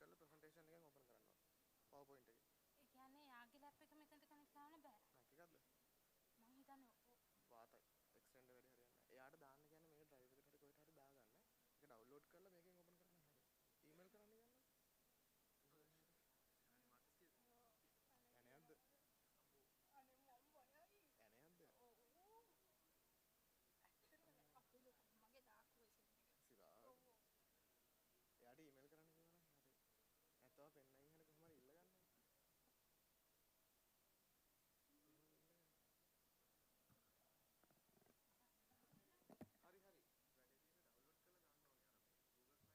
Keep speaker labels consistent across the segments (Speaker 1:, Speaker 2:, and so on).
Speaker 1: කරලා ප්‍රසන්ටේෂන් එකෙන් ඕපන් කරන්න ඕනේ. PowerPoint එකේ.
Speaker 2: ඒ කියන්නේ යාගේ ලැප් එක මෙතනට කනෙක්ට් කරන්න බෑ.
Speaker 1: නැක් එකක්ද?
Speaker 2: මං හිතන්නේ
Speaker 1: වාතයි. එක්ස්ටෙන්ඩර් වැඩි හරියන්නේ නැහැ. එයාට දාන්න කියන්නේ මේක ඩ්‍රයිව් එකට හරි කොහෙට හරි දාගන්න. ඒක ඩවුන්ලෝඩ් කරලා මේකෙන් ඕපන් කරන්න හරි. ඊමේල් කරන්න කියන්නේ. යන්නේ නැද්ද?
Speaker 2: අනේ මම බයයි.
Speaker 1: යන්නේ නැද්ද?
Speaker 2: ඇත්තටම අපේ ලොකු මගේ ඩාර්ක් වර්ෂන් එක.
Speaker 1: සිරා. එයාට ඊමේල් කරන්න කිව්වනම් හරි. නැත්නම් පෙන්නයි හරි කොහොම හරි ඉල්ල ගන්න. හරි හරි. වැඩේ තියෙන ඩවුන්ලෝඩ් කරලා ගන්න ඕනේ අර මේ Google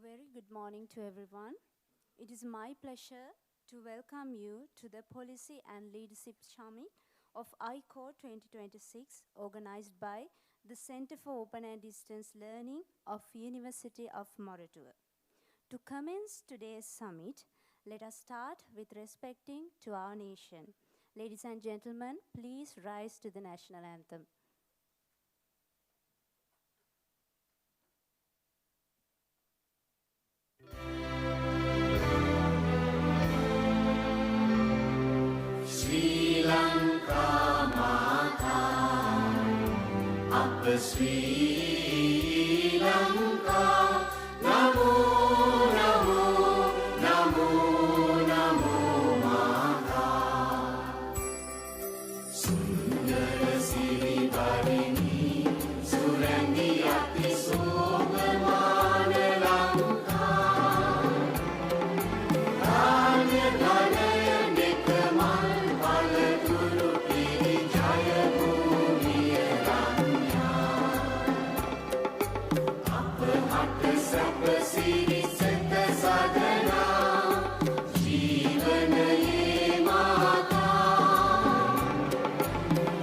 Speaker 3: very good morning to everyone. It is my pleasure to welcome you to the Policy and Leadership Summit of ICODE 2026, organized by the Center for Open and Distance Learning of University of Moratuwa. To commence today's summit, let us start with respecting to our nation. Ladies and gentlemen, please rise to the national anthem.
Speaker 4: Sri Lanka Mata, Upper Sri Lanka, Namo, Namo, Namo, Namo Mata. Sundara Siri Barini, Surandi Ati Sogamana Lanka. Dhanya Dhanaya Nekamal Palaturu Piri Jaya Bhumiya Ranya. Apahata Sapa Siri Sata Sadhana, Jeevanaye Mata.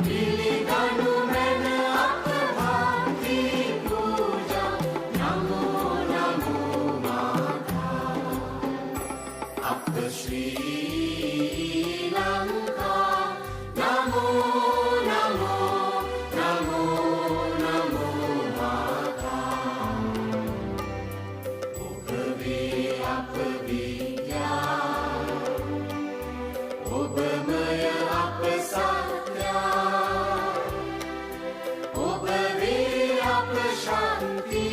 Speaker 4: Pilidanu Mena Apabhakti Puja, Namo Namo Mata. Upper Sri Lanka, Namo, Namo, Namo, Namo Mata. Obave Apavidya, Obamaya Apasatya, Obave Apashanti,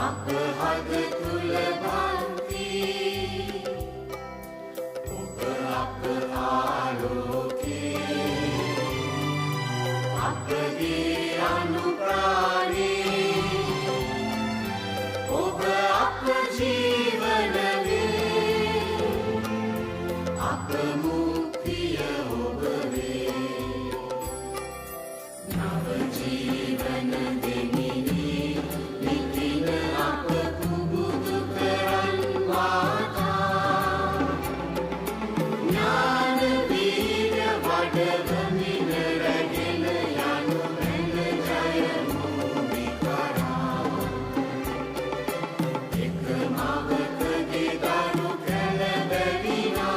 Speaker 4: Apahada Tulabhanti, Oba Apahaloke, Apage Anuprani, Oba Apajivanave, Apamuktiya Obave, Navajivana Demini, Nitina Apakubudu Karan Mata. Jnana Veera Vadavamina Ragena Yanu Mena Jaya Mumikara. Ekamavakage Daru Kalabavina,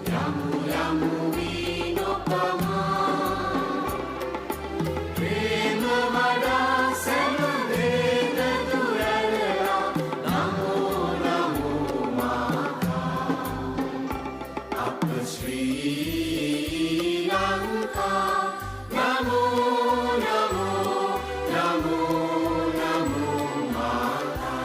Speaker 4: Yamu Yamu Vinopama. Prema Vada Samadena Durala, Namo Namo Mata. Upper Sri Lanka, Namo Namo, Namo Namo Mata.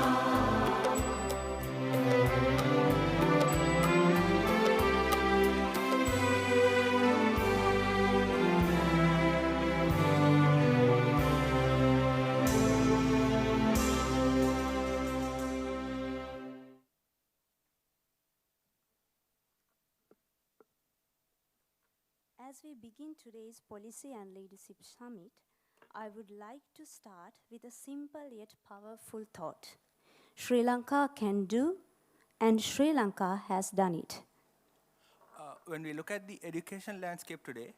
Speaker 3: As we begin today's Policy and Leadership Summit, I would like to start with a simple yet powerful thought. Sri Lanka can do, and Sri Lanka has done it.
Speaker 5: When we look at the education landscape today,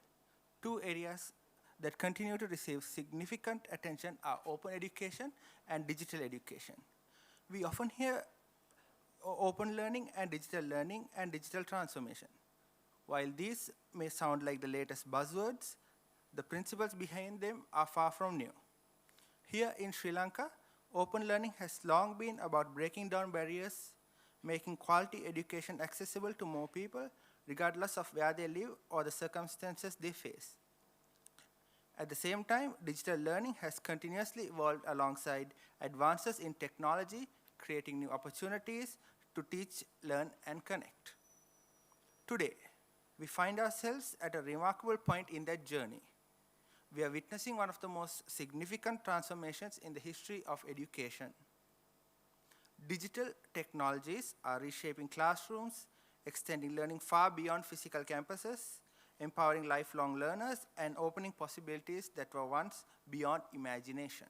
Speaker 5: two areas that continue to receive significant attention are open education and digital education. We often hear open learning and digital transformation. While these may sound like the latest buzzwords, the principles behind them are far from new. Here in Sri Lanka, open learning has long been about breaking down barriers, making quality education accessible to more people, regardless of where they live or the circumstances they face. At the same time, digital learning has continuously evolved alongside advances in technology, creating new opportunities to teach, learn, and connect. Today, we find ourselves at a remarkable point in that journey. We are witnessing one of the most significant transformations in the history of education. Digital technologies are reshaping classrooms, extending learning far beyond physical campuses, empowering lifelong learners, and opening possibilities that were once beyond imagination.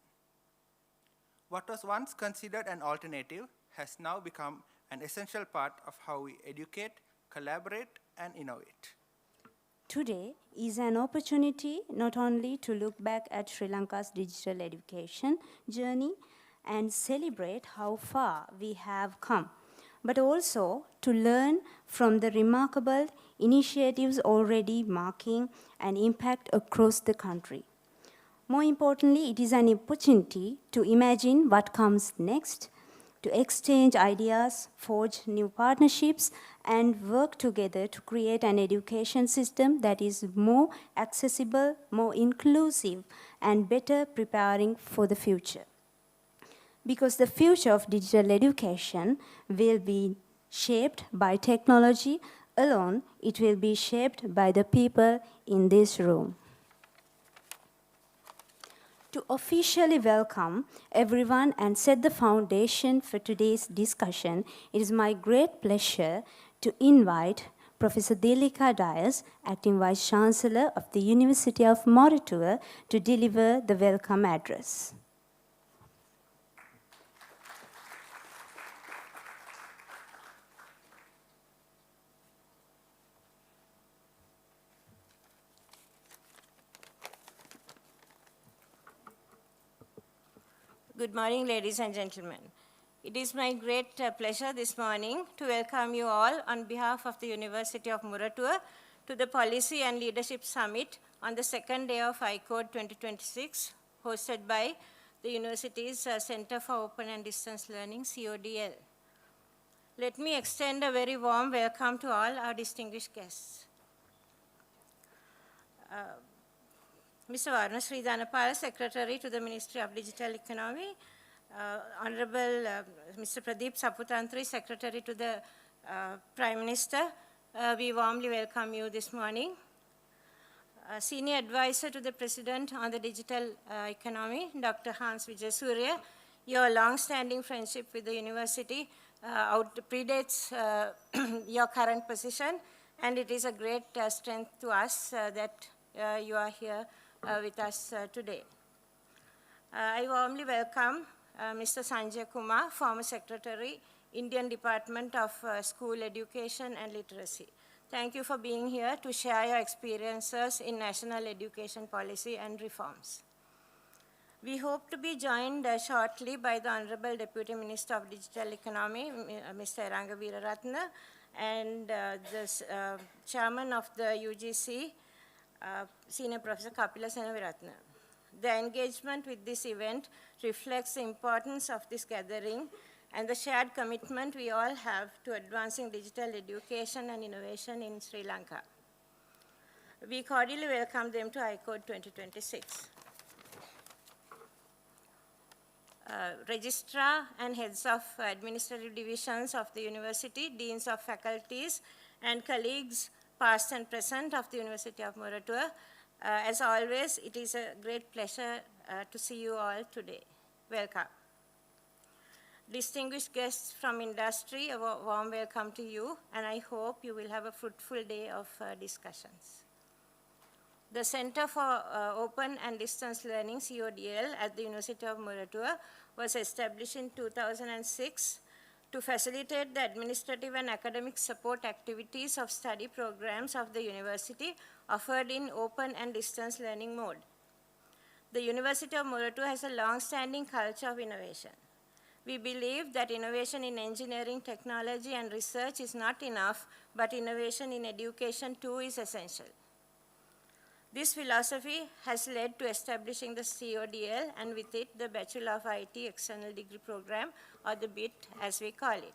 Speaker 5: What was once considered an alternative has now become an essential part of how we educate, collaborate, and innovate.
Speaker 3: Today is an opportunity not only to look back at Sri Lanka's digital education journey and celebrate how far we have come, but also to learn from the remarkable initiatives already marking an impact across the country. More importantly, it is an opportunity to imagine what comes next, to exchange ideas, forge new partnerships, and work together to create an education system that is more accessible, more inclusive, and better preparing for the future. Because the future of digital education will be shaped by technology alone, it will be shaped by the people in this room. To officially welcome everyone and set the foundation for today's discussion, it is my great pleasure to invite Professor Delika Dias, Acting Vice Chancellor of the University of Moratuwa, to deliver the welcome address.
Speaker 6: Good morning, ladies and gentlemen. It is my great pleasure this morning to welcome you all on behalf of the University of Moratuwa to the Policy and Leadership Summit on the second day of ICODE 2026, hosted by the university's Center for Open and Distance Learning, CODL. Let me extend a very warm welcome to all our distinguished guests. Mr. Varuna Sri Dhanapala, Secretary to the Ministry of Digital Economy, Honorable Mr. Pradeep Saputantri, Secretary to the Prime Minister, we warmly welcome you this morning. Senior Advisor to the President on the Digital Economy, Dr. Hans Vijay Surya, your long-standing friendship with the university predates your current position, and it is a great strength to us that you are here with us today. I warmly welcome Mr. Sanjay Kumar, former Secretary, Indian Department of School Education and Literacy. Thank you for being here to share your experiences in national education policy and reforms. We hope to be joined shortly by the Honorable Deputy Minister of Digital Economy, Mr. Eranga Veeraratne, and the Chairman of the UGC, Senior Professor Kapila Senaviratne. The engagement with this event reflects the importance of this gathering and the shared commitment we all have to advancing digital education and innovation in Sri Lanka. We cordially welcome them to ICODE 2026. Registrar and heads of administrative divisions of the university, deans of faculties, and colleagues past and present of the University of Moratuwa. As always, it is a great pleasure to see you all today. Welcome. Distinguished guests from industry, a warm welcome to you, and I hope you will have a fruitful day of discussions. The Center for Open and Distance Learning, CODL, at the University of Moratuwa was established in 2006 to facilitate the administrative and academic support activities of study programs of the university offered in open and distance learning mode. The University of Moratuwa has a long-standing culture of innovation. We believe that innovation in engineering, technology, and research is not enough, but innovation in education too is essential. This philosophy has led to establishing the CODL and with it the Bachelor of IT External Degree Program, or the BIT as we call it.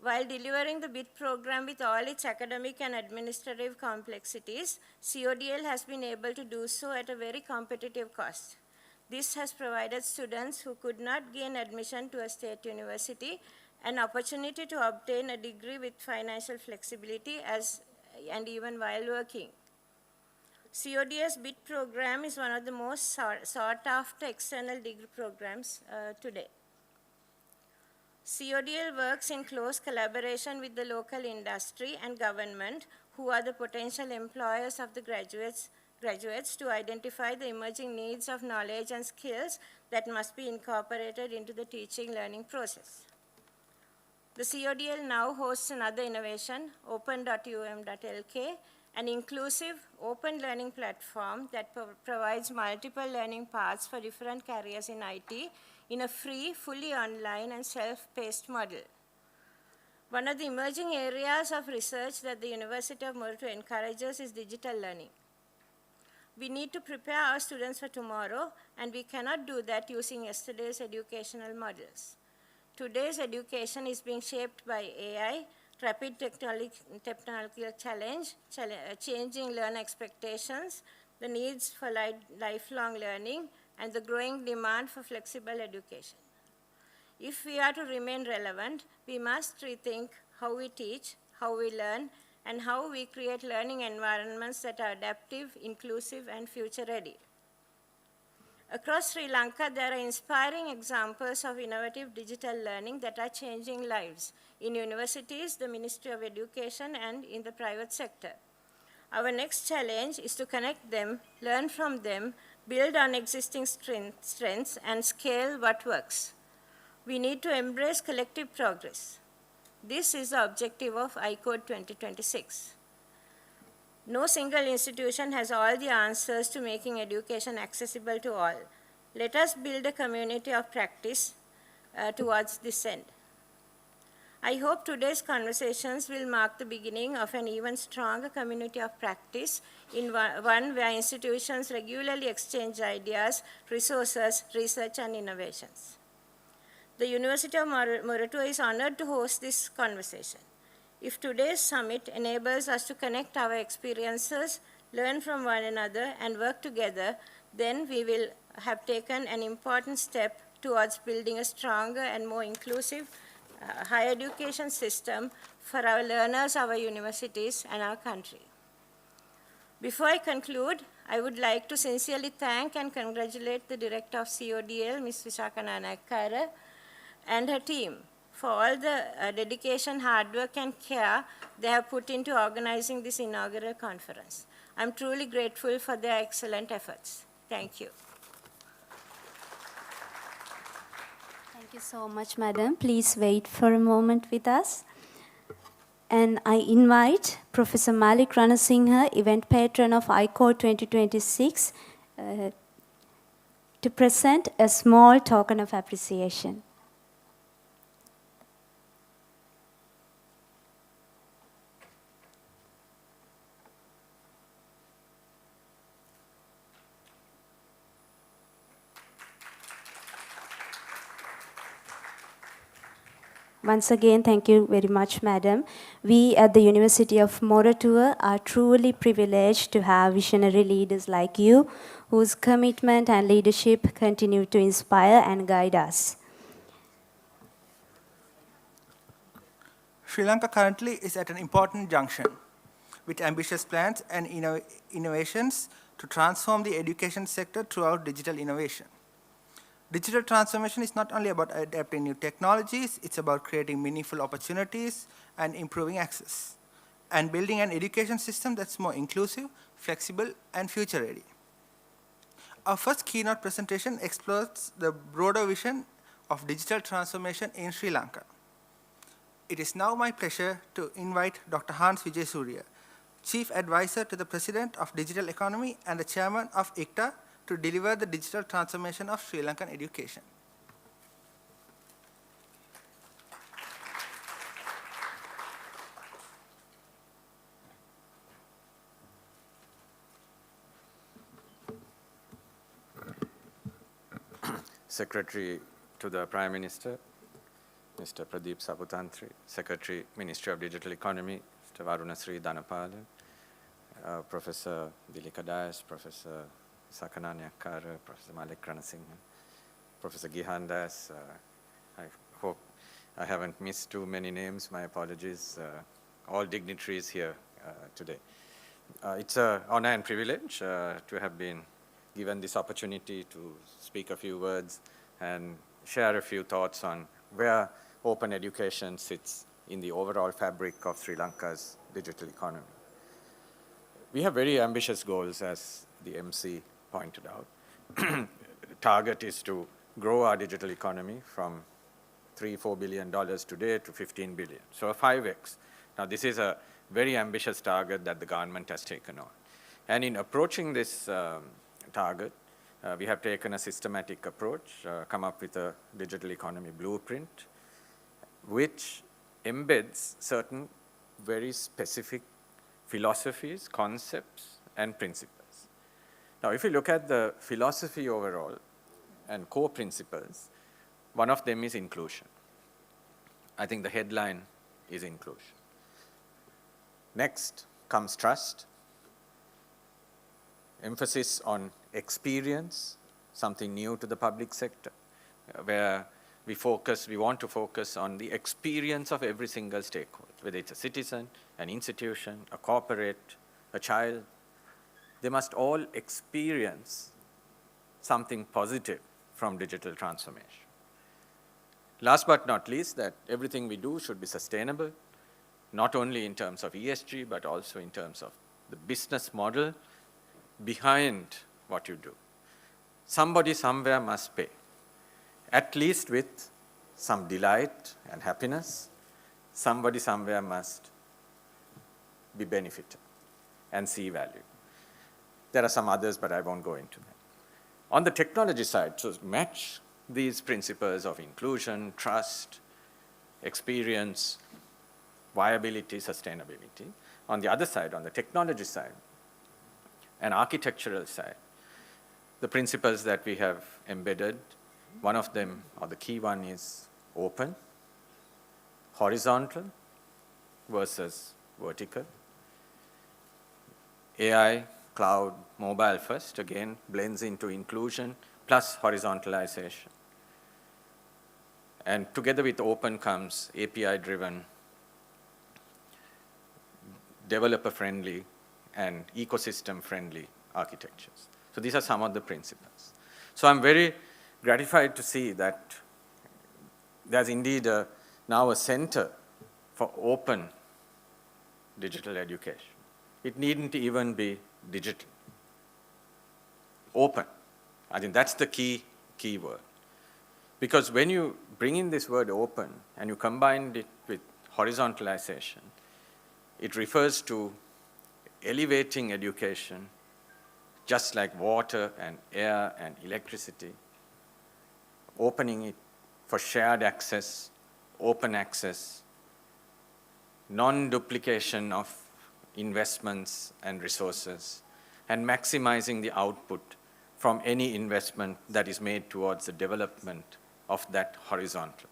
Speaker 6: While delivering the BIT program with all its academic and administrative complexities, CODL has been able to do so at a very competitive cost. This has provided students who could not gain admission to a state university an opportunity to obtain a degree with financial flexibility and even while working. CODL's BIT program is one of the most sought after external degree programs today. CODL works in close collaboration with the local industry and government, who are the potential employers of the graduates graduates to identify the emerging needs of knowledge and skills that must be incorporated into the teaching learning process. The CODL now hosts another innovation, open.um.lk, an inclusive open learning platform that provides multiple learning paths for different careers in IT in a free, fully online and self-paced model. One of the emerging areas of research that the University of Moratuwa encourages is digital learning. We need to prepare our students for tomorrow, and we cannot do that using yesterday's educational models. Today's education is being shaped by AI, rapid technological challenge, changing learner expectations, the needs for lifelong learning, and the growing demand for flexible education. If we are to remain relevant, we must rethink how we teach, how we learn, and how we create learning environments that are adaptive, inclusive, and future-ready. Across Sri Lanka, there are inspiring examples of innovative digital learning that are changing lives in universities, the Ministry of Education, and in the private sector. Our next challenge is to connect them, learn from them, build on existing strengths, and scale what works. We need to embrace collective progress. This is the objective of ICODE 2026. No single institution has all the answers to making education accessible to all. Let us build a community of practice towards this end. I hope today's conversations will mark the beginning of an even stronger community of practice, in one where institutions regularly exchange ideas, resources, research, and innovations. The University of Moratuwa is honored to host this conversation. If today's summit enables us to connect our experiences, learn from one another, and work together, then we will have taken an important step towards building a stronger and more inclusive higher education system for our learners, our universities, and our country. Before I conclude, I would like to sincerely thank and congratulate the Director of CODL, Ms. Visakha Nanayakkara, and her team for all the dedication, hard work, and care they have put into organizing this inaugural conference. I'm truly grateful for their excellent efforts. Thank you.
Speaker 3: Thank you so much, madam. Please wait for a moment with us. And I invite Professor Malik Ranasinghe, event patron of ICODE 2026, to present a small token of appreciation. Once again, thank you very much, madam. We at the University of Moratuwa are truly privileged to have visionary leaders like you, whose commitment and leadership continue to inspire and guide us.
Speaker 5: Sri Lanka currently is at an important junction with ambitious plans and innovations to transform the education sector throughout digital innovation. Digital transformation is not only about adapting new technologies, it's about creating meaningful opportunities and improving access, and building an education system that's more inclusive, flexible, and future-ready. Our first keynote presentation explores the broader vision of digital transformation in Sri Lanka. It is now my pleasure to invite Dr. Hans Vijayasuriya, Chief Advisor to the President of Digital Economy and the Chairman of ICTA, to deliver the digital transformation of Sri Lankan education.
Speaker 7: Secretary to the Prime Minister, Mr. Pradeep Saputantri, Secretary, Ministry of Digital Economy, Mr. Varunasri Dhanapala, Professor Dilika Das, Professor Visakha Nanayakkara, Professor Malik Ranasinghe, Professor Gihan Das. I hope I haven't missed too many names. My apologies. All dignitaries here today. It's an honor and privilege to have been given this opportunity to speak a few words and share a few thoughts on where open education sits in the overall fabric of Sri Lanka's digital economy. We have very ambitious goals as the MC pointed out. Target is to grow our digital economy from $3-4 billion today to 15 billion. So a 5x. Now this is a very ambitious target that the government has taken on. And in approaching this target, we have taken a systematic approach, come up with a digital economy blueprint, which embeds certain very specific philosophies, concepts, and principles. Now, if you look at the philosophy overall and core principles, one of them is inclusion. I think the headline is inclusion. Next comes trust, emphasis on experience, something new to the public sector, where we want to focus on the experience of every single stakeholder, whether it's a citizen, an institution, a corporate, a child. They must all experience something positive from digital transformation. Last but not least, that everything we do should be sustainable, not only in terms of ESG, but also in terms of the business model behind what you do. Somebody somewhere must pay, at least with some delight and happiness. Somebody somewhere must be benefited and see value. There are some others, but I won't go into that. On the technology side, to match these principles of inclusion, trust, experience, viability, sustainability. On the other side, on the technology side and architectural side, the principles that we have embedded, one of them, or the key one, is open, horizontal versus vertical. AI, cloud, mobile first, again, blends into inclusion plus horizontalization. And together with open comes API-driven, developer-friendly, and ecosystem-friendly architectures. So these are some of the principles. So I'm very gratified to see that there's indeed now a center for open digital education. It needn't even be digital. Open. I think that's the key word. Because when you bring in this word open and you combine it with horizontalization, it refers to elevating education just like water and air and electricity, opening it for shared access, open access, non-duplication of investments and resources, and maximizing the output from any investment that is made towards the development of that horizontal.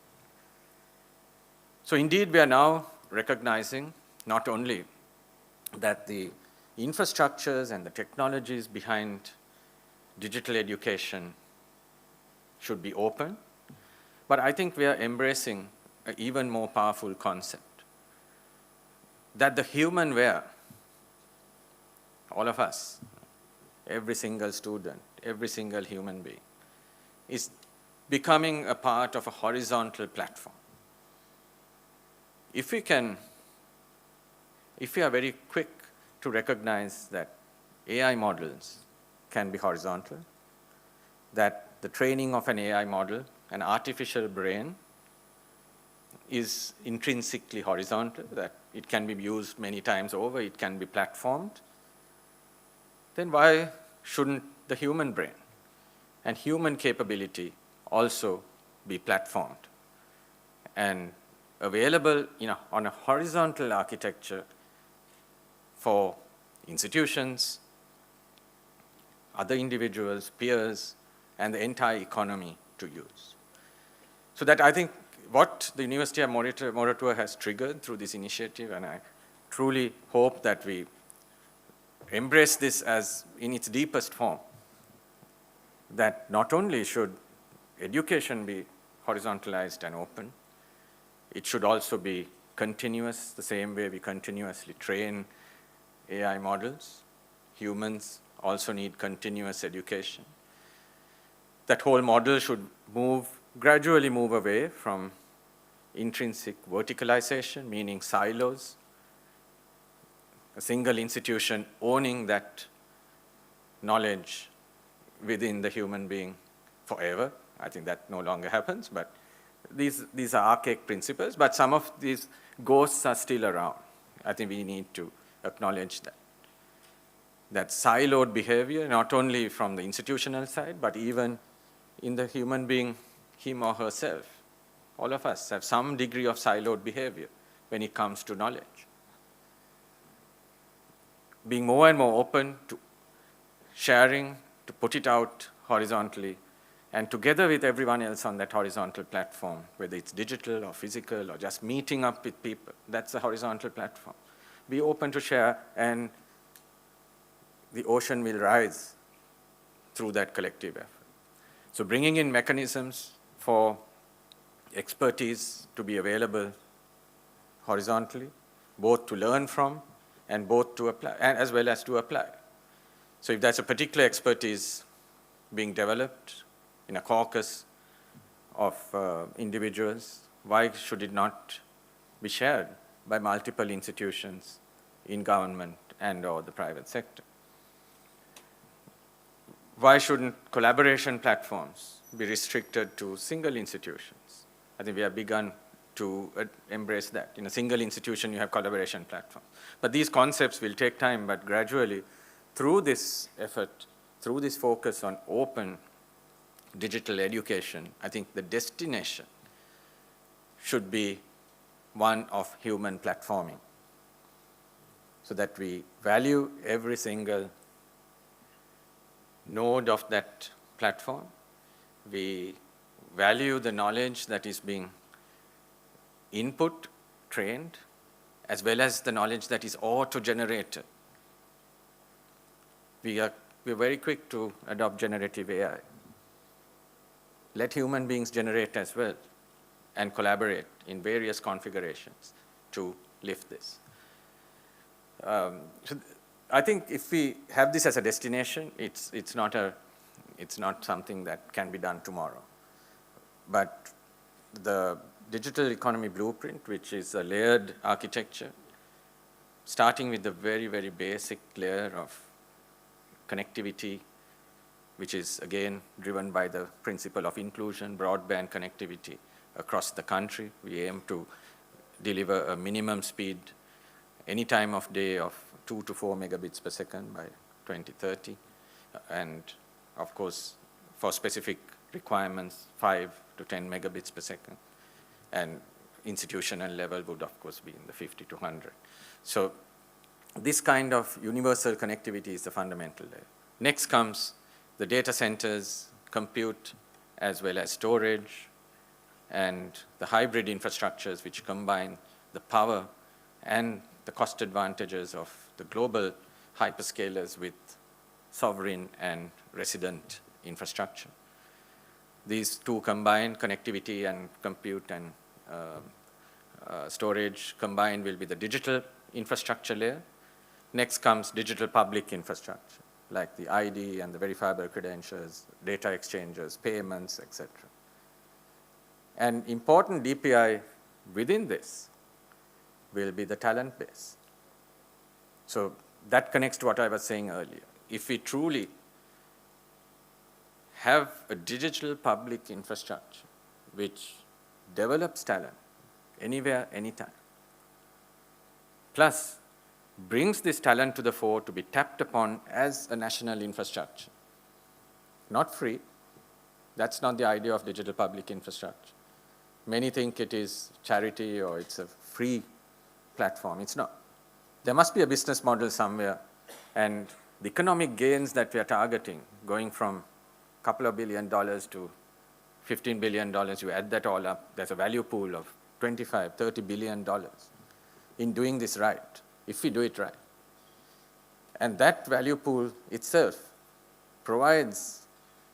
Speaker 7: So indeed, we are now recognizing not only that the infrastructures and the technologies behind digital education should be open, but I think we are embracing an even more powerful concept, that the humanware, all of us, every single student, every single human being, is becoming a part of a horizontal platform. If we are very quick to recognize that AI models can be horizontal, that the training of an AI model, an artificial brain, is intrinsically horizontal, that it can be used many times over, it can be platformed, then why shouldn't the human brain and human capability also be platformed and available on a horizontal architecture for institutions, other individuals, peers, and the entire economy to use? So that I think what the University of Moratuwa has triggered through this initiative, and I truly hope that we embrace this as in its deepest form, that not only should education be horizontalized and open, it should also be continuous, the same way we continuously train AI models. Humans also need continuous education. That whole model should gradually move away from intrinsic verticalization, meaning silos, a single institution owning that knowledge within the human being forever. I think that no longer happens, but these are archaic principles, but some of these ghosts are still around. I think we need to acknowledge that. That siloed behavior, not only from the institutional side, but even in the human being, him or herself. All of us have some degree of siloed behavior when it comes to knowledge. Being more and more open to sharing, to put it out horizontally, and together with everyone else on that horizontal platform, whether it's digital or physical or just meeting up with people, that's a horizontal platform. Be open to share, and the ocean will rise through that collective effort. So bringing in mechanisms for expertise to be available horizontally, both to learn from and both to apply, and as well as to apply. So if there's a particular expertise being developed in a caucus of individuals, why should it not be shared by multiple institutions in government and or the private sector? Why shouldn't collaboration platforms be restricted to single institutions? I think we have begun to embrace that. In a single institution, you have collaboration platforms. But these concepts will take time, but gradually, through this effort, through this focus on open digital education, I think the destination should be one of human platforming, so that we value every single node of that platform. We value the knowledge that is being input, trained, as well as the knowledge that is auto-generated. We're very quick to adopt generative AI. Let human beings generate as well and collaborate in various configurations to lift this. So I think if we have this as a destination, it's not something that can be done tomorrow. But the digital economy blueprint, which is a layered architecture, starting with the very, very basic layer of connectivity, which is again driven by the principle of inclusion, broadband connectivity across the country. We aim to deliver a minimum speed any time of day of 2 to 4 megabits per second by 2030. And of course, for specific requirements, 5 to 10 megabits per second. And institutional level would of course be in the 50 to 100. So this kind of universal connectivity is the fundamental layer. Next comes the data centers, compute, as well as storage, and the hybrid infrastructures which combine the power and the cost advantages of the global hyperscalers with sovereign and resident infrastructure. These two combined, connectivity and compute and storage combined, will be the digital infrastructure layer. Next comes digital public infrastructure, like the ID and the verifiable credentials, data exchanges, payments, etc. An important DPI within this will be the talent base. So that connects to what I was saying earlier. If we truly have a digital public infrastructure which develops talent anywhere, anytime, plus brings this talent to the fore to be tapped upon as a national infrastructure, not free. That's not the idea of digital public infrastructure. Many think it is charity or it's a free platform. It's not. There must be a business model somewhere, and the economic gains that we are targeting, going from a couple of $1 billion to $15 billion, you add that all up, there's a value pool of $25, $30 billion in doing this right, if we do it right. And that value pool itself provides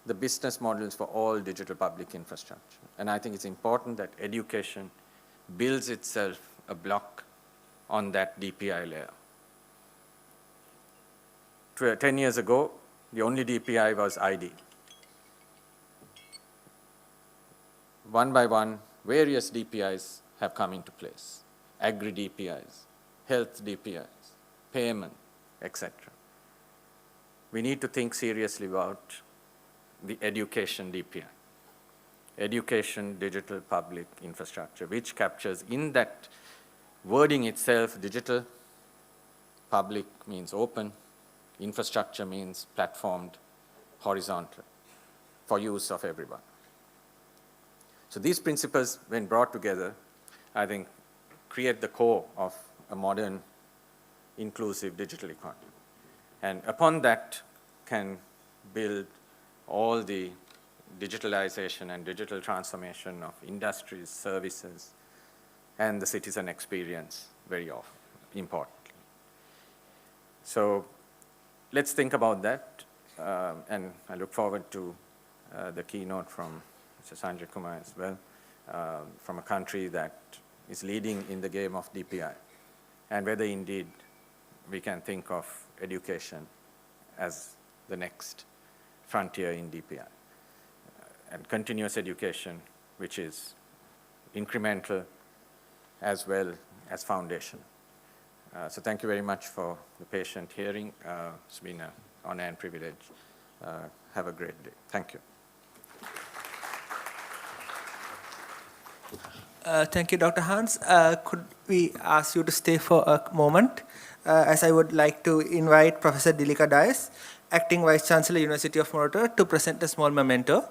Speaker 7: the business models for all digital public infrastructure. And I think it's important that education builds itself a block on that DPI layer. 10 years ago, the only DPI was ID. One by one, various DPIs have come into place. Agri-DPIs, health DPIs, payment, etc. we need to think seriously about the education DPI, education digital public infrastructure, which captures in that wording itself, digital, public means open, infrastructure means platformed, horizontal, for use of everyone. So these principles, when brought together, I think create the core of a modern, inclusive digital economy. And upon that can build all the digitalization and digital transformation of industries, services, and the citizen experience very often, importantly. So let's think about that, and I look forward to the keynote from Mr. Sanjay Kumar as well, from a country that is leading in the game of DPI, and whether indeed we can think of education as the next frontier in DPI, and continuous education, which is incremental as well as foundational. So thank you very much for the patient hearing. It's been an honor and privilege. Have a great day. Thank you.
Speaker 5: Thank you, Dr. Hans. Could we ask you to stay for a moment, as I would like to invite Professor Dilika Dias, Acting Vice Chancellor, University of Moratuwa, to present a small memento.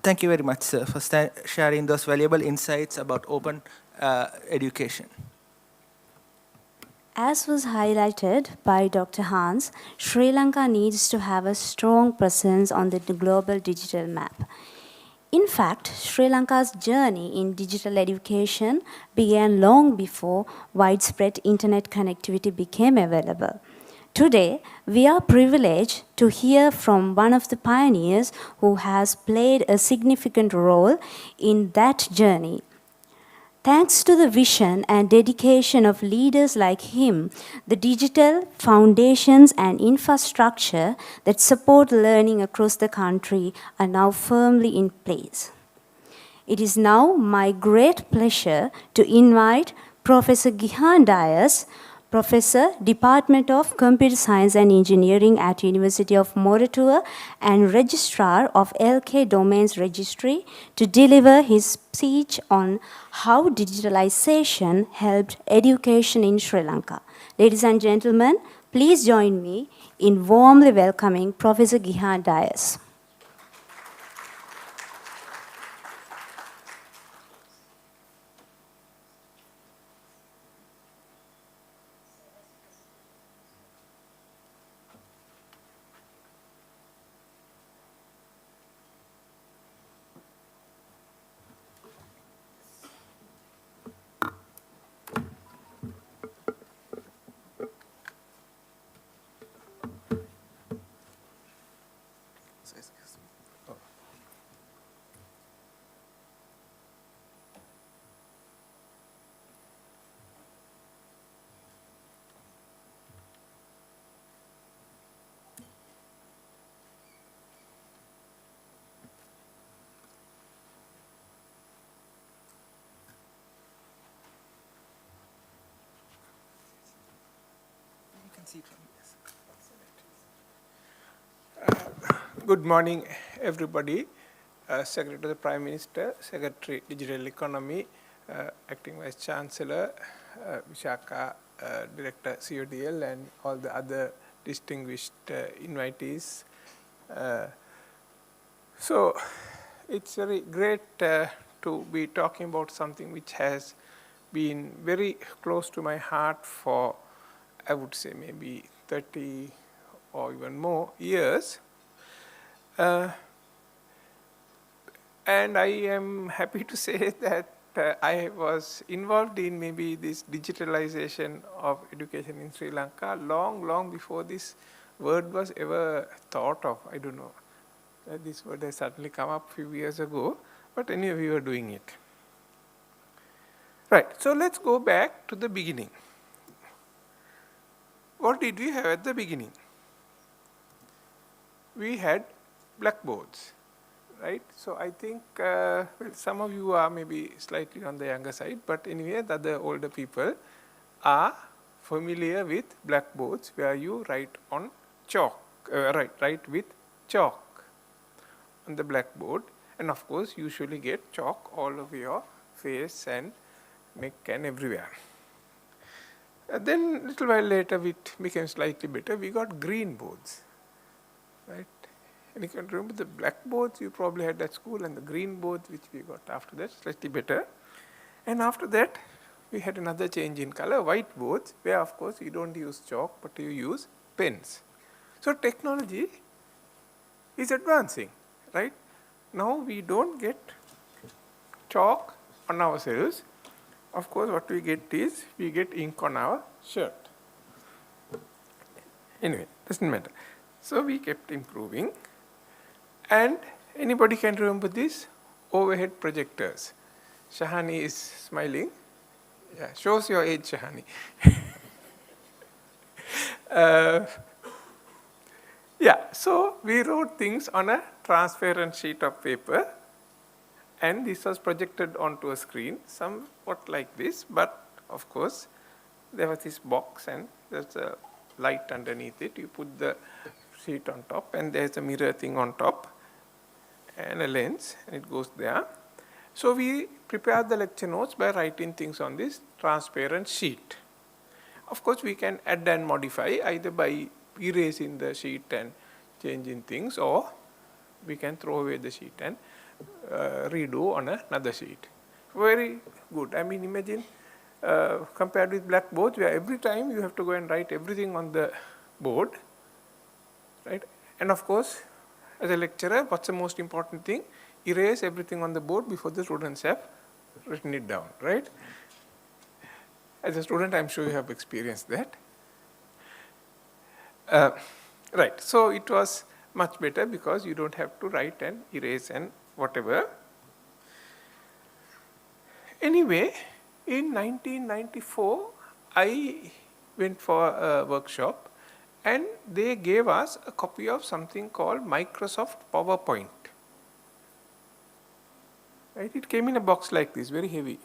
Speaker 5: Thank you very much, sir, for sharing those valuable insights about open education.
Speaker 3: As was highlighted by Dr. Hans, Sri Lanka needs to have a strong presence on the global digital map. In fact, Sri Lanka's journey in digital education began long before widespread internet connectivity became available. Today, we are privileged to hear from one of the pioneers who has played a significant role in that journey. Thanks to the vision and dedication of leaders like him, the digital foundations and infrastructure that support learning across the country are now firmly in place. It is now my great pleasure to invite Professor Gihan Dias, Professor, Department of Computer Science and Engineering at University of Moratuwa and Registrar of LK Domains Registry, to deliver his speech on how digitalization helped education in Sri Lanka. Ladies and gentlemen, please join me in warmly welcoming Professor Gihan Dias.
Speaker 8: Good morning, everybody. Secretary to the Prime Minister, Secretary Digital Economy, Acting Vice Chancellor, Vishaka, Director CODL, and all the other distinguished invitees. So it's very great to be talking about something which has been very close to my heart for, I would say, maybe 30 or even more years. And I am happy to say that I was involved in maybe this digitalization of education in Sri Lanka long before this word was ever thought of. I don't know. This word has certainly come up a few years ago, but anyway, we were doing it. Right, so let's go back to the beginning. What did we have at the beginning? we had blackboards, right? So I think well, some of you are maybe slightly on the younger side, but anyway, the other older people are familiar with blackboards where you write on chalk, write with chalk on the blackboard, and of course usually get chalk all over your face and neck and everywhere. Then little while later it became slightly better. We got green boards, right? And you can remember the blackboards you probably had at school and the green boards which we got after that, slightly better. And after that we had another change in color, white boards, where of course you don't use chalk but you use pens. So technology is advancing, right? Now we don't get chalk on ourselves. Of course what we get is we get ink on our shirt. Anyway, doesn't matter. So we kept improving. And anybody can remember these overhead projectors? Shahani is smiling. Yeah, shows your age, Shahani. Yeah, so we wrote things on a transparent sheet of paper, and this was projected onto a screen, somewhat like this, but of course there was this box and there's a light underneath it. You put the sheet on top and there's a mirror thing on top and a lens, and it goes there. So we prepared the lecture notes by writing things on this transparent sheet. Of course we can add and modify either by erasing the sheet and changing things, or we can throw away the sheet and redo on another sheet. Very good. I mean, imagine compared with blackboards, where every time you have to go and write everything on the board, right? And of course, as a lecturer, what's the most important thing? Erase everything on the board before the students have written it down, right? As a student, I'm sure you have experienced that. Right, so it was much better because you don't have to write and erase and whatever. Anyway, in 1994, I went for a workshop and they gave us a copy of something called Microsoft PowerPoint. Right? It came in a box like this, very heavy,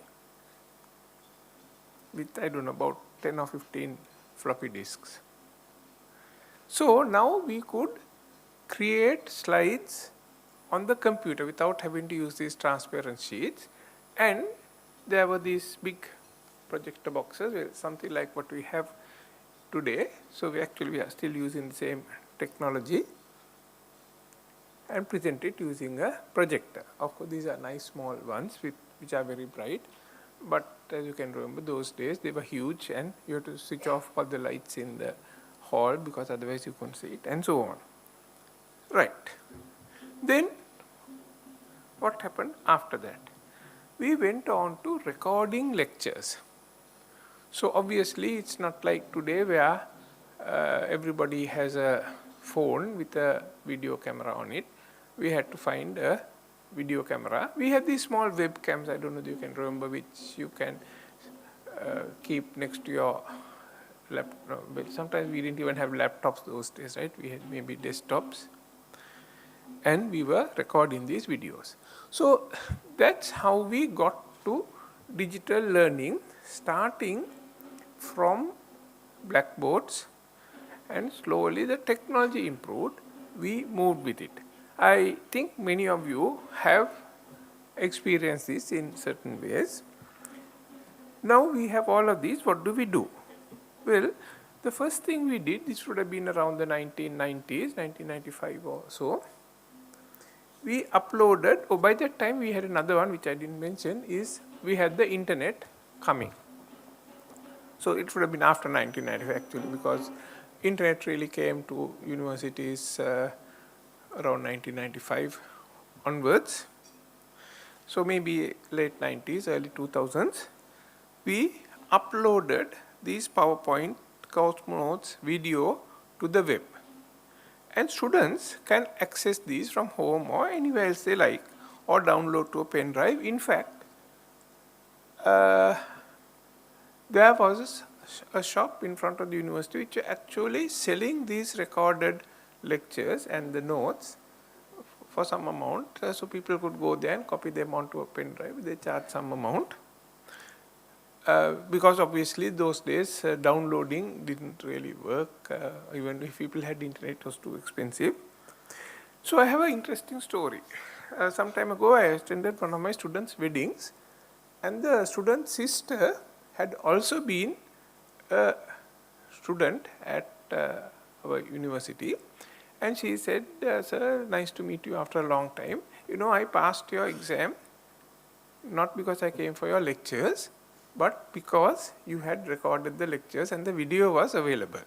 Speaker 8: with, I don't know, about 10 or 15 floppy disks. So now we could create slides on the computer without having to use these transparent sheets, and there were these big projector boxes, something like what we have today. So we are still using the same technology and present it using a projector. Of course, these are nice small ones which are very bright, but as you can remember, those days they were huge and you had to switch off all the lights in the hall because otherwise you couldn't see it, and so on. Right. Then what happened after that? We went on to recording lectures. So obviously it's not like today where everybody has a phone with a video camera on it. We had to find a video camera. We had these small webcams, I don't know if you can remember, which you can keep next to your laptop. Well, sometimes we didn't even have laptops those days, right? We had maybe desktops. And we were recording these videos. So that's how we got to digital learning, starting from blackboards, and slowly the technology improved. We moved with it. I think many of you have experienced this in certain ways. Now we have all of these. What do we do? Well, the first thing we did, this would have been around the 1990s, 1995 or so. We uploaded, by that time we had another one which I didn't mention, is we had the internet coming. So it would have been after 1995 actually, because internet really came to universities around 1995 onwards. So maybe late 90s, early 2000s, we uploaded these PowerPoint course notes video to the web. And students can access these from home or anywhere else they like, or download to a pen drive. In fact, there was a shop in front of the university which are actually selling these recorded lectures and the notes for some amount. So people could go there and copy them onto a pen drive. They charge some amount. Because obviously those days downloading didn't really work. Even if people had internet, it was too expensive. So I have an interesting story. Some time ago I attended one of my students' weddings, and the student's sister had also been a student at our university, and she said, "Sir, nice to meet you after a long time. You know, I passed your exam not because I came for your lectures, but because you had recorded the lectures and the video was available."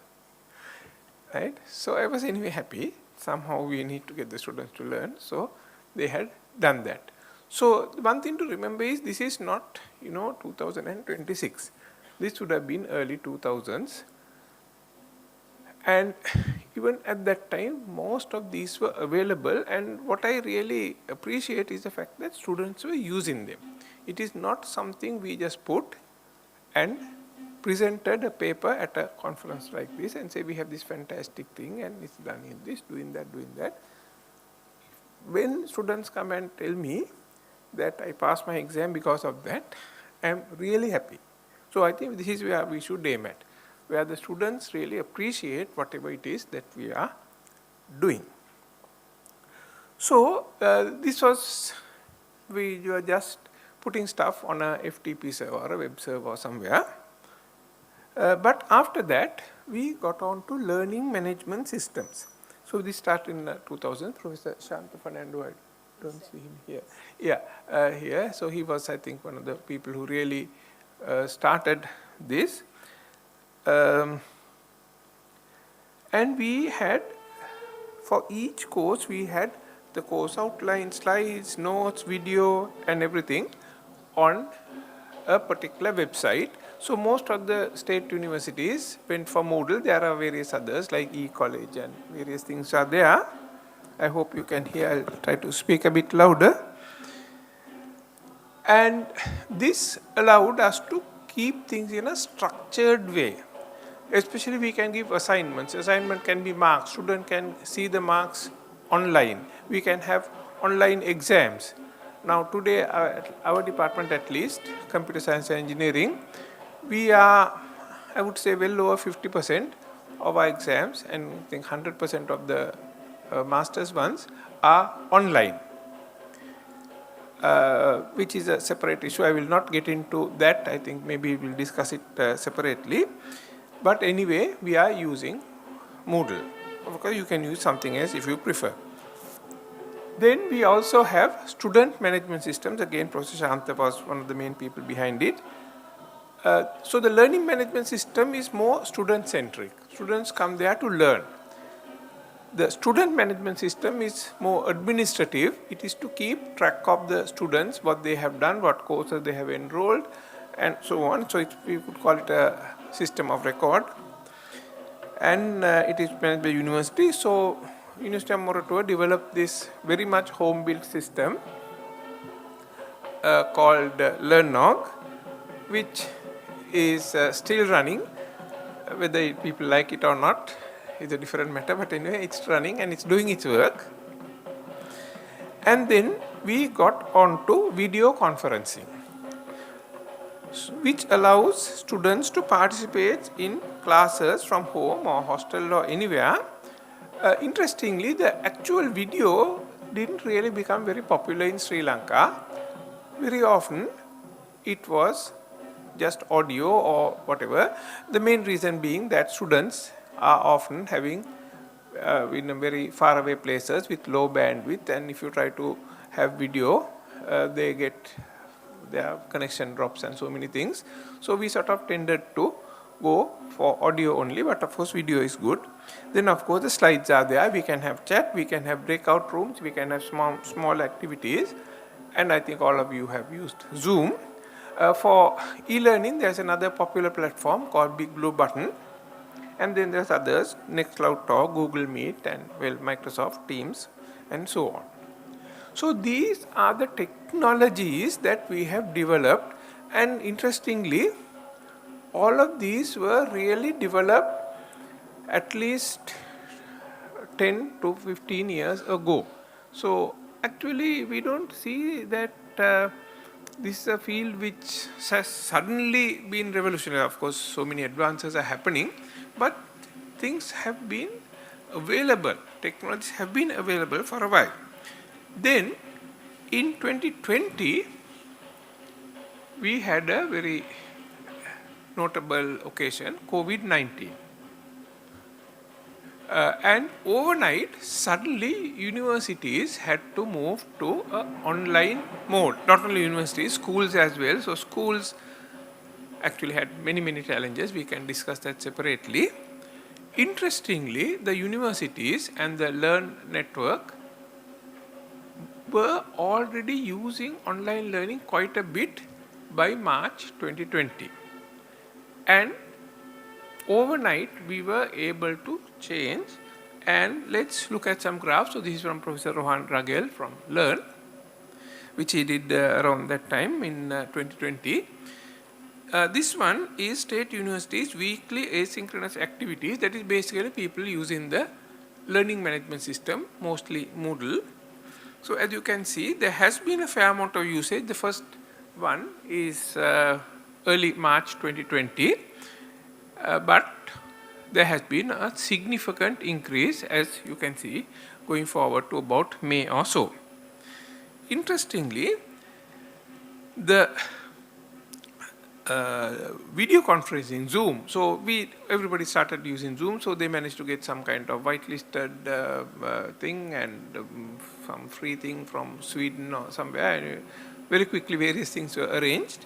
Speaker 8: Right? So I was anyway happy. Somehow we need to get the students to learn, so they had done that. So one thing to remember is this is not 2026. This would have been early 2000s. And even at that time, most of these were available, and what I really appreciate is the fact that students were using them. It is not something we just put and presented a paper at a conference like this and say we have this fantastic thing and it's done in this, doing that, doing that. When students come and tell me that I passed my exam because of that, I am really happy. So I think this is where we should aim at, where the students really appreciate whatever it is that we are doing. So this was, we were just putting stuff on a FTP server or a web server or somewhere. But after that, we got on to learning management systems. So this started in 2000. Professor Shanta Fernando, I don't see him here. Yeah, here. So he was, I think, one of the people who really started this. And we had, for each course, we had the course outline, slides, notes, video, and everything on a particular website. So most of the state universities went for Moodle. There are various others like e-college and various things are there. I hope you can hear. I'll try to speak a bit louder. And this allowed us to keep things in a structured way. Especially we can give assignments. Assignment can be marks. Student can see the marks online. We can have online exams. Now today, our department at least, computer science and engineering, we are, I would say, well over 50% of our exams, and I think 100% of the master's ones are online, which is a separate issue. I will not get into that. I think maybe we'll discuss it separately. But anyway, we are using Moodle. Of course, you can use something else if you prefer. Then we also have student management systems. Again, Professor Shanta was one of the main people behind it. So the learning management system is more student-centric. Students come there to learn. The student management system is more administrative. It is to keep track of the students, what they have done, what courses they have enrolled, and so on. So we could call it a system of record. And it is managed by university. So University of Moratuwa developed this very much home-built system called LearnNog, which is still running. Whether people like it or not is a different matter, but anyway, it's running and it's doing its work. And then we got on to video conferencing, which allows students to participate in classes from home or hostel or anywhere. Interestingly, the actual video didn't really become very popular in Sri Lanka. Very often, it was just audio or whatever. The main reason being that students are often having in very far away places with low bandwidth, and if you try to have video, their connection drops and so many things. So we sort of tended to go for audio only, but of course video is good. Then of course the slides are there. We can have chat, we can have breakout rooms, we can have small activities, and I think all of you have used Zoom. For e-learning, there's another popular platform called Big Blue Button, and then there's others, Nextcloud Talk, Google Meet, and Microsoft Teams, and so on. So these are the technologies that we have developed, and interestingly, all of these were really developed at least 10 to 15 years ago. So actually we don't see that this is a field which has suddenly been revolutionary. Of course, so many advances are happening, but things have been available, technologies have been available for a while. Then in 2020, we had a very notable occasion, COVID-19. And overnight, suddenly universities had to move to an online mode. Not only universities, schools as well. So schools actually had many challenges. We can discuss that separately. Interestingly, the universities and the Learn network were already using online learning quite a bit by March 2020. And overnight, we were able to change. And let's look at some graphs. So this is from Professor Rohan Ragel from Learn, which he did around that time in 2020. This one is state universities' weekly asynchronous activities. That is basically people using the learning management system, mostly Moodle. So as you can see, there has been a fair amount of usage. The first one is early March 2020. But there has been a significant increase, as you can see, going forward to about May or so. Interestingly, the video conferencing, Zoom. So everybody started using Zoom, so they managed to get some kind of whitelisted thing and some free thing from Sweden or somewhere. And very quickly, various things were arranged.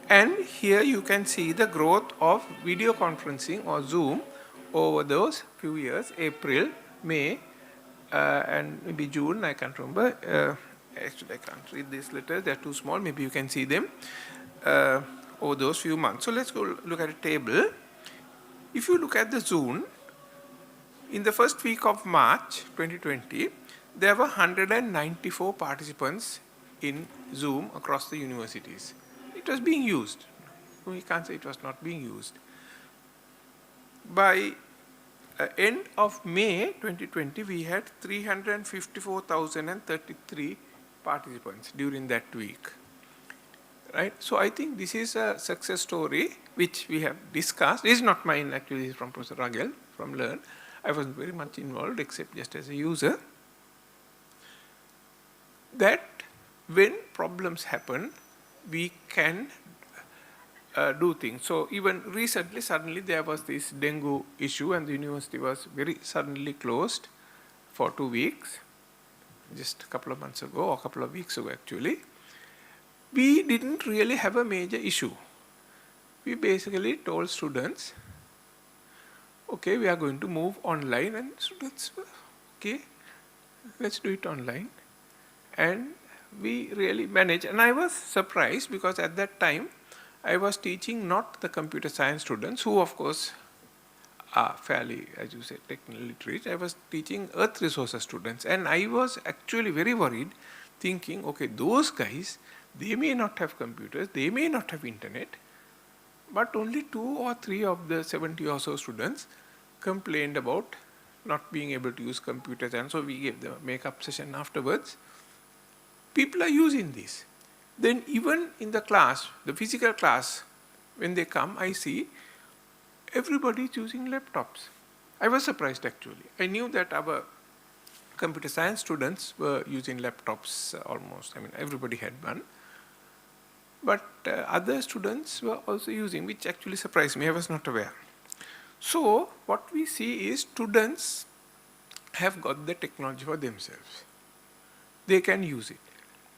Speaker 8: And here you can see the growth of video conferencing or Zoom over those few years, April, May, and maybe June, I can't remember. Actually, I can't read these letters, they're too small, maybe you can see them over those few months. So let's go look at a table. If you look at the Zoom, in the first week of March 2020, there were 194 participants in Zoom across the universities. It was being used. We can't say it was not being used. By end of May 2020, we had 354,033 participants during that week. Right? So I think this is a success story which we have discussed. This is not mine, actually, it's from Professor Ragel from Learn. I wasn't very much involved except just as a user. That when problems happen, we can do things. So even recently, suddenly there was this dengue issue and the university was very suddenly closed for 2 weeks, just a couple of months ago or a couple of weeks ago actually. We didn't really have a major issue. We basically told students, okay, we are going to move online, and students were, okay, let's do it online. And we really managed, and I was surprised because at that time I was teaching not the computer science students, who of course are fairly, as you said, technically literate. I was teaching earth resources students, and I was actually very worried, thinking, okay, those guys, they may not have computers, they may not have internet, but only 2 or 3 of the 70 or so students complained about not being able to use computers, and so we gave them a make-up session afterwards. People are using this. Then even in the class, the physical class, when they come, I see everybody is using laptops. I was surprised actually. I knew that our computer science students were using laptops almost. I mean, everybody had one. But other students were also using, which actually surprised me. I was not aware. So what we see is students have got the technology for themselves. They can use it.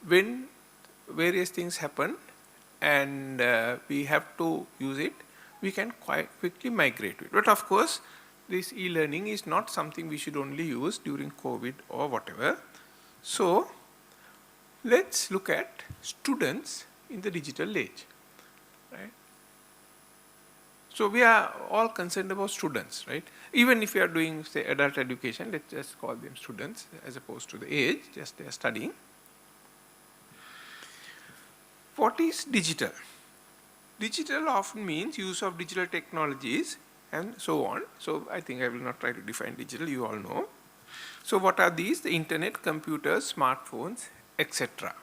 Speaker 8: When various things happen and we have to use it, we can quite quickly migrate to it. But of course, this e-learning is not something we should only use during COVID or whatever. So let's look at students in the digital age. Right? So we are all concerned about students, right? Even if we are doing, say, adult education, let's just call them students as opposed to the age, just they are studying. What is digital? Digital often means use of digital technologies and so on. So I think I will not try to define digital, you all know. So what are these? The internet, computers, smartphones, etc.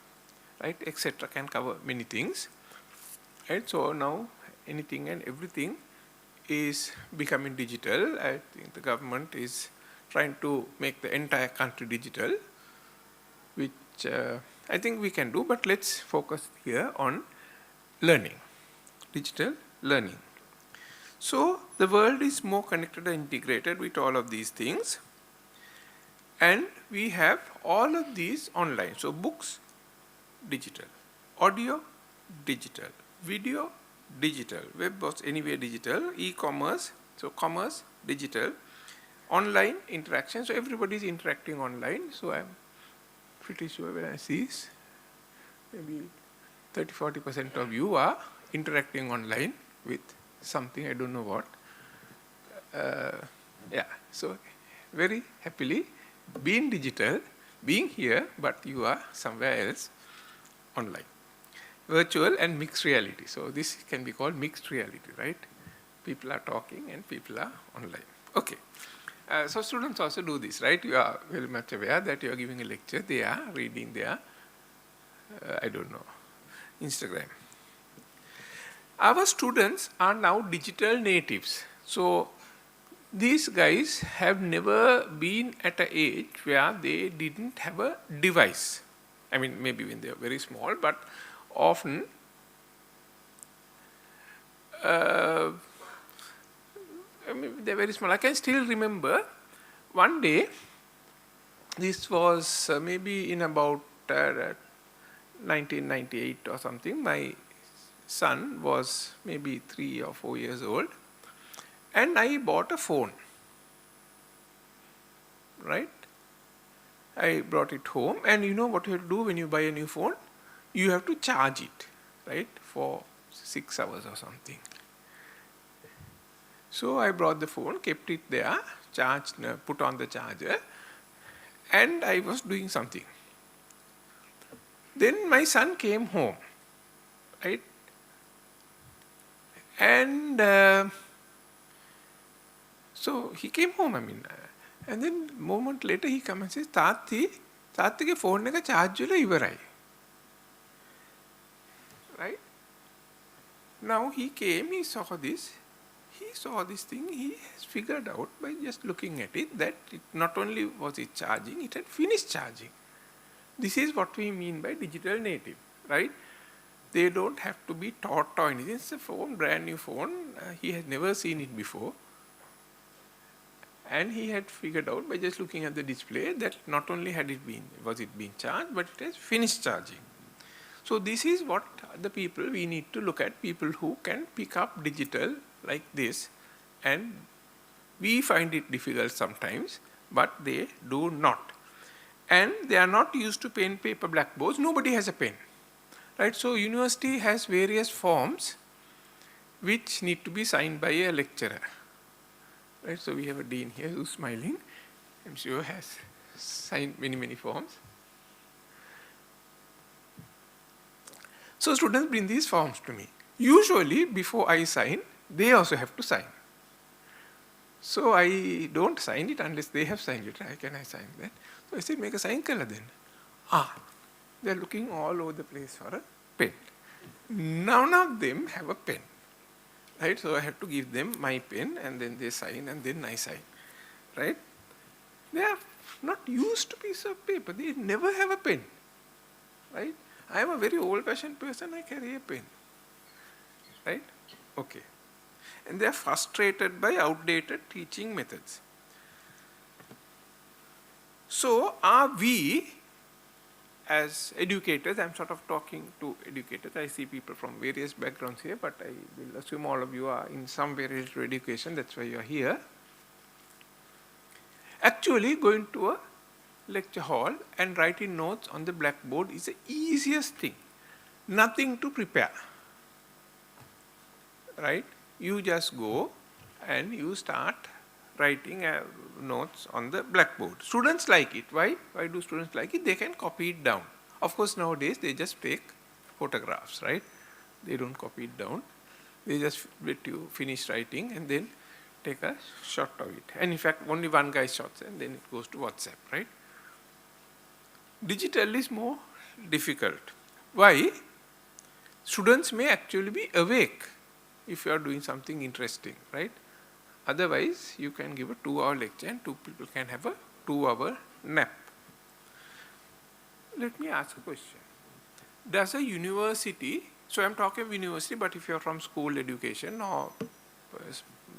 Speaker 8: Right? Etc. can cover many things. Right? So now anything and everything is becoming digital. I think the government is trying to make the entire country digital, which I think we can do, but let's focus here on learning, digital learning. So the world is more connected and integrated with all of these things, and we have all of these online. So books, digital, audio, digital, video, digital, web was anyway digital, e-commerce, so commerce, digital, online interaction, so everybody is interacting online. So I'm pretty sure when I see this, maybe 30-40% of you are interacting online with something, I don't know what. Yeah, so very happily being digital, being here, but you are somewhere else online. Virtual and mixed reality. So this can be called mixed reality, right? People are talking and people are online. Okay. So students also do this, right? You are very much aware that you are giving a lecture, they are reading their, I don't know, Instagram. Our students are now digital natives. So these guys have never been at an age where they didn't have a device. I mean, maybe when they are very small, but often I mean, they're very small. I can still remember one day, this was maybe in about 1998 or something, my son was maybe 3 or 4 years old, and I bought a phone, right? I brought it home, and you know what you have to do when you buy a new phone? You have to charge it, right, for 6 hours or something. So I brought the phone, kept it there, charged, put on the charger, and I was doing something. Then my son came home, right? And so he came home, I mean, and then a moment later he comes and says, Taatike phone neka charge wala ivarai. Right? Now he came, he saw this thing, he has figured out by just looking at it that it not only was it charging, it had finished charging. This is what we mean by digital native, right? They don't have to be taught or anything. It's a phone, brand new phone. He has never seen it before. And he had figured out by just looking at the display that not only was it being charged, but it has finished charging. So this is what the people we need to look at, people who can pick up digital like this, and we find it difficult sometimes, but they do not. And they are not used to pen, paper, blackboards. Nobody has a pen, right? So university has various forms which need to be signed by a lecturer, right? So we have a dean here who's smiling. I'm sure has signed many forms. So students bring these forms to me. Usually before I sign, they also have to sign. So I don't sign it unless they have signed it. How can I sign that? So I said, make a sign color then. They're looking all over the place for a pen. None of them have a pen. Right? So I have to give them my pen, and then they sign, and then I sign. Right? They are not used to piece of paper. They never have a pen. Right? I am a very old-fashioned person, I carry a pen. Right? Okay. And they are frustrated by outdated teaching methods. So are we, as educators, I'm sort of talking to educators, I see people from various backgrounds here, but I will assume all of you are in some way related to education, that's why you are here. Actually, going to a lecture hall and writing notes on the blackboard is the easiest thing. Nothing to prepare. Right? You just go and you start writing notes on the blackboard. Students like it. Why? Why do students like it? They can copy it down. Of course, nowadays they just take photographs, right? They don't copy it down. They just let you finish writing and then take a shot of it. And in fact, only one guy shots and then it goes to WhatsApp, right? Digital is more difficult. Why? Students may actually be awake if you are doing something interesting, right? Otherwise, you can give a 2-hour lecture and 2 people can have a 2-hour nap. Let me ask a question. Does a university, so I'm talking of university, but if you're from school education or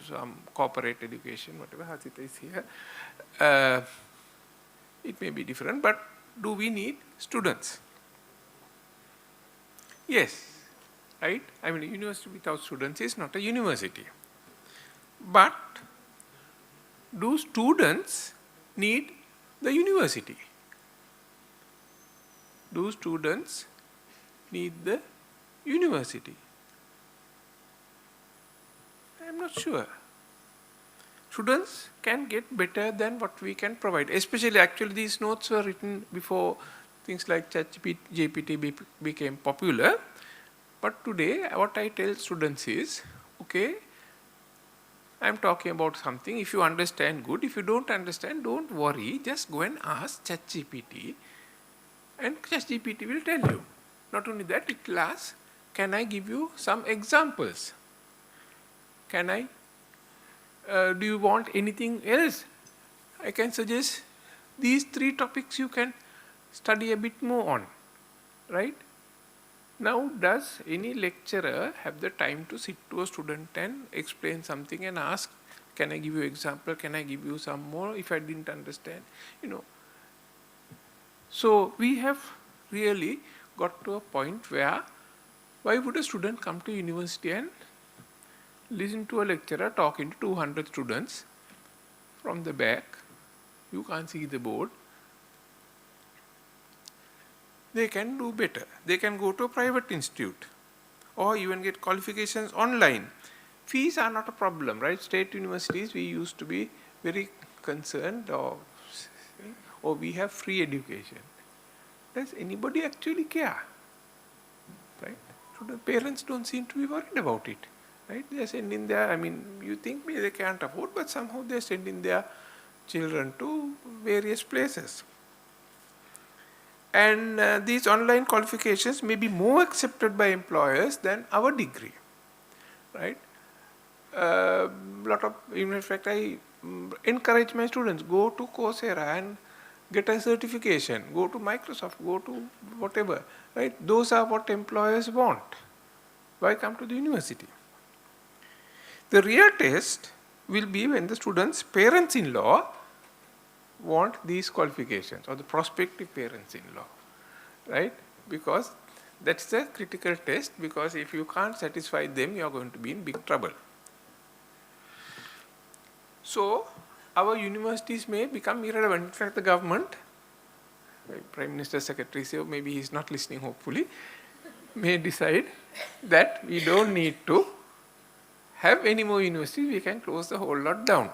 Speaker 8: some corporate education, whatever, Hasita is here, it may be different, but do we need students? Yes, right? I mean, a university without students is not a university. But do students need the university? Do students need the university? I am not sure. Students can get better than what we can provide. Especially, actually, these notes were written before things like ChatGPT became popular. But today, what I tell students is, okay, I am talking about something. If you understand, good. If you don't understand, don't worry. Just go and ask ChatGPT, and ChatGPT will tell you. Not only that, it will ask, can I give you some examples? Can I? Do you want anything else? I can suggest these 3 topics you can study a bit more on, right? Now, does any lecturer have the time to sit to a student and explain something and ask, can I give you example, can I give you some more if I didn't understand, you know? So, we have really got to a point where, why would a student come to university and listen to a lecturer talking to 200 students from the back? You can't see the board. They can do better. They can go to a private institute or even get qualifications online. Fees are not a problem, right? State universities, we used to be very concerned, or we have free education. Does anybody actually care? Right? So the parents don't seem to be worried about it. Right? They are sending their, I mean, you think maybe they can't afford, but somehow they are sending their children to various places. And these online qualifications may be more accepted by employers than our degree, right? In fact, I encourage my students, go to Coursera and get a certification, go to Microsoft, go to whatever, right? Those are what employers want. Why come to the university? The real test will be when the students' parents-in-law want these qualifications, or the prospective parents-in-law, right? Because that's the critical test, because if you can't satisfy them, you are going to be in big trouble. So, our universities may become irrelevant. In fact, the government, Prime Minister Secretary, so maybe he is not listening hopefully, may decide that we don't need to have any more universities, we can close the whole lot down.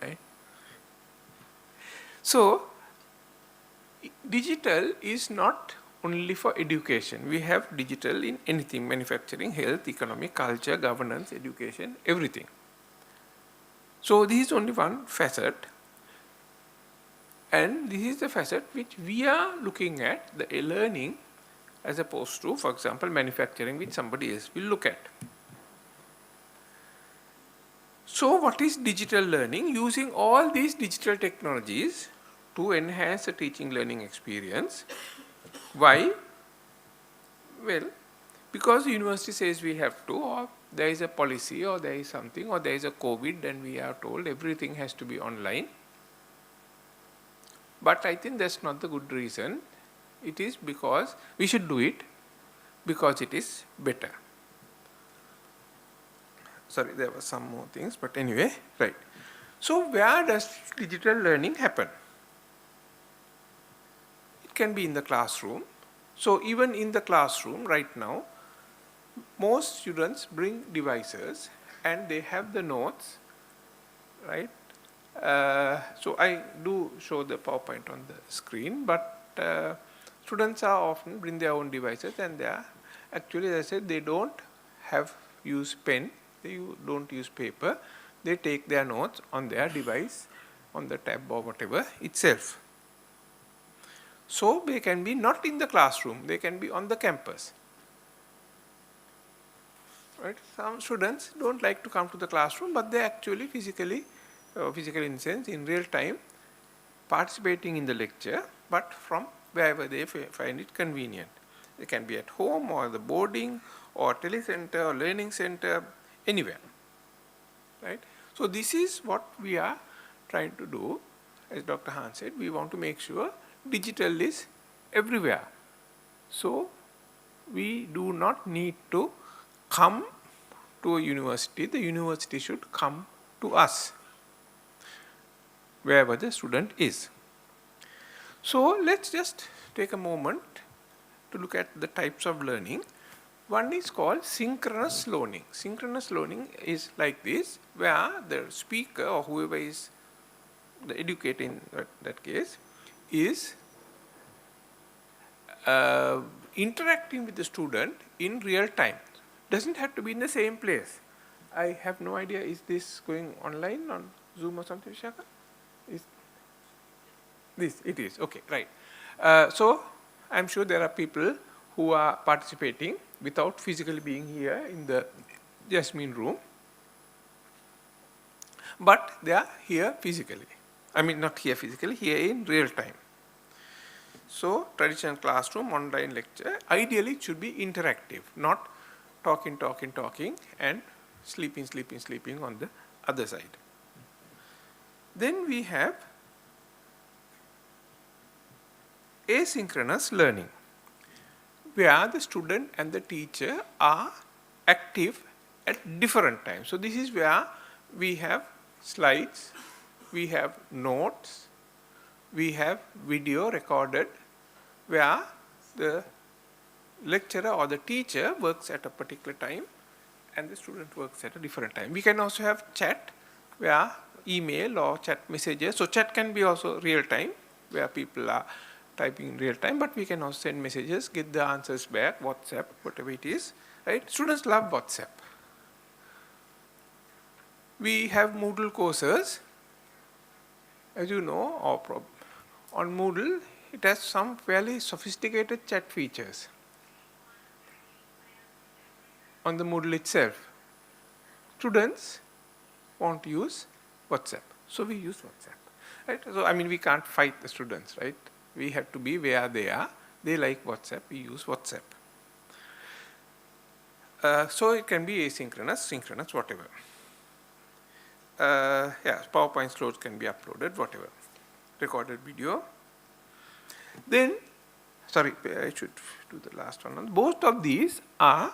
Speaker 8: Right? So, digital is not only for education. We have digital in anything, manufacturing, health, economy, culture, governance, education, everything. So, this is only one facet, and this is the facet which we are looking at, the learning, as opposed to, for example, manufacturing, which somebody else will look at. So, what is digital learning? Using all these digital technologies to enhance the teaching learning experience. Why? Well, because the university says we have to, or there is a policy, or there is something, or there is a COVID and we are told everything has to be online. But I think that's not the good reason. It is because we should do it because it is better. Sorry, there were some more things, but anyway, right. So, where does digital learning happen? It can be in the classroom. So, even in the classroom right now, most students bring devices and they have the notes, right? So, I do show the PowerPoint on the screen, but students are often bring their own devices, and they are actually, as I said, they don't have use pen They don't use paper. They take their notes on their device, on the tab or whatever itself. So they can be not in the classroom, they can be on the campus. Right? Some students don't like to come to the classroom, but they actually physically in sense, in real time, participating in the lecture, but from wherever they find it convenient. They can be at home or the boarding or telecenter or learning center, anywhere. Right? So this is what we are trying to do. As Dr. Han said, we want to make sure digital is everywhere. So we do not need to come to a university. The university should come to us, wherever the student is. So let's just take a moment to look at the types of learning. One is called synchronous learning. Synchronous learning is like this, where the speaker or whoever is the educator in that case is interacting with the student in real time. Doesn't have to be in the same place. I have no idea, is this going online on Zoom or something, Shaka? Is this? It is, okay, right. So I'm sure there are people who are participating without physically being here in the Jasmine room, but they are here physically. I mean, not here physically, here in real time. So traditional classroom, online lecture, ideally it should be interactive, not talking and sleeping on the other side. Then we have asynchronous learning, where the student and the teacher are active at different times. So this is where we have slides, we have notes, we have video recorded, where the lecturer or the teacher works at a particular time and the student works at a different time. We can also have chat, where email or chat messages. So chat can be also real time, where people are typing in real time, but we can also send messages, get the answers back, WhatsApp, whatever it is. Right? Students love WhatsApp. We have Moodle courses. As you know, on Moodle, it has some fairly sophisticated chat features on the Moodle itself. Students want to use WhatsApp, so we use WhatsApp. Right? So I mean, we can't fight the students, right? We have to be where they are. They like WhatsApp, we use WhatsApp. So it can be asynchronous, synchronous, whatever. Yeah, PowerPoint slides can be uploaded, whatever. Recorded video. Then, sorry, I should do the last one. Both of these are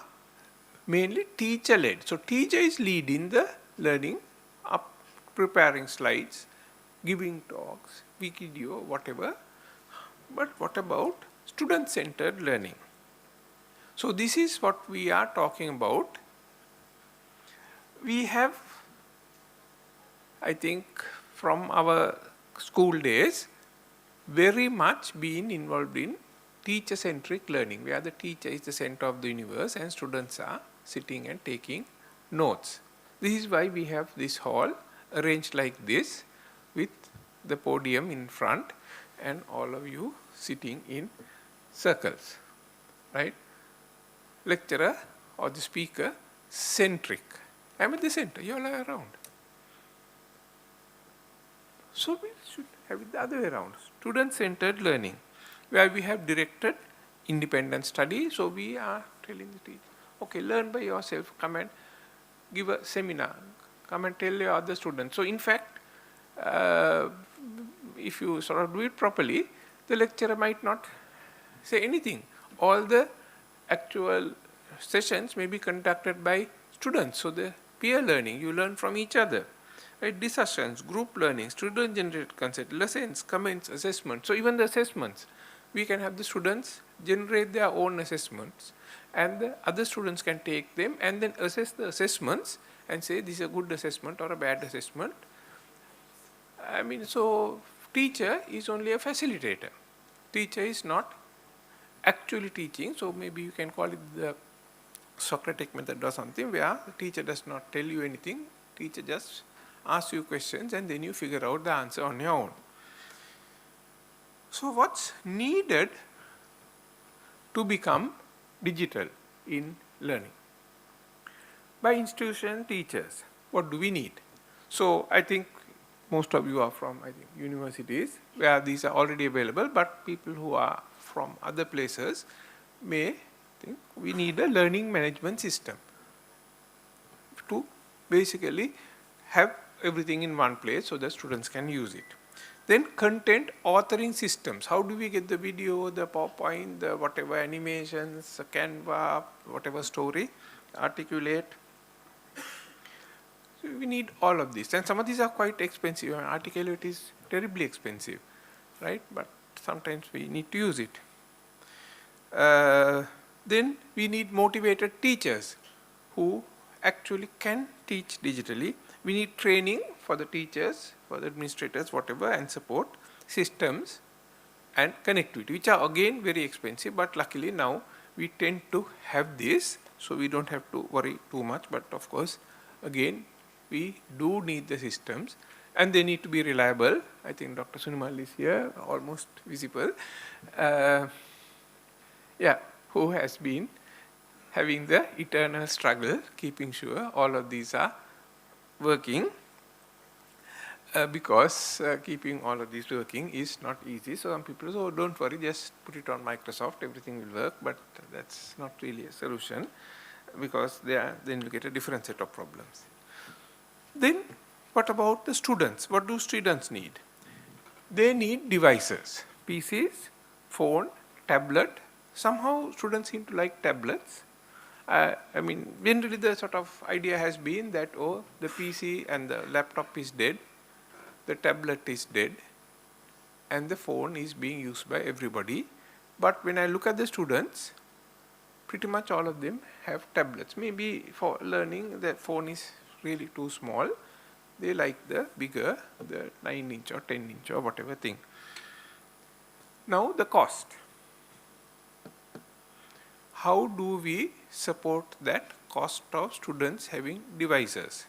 Speaker 8: mainly teacher-led. So teacher is leading the learning, preparing slides, giving talks, video, whatever. But what about student-centered learning? So this is what we are talking about. We have, I think, from our school days, very much been involved in teacher-centric learning, where the teacher is the center of the universe and students are sitting and taking notes. This is why we have this hall arranged like this, with the podium in front and all of you sitting in circles, right? Lecturer or the speaker centric. I'm at the center, you all are around. So we should have it the other way around, student-centered learning, where we have directed independent study. So we are telling the teacher, okay, learn by yourself, come and give a seminar, come and tell your other students. So in fact, if you sort of do it properly, the lecturer might not say anything. All the actual sessions may be conducted by students. So the peer learning, you learn from each other. Right? Discussions, group learning, student-generated concept, lessons, comments, assessments. So even the assessments, we can have the students generate their own assessments and the other students can take them and then assess the assessments and say this is a good assessment or a bad assessment. I mean, so teacher is only a facilitator. Teacher is not actually teaching, so maybe you can call it the Socratic method or something, where the teacher does not tell you anything, teacher just asks you questions and then you figure out the answer on your own. So what's needed to become digital in learning? By institution teachers, what do we need? So I think most of you are from universities where these are already available, but people who are from other places may think we need a learning management system to basically have everything in one place so that students can use it. Then content authoring systems. How do we get the video, the PowerPoint, the whatever animations, Canva, whatever story, articulate. So we need all of these. And some of these are quite expensive. Articulate is terribly expensive, right? But sometimes we need to use it. Then we need motivated teachers who actually can teach digitally. We need training for the teachers, for the administrators, whatever, and support systems and connectivity, which are again very expensive, but luckily now we tend to have this, so we don't have to worry too much. But of course, again, we do need the systems and they need to be reliable. I think Dr. Sunimal is here, almost visible. Who has been having the eternal struggle, keeping sure all of these are working, because keeping all of these working is not easy. So some people say, oh, don't worry, just put it on Microsoft, everything will work, but that's not really a solution, because then you get a different set of problems. Then what about the students? What do students need? They need devices, PCs, phone, tablet. Somehow students seem to like tablets. Generally the sort of idea has been that, oh, the PC and the laptop is dead, the tablet is dead, and the phone is being used by everybody. But when I look at the students, pretty much all of them have tablets. Maybe for learning, the phone is really too small. They like the bigger, the 9-inch or 10-inch or whatever thing. Now the cost. How do we support that cost of students having devices?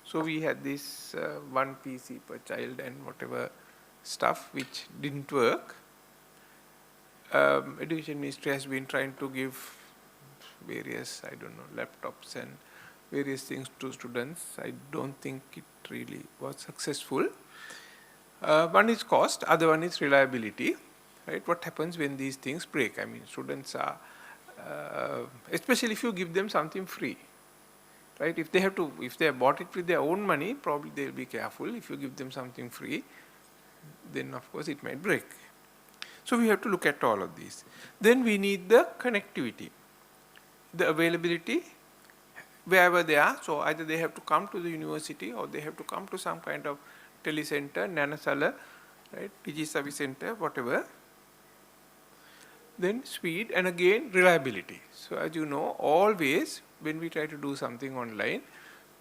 Speaker 8: So we had this one PC per child and whatever stuff which didn't work. Education Ministry has been trying to give various, laptops and various things to students. I don't think it really was successful. One is cost, other one is reliability. Right? What happens when these things break? Students are especially if you give them something free, right? If they have bought it with their own money, probably they'll be careful. If you give them something free, then of course it might break. So we have to look at all of these. Then we need the connectivity, the availability wherever they are. So either they have to come to the university or they have to come to some kind of telecenter, Nanasala, right, Digi Service Center, whatever. Then speed and again reliability. So as you know, always when we try to do something online,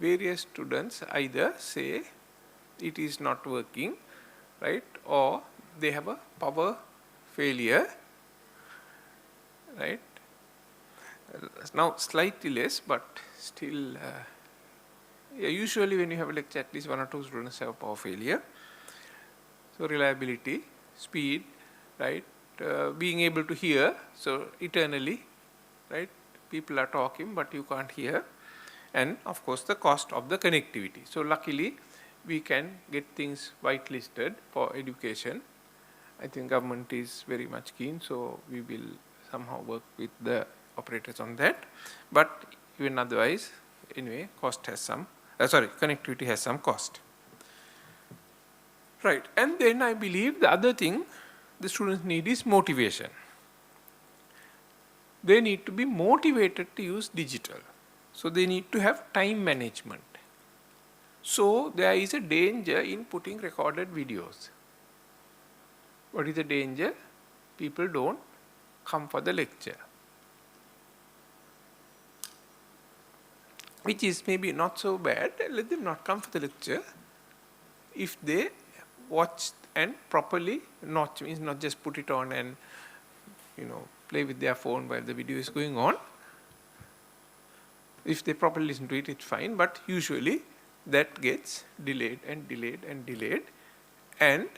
Speaker 8: various students either say it is not working, right, or they have a power failure, right. Now slightly less, but still, usually when you have a lecture, at least 1 or 2 students have a power failure. So reliability, speed, right. Being able to hear, so eternally, right, people are talking but you can't hear, and of course the cost of the connectivity. So luckily we can get things whitelisted for education. I think government is very much keen, so we will somehow work with the operators on that. But even otherwise, anyway, connectivity has some cost. Right, and then I believe the other thing the students need is motivation. They need to be motivated to use digital. So they need to have time management. So there is a danger in putting recorded videos. What is the danger? People don't come for the lecture, which is maybe not so bad. Let them not come for the lecture if they watch and properly not just put it on and play with their phone while the video is going on. If they properly listen to it, it's fine, but usually that gets delayed and delayed and delayed. And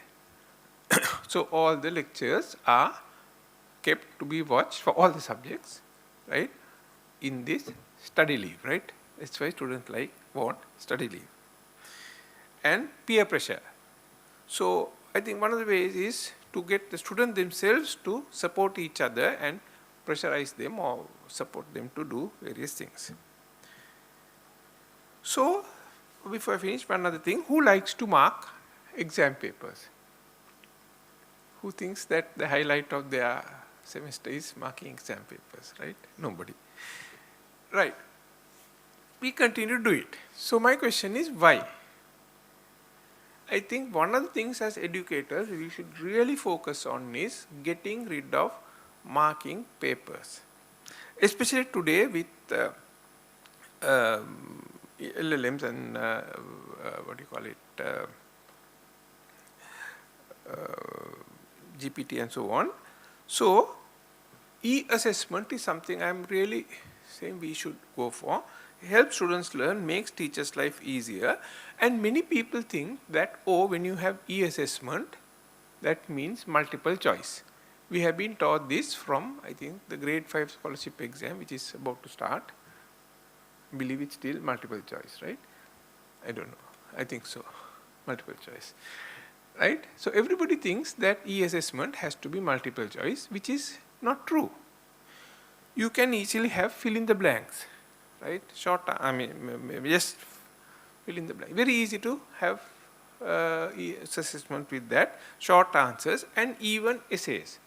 Speaker 8: so all the lectures are kept to be watched for all the subjects, right, in this study leave, right? That's why students want study leave. And peer pressure. So I think one of the ways is to get the students themselves to support each other and pressurize them or support them to do various things. So before I finish, one other thing, who likes to mark exam papers? Who thinks that the highlight of their semester is marking exam papers, right? Nobody. Right. We continue to do it. So my question is why? I think one of the things as educators we should really focus on is getting rid of marking papers. Especially today with LLMs and GPT and so on. So e-assessment is something I'm really saying we should go for. Help students learn, makes teachers' life easier. And many people think that, oh, when you have e-assessment, that means multiple choice. We have been taught this from, I think, the grade 5 scholarship exam, which is about to start. I believe it's still multiple choice, right? I don't know. I think so. Multiple choice. Right? So everybody thinks that e-assessment has to be multiple choice, which is not true. You can easily have fill in the blanks, right? Short, just fill in the blank. Very easy to have assessment with that, short answers and even essays,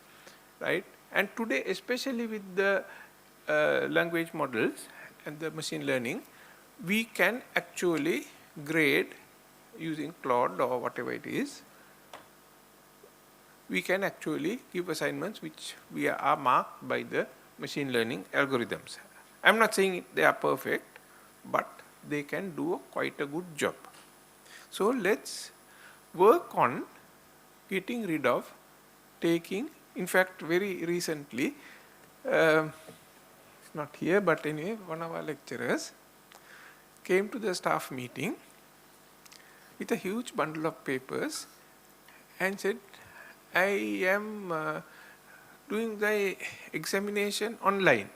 Speaker 8: right? And today, especially with the language models and the machine learning, we can actually grade using Claude or whatever it is. We can actually give assignments which we are marked by the machine learning algorithms. I'm not saying they are perfect, but they can do quite a good job. So let's work on getting rid of taking, in fact, very recently, it's not here, but anyway, one of our lecturers came to the staff meeting with a huge bundle of papers and said, I am doing the examination online.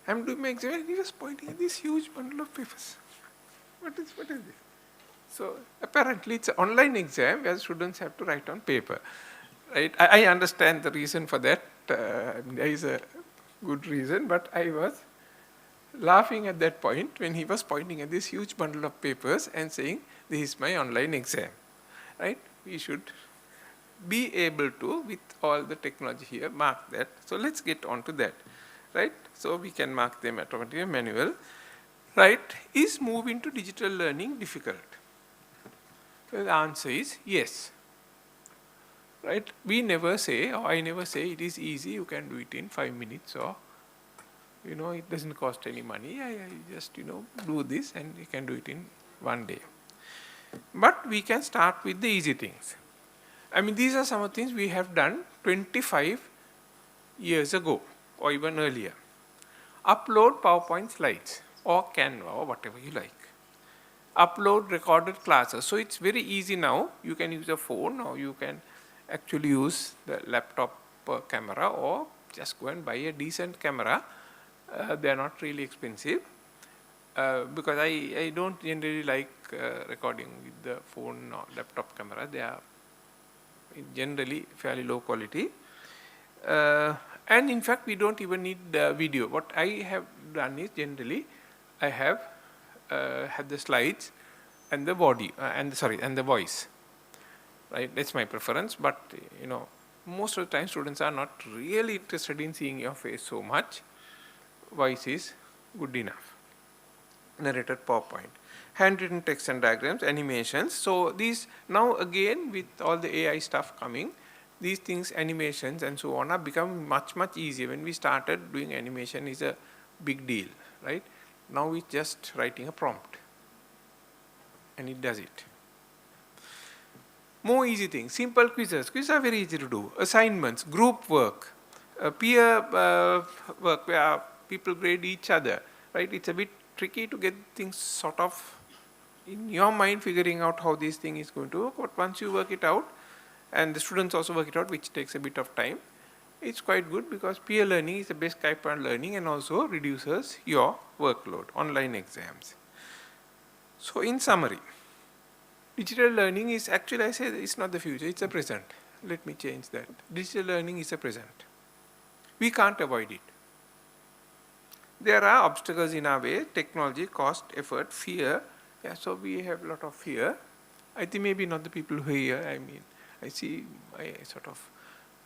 Speaker 8: I'm doing my examination. He was pointing at this huge bundle of papers. What is this? So apparently it's an online exam where students have to write on paper. Right? I understand the reason for that. There is a good reason, but I was laughing at that point when he was pointing at this huge bundle of papers and saying, this is my online exam. Right? We should be able to, with all the technology here, mark that. So let's get on to that. Right? So we can mark them automatically, manual. Right? Is moving to digital learning difficult? So the answer is yes. Right? We never say, or I never say it is easy, you can do it in 5 minutes, or it doesn't cost any money. You just do this and you can do it in 1 day. But we can start with the easy things. I mean, these are some of the things we have done 25 years ago or even earlier. Upload PowerPoint slides or Canva or whatever you like. Upload recorded classes. So it's very easy now. You can use a phone or you can actually use the laptop camera or just go and buy a decent camera. They are not really expensive. Because I don't generally like recording with the phone or laptop camera. They are generally fairly low quality. And in fact, we don't even need the video. What I have done is generally, I have had the slides and the body, and the voice. Right? That's my preference. But most of the time, students are not really interested in seeing your face so much. Voice is good enough. Narrated PowerPoint. Handwritten text and diagrams, animations. So these, now again with all the AI stuff coming, these things, animations and so on, are becoming much, much easier. When we started doing animation is a big deal, right? Now it's just writing a prompt and it does it. More easy things, simple quizzes. Quizzes are very easy to do. Assignments, group work, peer work where people grade each other, right? It's a bit tricky to get things sort of in your mind figuring out how this thing is going to work. But once you work it out, and the students also work it out, which takes a bit of time, it's quite good because peer learning is the best type of learning and also reduces your workload, online exams. So in summary, digital learning is actually, I say it's not the future, it's the present. Let me change that. Digital learning is the present. We can't avoid it. There are obstacles in our way: technology, cost, effort, fear. Yeah, so we have a lot of fear. I think maybe not the people who are here. I mean, I sort of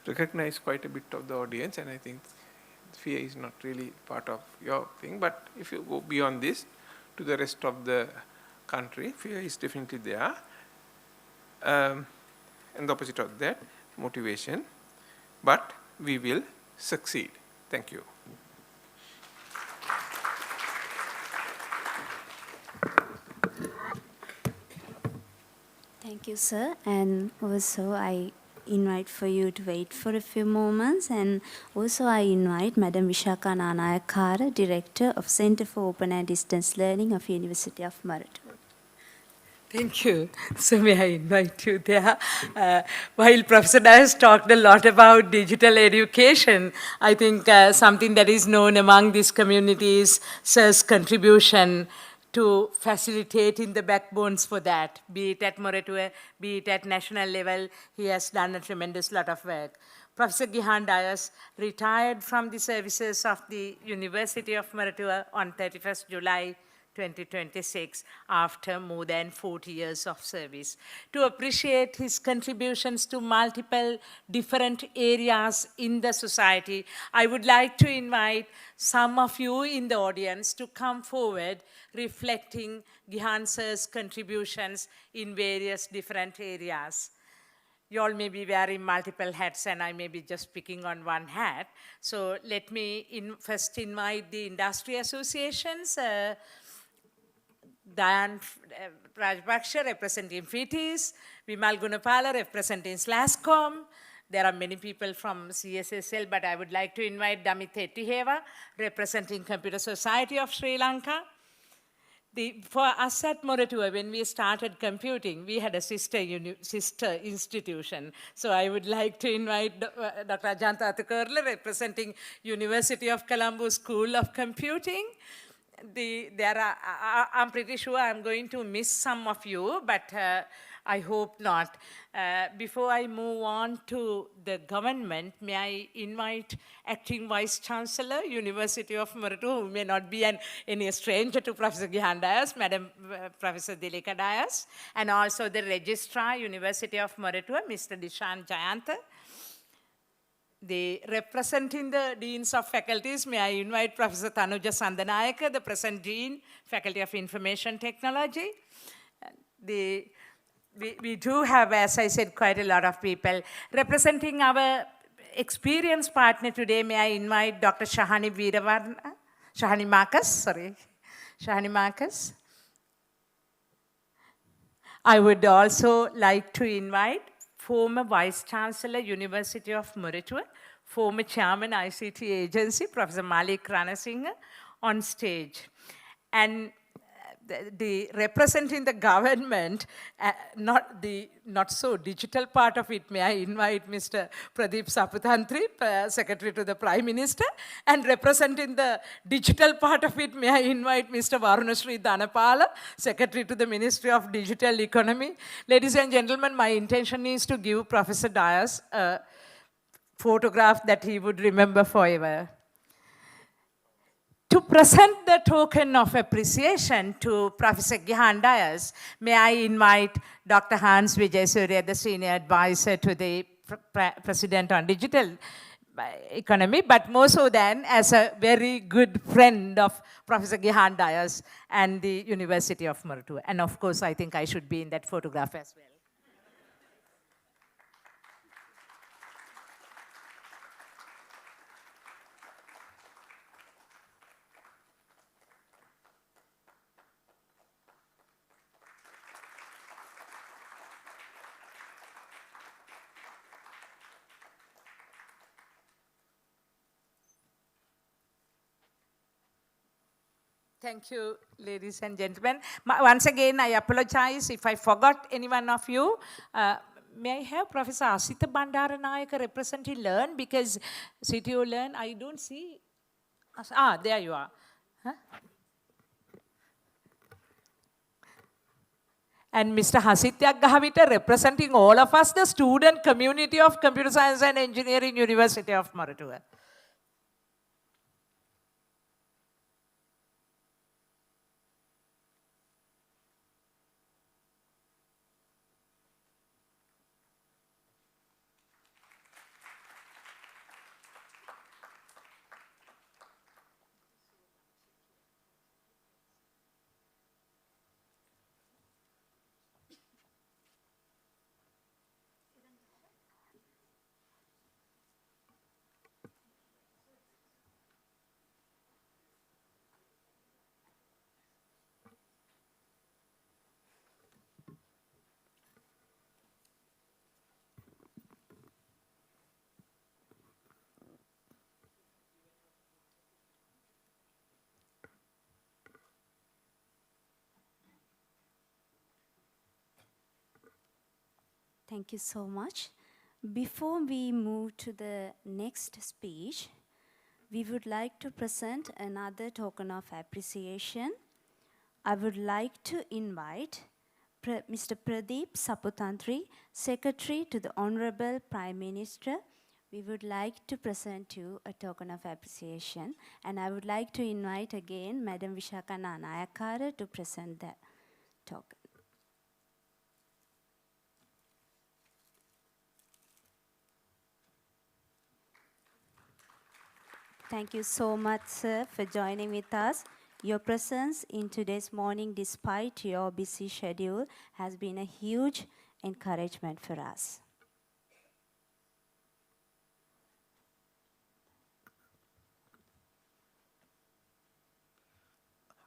Speaker 8: recognize quite a bit of the audience, and I think fear is not really part of your thing. But if you go beyond this to the rest of the country, fear is definitely there. And the opposite of that, motivation. But we will succeed. Thank you.
Speaker 3: Thank you, sir. And also I invite for you to wait for a few moments. And also I invite Madam Vishaka Nanayakara, Director of Center for Open and Distance Learning of University of Moratuwa.
Speaker 9: Thank you. So may I invite you there. While Professor Dias talked a lot about digital education, I think something that is known among these communities, sir's contribution to facilitating the backbones for that, be it at Moratuwa, be it at national level. He has done a tremendous lot of work. Professor Gihan Dias retired from the services of the University of Moratuwa on 31st July 2026 after more than 40 years of service. To appreciate his contributions to multiple different areas in the society, I would like to invite some of you in the audience to come forward reflecting Gihan sir's contributions in various different areas. You all may be wearing multiple hats and I may be just picking on one hat. So let me first invite the industry associations, Dayan Rajbaksha representing FITIS, Vimal Gunapala representing SLASCOM. There are many people from CSSL, but I would like to invite Damit Hetiheva representing Computer Society of Sri Lanka. For us at Moratuwa, when we started computing, we had a sister institution. So I would like to invite Dr. Ajanta Athukurla representing University of Colombo School of Computing. I'm pretty sure I'm going to miss some of you, but I hope not. Before I move on to the government, may I invite Acting Vice Chancellor, University of Moratuwa, who may not be any stranger to Professor Gihan Dias, Madam Professor Dilika Dias, and also the Registrar, University of Moratuwa, Mr. Dishan Jayantha. Representing the Deans of Faculties, may I invite Professor Tanuja Sandanayaka, the present Dean, Faculty of Information Technology. We do have, as I said, quite a lot of people. Representing our experienced partner today, may I invite Dr. Shahani Marcus. I would also like to invite former Vice Chancellor, University of Moratuwa, former Chairman, ICT Agency, Professor Malik Ranasinghe, on stage. And representing the government, not so digital part of it, may I invite Mr. Pradeep Saputantri, Secretary to the Prime Minister, and representing the digital part of it, may I invite Mr. Varunasri Dhanapala, Secretary to the Ministry of Digital Economy. Ladies and gentlemen, my intention is to give Professor Dias a photograph that he would remember forever. To present the token of appreciation to Professor Gihan Dias, may I invite Dr. Hans Vijaysurya, the Senior Advisor to the President on Digital Economy, but more so than as a very good friend of Professor Gihan Dias and the University of Moratuwa. And of course, I think I should be in that photograph as well. Thank you, ladies and gentlemen. Once again, I apologize if I forgot any one of you. May I have Professor Asita Bandaranayaka representing Learn, because CTO Learn, I don't see. There you are. Huh? And Mr. Hasitya Gahavita representing all of us, the student community of Computer Science and Engineering, University of Moratuwa.
Speaker 3: Thank you so much. Before we move to the next speech, we would like to present another token of appreciation. I would like to invite Mr. Pradeep Saputantri, Secretary to the Honorable Prime Minister. We would like to present you a token of appreciation, and I would like to invite again Madam Vishaka Nanayakara to present the token. Thank you so much, sir, for joining with us. Your presence in today's morning, despite your busy schedule, has been a huge encouragement for us.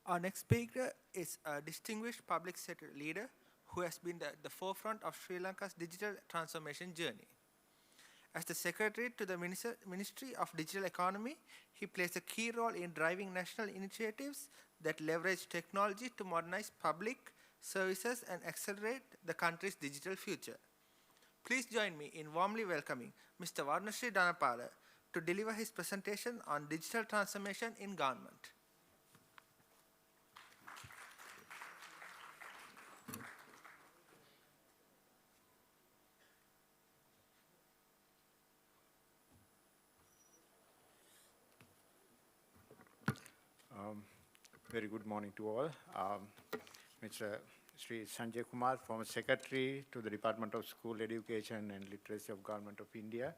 Speaker 5: Our next speaker is a distinguished public sector leader who has been at the forefront of Sri Lanka's digital transformation journey. As the Secretary to the Ministry of Digital Economy, he plays a key role in driving national initiatives that leverage technology to modernize public services and accelerate the country's digital future. Please join me in warmly welcoming Mr. Varunasri Dhanapala to deliver his presentation on digital transformation in government.
Speaker 10: Very good morning to all. Mr. Sri Sanjay Kumar, former Secretary to the Department of School Education and Literacy of Government of India.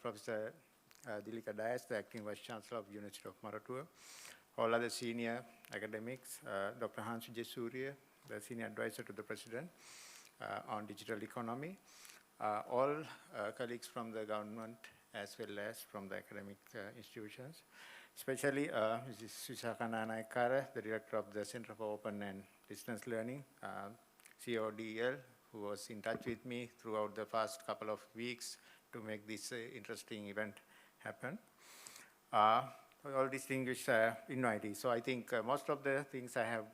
Speaker 10: Professor Dilika Dias, the Acting Vice Chancellor of University of Moratuwa. All other senior academics, Dr. Hans Jesuriya, the Senior Advisor to the President on Digital Economy. All colleagues from the government as well as from the academic institutions. Especially Mrs. Vishaka Nanayakara, the Director of the Center for Open and Distance Learning, CODL, who was in touch with me throughout the past couple of weeks to make this interesting event happen. All distinguished invitees. So I think most of the things I have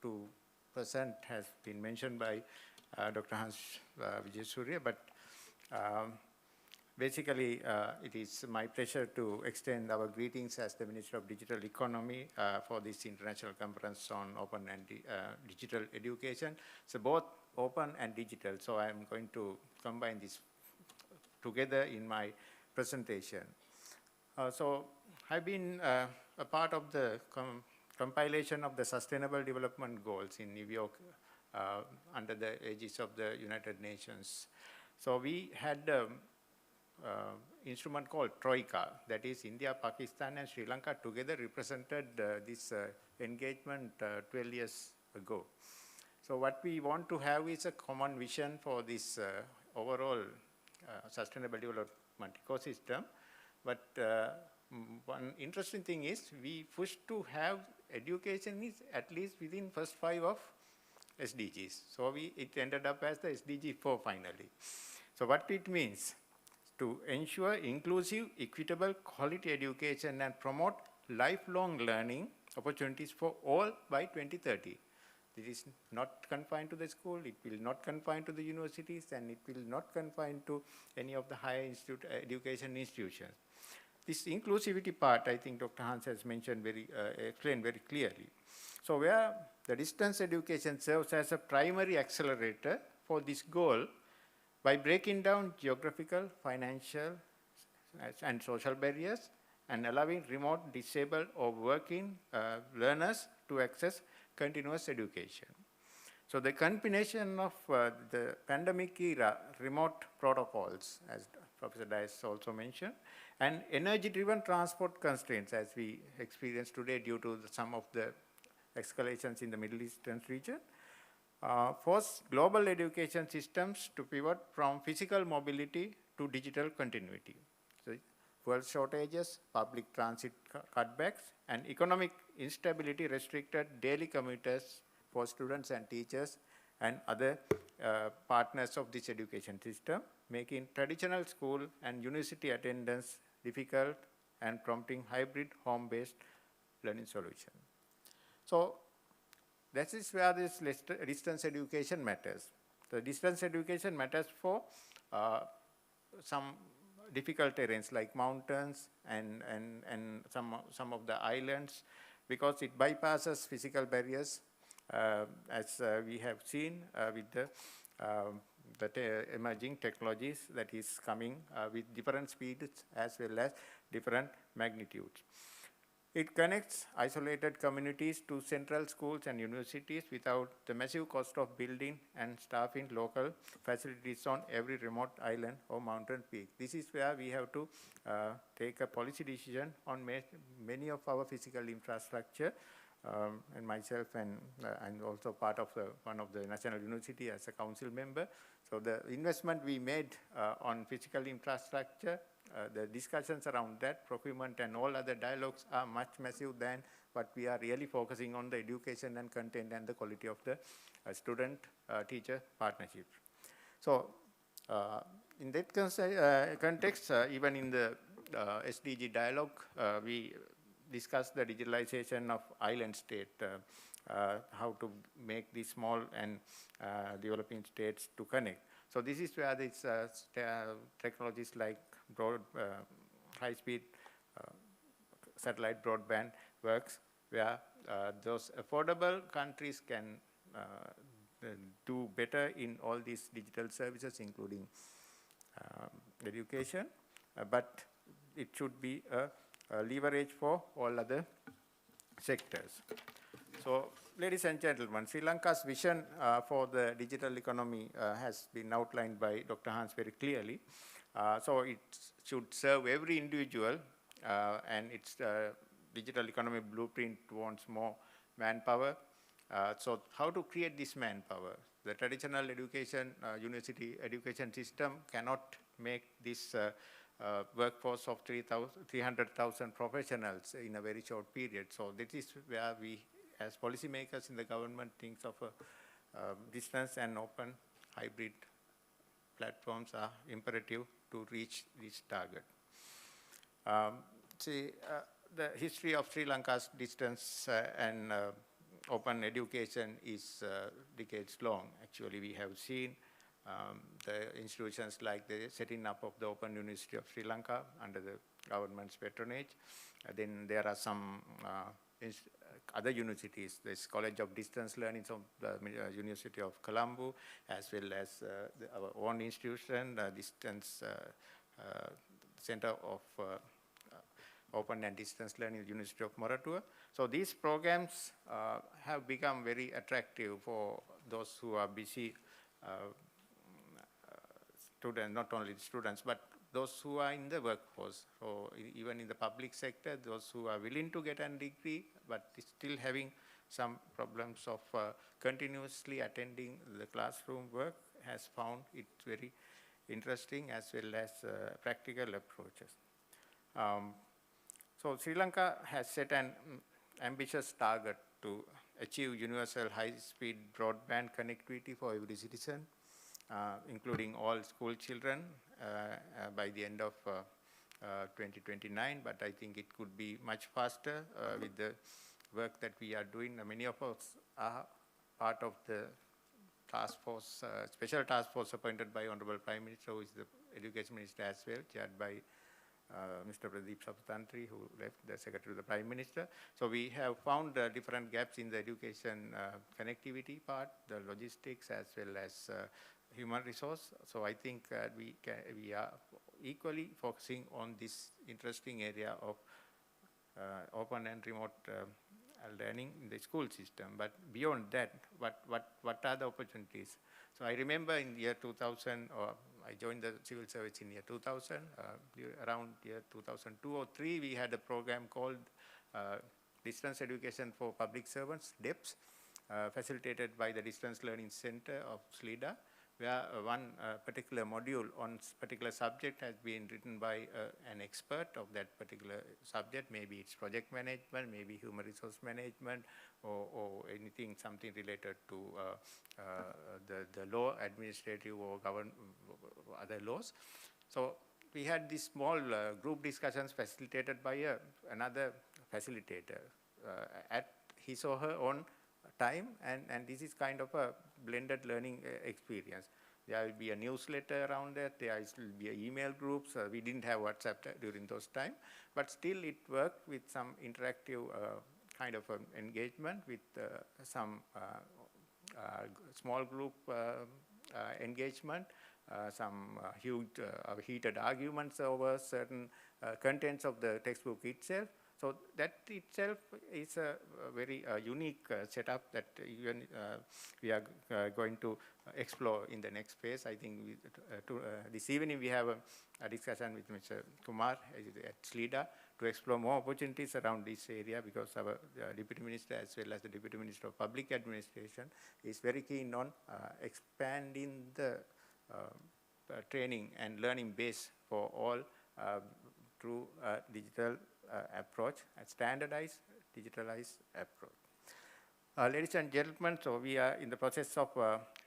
Speaker 10: to present has been mentioned by Dr. Hans Vijayasuriya, but basically, it is my pleasure to extend our greetings as the Minister of Digital Economy for this international conference on open and digital education. So both open and digital, so I'm going to combine this together in my presentation. So I've been a part of the compilation of the Sustainable Development Goals in New York under the aegis of the United Nations. So we had instrument called Troika, that is India, Pakistan and Sri Lanka together represented this engagement 12 years ago. So what we want to have is a common vision for this overall sustainable development ecosystem. But one interesting thing is we push to have education is at least within first 5 of SDGs. So it ended up as the SDG 4 finally. So what it means? To ensure inclusive, equitable, quality education and promote lifelong learning opportunities for all by 2030. This is not confined to the school, it will not confine to the universities, and it will not confine to any of the higher education institutions. This inclusivity part, I think Dr. Hans has mentioned explained very clearly. So where the distance education serves as a primary accelerator for this goal by breaking down geographical, financial, and social barriers and allowing remote, disabled, or working learners to access continuous education. So the combination of the pandemic era remote protocols, as Professor Dias also mentioned, and energy-driven transport constraints, as we experience today due to some of the escalations in the Middle Eastern region, force global education systems to pivot from physical mobility to digital continuity. So, fuel shortages, public transit cutbacks, and economic instability restricted daily commuters for students and teachers and other partners of this education system, making traditional school and university attendance difficult and prompting hybrid home-based learning solution. So that is where this distance education matters. The distance education matters for some difficult terrains like mountains and some of the islands, because it bypasses physical barriers, as we have seen with the emerging technologies that is coming with different speeds as well as different magnitudes. It connects isolated communities to central schools and universities without the massive cost of building and staffing local facilities on every remote island or mountain peak. This is where we have to take a policy decision on many of our physical infrastructure. And myself and I'm also part of one of the national university as a council member. So the investment we made on physical infrastructure, the discussions around that, procurement and all other dialogues are much massive than what we are really focusing on the education and content and the quality of the student-teacher partnership. So in that context, even in the SDG dialogue, we discussed the digitalization of island state, how to make these small and developing states to connect. So this is where these technologies like high-speed satellite broadband works, where those affordable countries can do better in all these digital services, including education, but it should be a leverage for all other sectors. So, ladies and gentlemen, Sri Lanka's vision for the digital economy has been outlined by Dr. Hans very clearly. So, it should serve every individual, and its digital economy blueprint wants more manpower. So, how to create this manpower? The traditional education, university education system cannot make this workforce of 300,000 professionals in a very short period. So this is where we, as policymakers in the government, think of distance and open hybrid platforms are imperative to reach this target. The history of Sri Lanka's distance and open education is decades long. Actually, we have seen the institutions like the setting up of the Open University of Sri Lanka under the government's patronage. Then there are some other universities, this College of Distance Learning of the University of Colombo, as well as our own institution, the Distance Center of Open and Distance Learning at the University of Moratuwa. So these programs have become very attractive for those who are busy students, not only the students, but those who are in the workforce. So even in the public sector, those who are willing to get a degree, but still having some problems of continuously attending the classroom work, has found it very interesting as well as practical approaches. So Sri Lanka has set an ambitious target to achieve universal high-speed broadband connectivity for every citizen, including all school children by the end of 2029, but I think it could be much faster with the work that we are doing. Many of us are part of the task force, special task force appointed by Honorable Prime Minister, who is the Education Minister as well, chaired by Mr. Pradeep Saputantri, who left, the Secretary of the Prime Minister. So we have found different gaps in the education connectivity part, the logistics, as well as human resource. So I think we are equally focusing on this interesting area of open and remote learning in the school system. But beyond that, what are the opportunities? So I remember in year 2000, or I joined the civil service in year 2000, around year 2002 or 3, we had a program called Distance Education for Public Servants, DEPS, facilitated by the Distance Learning Center of SLIDA, where one particular module on particular subject has been written by an expert of that particular subject. Maybe it's project management, maybe human resource management, or anything, something related to the law, administrative or other laws. So we had these small group discussions facilitated by another facilitator at his or her own time, and this is kind of a blended learning experience. There will be a newsletter around that, there will be email groups. We didn't have WhatsApp during those times, but still it worked with some interactive kind of engagement with some small group engagement, some huge heated arguments over certain contents of the textbook itself. So that itself is a very unique setup that even we are going to explore in the next phase. I think this evening we have a discussion with Mr. Kumar at SLIDA to explore more opportunities around this area, because our Deputy Minister as well as the Deputy Minister of Public Administration is very keen on expanding the training and learning base for all through digital approach, a standardized, digitalized approach. Ladies and gentlemen, so we are in the process of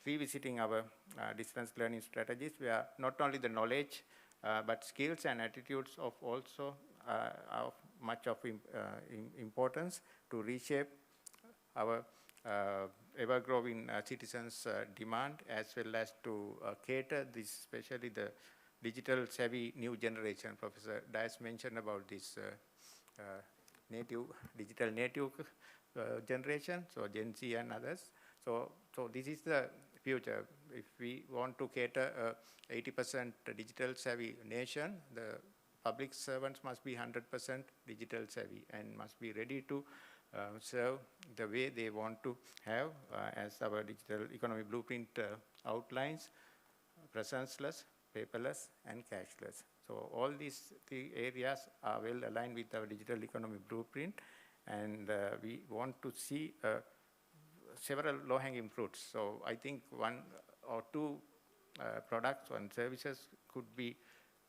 Speaker 10: revisiting our distance learning strategies, where not only the knowledge, but skills and attitudes of also are much of importance to reshape our ever-growing citizens' demand, as well as to cater this, especially the digital savvy new generation. Professor Dias mentioned about this digital native generation, so Gen Z and others. So this is the future. If we want to cater 80% digital savvy nation, the public servants must be 100% digital savvy and must be ready to serve the way they want to have, as our digital economy blueprint outlines, presenceless, paperless, and cashless. So all these 3 areas are well aligned with our digital economy blueprint, and we want to see several low-hanging fruits. So I think 1 or 2 products and services could be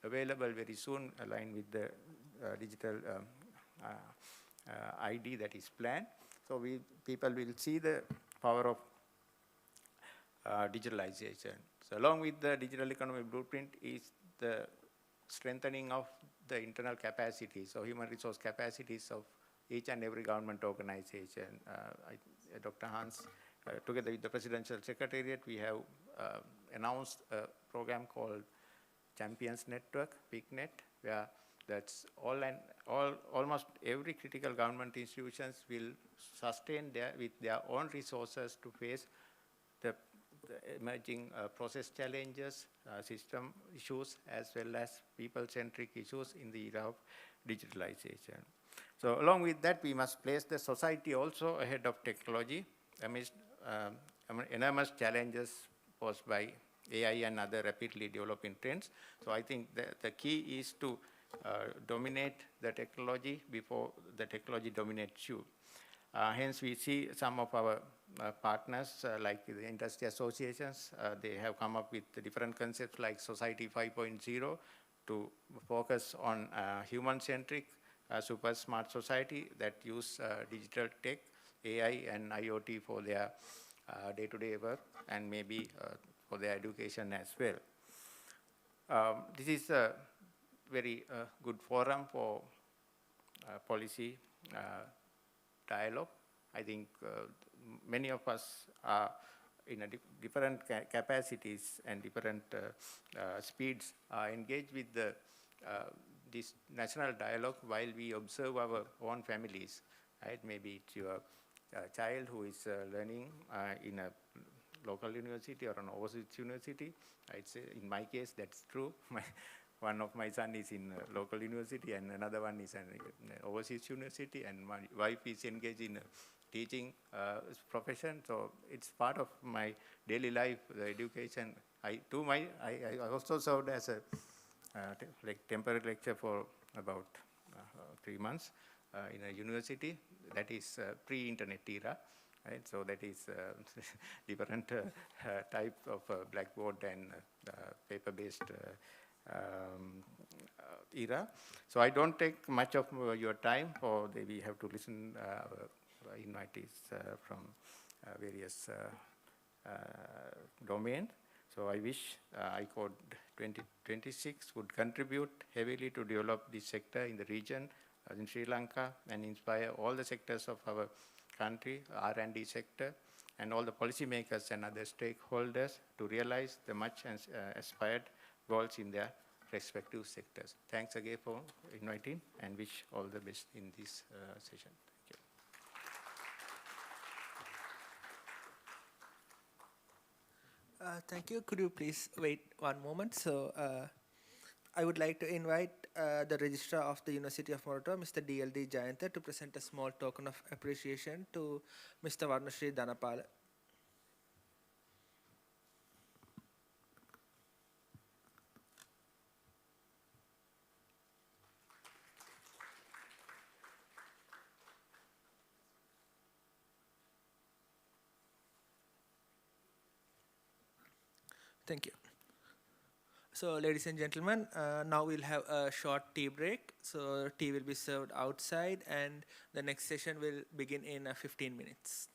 Speaker 10: available very soon, aligned with the digital ID that is planned. So people will see the power of digitalization. So along with the digital economy blueprint is the strengthening of the internal capacities, so human resource capacities of each and every government organization. Dr. Hans, together with the Presidential Secretariat, we have announced a program called Champions Network, PICNet, where that's almost every critical government institutions will sustain with their own resources to face the emerging process challenges, system issues, as well as people-centric issues in the era of digitalization. So along with that, we must place the society also ahead of technology amidst enormous challenges posed by AI and other rapidly developing trends. So I think the key is to dominate the technology before the technology dominates you. Hence, we see some of our partners, like the industry associations, they have come up with different concepts like Society 5.0 to focus on human-centric, super smart society that use digital tech, AI and IoT for their day-to-day work, and maybe for their education as well. This is very good forum for policy dialogue. I think many of us are in a different capacities and different speeds are engaged with this national dialogue while we observe our own families. Right? Maybe it's your child who is learning in a local university or an overseas university. I'd say in my case that's true. One of my son is in a local university and another one is an overseas university, and my wife is engaged in a teaching profession. So it's part of my daily life, the education. I also served as a temporary lecturer for about 3 months in a university. That is pre-internet era. Right? So that is different type of blackboard and paper-based era. So I don't take much of your time, or we have to listen invitees from various domains. So I wish ICODE 2026 would contribute heavily to develop this sector in the region, in Sri Lanka, and inspire all the sectors of our country, R&D sector, and all the policymakers and other stakeholders to realize the much aspired goals in their respective sectors. Thanks again for inviting, and wish all the best in this session. Thank you.
Speaker 5: Thank you. Could you please wait one moment? So I would like to invite the Registrar of the University of Moratuwa, Mr. D.L.D. Jayantha, to present a small token of appreciation to Mr. Varunashree Dhanapala. Thank you. So, ladies and gentlemen, now we'll have a short tea break. So, tea will be served outside, and the next session will begin in 15 minutes.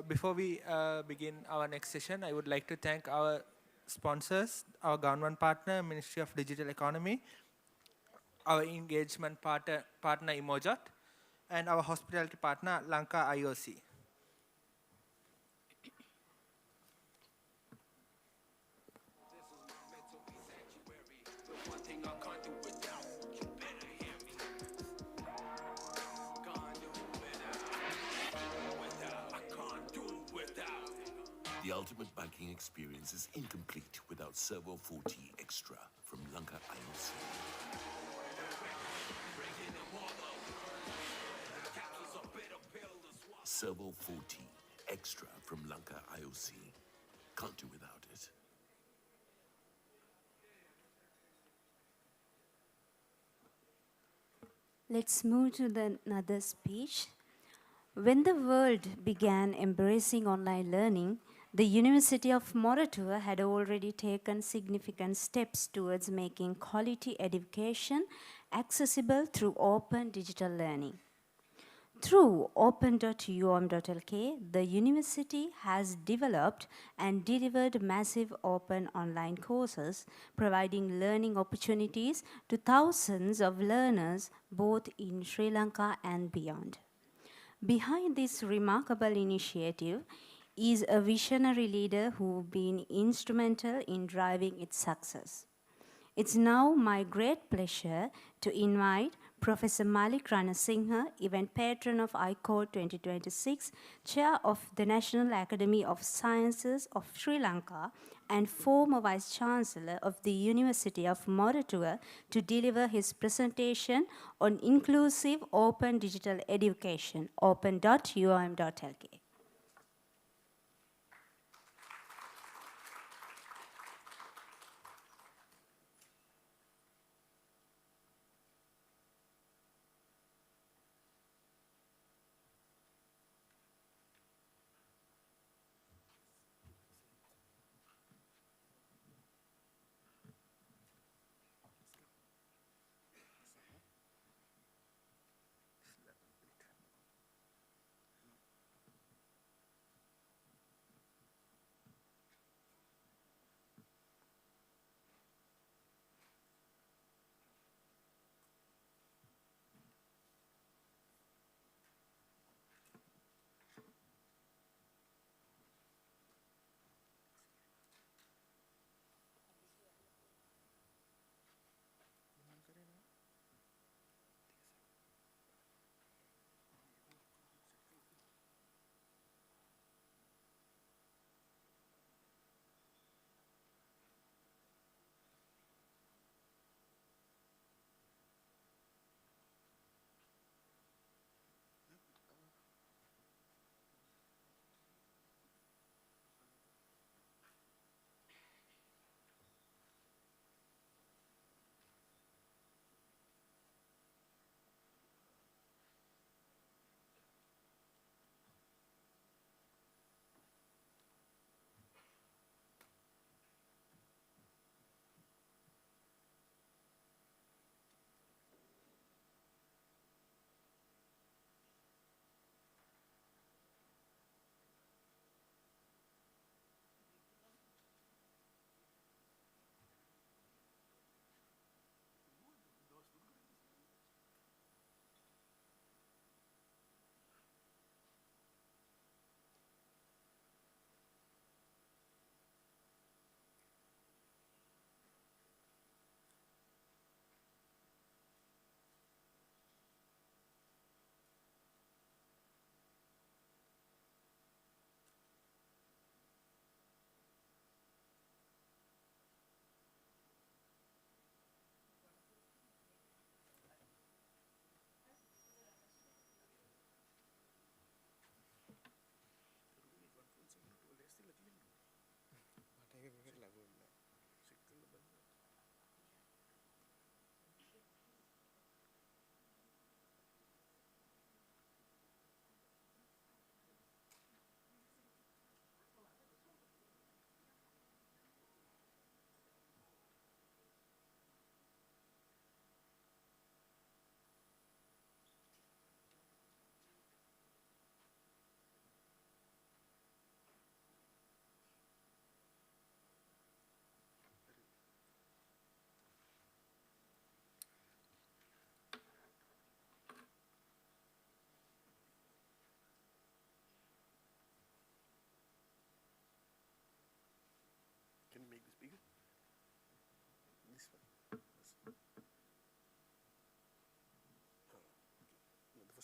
Speaker 5: Before we begin our next session, I would like to thank our sponsors, our government partner, Ministry of Digital Economy, our engagement partner Emojot, and our hospitality partner, Lanka IOC.
Speaker 11: The ultimate biking experience is incomplete without Servo 40 Extra from Lanka IOC. Servo 40 Extra from Lanka IOC. Can't do without it.
Speaker 3: Let's move to another speech. When the world began embracing online learning, the University of Moratuwa had already taken significant steps towards making quality education accessible through open digital learning. Through open.um.lk, the university has developed and delivered massive open online courses, providing learning opportunities to thousands of learners both in Sri Lanka and beyond. Behind this remarkable initiative is a visionary leader who's been instrumental in driving its success. It's now my great pleasure to invite Professor Malik Ranasinghe, event patron of ICODE 2026, Chair of the National Academy of Sciences of Sri Lanka, and former Vice Chancellor of the University of Moratuwa, to deliver his presentation on inclusive open digital education, open.um.lk.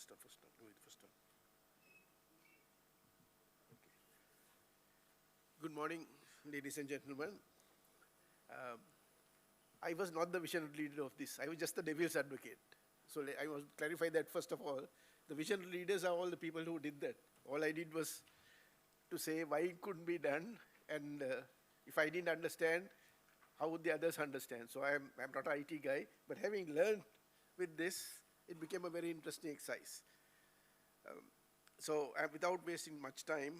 Speaker 12: First one. Go with the first one. Good morning, ladies and gentlemen. I was not the visionary leader of this. I was just the devil's advocate. So I must clarify that first of all. The visionary leaders are all the people who did that. All I did was to say why it couldn't be done, and if I didn't understand, how would the others understand? So I'm not an IT guy, but having learned with this, it became a very interesting exercise. So without wasting much time,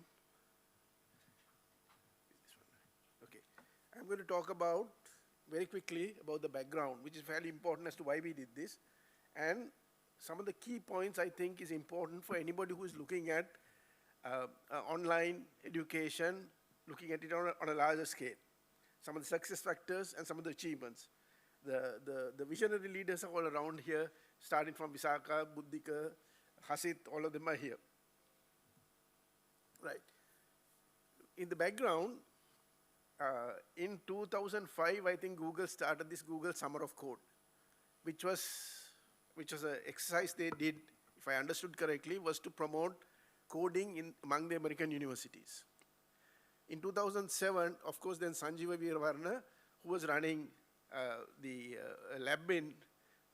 Speaker 12: okay, I'm going to talk about very quickly about the background, which is fairly important as to why we did this, and some of the key points I think is important for anybody who is looking at online education, looking at it on a larger scale. Some of the success factors and some of the achievements. The visionary leaders are all around here, starting from Visakha, Buddhika, Hasit, all of them are here. Right. In the background, in 2005, I think Google started this Google Summer of Code, which was an exercise they did, if I understood correctly, was to promote coding among the American universities. In 2007, of course, then Sanjeeva Veeravarna, who was running the lab in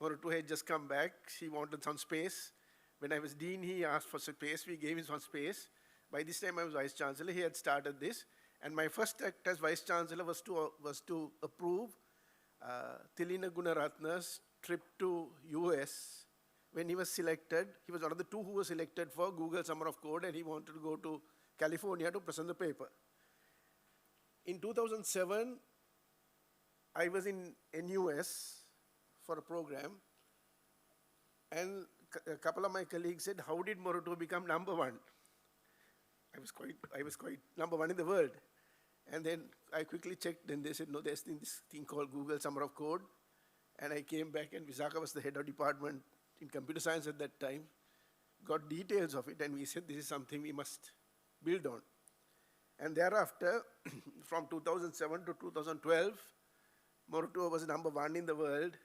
Speaker 12: Moratuwa, had just come back. She wanted some space. When I was dean, he asked for space. We gave him some space. By this time, I was vice chancellor. He had started this. And my first act as vice chancellor was to approve Tilina Gunaratna's trip to US. When he was selected, he was one of the two who was selected for Google Summer of Code, and he wanted to go to California to present the paper. In 2007, I was in NUS for a program, and a couple of my colleagues said, how did Moratuwa become #1? I was quite #1 in the world. And then I quickly checked, and they said, no, there's this thing called Google Summer of Code. And I came back, and Visakha was the head of department in computer science at that time, got details of it, and we said, this is something we must build on. And thereafter, from 2007 to 2012, Moratuwa was #1 in the world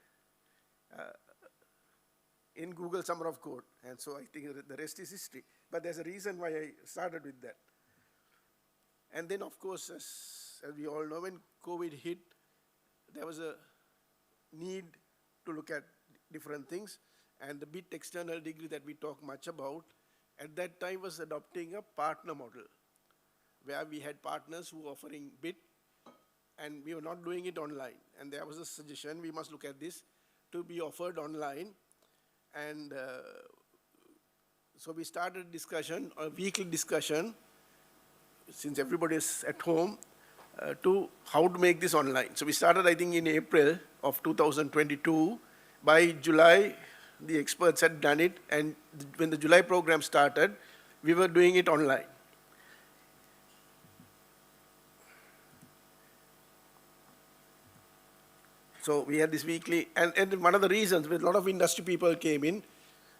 Speaker 12: in Google Summer of Code. And so I think the rest is history. But there's a reason why I started with that. And then, of course, as we all know, when COVID hit, there was a need to look at different things. And the BIT external degree that we talk much about, at that time was adopting a partner model, where we had partners who were offering BIT, and we were not doing it online. And there was a suggestion, we must look at this to be offered online. And so we started a discussion, a weekly discussion, since everybody is at home, to how to make this online. So we started, I think, in April of 2022. By July, the experts had done it, and when the July program started, we were doing it online. So we had this weekly, and one of the reasons, with a lot of industry people came in,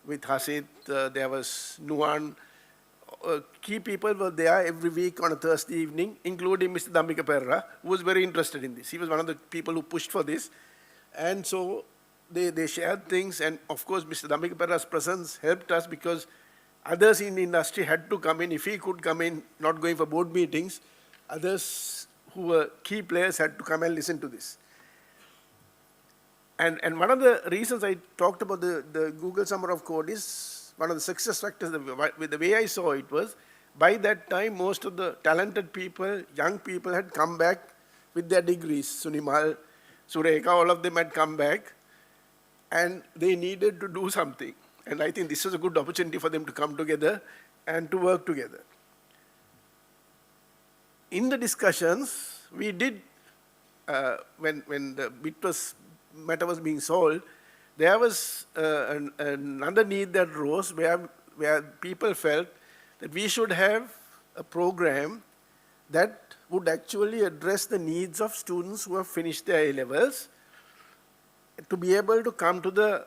Speaker 12: with Hasit, there was Nuan, key people were there every week on a Thursday evening, including Mr. Dhammika Perra, who was very interested in this. He was one of the people who pushed for this. And so they shared things, and of course, Mr. Dhammika Perra's presence helped us because others in the industry had to come in. If he could come in, not going for board meetings, others who were key players had to come and listen to this. And one of the reasons I talked about the Google Summer of Code is one of the success factors, with the way I saw it was, by that time, most of the talented people, young people had come back with their degrees. Sunimal, Sureka, all of them had come back, and they needed to do something. And I think this was a good opportunity for them to come together and to work together. In the discussions, we did, when the matter was being solved, there was another need that rose where people felt that we should have a program that would actually address the needs of students who have finished their A-levels to be able to come to the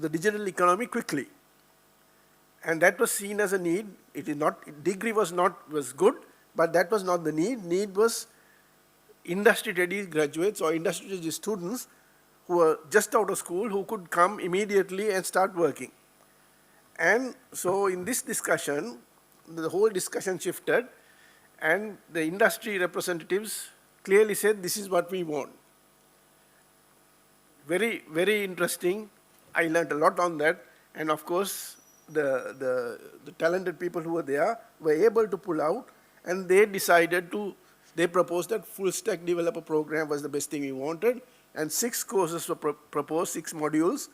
Speaker 12: digital economy quickly. And that was seen as a need. It is not, degree was good, but that was not the need. Need was industry-ready graduates or industry-ready students who were just out of school who could come immediately and start working. And so in this discussion, the whole discussion shifted, and the industry representatives clearly said, this is what we want. Very, very interesting. I learned a lot on that. And of course, the talented people who were there were able to pull out, and they decided to, they proposed that full stack developer program was the best thing we wanted, and 6 courses were proposed, 6 modules.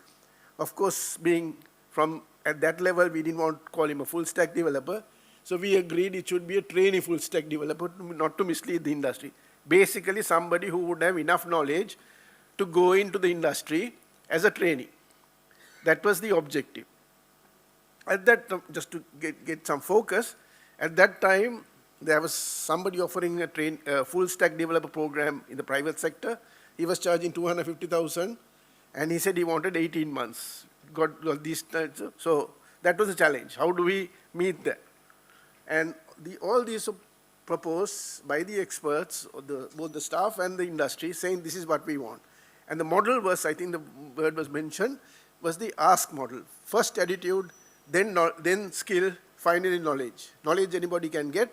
Speaker 12: Of course, being from at that level, we didn't want to call him a full stack developer. So we agreed it should be a trainee full stack developer, not to mislead the industry. Basically, somebody who would have enough knowledge to go into the industry as a trainee. That was the objective. At that, just to get some focus, at that time, there was somebody offering a full stack developer program in the private sector. He was charging 250,000, and he said he wanted 18 months. Got these, so that was a challenge. How do we meet that? And all these are proposed by the experts, both the staff and the industry, saying this is what we want. And the model was, I think the word was mentioned, was the ask model. First attitude, then skill, finally knowledge. Knowledge anybody can get.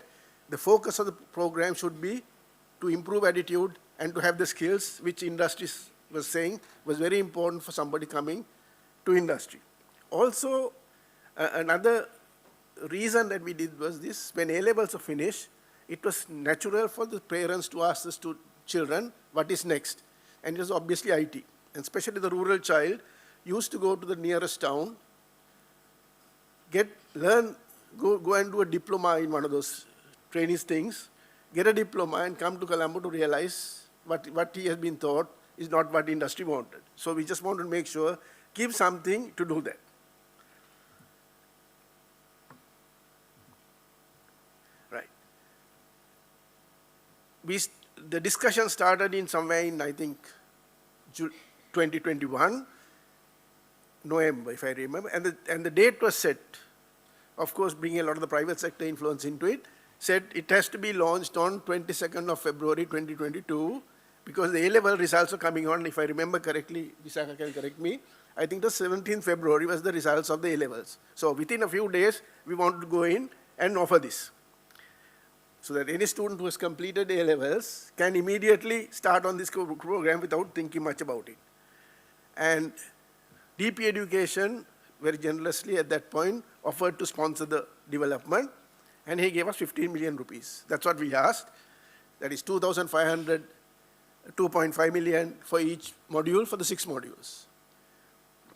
Speaker 12: The focus of the program should be to improve attitude and to have the skills, which industry was saying was very important for somebody coming to industry. Also, another reason that we did was this: when A-levels are finished, it was natural for the parents to ask the children, what is next? And it was obviously IT. And especially the rural child used to go to the nearest town, go and do a diploma in one of those trainees things, get a diploma and come to Colombo to realize what he has been taught is not what the industry wanted. So we just wanted to make sure, give something to do that. Right. The discussion started in somewhere in, I think, 2021, November, if I remember, and the date was set. Of course, bringing a lot of the private sector influence into it, said it has to be launched on 22nd of February 2022, because the A-level results are coming on, if I remember correctly, Visakha can correct me, I think the 17th February was the results of the A-levels. So within a few days, we wanted to go in and offer this, so that any student who has completed A-levels can immediately start on this program without thinking much about it. And DP Education, very generously at that point, offered to sponsor the development, and he gave us 15 million rupees. That's what we asked. That is 2,500, 2.5 million for each module for the 6 modules.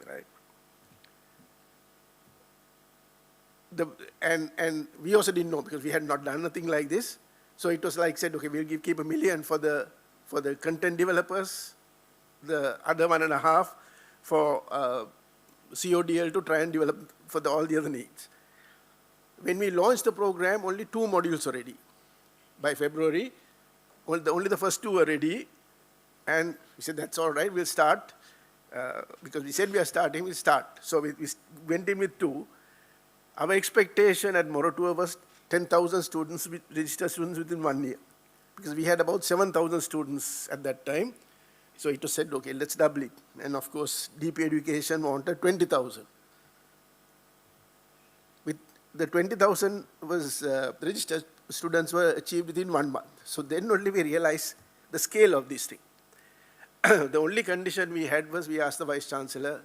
Speaker 12: Right. And we also didn't know, because we had not done nothing like this. So it was like said, okay, we'll keep $1 million for the content developers, the other 1.5 for CODL to try and develop for all the other needs. When we launched the program, only 2 modules were ready. By February, only the first 2 were ready, and we said, that's all right, we'll start. Because we said we are starting, we'll start. So we went in with 2. Our expectation at Moratuwa was 10,000 students, registered students within 1 year. Because we had about 7,000 students at that time. So it was said, okay, let's double it. And of course, DP Education wanted 20,000. With the 20,000 was registered students were achieved within 1 month. So then only we realized the scale of this thing. The only condition we had was we asked the Vice Chancellor,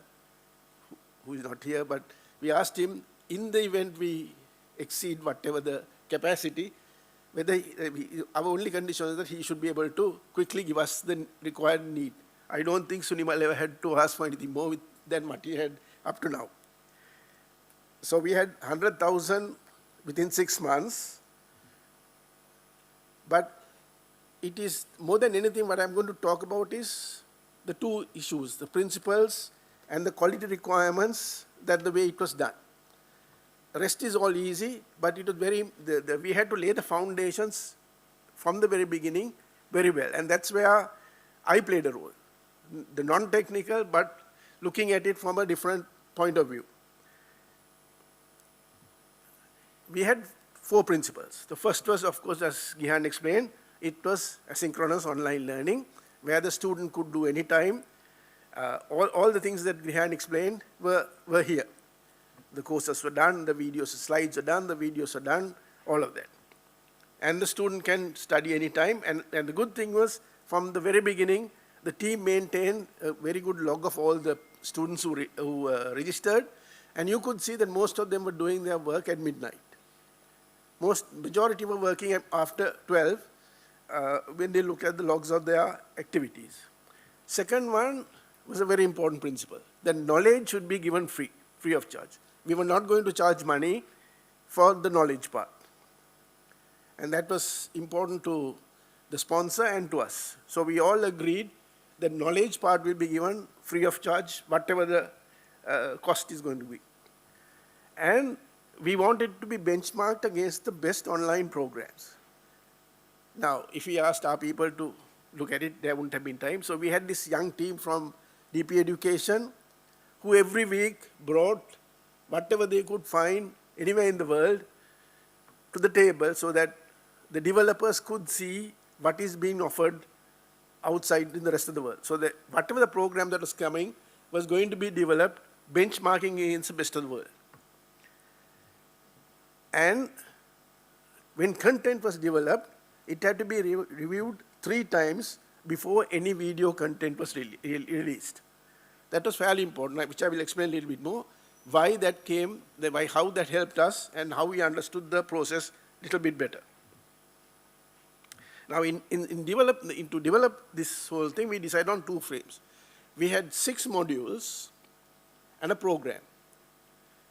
Speaker 12: who is not here, but we asked him, in the event we exceed whatever the capacity, whether our only condition is that he should be able to quickly give us the required need. I don't think Sunimal ever had to ask for anything more than what he had up to now. So we had 100,000 within 6 months, but it is more than anything what I'm going to talk about is the 2 issues, the principles and the quality requirements, that the way it was done. The rest is all easy, but it was we had to lay the foundations from the very beginning very well, and that's where I played a role. The non-technical, but looking at it from a different point of view. We had 4 principles. The first was, of course, as Gihan explained, it was asynchronous online learning, where the student could do any time. All the things that Gihan explained were here. The courses were done, the videos, slides are done, the videos are done, all of that. And the student can study anytime. And the good thing was, from the very beginning, the team maintained a very good log of all the students who registered. And you could see that most of them were doing their work at midnight. Majority were working after 12 when they look at the logs of their activities. Second one was a very important principle, that knowledge should be given free of charge. We were not going to charge money for the knowledge part. And that was important to the sponsor and to us. So we all agreed that knowledge part will be given free of charge, whatever the cost is going to be. And we wanted to be benchmarked against the best online programs. Now, if we asked our people to look at it, there wouldn't have been time. So we had this young team from DP Education who every week brought whatever they could find anywhere in the world to the table so that the developers could see what is being offered outside in the rest of the world. So that whatever the program that was coming was going to be developed, benchmarking against the best of the world. And when content was developed, it had to be reviewed 3 times before any video content was released. That was fairly important, which I will explain a little bit more, why that came, how that helped us, and how we understood the process a little bit better. Now, to develop this whole thing, we decided on 2 frames. We had 6 modules and a program.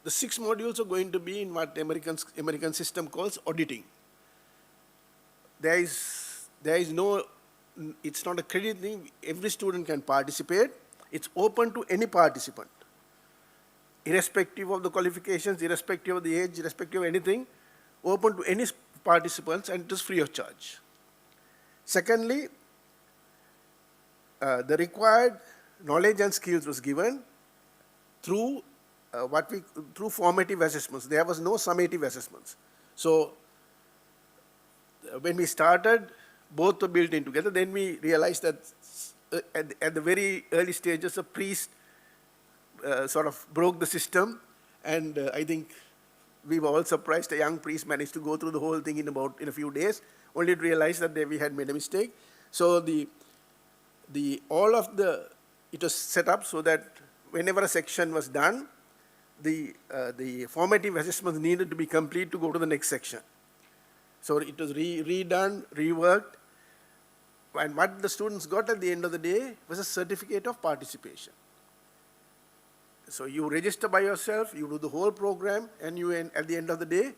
Speaker 12: The 6 modules are going to be in what American system calls auditing. There is no, it's not a credit thing. Every student can participate. It's open to any participant, irrespective of the qualifications, irrespective of the age, irrespective of anything, open to any participants, and it is free of charge. Secondly, the required knowledge and skills was given through through formative assessments. There was no summative assessments. So when we started, both were built in together. Then we realized that at the very early stages, a priest sort of broke the system, and I think we were all surprised. A young priest managed to go through the whole thing in a few days, only to realize that we had made a mistake. So it was set up so that whenever a section was done, the formative assessments needed to be complete to go to the next section. So it was redone, reworked, and what the students got at the end of the day was a certificate of participation. So you register by yourself, you do the whole program, and at the end of the day,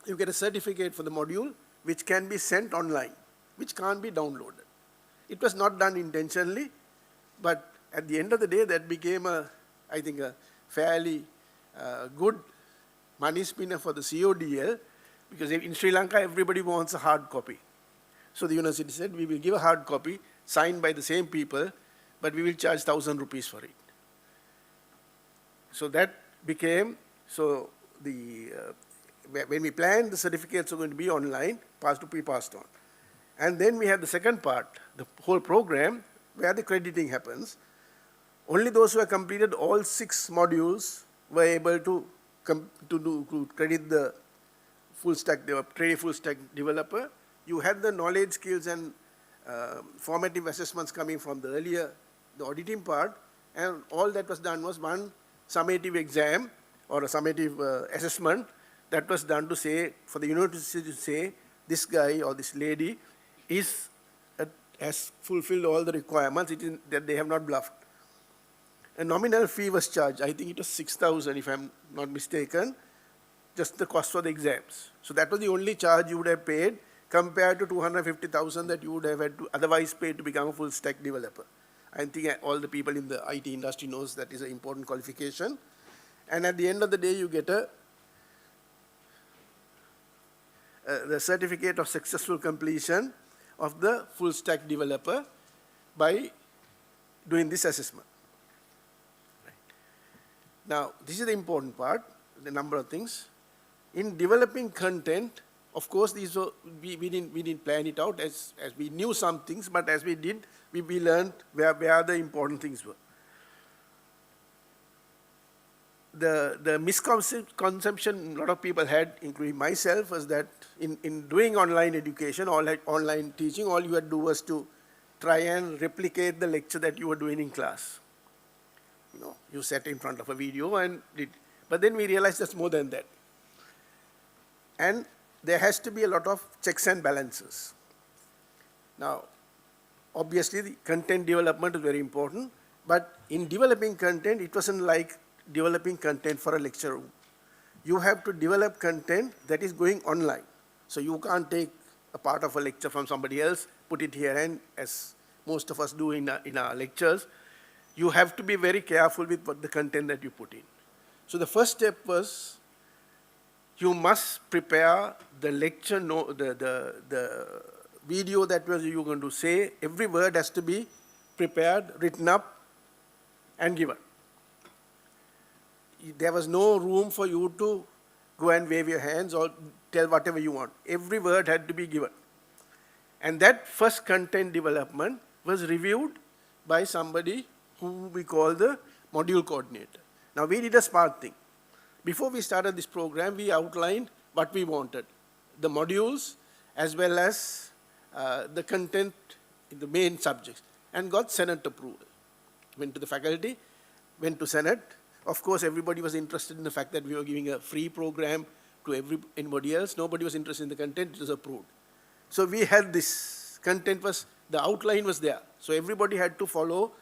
Speaker 12: you get a certificate for the module, which can be sent online, which can't be downloaded. It was not done intentionally, but at the end of the day, that became, I think, a fairly good money spinner for the CODL, because in Sri Lanka, everybody wants a hard copy. So the university said, we will give a hard copy signed by the same people, but we will charge 1,000 rupees for it. So that became, when we planned, the certificates are going to be online, to be passed on. And then we have the second part, the whole program, where the crediting happens. Only those who have completed all 6 modules were able to credit the full stack developer. You had the knowledge, skills, and formative assessments coming from the auditing part, and all that was done was one summative exam or a summative assessment that was done to say, for the university to say, this guy or this lady has fulfilled all the requirements, that they have not bluffed. A nominal fee was charged. I think it was 6,000, if I'm not mistaken, just the cost for the exams. So that was the only charge you would have paid, compared to 250,000 that you would have had to otherwise pay to become a full stack developer. I think all the people in the IT industry knows that is an important qualification. And at the end of the day, you get the certificate of successful completion of the full stack developer by doing this assessment. Right. Now, this is the important part, the number of things. In developing content, of course, we didn't plan it out as we knew some things, but as we did, we learned where the important things were. the misconception a lot of people had, including myself, was that in doing online education or like online teaching, all you had to do was to try and replicate the lecture that you were doing in class. You know, you sat in front of a video and did. But then we realized that's more than that. And there has to be a lot of checks and balances. Now, obviously, the content development is very important, but in developing content, it wasn't like developing content for a lecture room. You have to develop content that is going online. So you can't take a part of a lecture from somebody else, put it here, and as most of us do in our lectures, you have to be very careful with what the content that you put in. So the first step was you must prepare the lecture, the video that you're going to say. Every word has to be prepared, written up, and given. There was no room for you to go and wave your hands or tell whatever you want. Every word had to be given. And that first content development was reviewed by somebody who we call the module coordinator. Now, we did a smart thing. Before we started this program, we outlined what we wanted, the modules as well as the content in the main subjects, and got Senate approval. Went to the faculty, went to Senate. Of course, everybody was interested in the fact that we were giving a free program to anybody else. Nobody was interested in the content. It was approved. So we had this content the outline was there. So everybody had to follow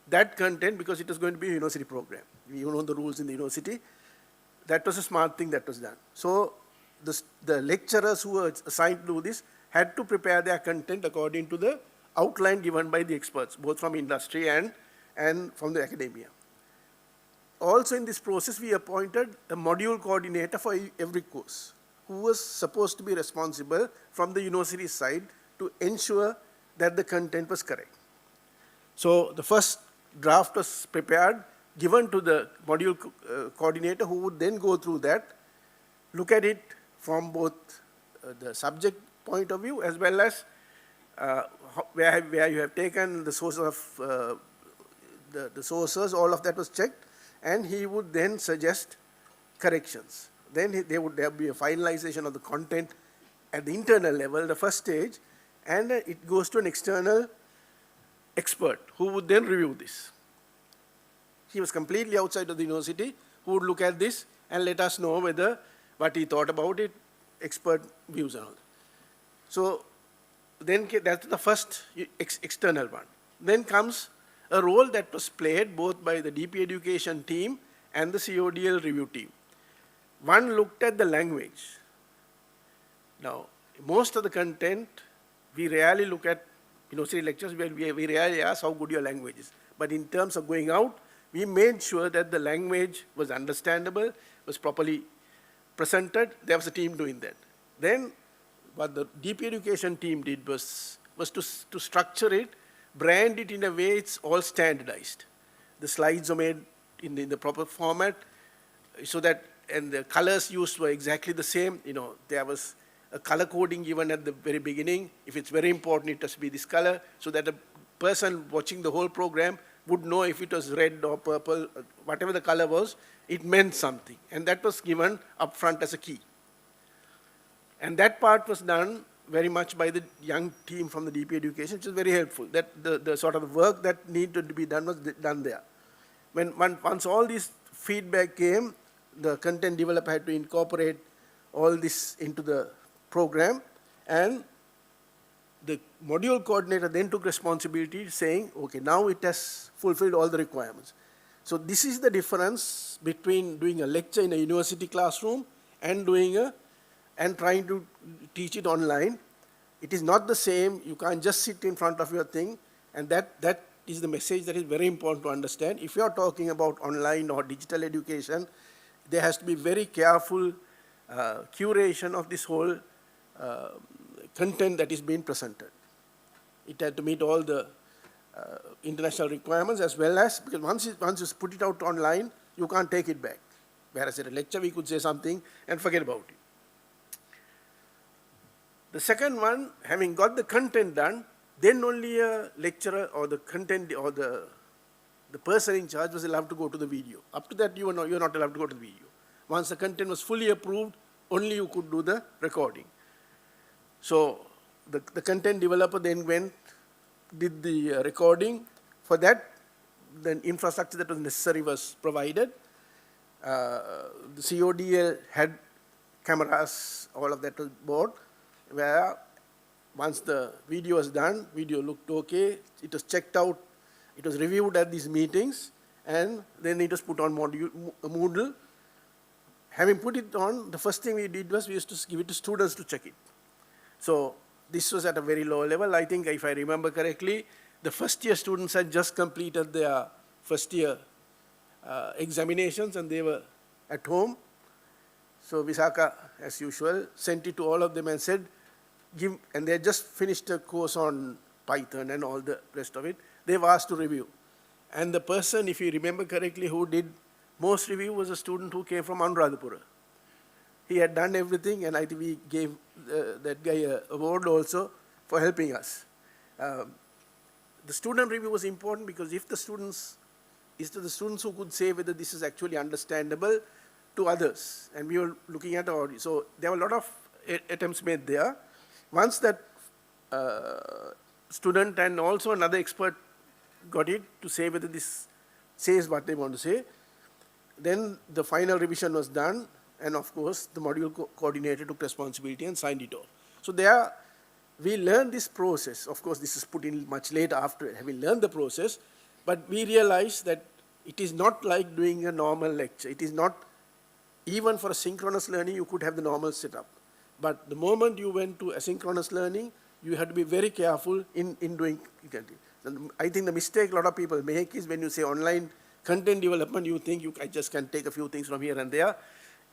Speaker 12: that content because it was going to be a university program. You know the rules in the university. That was a smart thing that was done. So the lecturers who were assigned to do this had to prepare their content according to the outline given by the experts, both from industry and from the academia. Also in this process, we appointed a module coordinator for every course, who was supposed to be responsible from the university side to ensure that the content was correct. So the first draft was prepared, given to the module coordinator, who would then go through that, look at it from both the subject point of view as well as where you have taken the source of the sources, all of that was checked, and he would then suggest corrections. Then there would be a finalization of the content at the internal level, the first stage, and it goes to an external expert who would then review this. He was completely outside of the university, who would look at this and let us know what he thought about it, expert views and all. So then that's the first external one. Then comes a role that was played both by the DP education team and the CODL review team. One looked at the language. Now, most of the content, we rarely look at university lectures where we rarely ask how good your language is. But in terms of going out, we made sure that the language was understandable, was properly presented. There was a team doing that. Then what the DP education team did was to structure it, brand it in a way it's all standardized. The slides are made in the proper format so that, and the colors used were exactly the same. There was a color coding given at the very beginning. If it's very important, it has to be this color, so that a person watching the whole program would know if it was red or purple, whatever the color was, it meant something. And that was given up front as a key. And that part was done very much by the young team from the DP education, which is very helpful. That the sort of work that needed to be done was done there. Once all this feedback came, the content developer had to incorporate all this into the program, and the module coordinator then took responsibility saying, okay, now it has fulfilled all the requirements. So this is the difference between doing a lecture in a university classroom and trying to teach it online. It is not the same. You can't just sit in front of your thing, and that is the message that is very important to understand. If you are talking about online or digital education, there has to be very careful curation of this whole content that is being presented. It had to meet all the international requirements, as well as, because once you put it out online, you can't take it back. Whereas at a lecture, we could say something and forget about it. The second one, having got the content done, then only a lecturer or the content or the the person in charge was allowed to go to the video. Up to that, you were not allowed to go to the video. Once the content was fully approved, only you could do the recording. So the content developer then did the recording. For that, the infrastructure that was necessary was provided. The CODL had cameras, all of that was bought, where once the video was done, video looked okay, it was checked out, it was reviewed at these meetings, and then it was put on Moodle. Having put it on, the first thing we did was we used to give it to students to check it. So this was at a very low level. I think, if I remember correctly, the first year students had just completed their first year examinations, and they were at home. So Visaka, as usual, sent it to all of them and said, and they had just finished a course on Python and all the rest of it. They were asked to review. And the person, if you remember correctly, who did most review was a student who came from Anuradhapura. He had done everything, and I think we gave that guy an award also for helping us. The student review was important because if the students who could say whether this is actually understandable to others, and we were looking at our audience. So there were a lot of attempts made there. Once that student and also another expert got it to say whether this says what they want to say, then the final revision was done, and of course the module coordinator took responsibility and signed it off. So there we learned this process. Of course this is put in much later after having learned the process, but we realized that it is not like doing a normal lecture. It is not, even for asynchronous learning you could have the normal setup. But the moment you went to asynchronous learning, you had to be very careful in doing it. I think the mistake a lot of people make is when you say online content development, you think I just can take a few things from here and there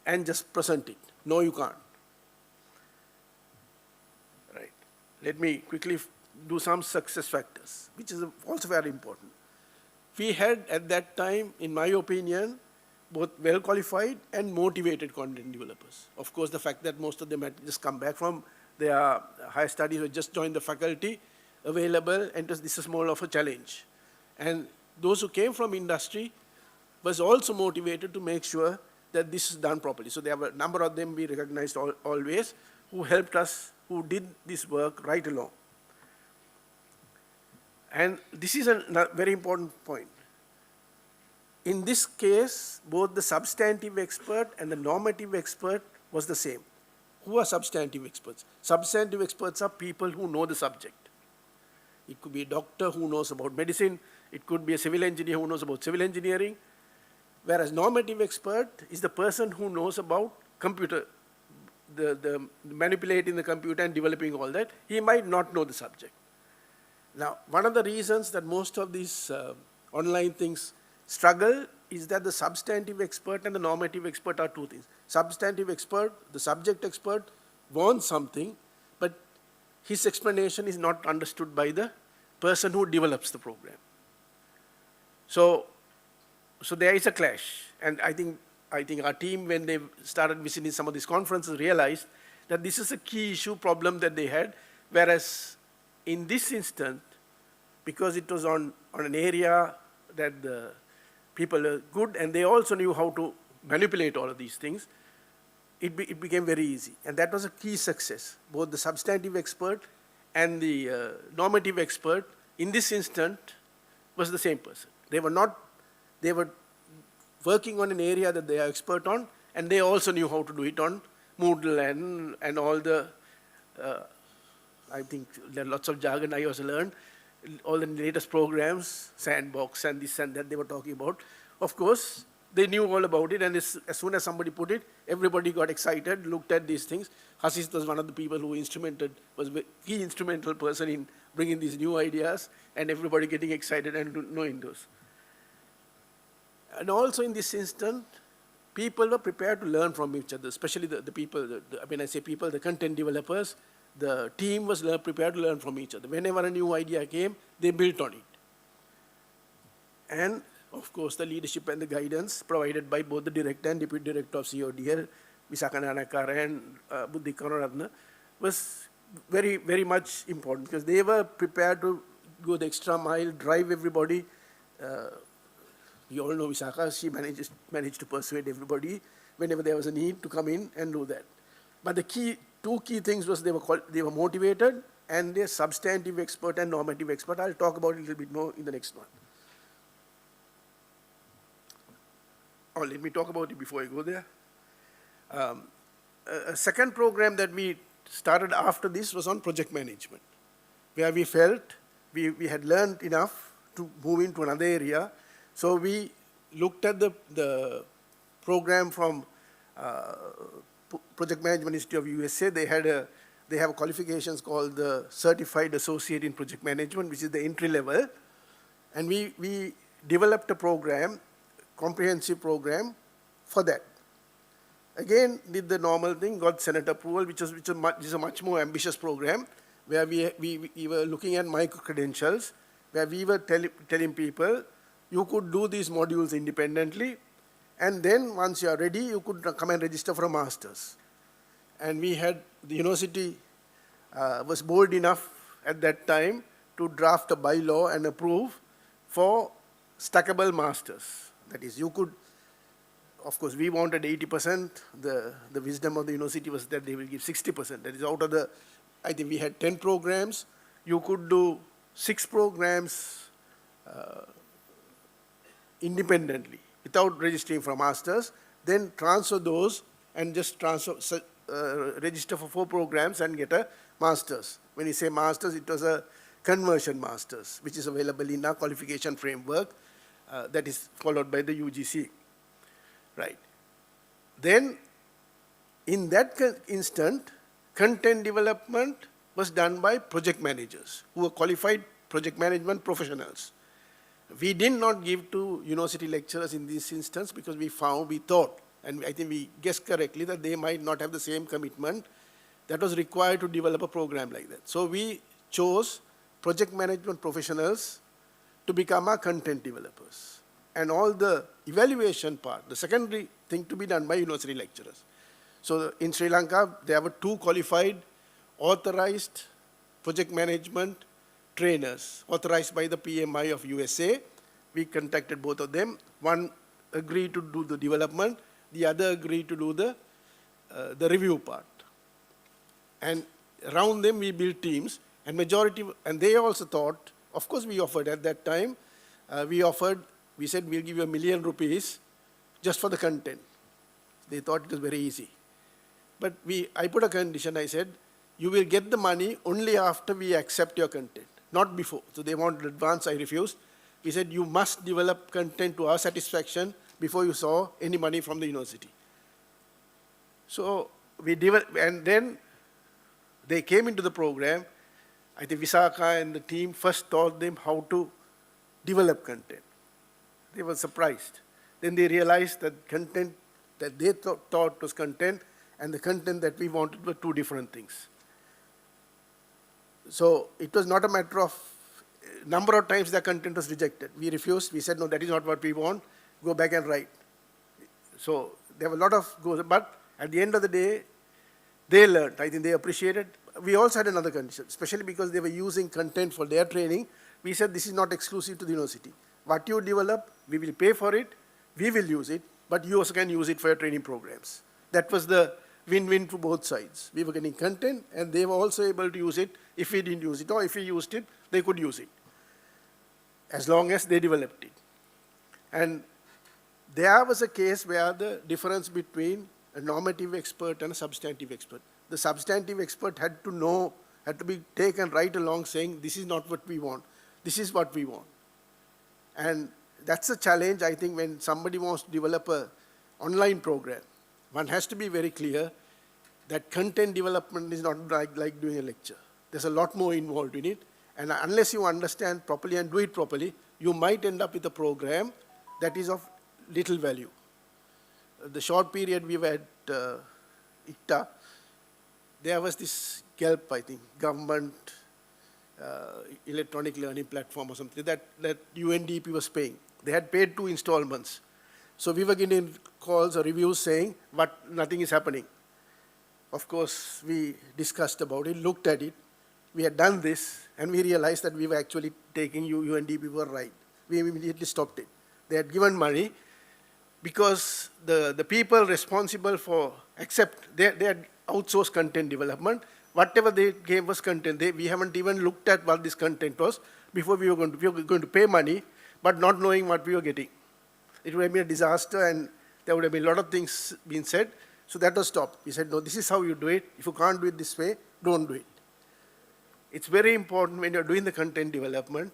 Speaker 12: and just present it. No, you can't. Right. Let me quickly do some success factors, which is also very important. We had at that time, in my opinion, both well-qualified and motivated content developers. Of course, the fact that most of them had just come back from their higher studies or just joined the faculty available, and this is more of a challenge. And those who came from industry was also motivated to make sure that this is done properly. So there were a number of them we recognized always who helped us, who did this work right along. And this is a very important point. In this case, both the substantive expert and the normative expert was the same. Who are substantive experts? Substantive experts are people who know the subject. It could be a doctor who knows about medicine. It could be a civil engineer who knows about civil engineering. Whereas normative expert is the person who knows about computer, the manipulating the computer and developing all that. He might not know the subject. Now, one of the reasons that most of these online things struggle is that the substantive expert and the normative expert are two things. Substantive expert, the subject expert, wants something, but his explanation is not understood by the person who develops the program. So there is a clash, and I think our team, when they started visiting some of these conferences, realized that this is a key issue problem that they had, whereas in this instance, because it was on an area that the people are good and they also knew how to manipulate all of these things, it became very easy. And that was a key success. Both the substantive expert and the normative expert in this instant was the same person. They were working on an area that they are expert on, and they also knew how to do it on Moodle and all the, I think there are lots of jargon I also learned, all the latest programs, Sandbox and this and that they were talking about. Of course, they knew all about it, and as soon as somebody put it, everybody got excited, looked at these things. Hasis was one of the people who was a key instrumental person in bringing these new ideas, and everybody getting excited and knowing those. And also in this instant, people were prepared to learn from each other, especially the people, when I say people, the content developers, the team was prepared to learn from each other. Whenever a new idea came, they built on it. And of course, the leadership and the guidance provided by both the director and deputy director of CODL, Visaka Nanakara and Buddhi Karunaratne, was very, very much important because they were prepared to go the extra mile, drive everybody You all know Visakha, she managed to persuade everybody whenever there was a need to come in and do that. But the two key things was they were motivated and they're substantive expert and normative expert. I'll talk about it a little bit more in the next one. Oh, let me talk about it before I go there. A second program that we started after this was on project management, where we felt we had learned enough to move into another area. So we looked at the program from Project Management Institute of USA. They have qualifications called the Certified Associate in Project Management, which is the entry level. And we developed a program, comprehensive program for that. Again, did the normal thing, got Senate approval, which is a much more ambitious program, where we were looking at micro-credentials, where we were telling people, you could do these modules independently, and then once you are ready, you could come and register for a master's. And we had, the university was bold enough at that time to draft a bylaw and approve for stackable masters. That is, you could, of course, we wanted 80%. The wisdom of the university was that they will give 60%. That is, out of the, I think we had 10 programs. You could do 6 programs independently without registering for masters, then transfer those and just register for 4 programs and get a master's. When you say master's, it was a conversion master's, which is available in our qualification framework that is followed by the UGC. Right. Then, in that instant, content development was done by project managers who were qualified project management professionals. We did not give to university lecturers in this instance because we thought, and I think we guessed correctly, that they might not have the same commitment that was required to develop a program like that. So we chose project management professionals to become our content developers. And all the evaluation part, the secondary thing to be done by university lecturers. So in Sri Lanka, there were 2 qualified, authorized project management trainers, authorized by the PMI of USA. We contacted both of them. One agreed to do the development, the other agreed to do the review part. And around them we built teams, and they also thought, of course we offered at that time, we said we'll give you ₹1 million just for the content. They thought it was very easy. But I put a condition, I said, you will get the money only after we accept your content, not before. So they wanted advance, I refused. We said, you must develop content to our satisfaction before you saw any money from the university. So we developed, and then they came into the program. I think Visakha and the team first taught them how to develop content. They were surprised. Then they realized that content that they thought was content and the content that we wanted were 2 different things. So it was not a matter of number of times the content was rejected. We refused. We said, no, that is not what we want. Go back and write. So there were a lot of goals. But at the end of the day, they learned. I think they appreciated. We also had another condition, especially because they were using content for their training. We said this is not exclusive to the university. What you develop, we will pay for it, we will use it, but you also can use it for your training programs. That was the win-win for both sides. We were getting content, and they were also able to use it if we didn't use it, or if we used it, they could use it, as long as they developed it. And there was a case where the difference between a normative expert and a substantive expert. The substantive expert had to be taken right along saying, this is not what we want, this is what we want. And that's a challenge, I think, when somebody wants to develop an online program. One has to be very clear that content development is not like doing a lecture. There's a lot more involved in it. And unless you understand properly and do it properly, you might end up with a program that is of little value. The short period we were at ICTA, there was this GELP, I think, government electronic learning platform or something that UNDP was paying. They had paid 2 installments. So we were getting calls or reviews saying, nothing is happening. Of course, we discussed about it, looked at it. We had done this, and we realized that we were actually taking UNDP were right. We immediately stopped it. They had given money because the people responsible for, they had outsourced content development. Whatever they gave us content, we haven't even looked at what this content was before we were going to pay money, but not knowing what we were getting. It would have been a disaster, and there would have been a lot of things being said. So that was stopped. We said, no, this is how you do it. If you can't do it this way, don't do it. It's very important when you're doing the content development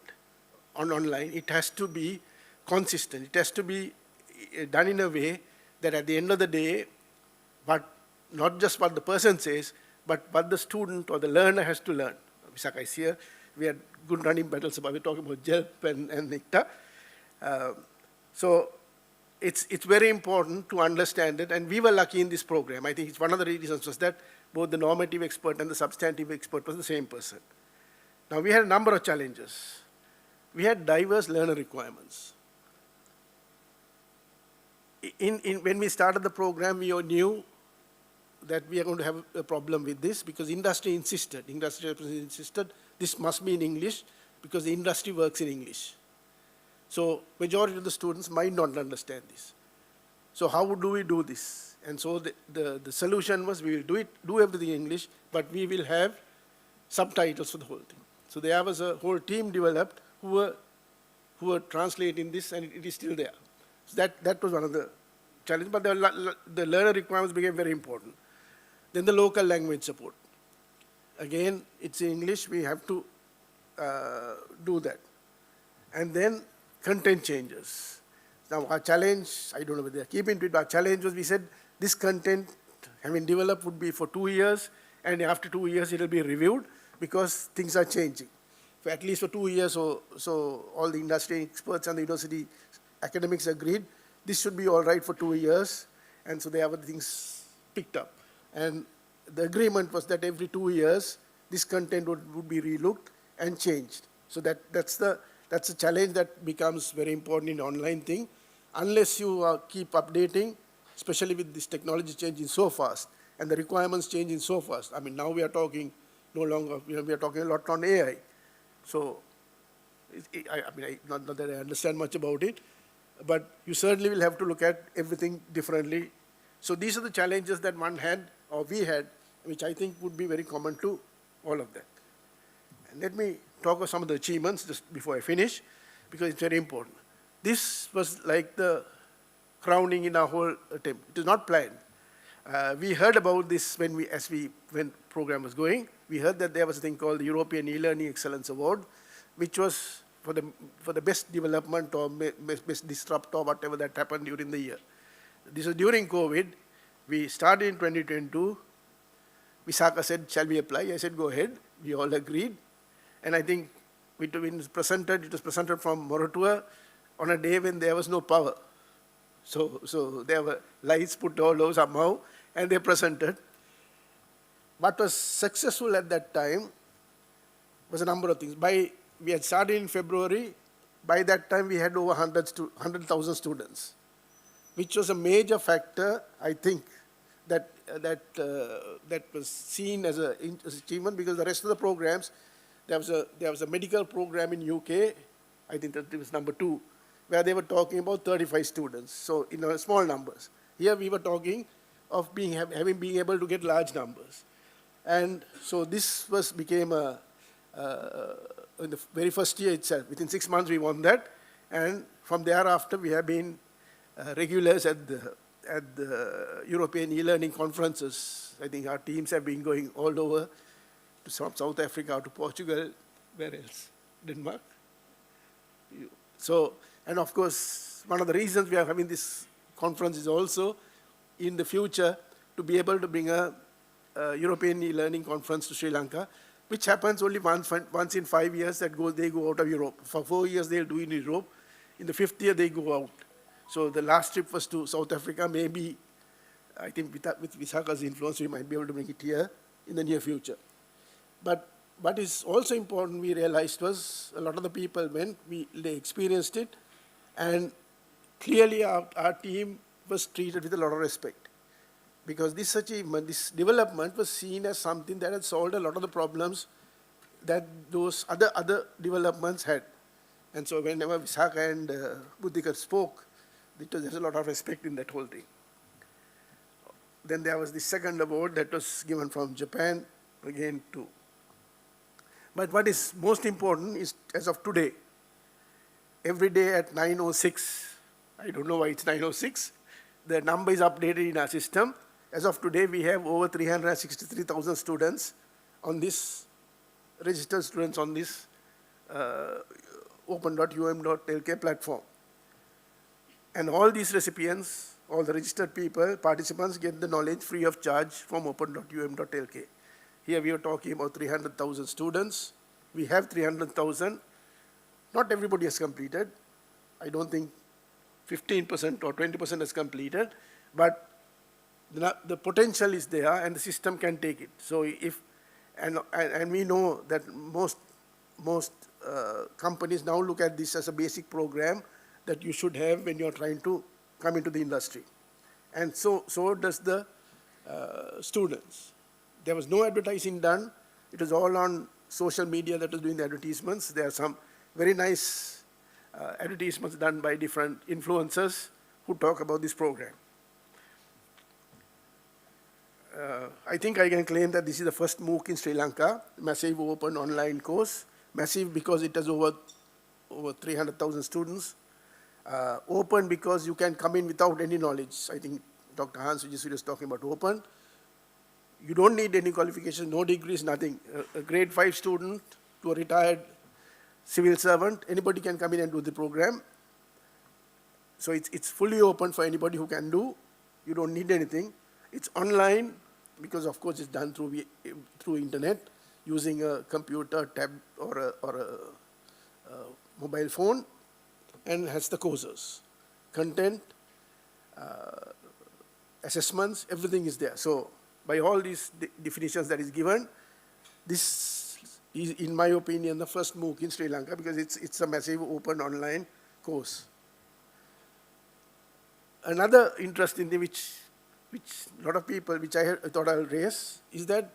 Speaker 12: online, it has to be consistent. It has to be done in a way that at the end of the day, not just what the person says, but what the student or the learner has to learn. Visaka is here. We had good running battles about, we're talking about JELP and NICTA. So it's very important to understand it, and we were lucky in this program. I think it's one of the reasons was that both the normative expert and the substantive expert was the same person. Now, we had a number of challenges. We had diverse learner requirements. When we started the program, we all knew that we are going to have a problem with this because industry insisted, this must be in English because the industry works in English. So majority of the students might not understand this. So how do we do this? And so the solution was we will do everything in English, but we will have subtitles for the whole thing. So there was a whole team developed who were translating this, and it is still there. So that was one of the challenges, but the learner requirements became very important. Then the local language support. Again, it's in English, we have to do that. And then content changes. Now our challenge, I don't know whether they're keeping to it, but our challenge was we said this content having developed would be for 2 years, and after 2 years it will be reviewed because things are changing. For at least for 2 years, so all the industry experts and the university academics agreed this should be all right for 2 years, and so they have things picked up. And the agreement was that every 2 years, this content would be relooked and changed. So that's a challenge that becomes very important in the online thing. Unless you keep updating, especially with this technology changing so fast, and the requirements changing so fast. I mean, now we are talking no longer, we are talking a lot on AI. So, not that I understand much about it, but you certainly will have to look at everything differently. So these are the challenges that one had, or we had, which I think would be very common to all of that. And let me talk about some of the achievements just before I finish, because it's very important. This was like the crowning in our whole attempt. It is not planned. We heard about this when program was going. We heard that there was a thing called the European E-Learning Excellence Award, which was for the best development or best disrupt or whatever that happened during the year. This was during COVID. We started in 2022. Visaka said, shall we apply? I said, go ahead. We all agreed. And I think it was presented from Moratuwa on a day when there was no power. So there were lights put all over somehow, and they presented. What was successful at that time was a number of things. We had started in February. By that time, we had over 100,000 students, which was a major factor, I think, that was seen as an achievement, because the rest of the programs, there was a medical program in UK, I think that it was number 2, where they were talking about 35 students, so in small numbers. Here we were talking of being able to get large numbers. And so this became in the very first year itself. Within 6 months we won that, and from thereafter we have been regulars at the European e-learning conferences. I think our teams have been going all over to South Africa, to Portugal, where else? Denmark. So, and of course, one of the reasons we are having this conference is also in the future to be able to bring a European e-learning conference to Sri Lanka, which happens only once in 5 years that they go out of Europe. For 4 years they'll do in Europe. In the 5th year they go out. So the last trip was to South Africa. Maybe, I think with Visaka's influence, we might be able to bring it here in the near future. But what is also important, we realized, was a lot of the people went, they experienced it, and clearly our team was treated with a lot of respect. Because this achievement, this development was seen as something that had solved a lot of the problems that those other developments had. And so whenever Visakha and Buddhikar spoke, there's a lot of respect in that whole thing. Then there was the second award that was given from Japan, again too. But what is most important is, as of today, every day at 9:06, I don't know why it's 9:06, the number is updated in our system. As of today, we have over 363,000 students on this, registered students on this open.um.lk platform. And all these recipients, all the registered people, participants get the knowledge free of charge from open.um.lk. Here we are talking about 300,000 students. We have 300,000. Not everybody has completed. I don't think 15% or 20% has completed, but the potential is there and the system can take it. So if, and we know that most companies now look at this as a basic program that you should have when you're trying to come into the industry. And so does the students. There was no advertising done. It was all on social media that was doing the advertisements. There are some very nice advertisements done by different influencers who talk about this program. I think I can claim that this is the first MOOC in Sri Lanka, massive open online course. Massive because it has over 300,000 students. Open because you can come in without any knowledge. I think Dr. Hans Ujisuri was talking about open. You don't need any qualifications, no degrees, nothing. A grade 5 student to a retired civil servant, anybody can come in and do the program. So it's fully open for anybody who can do. You don't need anything. It's online because, of course, it's done through internet using a computer, tab, or a mobile phone, and has the courses, content, assessments, everything is there. So by all these definitions that is given, this is, in my opinion, the first MOOC in Sri Lanka because it's a massive open online course. Another interesting thing which a lot of people, which I thought I'll raise, is that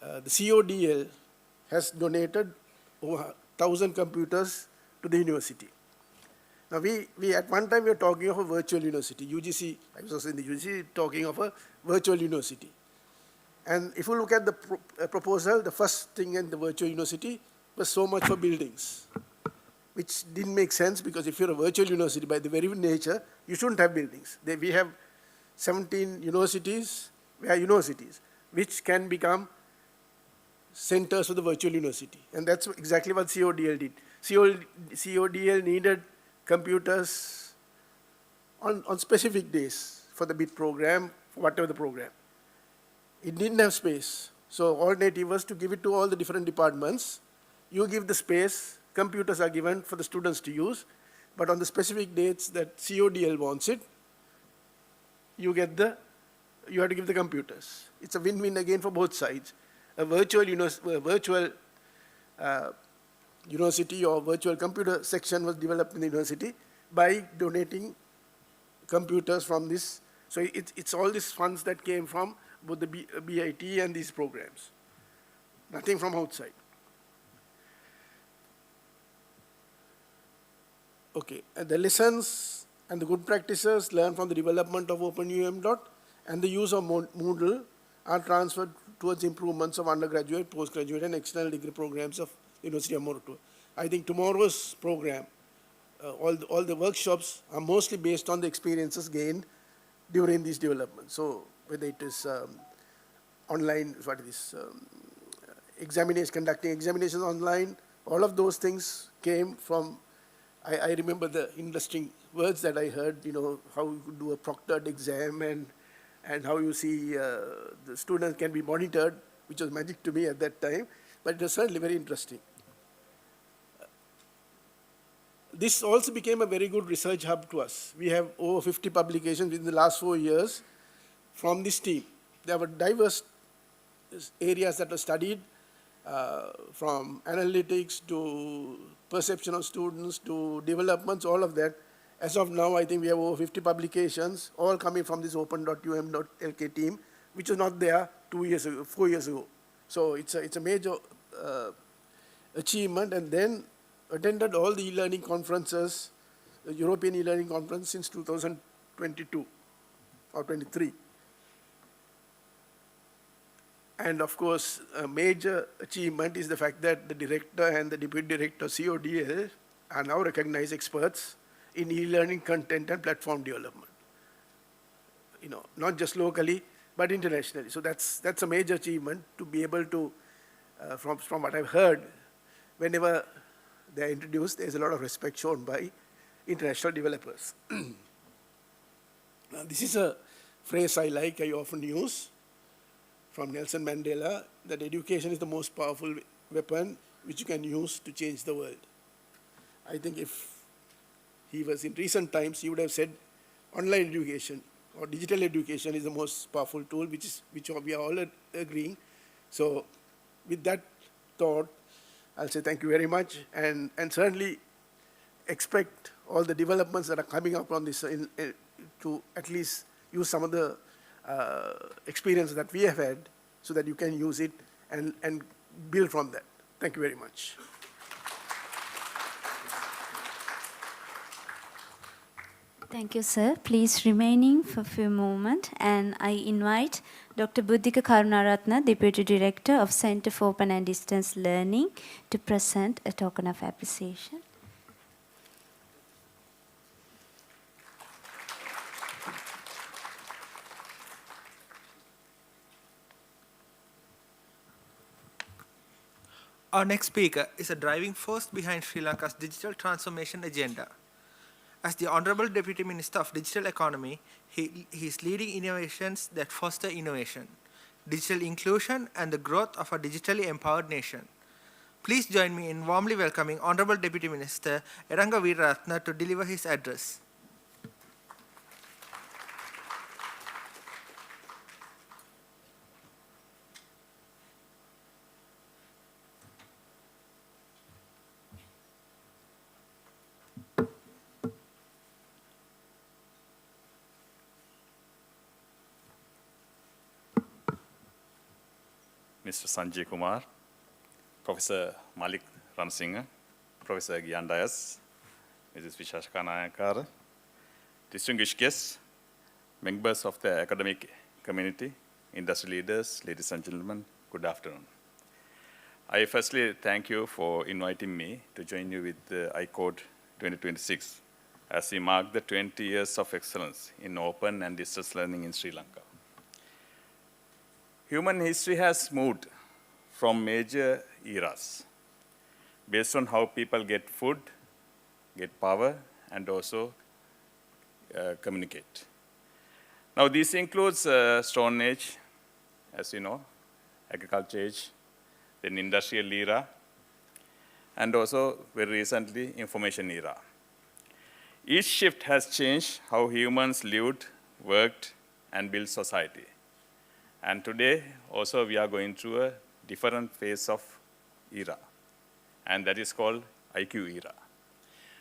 Speaker 12: the CODL has donated over 1,000 computers to the university. Now we at one time we were talking of a virtual university. UGC, I was also in the UGC talking of a virtual university. And if you look at the proposal, the first thing in the virtual university was so much for buildings, which didn't make sense because if you're a virtual university, by the very nature, you shouldn't have buildings. We have 17 universities, which can become centers of the virtual university. And that's exactly what CODL did. CODL needed computers on specific days for the BIT program, for whatever the program. It didn't have space. So alternative was to give it to all the different departments. You give the space, computers are given for the students to use, but on the specific dates that CODL wants it, you have to give the computers. It's a win-win again for both sides. A virtual university or virtual computer section was developed in the university by donating computers from this. So it's all these funds that came from both the BIT and these programs. Nothing from outside. Okay, and the lessons and the good practices learned from the development of OpenUM and the use of Moodle are transferred towards improvements of undergraduate, postgraduate, and external degree programs of the University of Moratuwa. I think tomorrow's program, all the workshops are mostly based on the experiences gained during these developments. So whether it is online, conducting examinations online, all of those things came from, I remember the interesting words that I heard, how you could do a proctored exam and how you see the students can be monitored, which was magic to me at that time, but it was certainly very interesting. This also became a very good research hub to us. We have over 50 publications within the last 4 years from this team. There were diverse areas that were studied, from analytics to perception of students to developments, all of that. As of now, I think we have over 50 publications, all coming from this open.um.lk team, which was not there 4 years ago. So it's a major achievement. And then attended all the e-learning conferences, the European e-learning conference since 2022 or 23. And of course, a major achievement is the fact that the director and the deputy director CODL are now recognized experts in e-learning content and platform development. You know, not just locally, but internationally. So that's a major achievement to be able to, from what I've heard, whenever they're introduced, there's a lot of respect shown by international developers. Now, this is a phrase I like, I often use, from Nelson Mandela, that education is the most powerful weapon which you can use to change the world. I think if he was in recent times, he would have said online education or digital education is the most powerful tool, which we are all agreeing. So with that thought, I'll say thank you very much, and certainly expect all the developments that are coming up on this to at least use some of the experience that we have had so that you can use it and build from that. Thank you very much.
Speaker 3: Thank you, sir. Please remaining for a few moments, and I invite Dr. Buddhika Karunaratna, Deputy Director of Center for Open and Distance Learning, to present a token of appreciation.
Speaker 5: Our next speaker is a driving force behind Sri Lanka's digital transformation agenda. As the Honorable Deputy Minister of Digital Economy, he is leading innovations that foster innovation, digital inclusion, and the growth of a digitally empowered nation. Please join me in warmly welcoming Honorable Deputy Minister Eranga Weeraratna to deliver his address.
Speaker 13: Mr. Sanjay Kumar, Professor Malik Ramsingha, Professor Gyan Dias, Mrs. Vishashka Nayakara, distinguished guests, members of the academic community, industry leaders, ladies and gentlemen, good afternoon. I firstly thank you for inviting me to join you with the ICODE 2026 as we mark the 20 years of excellence in open and distance learning in Sri Lanka. Human history has moved from major eras based on how people get food, get power, and also communicate. Now, this includes Stone Age, as you know, agriculture age, then industrial era, and also very recently, information era. Each shift has changed how humans lived, worked, and built society. And today, also, we are going through a different phase of era, and that is called IQ era,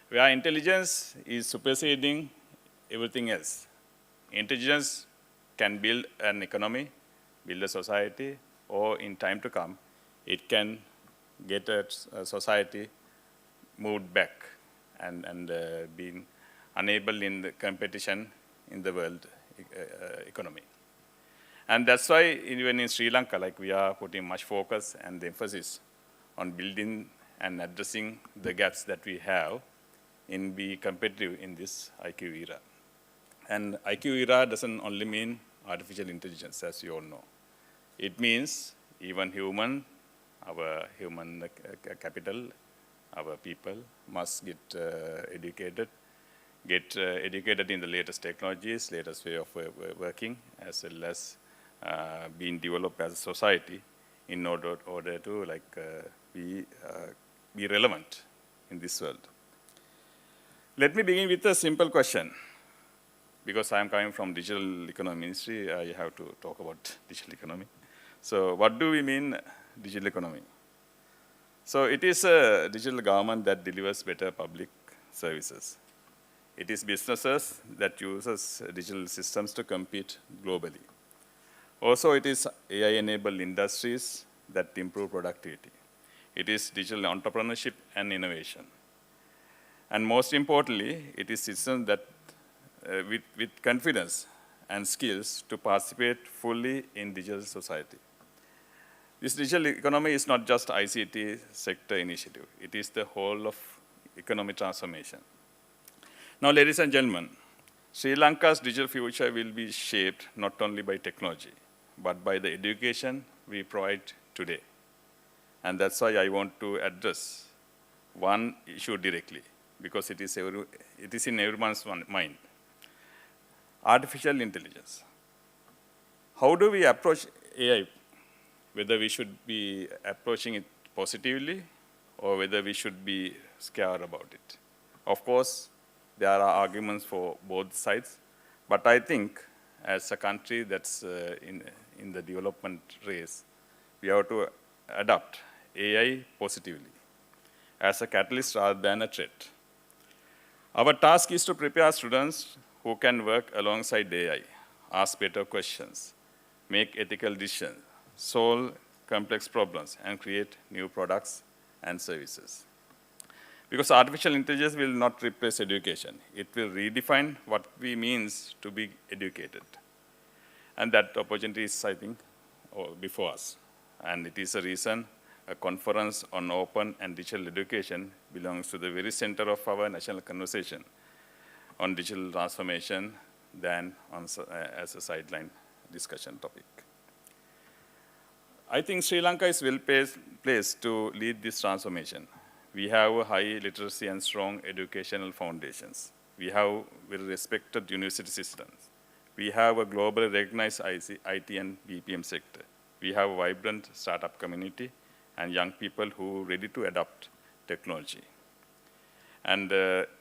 Speaker 13: where intelligence is superseding everything else. Intelligence can build an economy, build a society, or in time to come, it can get a society moved back and being unable in the competition in the world economy. And that's why even in Sri Lanka, like, we are putting much focus and the emphasis on building and addressing the gaps that we have in being competitive in this IQ era. And IQ era doesn't only mean artificial intelligence, as you all know. It means even our human capital, our people must get educated in the latest technologies, latest way of working, as well as being developed as a society in order to be relevant in this world. Let me begin with a simple question. Because I am coming from digital economy ministry, I have to talk about digital economy. So what do we mean digital economy? So it is a digital government that delivers better public services. It is businesses that uses digital systems to compete globally. Also, it is AI-enabled industries that improve productivity. It is digital entrepreneurship and innovation. And most importantly, it is citizens that with confidence and skills to participate fully in digital society. This digital economy is not just ICT sector initiative. It is the whole of economic transformation. Now, ladies and gentlemen, Sri Lanka's digital future will be shaped not only by technology, but by the education we provide today. And that's why I want to address one issue directly, because it is in everyone's mind. Artificial intelligence. How do we approach AI? Whether we should be approaching it positively or whether we should be scared about it. Of course, there are arguments for both sides, but I think as a country that's in the development race, we have to adopt AI positively as a catalyst rather than a threat. Our task is to prepare students who can work alongside AI, ask better questions, make ethical decisions, solve complex problems, and create new products and services. Because artificial intelligence will not replace education. It will redefine what we means to be educated. And that opportunity is, I think, before us. And it is a reason a conference on open and digital education belongs to the very center of our national conversation on digital transformation than as a sideline discussion topic. I think Sri Lanka is well placed to lead this transformation. We have a high literacy and strong educational foundations. We have very respected university systems. We have a globally recognized IT and BPM sector. We have a vibrant startup community and young people who are ready to adopt technology. And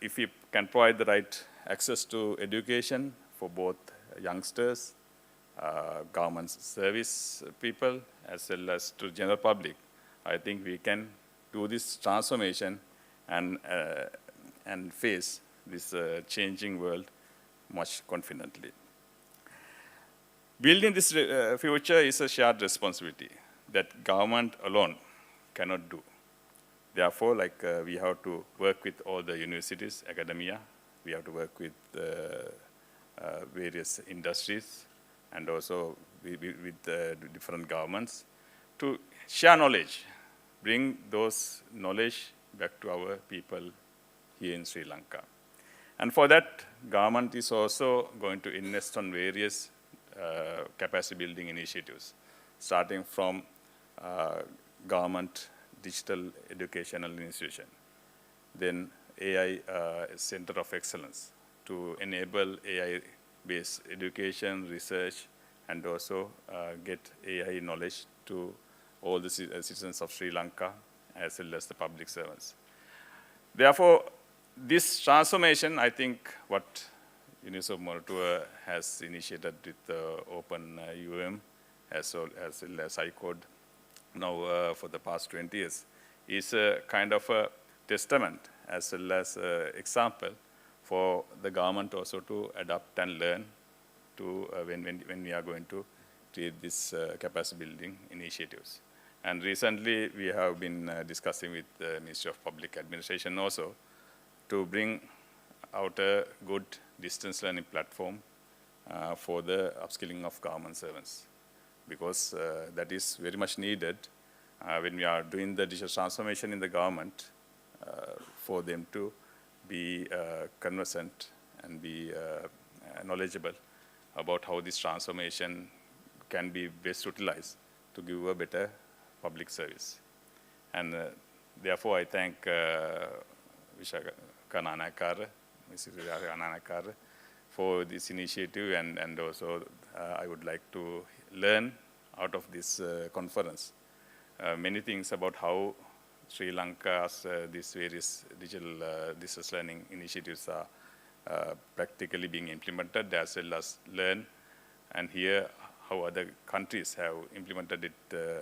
Speaker 13: if we can provide the right access to education for both youngsters, government service people, as well as to general public, I think we can do this transformation and face this changing world much confidently. Building this future is a shared responsibility that government alone cannot do. Therefore, we have to work with all the universities, academia, we have to work with various industries, and also with different governments to share knowledge, bring those knowledge back to our people here in Sri Lanka. And for that, government is also going to invest on various capacity building initiatives, starting from government digital educational institution, then AI Center of Excellence to enable AI-based education, research, and also get AI knowledge to all the citizens of Sri Lanka as well as the public servants. Therefore, this transformation, I think what University of Moratuwa has initiated with the open UM as well as ICODE now for the past 20 years is a kind of a testament as well as an example for the government also to adapt and learn to when we are going to create these capacity building initiatives. And recently we have been discussing with the Ministry of Public Administration also to bring out a good distance learning platform for the upskilling of government servants, because that is very much needed when we are doing the digital transformation in the government for them to be conversant and be knowledgeable about how this transformation can be best utilized to give a better public service. And therefore, I thank Mrs. Kananakar for this initiative, and also I would like to learn out of this conference many things about how Sri Lanka's these various digital distance learning initiatives are practically being implemented, as well as learn and hear how other countries have implemented it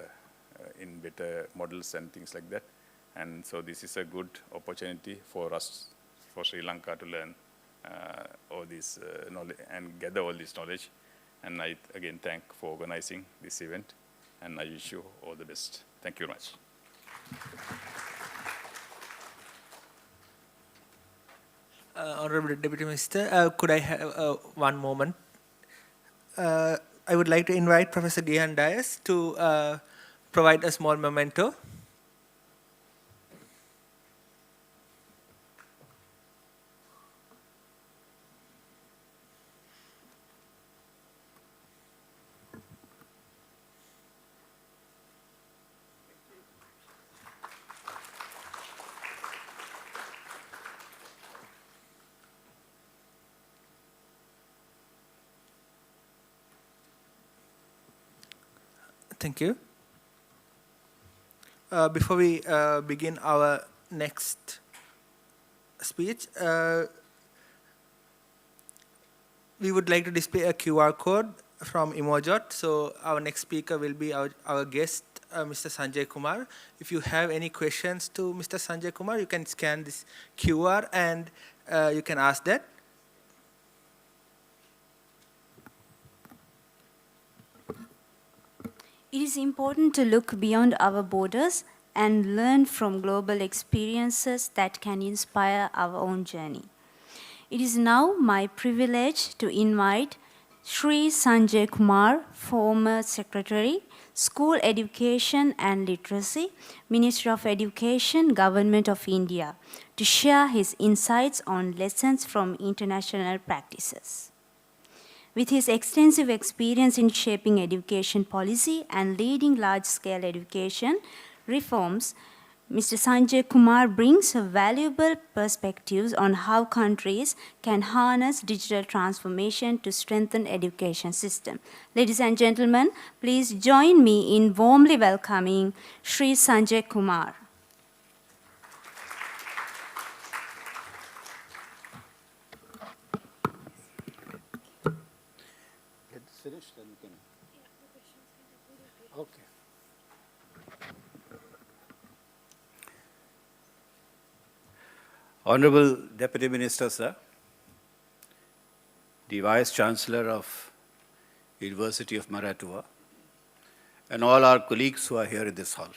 Speaker 13: in better models and things like that. And so this is a good opportunity for us, for Sri Lanka, to learn all this knowledge and gather all this knowledge. And I again thank for organizing this event, and I wish you all the best. Thank you very much.
Speaker 5: Honorable Deputy Minister, could I have one moment? I would like to invite Professor Gian Dias to provide a small memento. Thank you. Before we begin our next speech, we would like to display a QR code from Emojot. So our next speaker will be our guest, Mr. Sanjay Kumar. If you have any questions to Mr. Sanjay Kumar, you can scan this QR and you can ask that.
Speaker 3: It is important to look beyond our borders and learn from global experiences that can inspire our own journey. It is now my privilege to invite Sri Sanjay Kumar, former Secretary, School Education and Literacy, Ministry of Education, Government of India, to share his insights on lessons from international practices. With his extensive experience in shaping education policy and leading large-scale education reforms, Mr. Sanjay Kumar brings valuable perspectives on how countries can harness digital transformation to strengthen education system. Ladies and gentlemen, please join me in warmly welcoming Sri Sanjay Kumar.
Speaker 14: Finished, then you can. Okay. Honorable Deputy Minister, sir, the Vice Chancellor of University of Moratuwa, and all our colleagues who are here in this hall.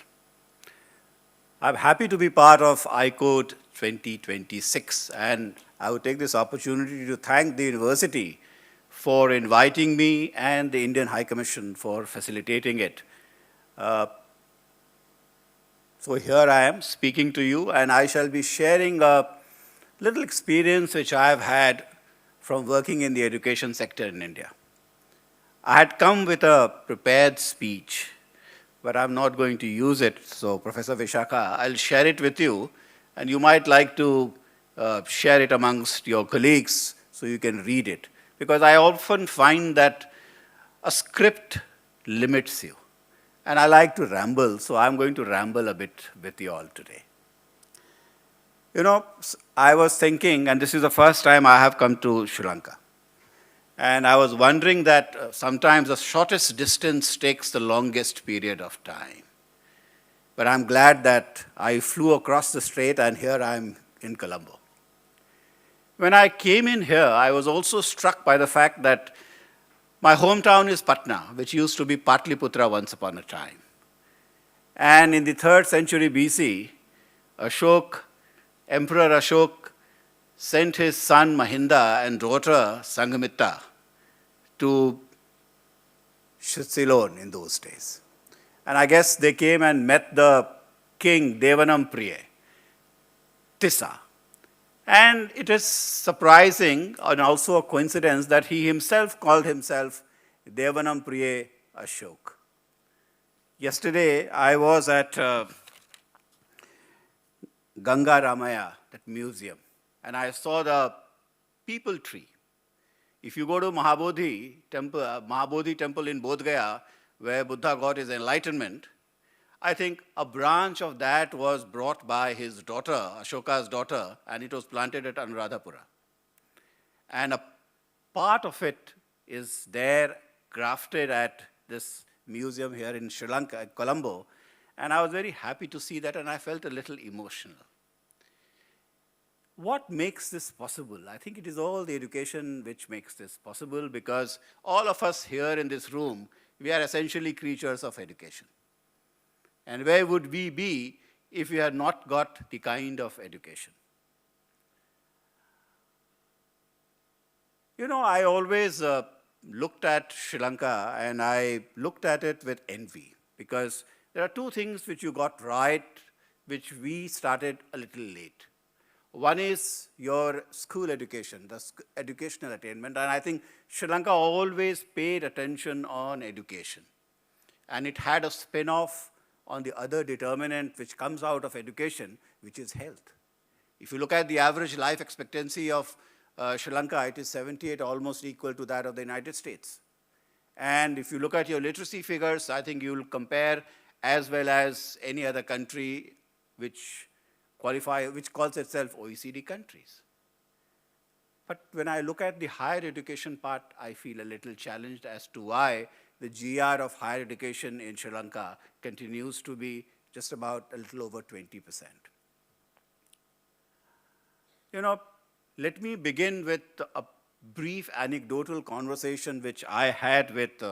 Speaker 14: I'm happy to be part of ICODE 2026, and I would take this opportunity to thank the university for inviting me and the Indian High Commission for facilitating it. So here I am speaking to you, and I shall be sharing a little experience which I have had from working in the education sector in India. I had come with a prepared speech, but I'm not going to use it. So Professor Vishakha, I'll share it with you, and you might like to share it amongst your colleagues so you can read it. Because I often find that a script limits you. And I like to ramble, so I'm going to ramble a bit with you all today. You know, I was thinking, and this is the first time I have come to Sri Lanka. And I was wondering that sometimes the shortest distance takes the longest period of time. But I'm glad that I flew across the strait and here I'm in Colombo. When I came in here, I was also struck by the fact that my hometown is Patna, which used to be Patliputra once upon a time. And in the 3rd century BC, Emperor Ashok sent his son Mahinda and daughter Sanghamitta to Ceylon in those days. And I guess they came and met the king Devanam Priye, Tissa. And it is surprising and also a coincidence that he himself called himself Devanam Priye Ashok. Yesterday, I was at Ganga Ramaya, that museum, and I saw the people tree. If you go to Mahabodhi temple in Bodh Gaya, where Buddha got his enlightenment, I think a branch of that was brought by his daughter, Ashoka's daughter, and it was planted at Anuradhapura. And a part of it is there, grafted at this museum here in Sri Lanka, Colombo, and I was very happy to see that, and I felt a little emotional. What makes this possible? I think it is all the education which makes this possible, because all of us here in this room, we are essentially creatures of education. And where would we be if we had not got the kind of education. You know, I always looked at Sri Lanka and I looked at it with envy, because there are two things which you got right, which we started a little late. One is your school education, the educational attainment, and I think Sri Lanka always paid attention on education. And it had a spin-off on the other determinant which comes out of education, which is health. If you look at the average life expectancy of Sri Lanka, it is 78, almost equal to that of the United States. And if you look at your literacy figures, I think you'll compare as well as any other country which calls itself OECD countries. But when I look at the higher education part, I feel a little challenged as to why the GR of higher education in Sri Lanka continues to be just about a little over 20%. You know, let me begin with a brief anecdotal conversation which I had with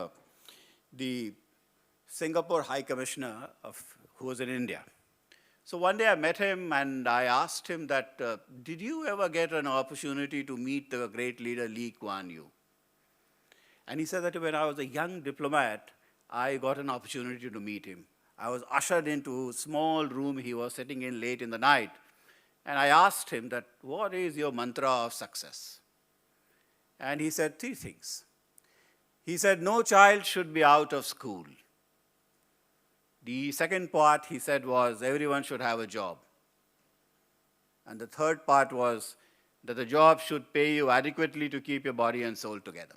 Speaker 14: the Singapore High Commissioner who was in India. So one day I met him and I asked him that, did you ever get an opportunity to meet the great leader Lee Kuan Yew? And he said that when I was a young diplomat, I got an opportunity to meet him. I was ushered into a small room he was sitting in late in the night. And I asked him that, what is your mantra of success? And he said 3 things. He said, no child should be out of school. The second part, he said, was everyone should have a job. And the third part was that the job should pay you adequately to keep your body and soul together.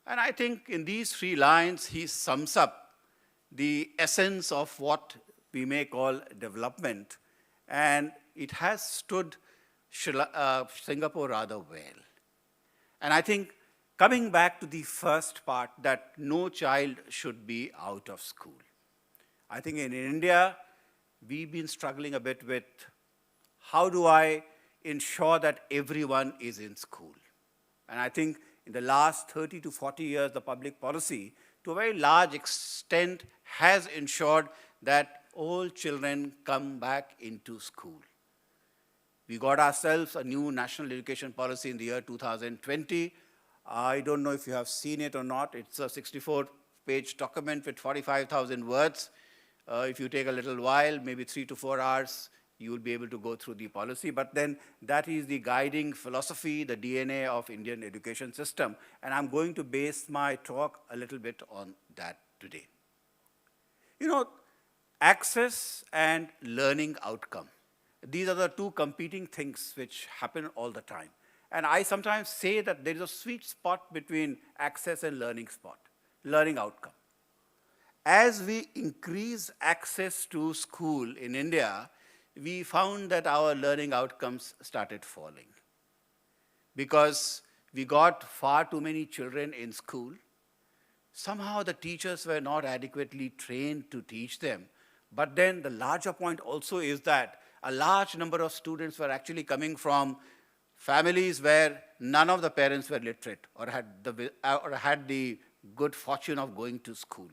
Speaker 14: And I think in these 3 lines, he sums up the essence of what we may call development. And it has stood Singapore rather well. And I think coming back to the first part, that no child should be out of school. I think in India, we've been struggling a bit with how do I ensure that everyone is in school. And I think in the last 30 to 40 years, the public policy, to a very large extent, has ensured that all children come back into school. We got ourselves a new national education policy in the year 2020. I don't know if you have seen it or not. It's a 64-page document with 45,000 words. If you take a little while, maybe 3 to 4 hours, you will be able to go through the policy. But then that is the guiding philosophy, the DNA of Indian education system. And I'm going to base my talk a little bit on that today. You know, access and learning outcome. These are the 2 competing things which happen all the time. And I sometimes say that there is a sweet spot between access and learning outcome. As we increase access to school in India, we found that our learning outcomes started falling. Because we got far too many children in school. Somehow the teachers were not adequately trained to teach them. But then the larger point also is that a large number of students were actually coming from families where none of the parents were literate or had the good fortune of going to school.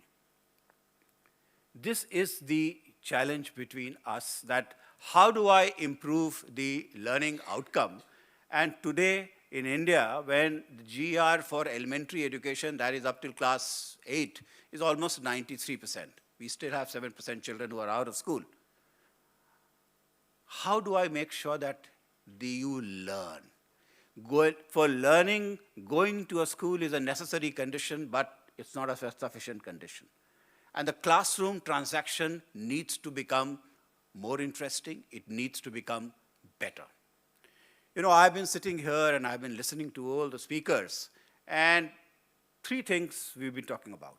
Speaker 14: This is the challenge between us, that how do I improve the learning outcome? And today in India, when the GR for elementary education, that is up till class 8, is almost 93%. We still have 7% children who are out of school. How do I make sure that you learn? For learning, going to a school is a necessary condition, but it's not a sufficient condition. And the classroom transaction needs to become more interesting. It needs to become better. You know, I've been sitting here and I've been listening to all the speakers, and 3 things we've been talking about.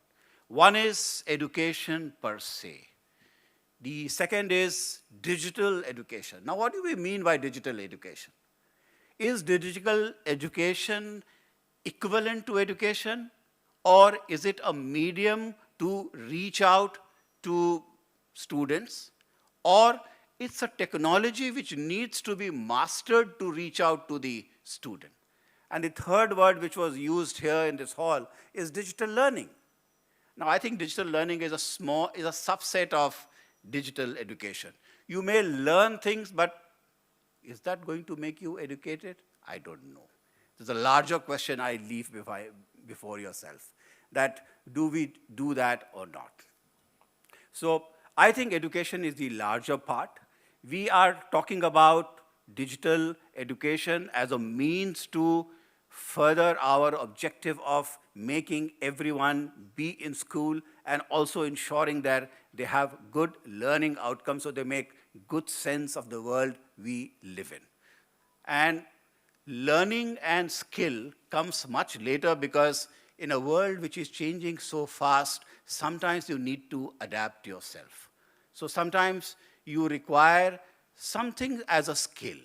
Speaker 14: One is education per se. The second is digital education. Now, what do we mean by digital education? Is digital education equivalent to education, or is it a medium to reach out to students, or it's a technology which needs to be mastered to reach out to the student? And the third word which was used here in this hall is digital learning. Now, I think digital learning is a subset of digital education. You may learn things, but is that going to make you educated? I don't know. There's a larger question I leave before yourself, that do we do that or not? So I think education is the larger part. We are talking about digital education as a means to further our objective of making everyone be in school and also ensuring that they have good learning outcomes so they make good sense of the world we live in. And learning and skill comes much later because in a world which is changing so fast, sometimes you need to adapt yourself. So sometimes you require something as a skill.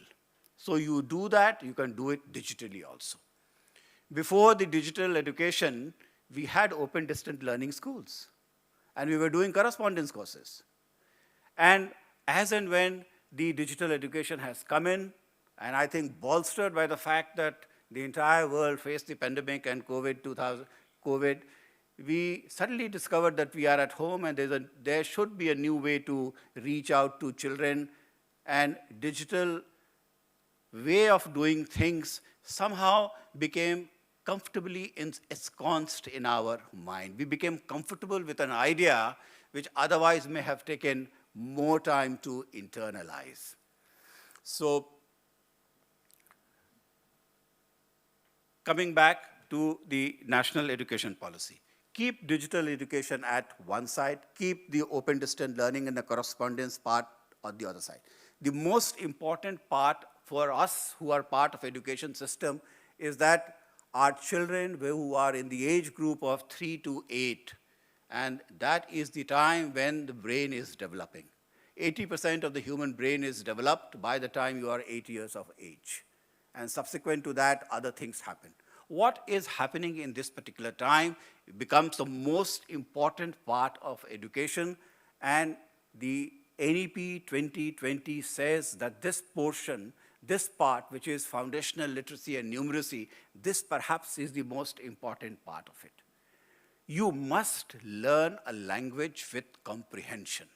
Speaker 14: So you do that, you can do it digitally also. Before the digital education, we had open distant learning schools, and we were doing correspondence courses. And as and when the digital education has come in, and I think bolstered by the fact that the entire world faced the pandemic and COVID, we suddenly discovered that we are at home and there should be a new way to reach out to children, and digital way of doing things somehow became comfortably ensconced in our mind. We became comfortable with an idea which otherwise may have taken more time to internalize. So, coming back to the national education policy, keep digital education at one side, keep the open distance learning and the correspondence part on the other side. The most important part for us who are part of education system is that our children who are in the age group of 3 to 8, and that is the time when the brain is developing. 80% of the human brain is developed by the time you are 8 years of age. And subsequent to that, other things happen. What is happening in this particular time becomes the most important part of education, and the NEP 2020 says that this portion, this part, which is foundational literacy and numeracy, this perhaps is the most important part of it. You must learn a language with comprehension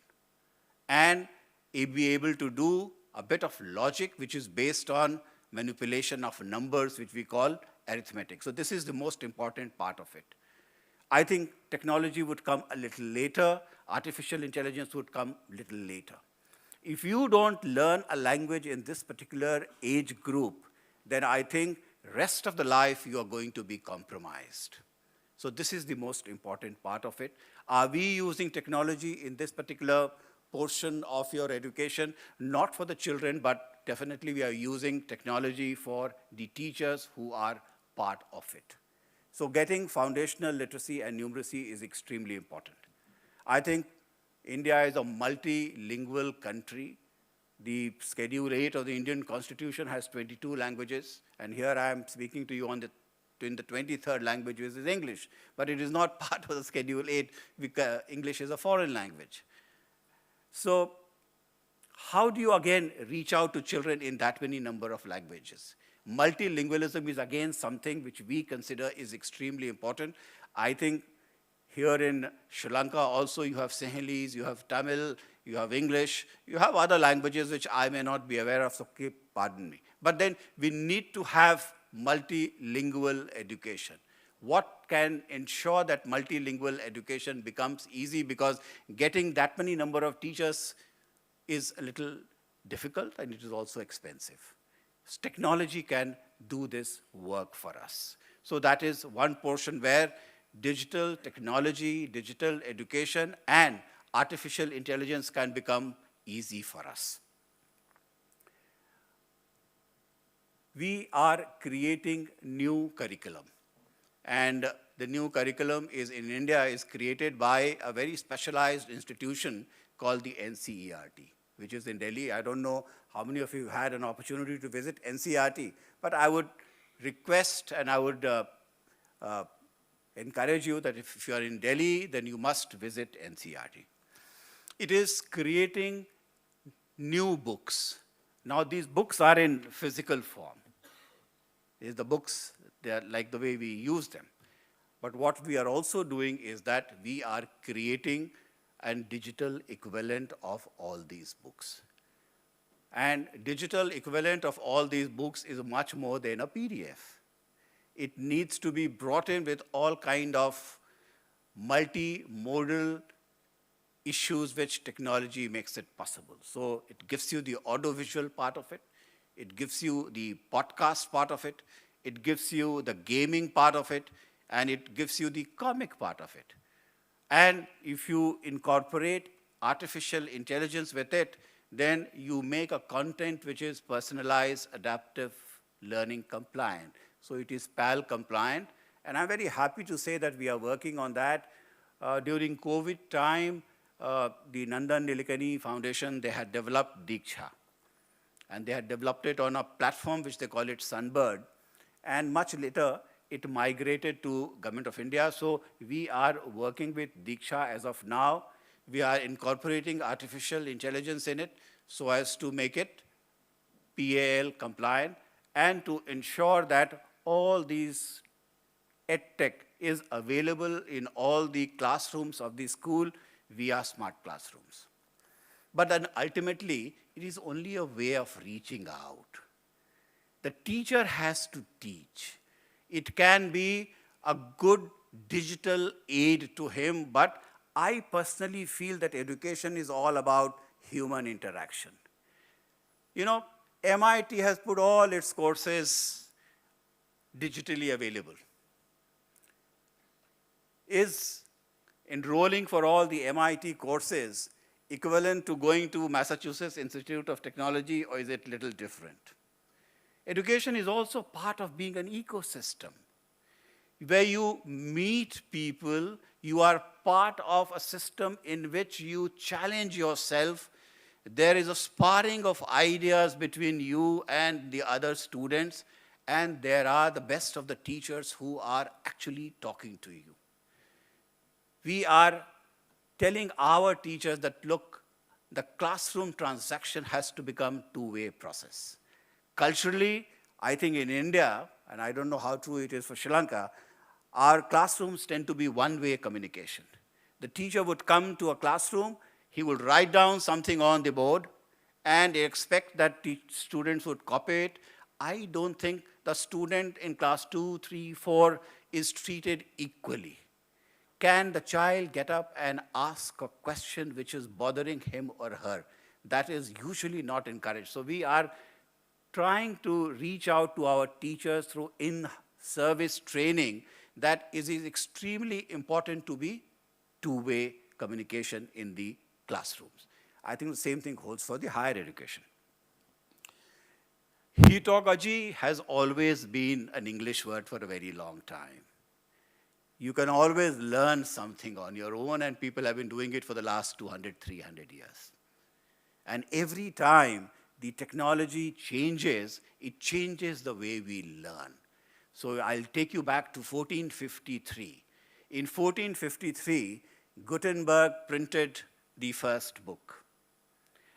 Speaker 14: and be able to do a bit of logic, which is based on manipulation of numbers, which we call arithmetic. So this is the most important part of it. I think technology would come a little later, artificial intelligence would come a little later. If you don't learn a language in this particular age group, then I think rest of the life you are going to be compromised. So this is the most important part of it. Are we using technology in this particular portion of your education? Not for the children, but definitely we are using technology for the teachers who are part of it. So getting foundational literacy and numeracy is extremely important. I think India is a multilingual country. The Schedule 8 of the Indian Constitution has 22 languages, and here I am speaking to you in the 23rd language, which is English. But it is not part of the Schedule 8 because English is a foreign language. So how do you again reach out to children in that many number of languages? Multilingualism is again something which we consider is extremely important. I think here in Sri Lanka also you have Sinhalese, you have Tamil, you have English, you have other languages which I may not be aware of, so pardon me. But then we need to have multilingual education. What can ensure that multilingual education becomes easy, because getting that many number of teachers is a little difficult and it is also expensive. Technology can do this work for us. So that is one portion where digital technology, digital education, and artificial intelligence can become easy for us. We are creating new curriculum. And the new curriculum is in India is created by a very specialized institution called the NCERT, which is in Delhi. I don't know how many of you had an opportunity to visit NCERT, but I would request and I would encourage you that if you are in Delhi, then you must visit NCERT. It is creating new books. Now these books are in physical form. These are the books, they are like the way we use them. But what we are also doing is that we are creating and digital equivalent of all these books. And digital equivalent of all these books is much more than a PDF. It needs to be brought in with all kind of multimodal issues which technology makes it possible. So it gives you the audiovisual part of it. It gives you the podcast part of it. It gives you the gaming part of it. And it gives you the comic part of it. And if you incorporate artificial intelligence with it, then you make a content which is personalized, adaptive, learning compliant. So it is PAL compliant. And I'm very happy to say that we are working on that. During COVID time, the Nandan Nilekani Foundation, they had developed Diksha. And they had developed it on a platform which they call it Sunbird. And much later, it migrated to Government of India. So we are working with Diksha as of now. We are incorporating artificial intelligence in it so as to make it PAL compliant and to ensure that all these EdTech is available in all the classrooms of the school via smart classrooms. But then ultimately, it is only a way of reaching out. The teacher has to teach. It can be a good digital aid to him, but I personally feel that education is all about human interaction. You know, MIT has put all its courses digitally available. Is enrolling for all the MIT courses equivalent to going to Massachusetts Institute of Technology, or is it a little different? Education is also part of being an ecosystem. Where you meet people, you are part of a system in which you challenge yourself. There is a sparring of ideas between you and the other students, and there are the best of the teachers who are actually talking to you. We are telling our teachers that, look, the classroom transaction has to become two-way process. Culturally, I think in India, and I don't know how true it is for Sri Lanka, our classrooms tend to be one-way communication. The teacher would come to a classroom, he would write down something on the board, and expect that the students would copy it. I don't think the student in class 2, 3, 4 is treated equally. Can the child get up and ask a question which is bothering him or her? That is usually not encouraged. So we are trying to reach out to our teachers through in-service training that is extremely important to be two-way communication in the classrooms. I think the same thing holds for the higher education. Pedagogy has always been an English word for a very long time. You can always learn something on your own, and people have been doing it for the last 200, 300 years. And every time the technology changes, it changes the way we learn. So I'll take you back to 1453. In 1453, Gutenberg printed the first book.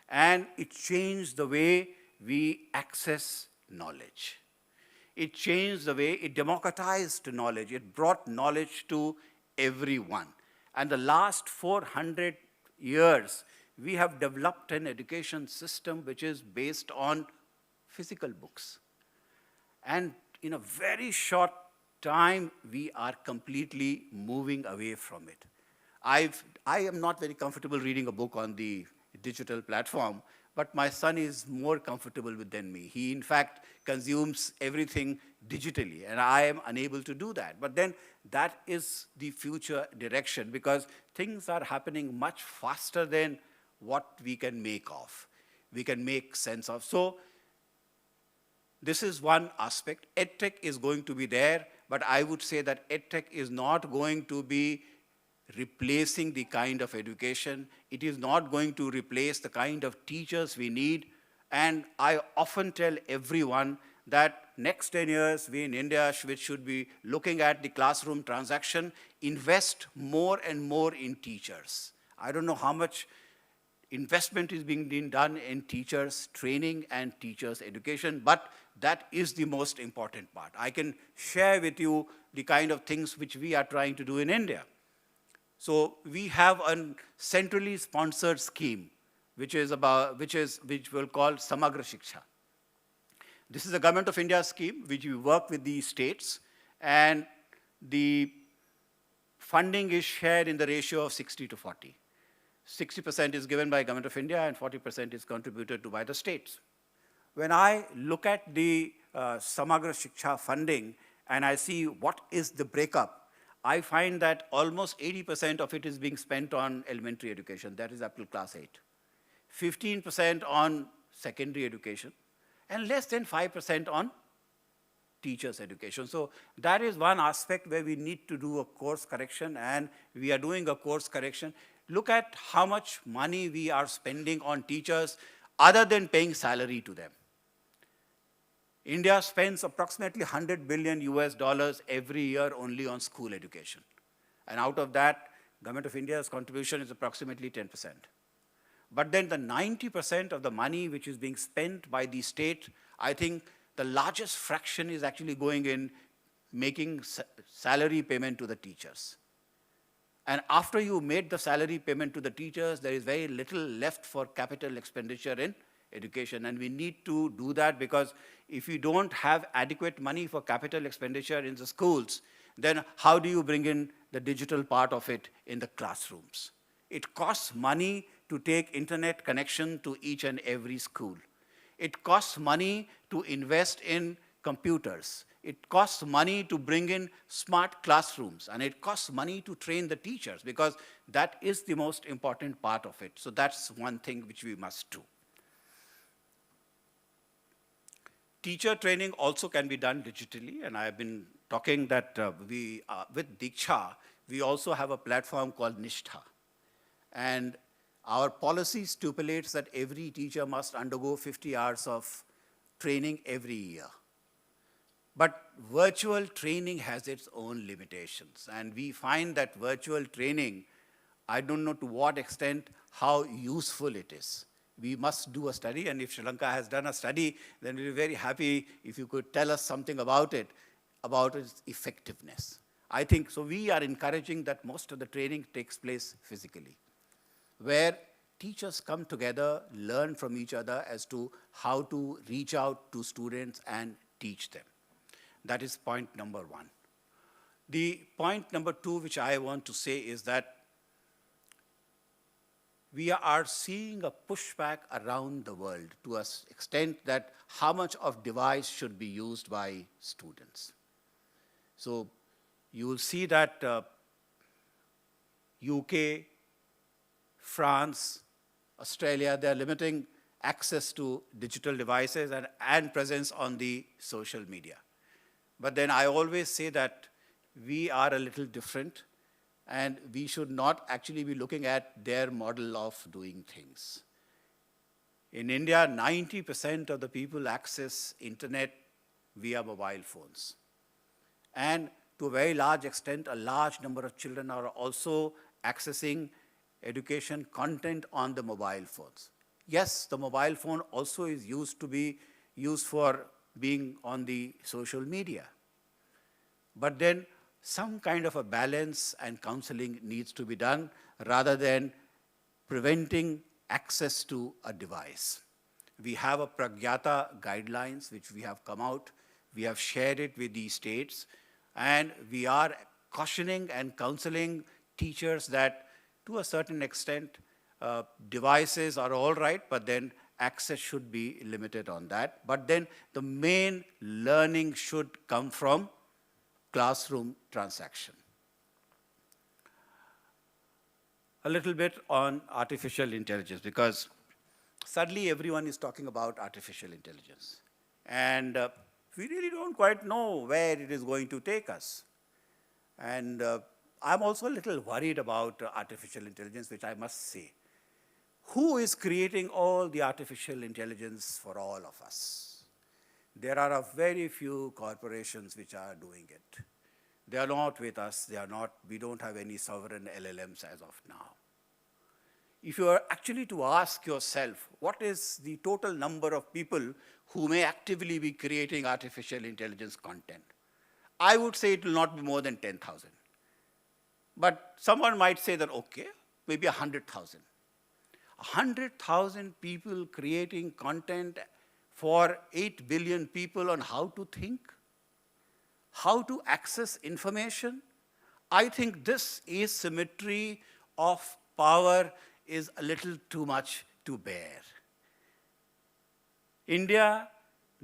Speaker 14: And it changed the way we access knowledge. It changed the way, it democratized knowledge. It brought knowledge to everyone. And the last 400 years, we have developed an education system which is based on physical books. And in a very short time, we are completely moving away from it. I am not very comfortable reading a book on the digital platform, but my son is more comfortable with than me. He, in fact, consumes everything digitally, and I am unable to do that. But then that is the future direction, because things are happening much faster than what we can make of, we can make sense of. So this is one aspect. EdTech is going to be there, but I would say that EdTech is not going to be replacing the kind of education. It is not going to replace the kind of teachers we need. And I often tell everyone that next 10 years, we in India should be looking at the classroom transaction, invest more and more in teachers. I don't know how much investment is being done in teachers training and teachers education, but that is the most important part. I can share with you the kind of things which we are trying to do in India. So we have a centrally sponsored scheme, which we'll call Samagra Shiksha. This is a Government of India scheme, which we work with the states, and the funding is shared in the ratio of 60 to 40. 60% is given by Government of India and 40% is contributed to by the states. When I look at the Samagra Shiksha funding and I see what is the breakup, I find that almost 80% of it is being spent on elementary education, that is up to class 8. 15% on secondary education, and less than 5% on teachers' education. So that is one aspect where we need to do a course correction, and we are doing a course correction. Look at how much money we are spending on teachers other than paying salary to them. India spends approximately $100 billion every year only on school education. And out of that, Government of India's contribution is approximately 10%. But then the 90% of the money which is being spent by the state, I think the largest fraction is actually going in making salary payment to the teachers. And after you made the salary payment to the teachers, there is very little left for capital expenditure in education. And we need to do that, because if you don't have adequate money for capital expenditure in the schools, then how do you bring in the digital part of it in the classrooms? It costs money to take internet connection to each and every school. It costs money to invest in computers. It costs money to bring in smart classrooms, and it costs money to train the teachers, because that is the most important part of it. So that's one thing which we must do. Teacher training also can be done digitally, and I have been talking that with Diksha, we also have a platform called Nishtha. And our policy stipulates that every teacher must undergo 50 hours of training every year. But virtual training has its own limitations, and we find that virtual training, I don't know to what extent how useful it is. We must do a study, and if Sri Lanka has done a study, then we'll be very happy if you could tell us something about it, about its effectiveness. I think, so we are encouraging that most of the training takes place physically, where teachers come together, learn from each other as to how to reach out to students and teach them. That is point number one. The point number two, which I want to say, is that we are seeing a pushback around the world to an extent that how much of device should be used by students. So you will see that UK, France, Australia, they are limiting access to digital devices and presence on the social media. But then I always say that we are a little different, and we should not actually be looking at their model of doing things. In India, 90% of the people access internet via mobile phones. And to a very large extent, a large number of children are also accessing education content on the mobile phones. Yes, the mobile phone also is used for being on the social media. But then some kind of a balance and counseling needs to be done rather than preventing access to a device. We have a Pragyata guidelines which we have come out. We have shared it with the states, and we are cautioning and counseling teachers that to a certain extent devices are all right, but then access should be limited on that. But then the main learning should come from classroom transaction. A little bit on artificial intelligence, because suddenly everyone is talking about artificial intelligence. And we really don't quite know where it is going to take us. And I'm also a little worried about artificial intelligence, which I must say. Who is creating all the artificial intelligence for all of us? There are a very few corporations which are doing it. They are not with us. We don't have any sovereign LLMs as of now. If you are actually to ask yourself, what is the total number of people who may actively be creating artificial intelligence content? I would say it will not be more than 10,000. But someone might say that, okay, maybe 100,000. 100,000 people creating content for 8 billion people on how to think, how to access information. I think this asymmetry of power is a little too much to bear. India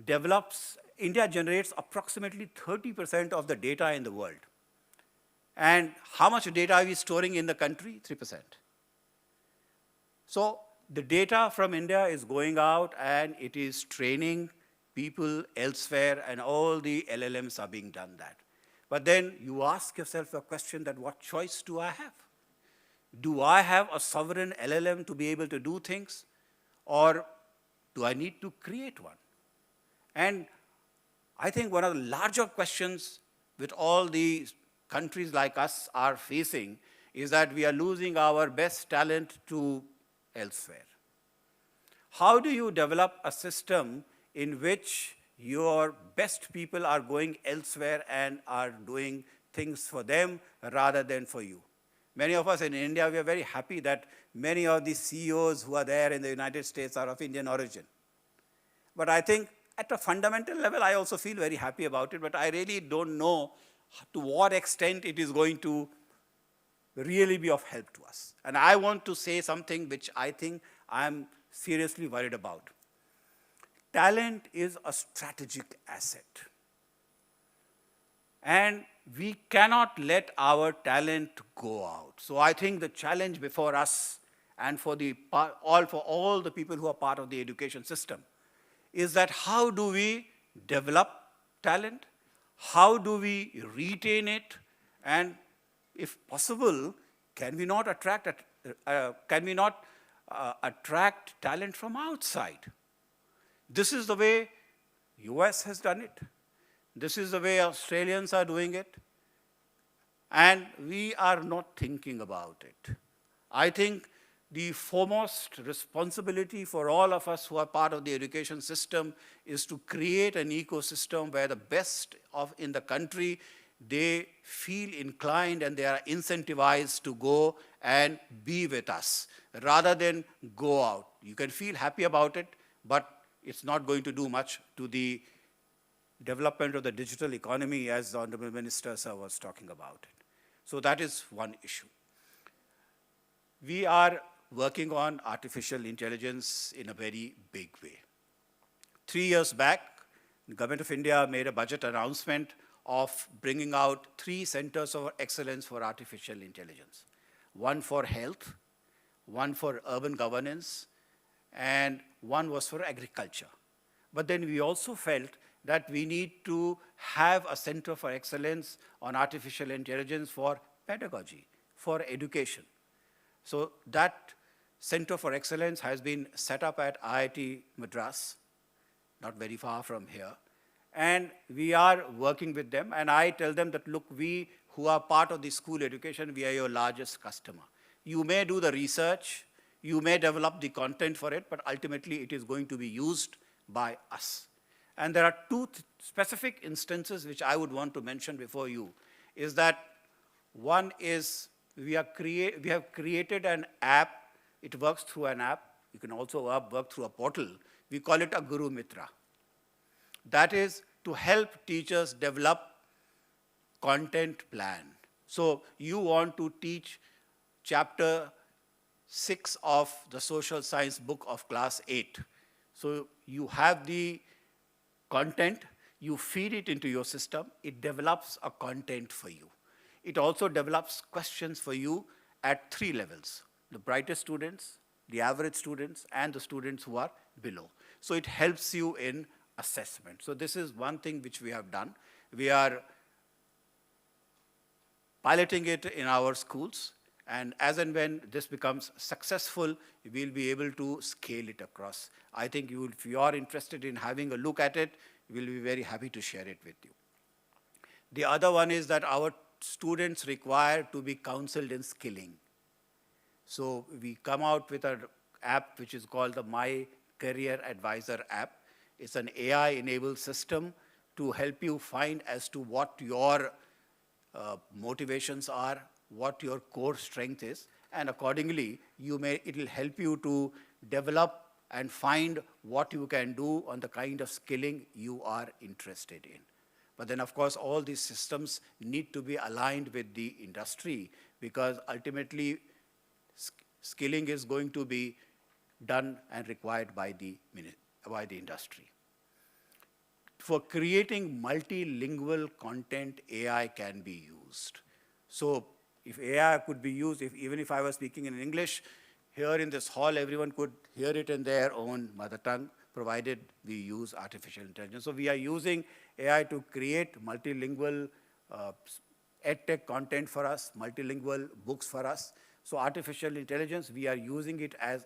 Speaker 14: generates approximately 30% of the data in the world. And how much data are we storing in the country? 3%. So the data from India is going out and it is training people elsewhere, and all the LLMs are being done that. But then you ask yourself a question that what choice do I have? Do I have a sovereign LLM to be able to do things, or do I need to create one? And I think one of the larger questions with all the countries like us are facing is that we are losing our best talent to elsewhere. How do you develop a system in which your best people are going elsewhere and are doing things for them rather than for you? Many of us in India, we are very happy that many of the CEOs who are there in the United States are of Indian origin. But I think at a fundamental level, I also feel very happy about it, but I really don't know to what extent it is going to really be of help to us. And I want to say something which I think I'm seriously worried about. Talent is a strategic asset. And we cannot let our talent go out. So I think the challenge before us and for all the people who are part of the education system is that how do we develop talent? How do we retain it? And if possible, can we not attract talent from outside? This is the way US has done it. This is the way Australians are doing it. And we are not thinking about it. I think the foremost responsibility for all of us who are part of the education system is to create an ecosystem where the best in the country, they feel inclined and they are incentivized to go and be with us rather than go out. You can feel happy about it, but it's not going to do much to the development of the digital economy, as the Honorable Minister Sir was talking about it. So that is one issue. We are working on artificial intelligence in a very big way. 3 years back, the Government of India made a budget announcement of bringing out 3 centers of excellence for artificial intelligence. One for health, one for urban governance, and one was for agriculture. But then we also felt that we need to have a center for excellence on artificial intelligence for pedagogy, for education. So that Center for Excellence has been set up at IIT Madras, not very far from here. And we are working with them. And I tell them that, look, we who are part of the school education, we are your largest customer. You may do the research, you may develop the content for it, but ultimately it is going to be used by us. And there are 2 specific instances which I would want to mention before you, is that one is we have created an app. It works through an app. You can also work through a portal. We call it a Guru Mitra. That is to help teachers develop content plan. So you want to teach chapter 6 of the social science book of class 8. So you have the content, you feed it into your system, it develops a content for you. It also develops questions for you at 3 levels: the brightest students, the average students, and the students who are below. So it helps you in assessment. So this is one thing which we have done. We are piloting it in our schools, and as and when this becomes successful, we'll be able to scale it across. I think if you are interested in having a look at it, we'll be very happy to share it with you. The other one is that our students require to be counseled in skilling. So we come out with an app which is called the My Career Advisor app. It's an AI-enabled system to help you find as to what your motivations are, what your core strength is, and accordingly, it will help you to develop and find what you can do on the kind of skilling you are interested in. But then, of course, all these systems need to be aligned with the industry, because ultimately, skilling is going to be done and required by the industry. For creating multilingual content, AI can be used. So if AI could be used, even if I was speaking in English, here in this hall, everyone could hear it in their own mother tongue, provided we use artificial intelligence. So we are using AI to create multilingual edtech content for us, multilingual books for us. So artificial intelligence, we are using it as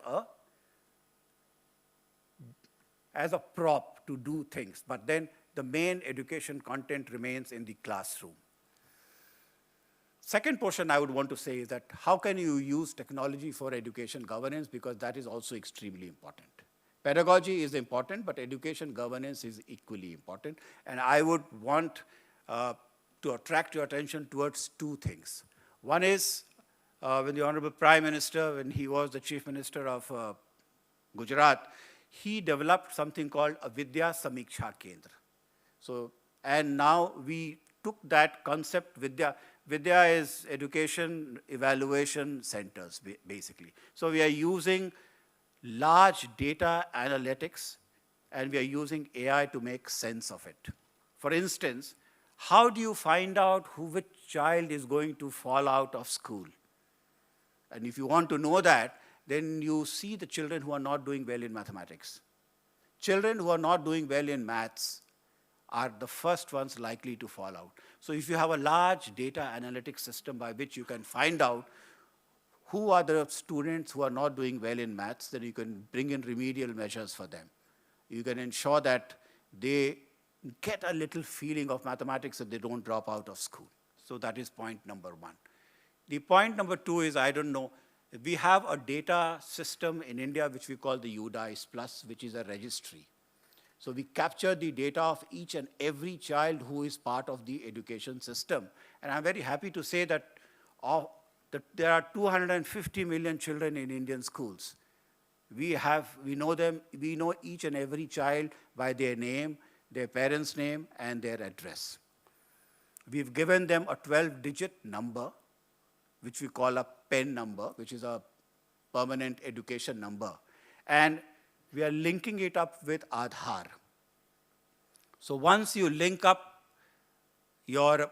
Speaker 14: a prop to do things, but then the main education content remains in the classroom. Second portion I would want to say is that how can you use technology for education governance, because that is also extremely important. Pedagogy is important, but education governance is equally important, and I would want to attract your attention towards two things. One is when the Honorable Prime Minister, when he was the Chief Minister of Gujarat, he developed something called a Vidya Samiksha Kendra. So, and now we took that concept, Vidya is education evaluation centers, basically. So we are using large data analytics, and we are using AI to make sense of it. For instance, how do you find out which child is going to fall out of school? And if you want to know that, then you see the children who are not doing well in mathematics. Children who are not doing well in maths are the first ones likely to fall out. So if you have a large data analytics system by which you can find out who are the students who are not doing well in maths, then you can bring in remedial measures for them. You can ensure that they get a little feeling of mathematics so they don't drop out of school. So that is point number one. The point number two is, I don't know, we have a data system in India which we call the UDICE Plus, which is a registry. So we capture the data of each and every child who is part of the education system. And I'm very happy to say that there are 250 million children in Indian schools. We know them, we know each and every child by their name, their parents' name, and their address. We've given them a 12-digit number, which we call a PEN number, which is a permanent education number. And we are linking it up with Aadhaar. So once you link up your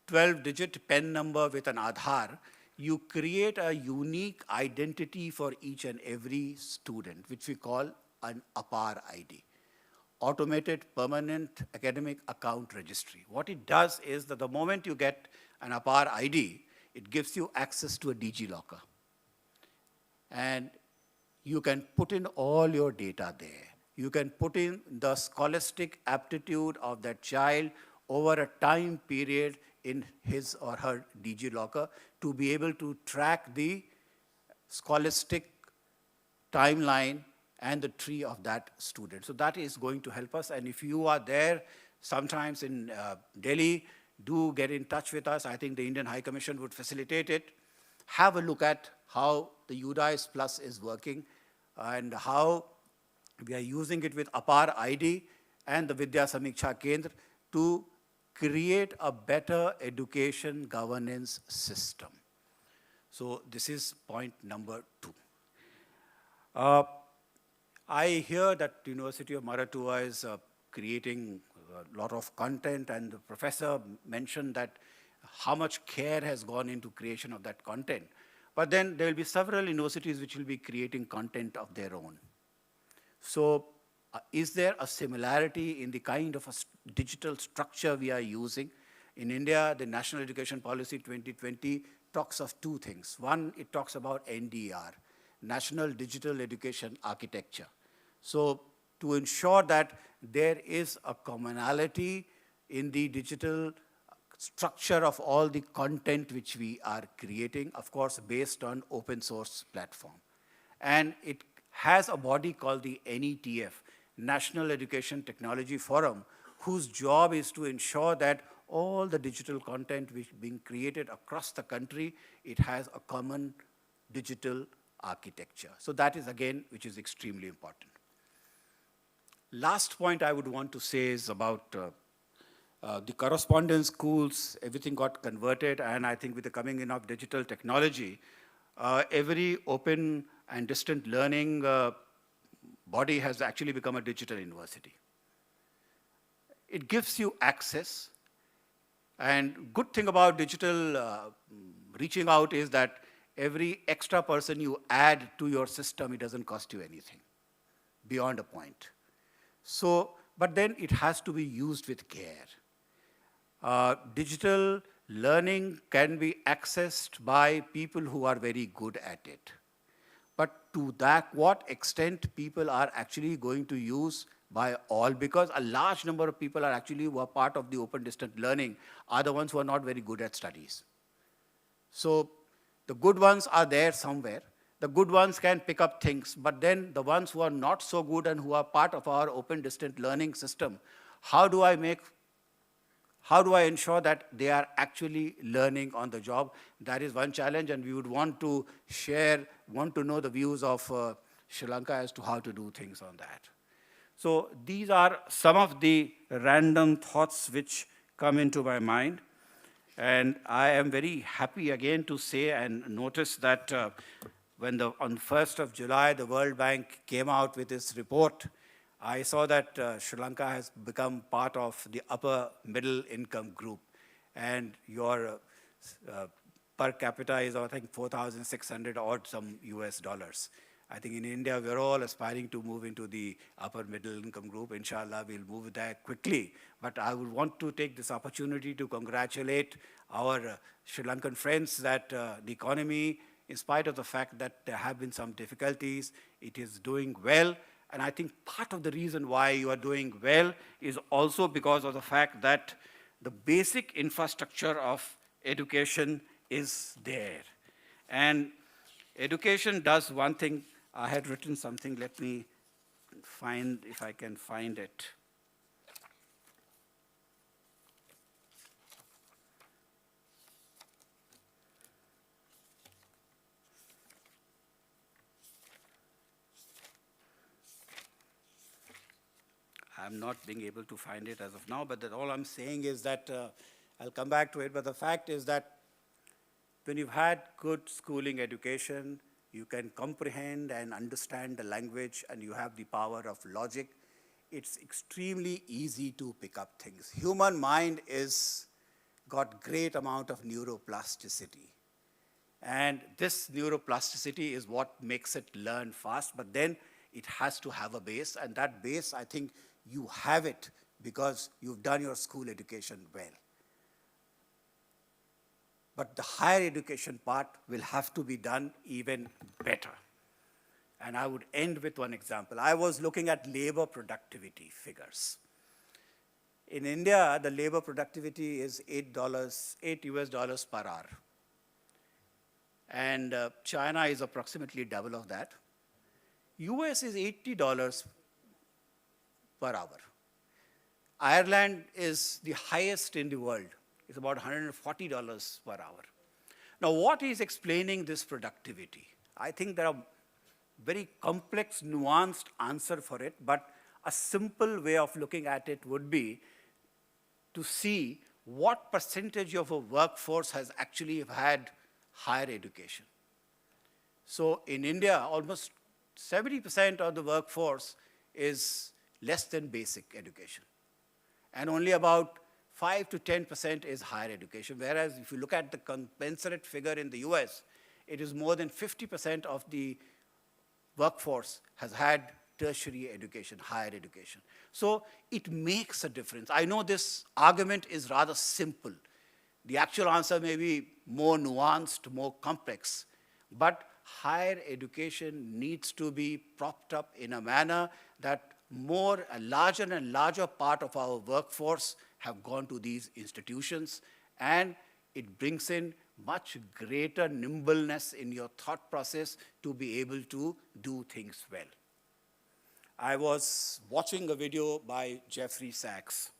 Speaker 14: 12-digit PEN number with an Aadhaar, you create a unique identity for each and every student, which we call an APAR ID, Automated Permanent Academic Account Registry. What it does is that the moment you get an APAR ID, it gives you access to a DigiLocker. And you can put in all your data there. You can put in the scholastic aptitude of that child over a time period in his or her DigiLocker to be able to track the scholastic timeline and the tree of that student. So that is going to help us. And if you are there sometimes in Delhi, do get in touch with us. I think the Indian High Commission would facilitate it. Have a look at how the UDICE Plus is working and how we are using it with APAR ID and the Vidya Samiksha Kendra to create a better education governance system. So this is point number 2. I hear that University of Moratuwa is creating a lot of content, and the professor mentioned that how much care has gone into creation of that content. But then there will be several universities which will be creating content of their own. So is there a similarity in the kind of a digital structure we are using? In India, the National Education Policy 2020 talks of two things. One, it talks about NDR, National Digital Education Architecture. So to ensure that there is a commonality in the digital structure of all the content which we are creating, of course, based on open source platform. And it has a body called the NETF, National Education Technology Forum, whose job is to ensure that all the digital content which is being created across the country, it has a common digital architecture. So that is, again, which is extremely important. Last point I would want to say is about the correspondence schools. Everything got converted, and I think with the coming in of digital technology, every open and distant learning body has actually become a digital university. It gives you access, and good thing about digital reaching out is that every extra person you add to your system, it doesn't cost you anything beyond a point. So, but then it has to be used with care. Digital learning can be accessed by people who are very good at it. But to that, what extent people are actually going to use by all, because a large number of people are actually who are part of the open distant learning are the ones who are not very good at studies. So the good ones are there somewhere. The good ones can pick up things, but then the ones who are not so good and who are part of our open distant learning system, how do I ensure that they are actually learning on the job? That is one challenge, and we would want to know the views of Sri Lanka as to how to do things on that. So these are some of the random thoughts which come into my mind. And I am very happy again to say and notice that when on 1st of July, the World Bank came out with its report, I saw that Sri Lanka has become part of the upper middle income group. And your per capita is, I think, 4,600 odd some US dollars. I think in India, we're all aspiring to move into the upper middle income group. Inshallah, we'll move there quickly. But I would want to take this opportunity to congratulate our Sri Lankan friends that the economy, in spite of the fact that there have been some difficulties, it is doing well. And I think part of the reason why you are doing well is also because of the fact that the basic infrastructure of education is there. And education does one thing. I had written something. Let me find, if I can find it. I'm not being able to find it as of now, but that all I'm saying is that I'll come back to it. But the fact is that when you've had good schooling education, you can comprehend and understand the language, and you have the power of logic, it's extremely easy to pick up things. Human mind is got great amount of neuroplasticity. And this neuroplasticity is what makes it learn fast, but then it has to have a base, and that base, I think, you have it because you've done your school education well. But the higher education part will have to be done even better. And I would end with one example. I was looking at labor productivity figures. In India, the labor productivity is $8 US per hour. And China is approximately double of that. US is $80 per hour. Ireland is the highest in the world. It's about $140 per hour. Now, what is explaining this productivity? I think there are very complex, nuanced answer for it, but a simple way of looking at it would be to see what percentage of a workforce has actually had higher education. So in India, almost 70% of the workforce is less than basic education. And only about 5 to 10% is higher education, whereas if you look at the commensurate figure in the US, it is more than 50% of the workforce has had tertiary education, higher education. So it makes a difference. I know this argument is rather simple. The actual answer may be more nuanced, more complex, but higher education needs to be propped up in a manner that a larger and larger part of our workforce have gone to these institutions, and it brings in much greater nimbleness in your thought process to be able to do things well. I was watching a video by Jeffrey Sachs,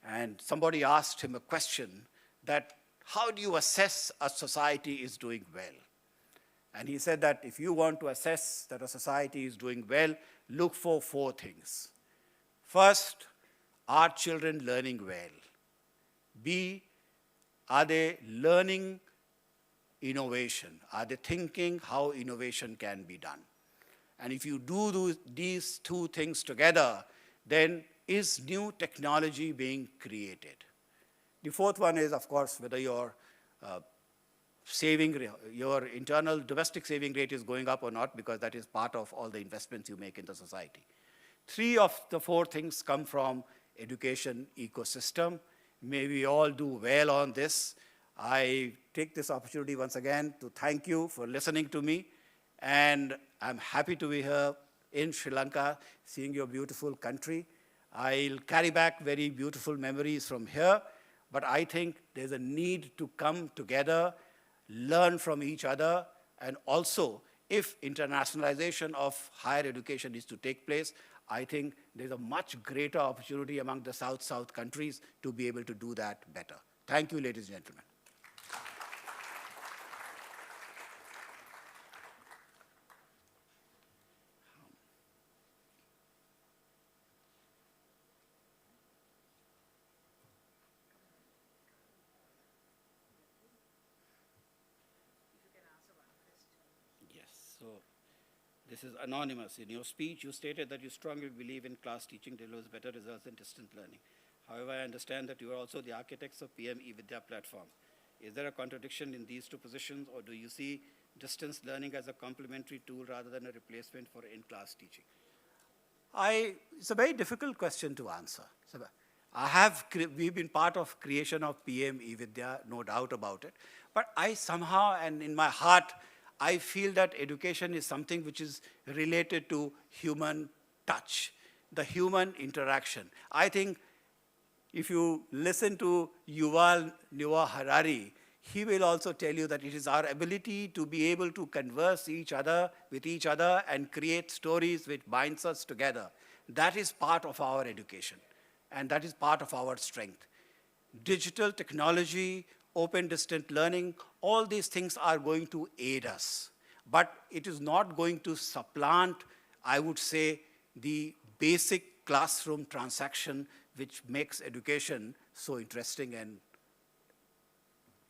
Speaker 14: And somebody asked him a question that, how do you assess a society is doing well? And he said that if you want to assess that a society is doing well, look for 4 things. First, are children learning well? B, are they learning innovation? Are they thinking how innovation can be done? And if you do these 2 things together, then is new technology being created? The 4th one is, of course, whether your your internal domestic saving rate is going up or not, because that is part of all the investments you make in the society. 3 of the 4 things come from education ecosystem. May we all do well on this. I take this opportunity once again to thank you for listening to me, and I'm happy to be here in Sri Lanka, seeing your beautiful country. I'll carry back very beautiful memories from here, but I think there's a need to come together, learn from each other, and also, if internationalization of higher education is to take place, I think there's a much greater opportunity among the South-South countries to be able to do that better. Thank you, ladies and gentlemen. So this is anonymous. In your speech, you stated that you strongly believe in class teaching delivers better results than distant learning. However, I understand that you are also the architects of PM eVidya platform. Is there a contradiction in these 2 positions, or do you see distance learning as a complementary tool rather than a replacement for in-class teaching? It's a very difficult question to answer. So we've been part of creation of PM eVidya, no doubt about it. But I somehow, and in my heart, I feel that education is something which is related to human touch, the human interaction. I think if you listen to Yuval Noah Harari, he will also tell you that it is our ability to be able to converse with each other and create stories which binds us together. That is part of our education, and that is part of our strength. Digital technology, open distant learning, all these things are going to aid us. But it is not going to supplant, I would say, the basic classroom transaction which makes education so interesting and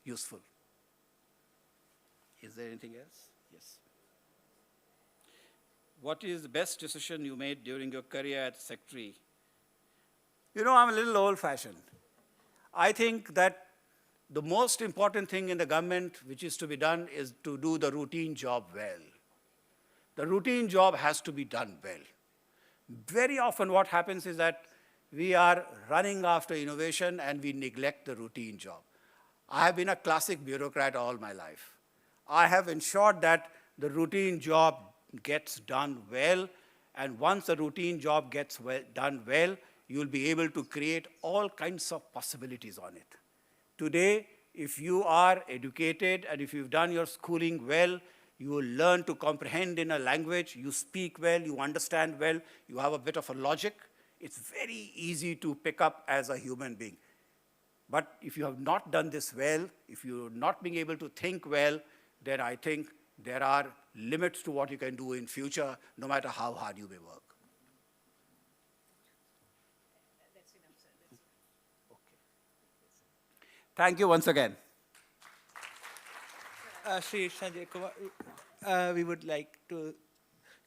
Speaker 14: useful. Is there anything else? Yes. What is the best decision you made during your career as secretary? You know, I'm a little old-fashioned. I think that the most important thing in the government which is to be done is to do the routine job well. The routine job has to be done well. Very often what happens is that we are running after innovation and we neglect the routine job. I have been a classic bureaucrat all my life. I have ensured that the routine job gets done well, and once the routine job gets done well, you'll be able to create all kinds of possibilities on it. Today, if you are educated and if you've done your schooling well, you will learn to comprehend in a language, you speak well, you understand well, you have a bit of a logic. It's very easy to pick up as a human being. But if you have not done this well, if you're not being able to think well, then I think there are limits to what you can do in future, no matter how hard you may work.
Speaker 9: That's enough, sir. That's enough.
Speaker 14: Okay. Thank you once again.
Speaker 5: Shri Sanjay Kumar, we would like you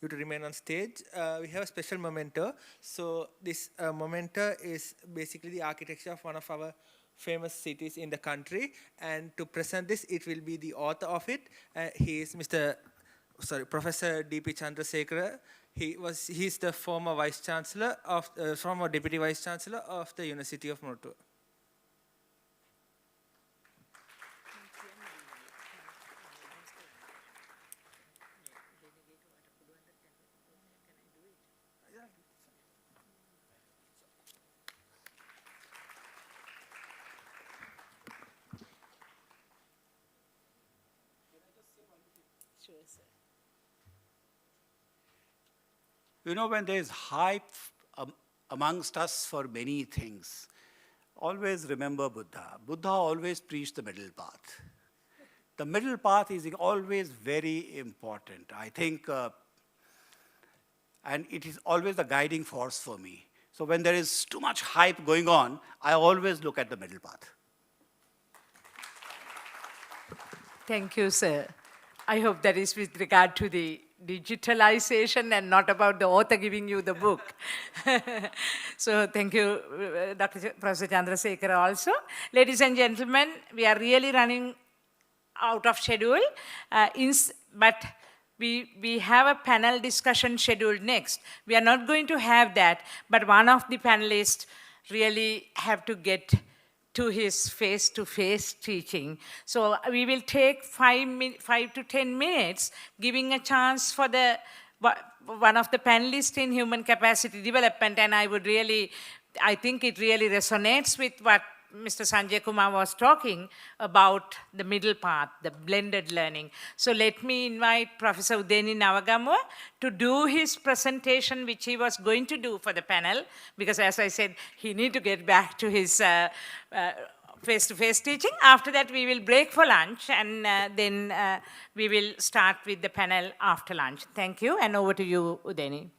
Speaker 5: to remain on stage. We have a special memento. So this memento is basically the architecture of one of our famous cities in the country. And to present this, it will be the author of it. He is Professor D.P. Chandrasekhara. He's the former Vice Chancellor former Deputy Vice Chancellor of the University of Moratuwa.
Speaker 9: Sure, sir.
Speaker 14: You know, when there's hype amongst us for many things, always remember Buddha. Buddha always preached the middle path. The middle path is always very important. I think, and it is always the guiding force for me. So when there is too much hype going on, I always look at the middle path.
Speaker 9: Thank you, sir. I hope that is with regard to the digitalization and not about the author giving you the book. So thank you, Professor Chandrasekhar also. Ladies and gentlemen, we are really running out of schedule, but we have a panel discussion scheduled next. We are not going to have that, but one of the panelists really have to get to his face-to-face teaching. So we will take 5 to 10 minutes, giving a chance for one of the panelists in human capacity development, and I think it really resonates with what Mr. Sanjay Kumar was talking about, the middle path, the blended learning. So let me invite Professor Udeni Navagamwa to do his presentation, which he was going to do for the panel, because as I said, he needs to get back to his face-to-face teaching. After that, we will break for lunch, and then we will start with the panel after lunch. Thank you, and over to you, Udeni.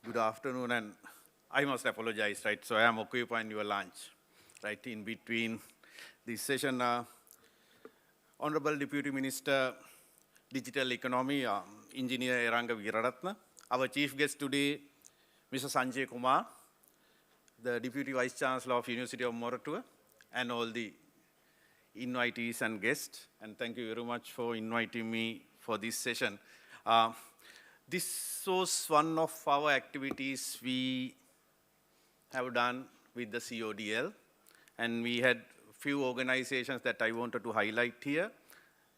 Speaker 15: Good afternoon, and I must apologize, right? So I am occupying your lunch, right, in between this session. Honorable Deputy Minister, Digital Economy, Engineer Eranga Viraratna. Our chief guest today, Mr. Sanjay Kumar, the Deputy Vice Chancellor of University of Moratuwa, and all the invitees and guests. And thank you very much for inviting me for this session. This was one of our activities we have done with the CODL, and we had few organizations that I wanted to highlight here.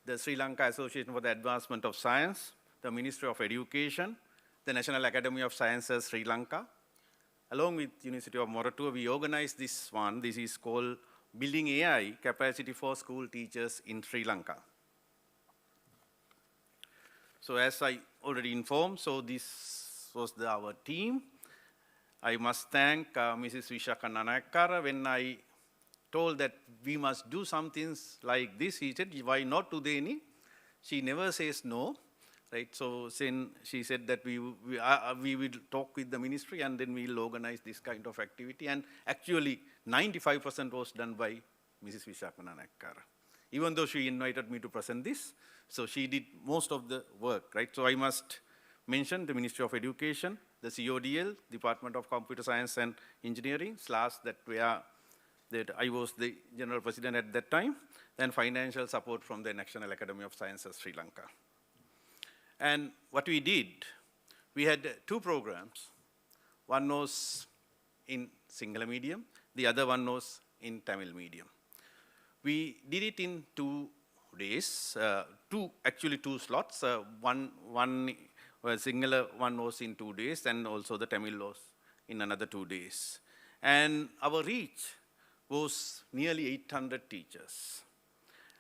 Speaker 15: The Sri Lanka Association for the Advancement of Science, the Ministry of Education, the National Academy of Sciences Sri Lanka. Along with University of Moratuwa, we organized this one. This is called Building AI Capacity for School Teachers in Sri Lanka. So as I already informed, so this was our team. I must thank Mrs. Vishaka Nanakara. When I told that we must do some things like this, he said, why not Udeni? She never says no, right? So she said that we will talk with the ministry and then we will organize this kind of activity. And actually, 95% was done by Mrs. Vishaka Nanakara. Even though she invited me to present this, so she did most of the work, right? So I must mention the Ministry of Education, the CODL, Department of Computer Science and Engineering, that I was the General President at that time, then financial support from the National Academy of Sciences, Sri Lanka. And what we did, we had two programs. One was in Sinhala medium, the other one was in Tamil medium. We did it in 2 days, actually two slots. One Sinhala one was in 2 days, and also the Tamil was in another 2 days. And our reach was nearly 800 teachers.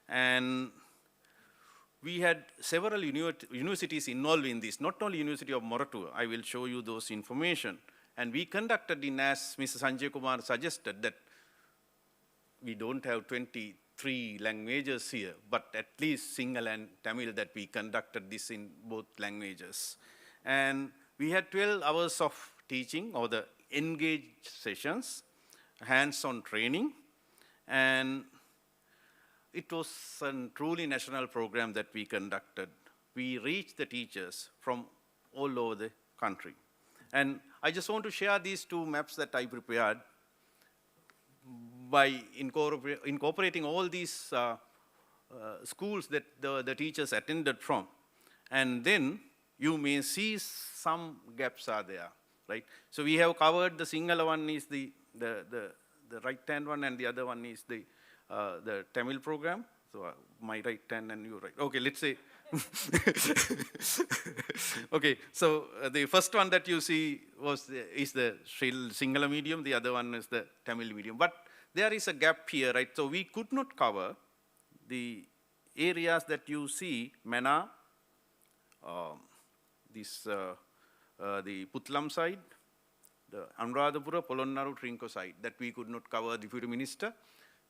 Speaker 15: And we had several universities involved in this, not only University of Moratuwa. I will show you those information. And we conducted as Mr. Sanjay Kumar suggested, that we don't have 23 languages here, but at least Sinhala and Tamil, that we conducted this in both languages. And we had 12 hours of teaching, or the engaged sessions, hands-on training, and it was a truly national program that we conducted we reach the teachers from all over the country. And I just want to share these two maps that I prepared by incorporating all these schools that the teachers attended from. And then you may see some gaps are there, right? So we have covered the Sinhala one is the right-hand one, and the other one is the Tamil program. So my right hand and your right. Okay, let's say. Okay, so the first one that you see is the Sinhala medium, the other one is the Tamil medium. But there is a gap here, right? So we could not cover the areas that you see, Mena, the Putlam side, the Anuradhapura, Polonnaru, Trinco side, that we could not cover, Deputy Minister.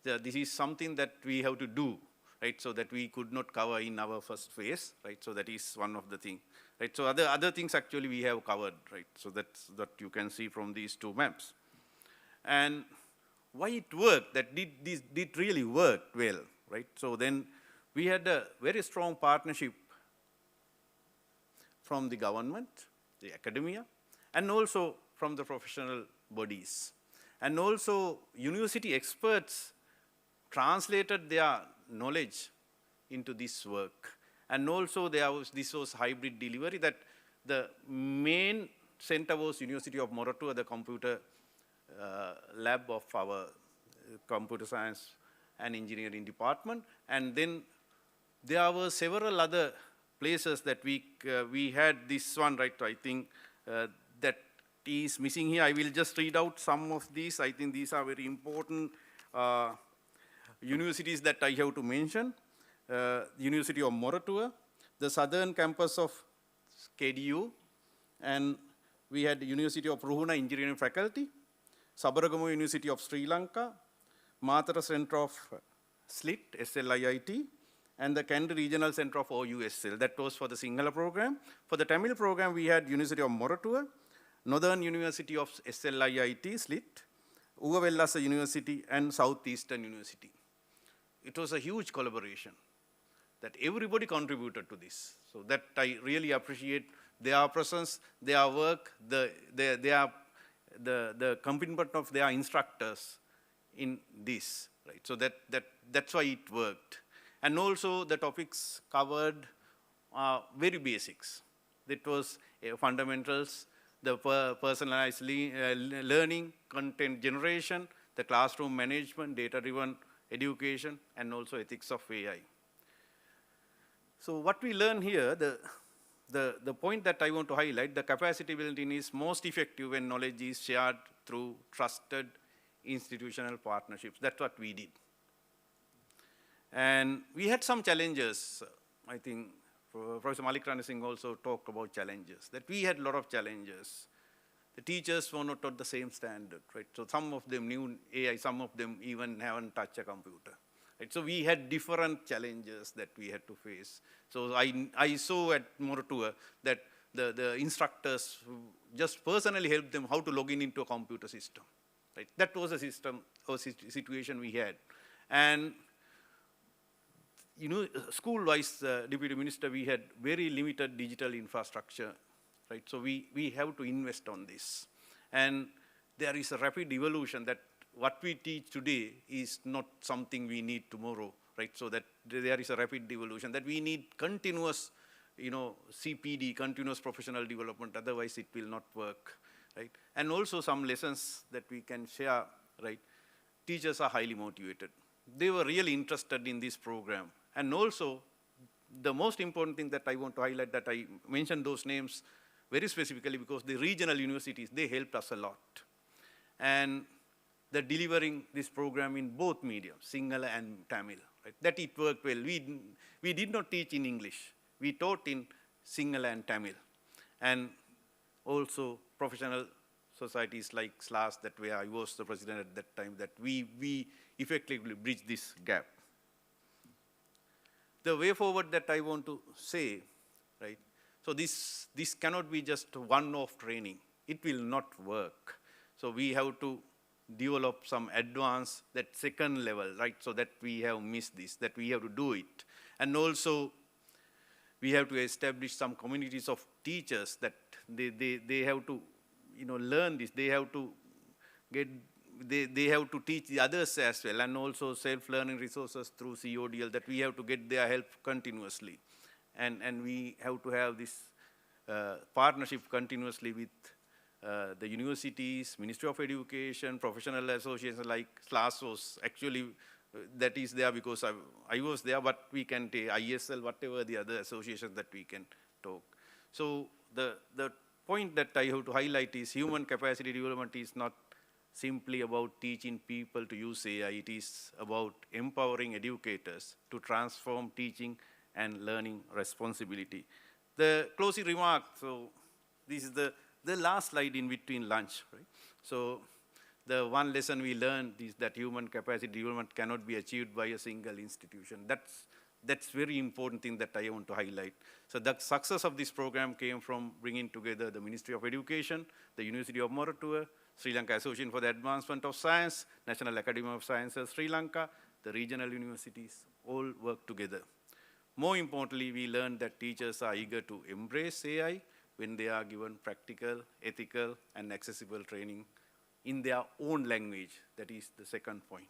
Speaker 15: This is something that we have to do, right, so that we could not cover in our first phase, right, so that is one of the things, right. So other things actually we have covered, right, so that's that you can see from these two maps. And why it worked, that did really work well, right. So then we had a very strong partnership from the government, the academia, and also from the professional bodies. And also university experts translated their knowledge into this work. And also this was hybrid delivery, that the main center was University of Moratuwa, the computer lab of our computer science and engineering department. And then there were several other places that we had this one, right, I think that is missing here. I will just read out some of these. I think these are very important universities that I have to mention. University of Moratuwa, the southern campus of KDU, and we had University of Ruhuna Engineering Faculty, Sabaragamu University of Sri Lanka, Matara Center of SLIT, SLIIT, and the Kandy Regional Center of OUSL. That was for the Sinhala program. For the Tamil program, we had University of Moratuwa, Northern University of SLIIT, SLIT, Ugavellasa University, and Southeastern University. It was a huge collaboration that everybody contributed to this. So that I really appreciate their presence, their work, the commitment of their instructors in this, right? So that's why it worked. And also the topics covered very basics. It was fundamentals, the personalized learning, content generation, the classroom management, data-driven education, and also ethics of AI. So what we learn here, the point that I want to highlight, the capacity building is most effective when knowledge is shared through trusted institutional partnerships. That's what we did. And we had some challenges. I think Professor Malik Rana Singh also talked about challenges, that we had a lot of challenges. The teachers were not at the same standard, right? So some of them knew AI, some of them even haven't touched a computer, right? So we had different challenges that we had to face. So I saw at Moratuwa that the instructors just personally helped them how to log in into a computer system, right? That was a system or situation we had. And you know, school-wise, Deputy Minister, we had very limited digital infrastructure, right? So we have to invest on this. And there is a rapid evolution that what we teach today is not something we need tomorrow, right? So that there is a rapid evolution, that we need continuous, you know, CPD, continuous professional development, otherwise it will not work, right? And also some lessons that we can share, right? Teachers are highly motivated. They were really interested in this program. And also, the most important thing that I want to highlight, that I mentioned those names very specifically because the regional universities, they helped us a lot. And they're delivering this program in both mediums, Sinhala and Tamil, right? That it worked well. We did not teach in English. We taught in Sinhala and Tamil. And also professional societies like SLAS, that where I was the president at that time, that we effectively bridged this gap. The way forward that I want to say, right? So this cannot be just one-off training. It will not work. So we have to develop some advanced, that second level, right? So that we have missed this, that we have to do it. And also we have to establish some communities of teachers that they have to, learn this. They have to they have to teach the others as well, and also self-learning resources through CODL, that we have to get their help continuously. And we have to have this partnership continuously with the universities, Ministry of Education, professional associations like SLASOS. Actually, that is there because I was there, but we can take ISL, whatever the other associations that we can talk. So the point that I have to highlight is human capacity development is not simply about teaching people to use AI. It is about empowering educators to transform teaching and learning responsibility. The closing remark, so this is the last slide in between lunch, right? So the one lesson we learned is that human capacity development cannot be achieved by a single institution. That's very important thing that I want to highlight. So the success of this program came from bringing together the Ministry of Education, the University of Moratuwa, Sri Lanka Association for the Advancement of Science, National Academy of Sciences, Sri Lanka, the regional universities, all work together. More importantly, we learned that teachers are eager to embrace AI when they are given practical, ethical, and accessible training in their own language. That is the second point.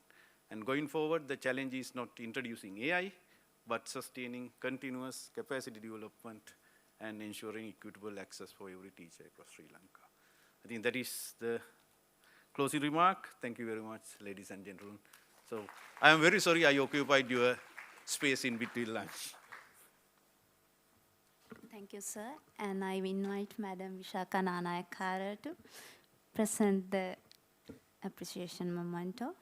Speaker 15: And going forward, the challenge is not introducing AI, but sustaining continuous capacity development and ensuring equitable access for every teacher across Sri Lanka. I think that is the closing remark. Thank you very much, ladies and gentlemen. So I am very sorry I occupied your space in between lunch.
Speaker 3: Thank you, sir. And I invite Madam Vishaka Nanayakara to present the appreciation memento.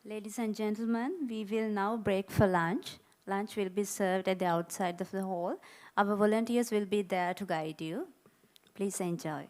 Speaker 3: Ladies and gentlemen, we will now break for lunch. Lunch will be served at the outside of the hall. Our volunteers will be there to guide you. Please enjoy.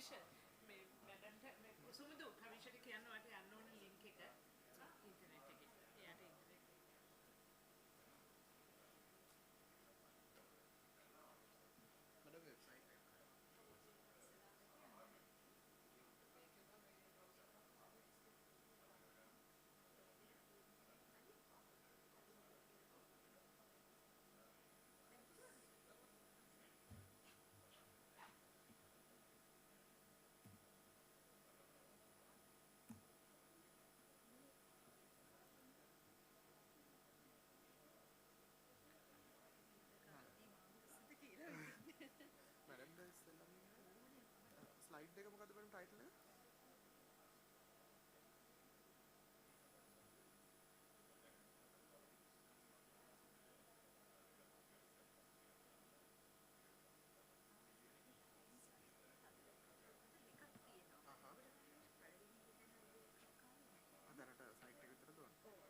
Speaker 9: කවිෂ මේ මැඩම්ට මේ සුමුදු කවිෂට කියන්න වට යන්න ඕන link එක internet එකේ. එයාට internet
Speaker 1: මඩම් website එක මැඩම් ද ඉස්සෙල්ලම ස්ලයිඩ් එක මොකද්ද මැඩම් ටයිටල් එක දැනට සයිට් එක විතරද ඕනේ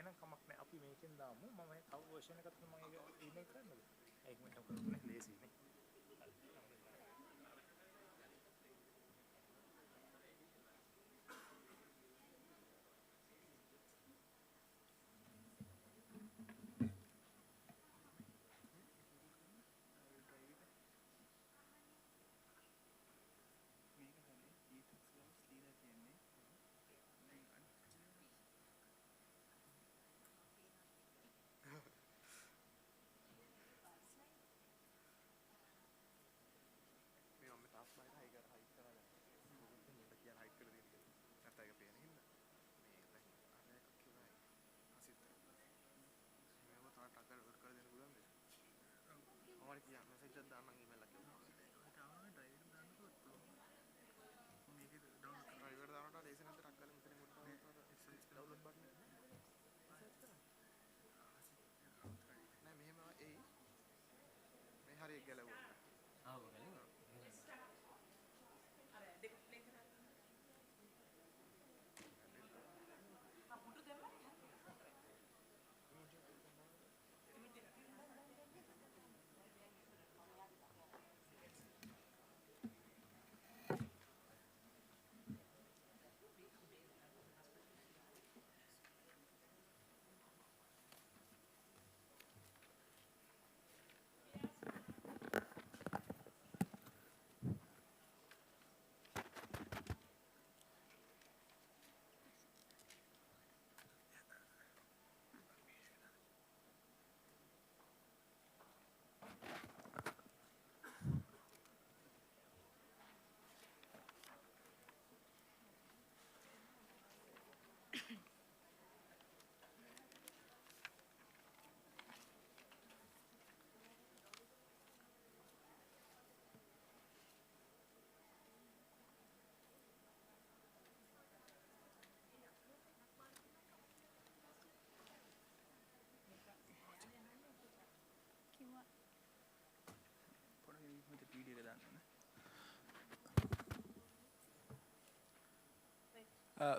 Speaker 5: එහෙනම් කමක් නැහැ. අපි මේකෙන් දාමු. මම තව version එකක් මම ඊමේල් කරන්නද? ඒක මම කරන්නේ ලේසියිනේ.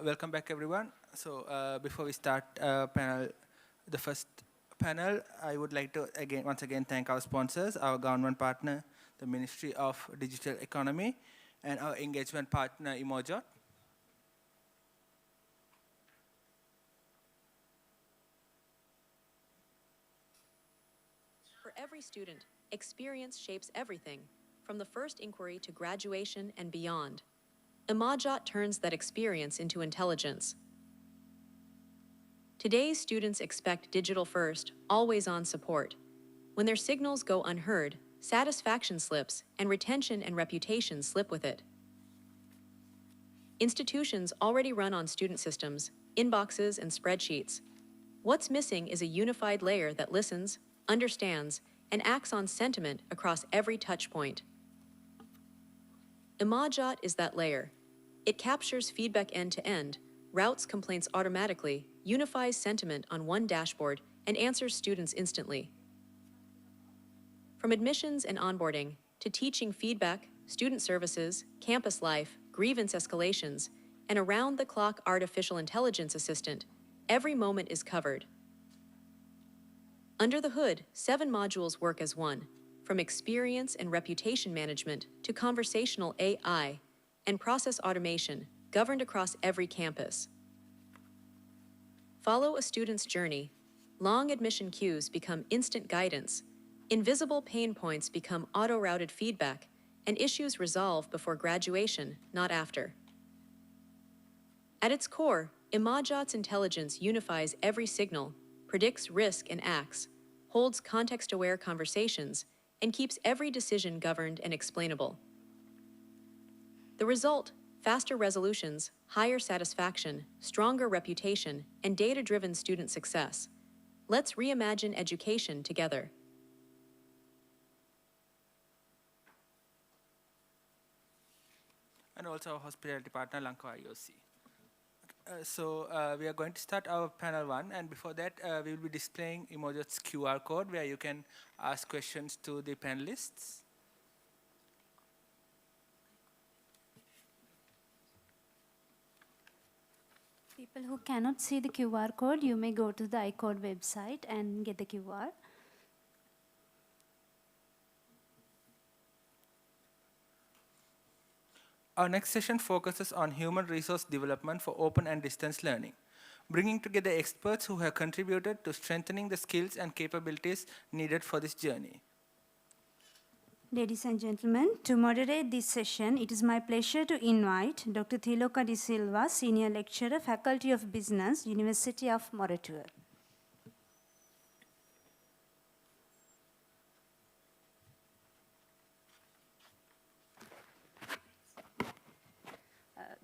Speaker 5: Welcome back, everyone. So before we start the first panel, I would like to once again thank our sponsors, our government partner, the Ministry of Digital Economy, and our engagement partner, ICODE.
Speaker 16: For every student, experience shapes everything, from the first inquiry to graduation and beyond. ICODE turns that experience into intelligence. Today's students expect digital-first, always-on support. When their signals go unheard, satisfaction slips, and retention and reputation slip with it. Institutions already run on student systems, inboxes, and spreadsheets. What's missing is a unified layer that listens, understands, and acts on sentiment across every touchpoint. ICODE is that layer. It captures feedback end-to-end, routes complaints automatically, unifies sentiment on one dashboard, and answers students instantly. From admissions and onboarding to teaching feedback, student services, campus life, grievance escalations, and around-the-clock artificial intelligence assistant, every moment is covered. Under the hood, 7 modules work as one, from experience and reputation management to conversational AI and process automation, governed across every campus. Follow a student's journey. Long admission queues become instant guidance. Invisible pain points become auto-routed feedback, and issues resolve before graduation, not after. At its core, Imajot's intelligence unifies every signal, predicts risk and acts, holds context-aware conversations, and keeps every decision governed and explainable. The result: faster resolutions, higher satisfaction, stronger reputation, and data-driven student success. Let's reimagine education together.
Speaker 5: And also our hospitality partner, Lanka IOC. We are going to start our panel 1, and before that, we will be displaying Imajot's QR code where you can ask questions to the panelists.
Speaker 3: People who cannot see the QR code, you may go to the ICODE website and get the QR.
Speaker 5: Our next session focuses on human resource development for open and distance learning, bringing together experts who have contributed to strengthening the skills and capabilities needed for this journey.
Speaker 3: Ladies and gentlemen, to moderate this session, it is my pleasure to invite Dr. Thiloka De Silva, Senior Lecturer, Faculty of Business, University of Moratuwa.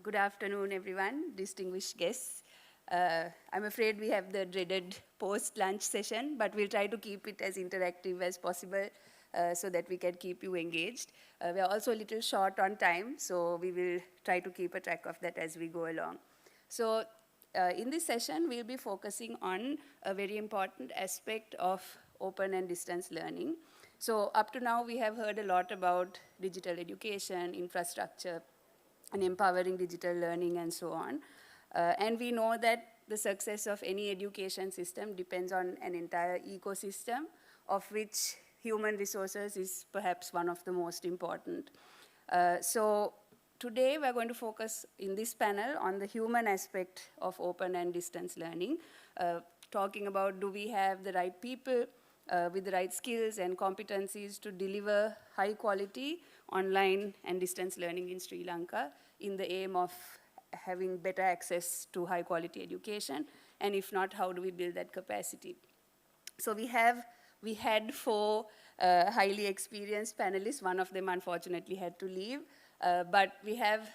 Speaker 17: Good afternoon, everyone, distinguished guests. I'm afraid we have the dreaded post-lunch session, but we'll try to keep it as interactive as possible so that we can keep you engaged. We are also a little short on time, so we will try to keep a track of that as we go along. So in this session, we'll be focusing on a very important aspect of open and distance learning. So up to now, we have heard a lot about digital education, infrastructure, and empowering digital learning and so on. And we know that the success of any education system depends on an entire ecosystem, of which human resources is perhaps one of the most important. So today we're going to focus in this panel on the human aspect of open and distance learning, talking about do we have the right people with the right skills and competencies to deliver high quality online and distance learning in Sri Lanka in the aim of having better access to high quality education, and if not, how do we build that capacity? So we had 4 highly experienced panelists. One of them unfortunately had to leave, but we have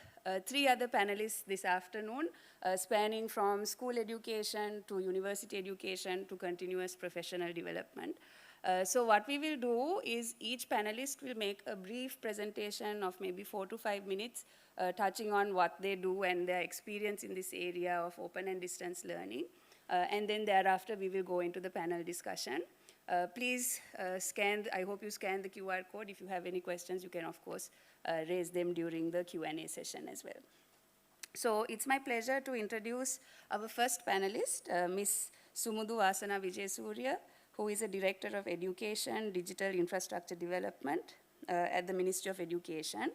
Speaker 17: 3 other panelists this afternoon, spanning from school education to university education to continuous professional development. So what we will do is each panelist will make a brief presentation of maybe 4 to 5 minutes, touching on what they do and their experience in this area of open and distance learning. And then thereafter, we will go into the panel discussion. Please I hope you scan the QR code. If you have any questions, you can, of course, raise them during the Q&A session as well. So it's my pleasure to introduce our first panelist, Ms. Sumudu Vasana Vijayasuriya, who is a Director of Education, Digital Infrastructure Development at the Ministry of Education,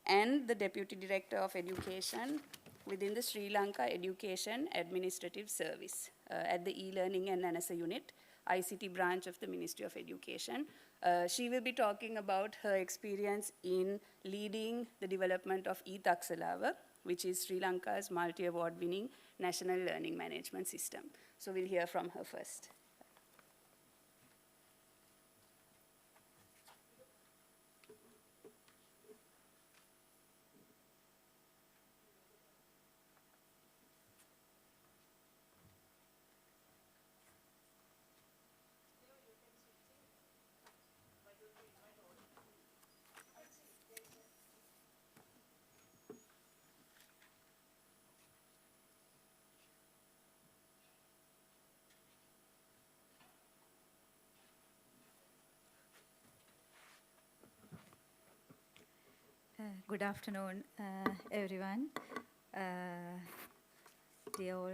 Speaker 17: and the Deputy Director of Education within the Sri Lanka Education Administrative Service at the E-Learning and NANASA Unit, ICT branch of the Ministry of Education. She will be talking about her experience in leading the development of e-Taksalava, which is Sri Lanka's multi-award winning national learning management system. So we'll hear from her first.
Speaker 18: Good afternoon, everyone. Dear all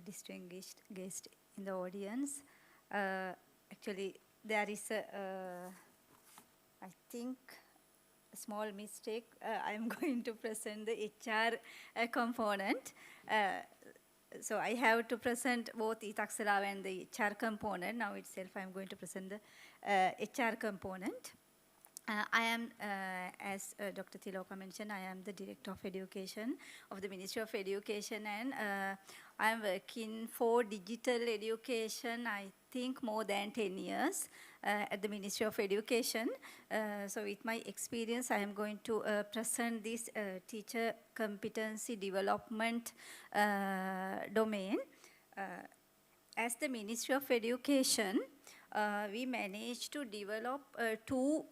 Speaker 18: distinguished guests in the audience. Actually, there is I think, a small mistake. I'm going to present the HR component. So I have to present both Itaxela and the HR component. Now itself, I'm going to present the HR component. I am, as Dr. Tiloka mentioned, I am the Director of Education of the Ministry of Education, and I am working for digital education, I think more than 10 years at the Ministry of Education. So with my experience, I am going to present this teacher competency development domain. As the Ministry of Education, we managed to develop two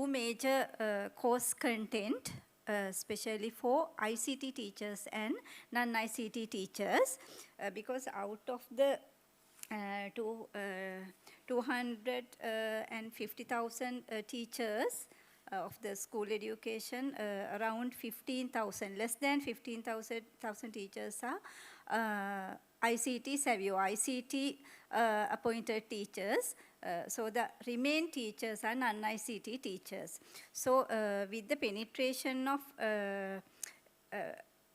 Speaker 18: major course content, especially for ICT teachers and non-ICT teachers, because out of the 250,000 teachers of the school education, around 15,000, less than 15,000 teachers are ICT savvy or ICT appointed teachers. So the remaining teachers are non-ICT teachers. So with the penetration of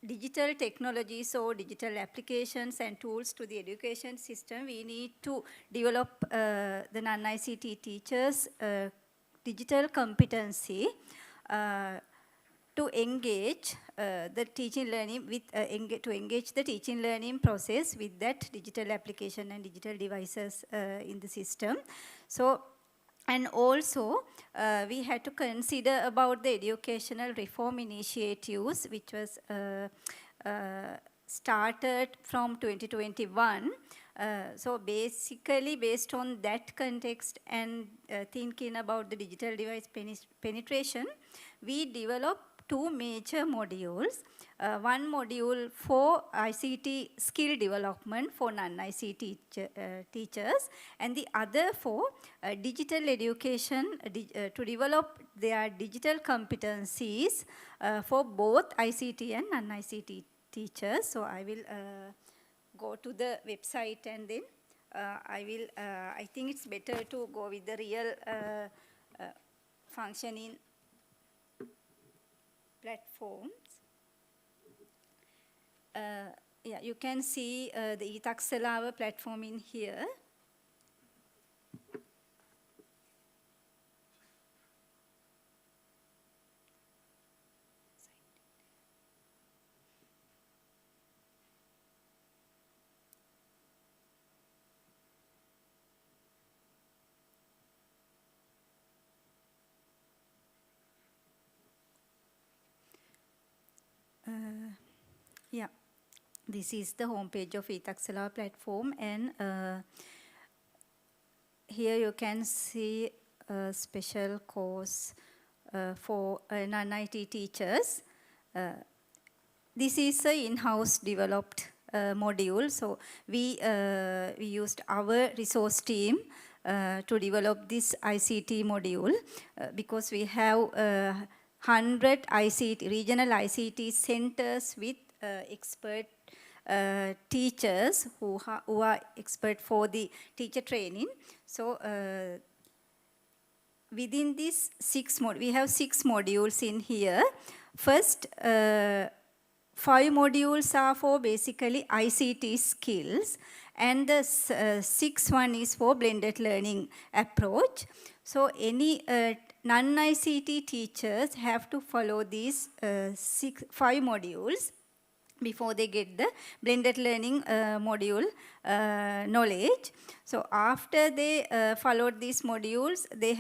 Speaker 18: digital technologies or digital applications and tools to the education system, we need to develop the non-ICT teachers' digital competency to engage the teaching learning with to engage the teaching learning process with that digital application and digital devices in the system. So, and also we had to consider about the educational reform initiatives, which was started from 2021. So basically, based on that context and thinking about the digital device penetration, we developed two major modules. One module for ICT skill development for non-ICT teachers, and the other for digital education to develop their digital competencies for both ICT and non-ICT teachers. So I will go to the website and then I think it's better to go with the real functioning platforms. Yeah, you can see the Itaxela platform in here. Yeah, this is the homepage of Itaxela platform, and here you can see a special course for non-IT teachers. This is an in-house developed module, so we used our resource team to develop this ICT module because we have 100 ICT, regional ICT centers with expert teachers who are expert for the teacher training. So within this we have 6 modules in here. First, 5 modules are for basically ICT skills, and the 6th one is for blended learning approach. So any non-ICT teachers have to follow these 5 modules before they get the blended learning module knowledge. So after they followed these modules, they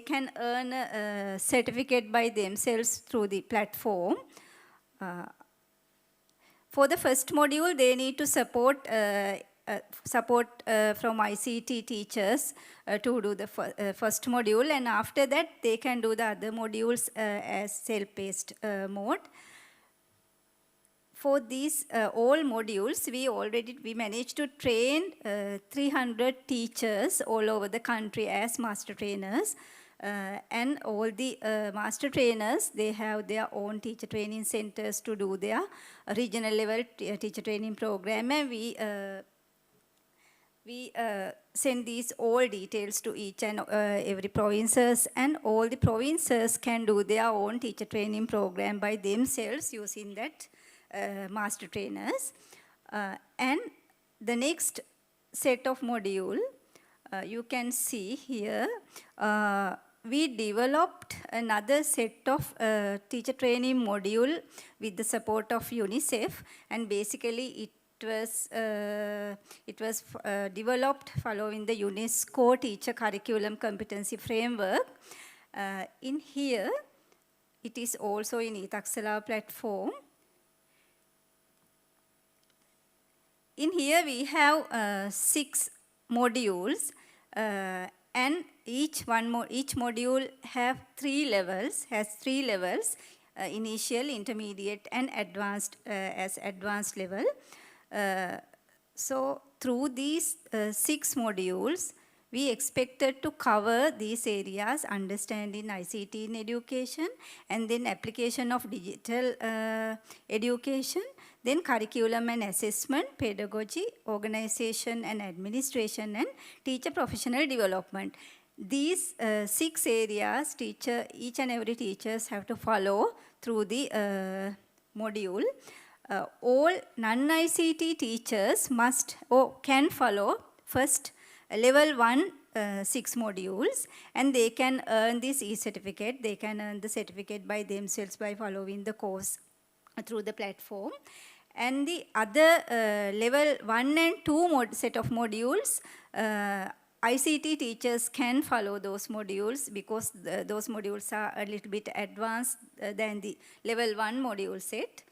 Speaker 18: can earn a certificate by themselves through the platform. For the first module, they need to support from ICT teachers to do the first module, and after that they can do the other modules as self-paced mode. For these all modules, we managed to train 300 teachers all over the country as master trainers. And all the master trainers, they have their own teacher training centers to do their regional level teacher training program, and we send these all details to each and every provinces, and all the provinces can do their own teacher training program by themselves using that master trainers. And the next set of module, you can see here, we developed another set of teacher training module with the support of UNICEF, and basically it was developed following the UNESCO Teacher Curriculum Competency Framework. In here, it is also in eTaksala platform. In here we have 6 modules, and each module has 3 levels, initial, intermediate, and advanced as advanced level. So through these 6 modules, we expected to cover these areas: understanding ICT in education, and then application of digital education, then curriculum and assessment, pedagogy, organization and administration, and teacher professional development. These 6 areas, each and every teachers have to follow through the module. All non-ICT teachers must or can follow first level 1 6 modules, and they can earn this e-certificate. They can earn the certificate by themselves by following the course through the platform. And the other level 1 and 2 set of modules, ICT teachers can follow those modules because those modules are a little bit advanced than the level 1 module set.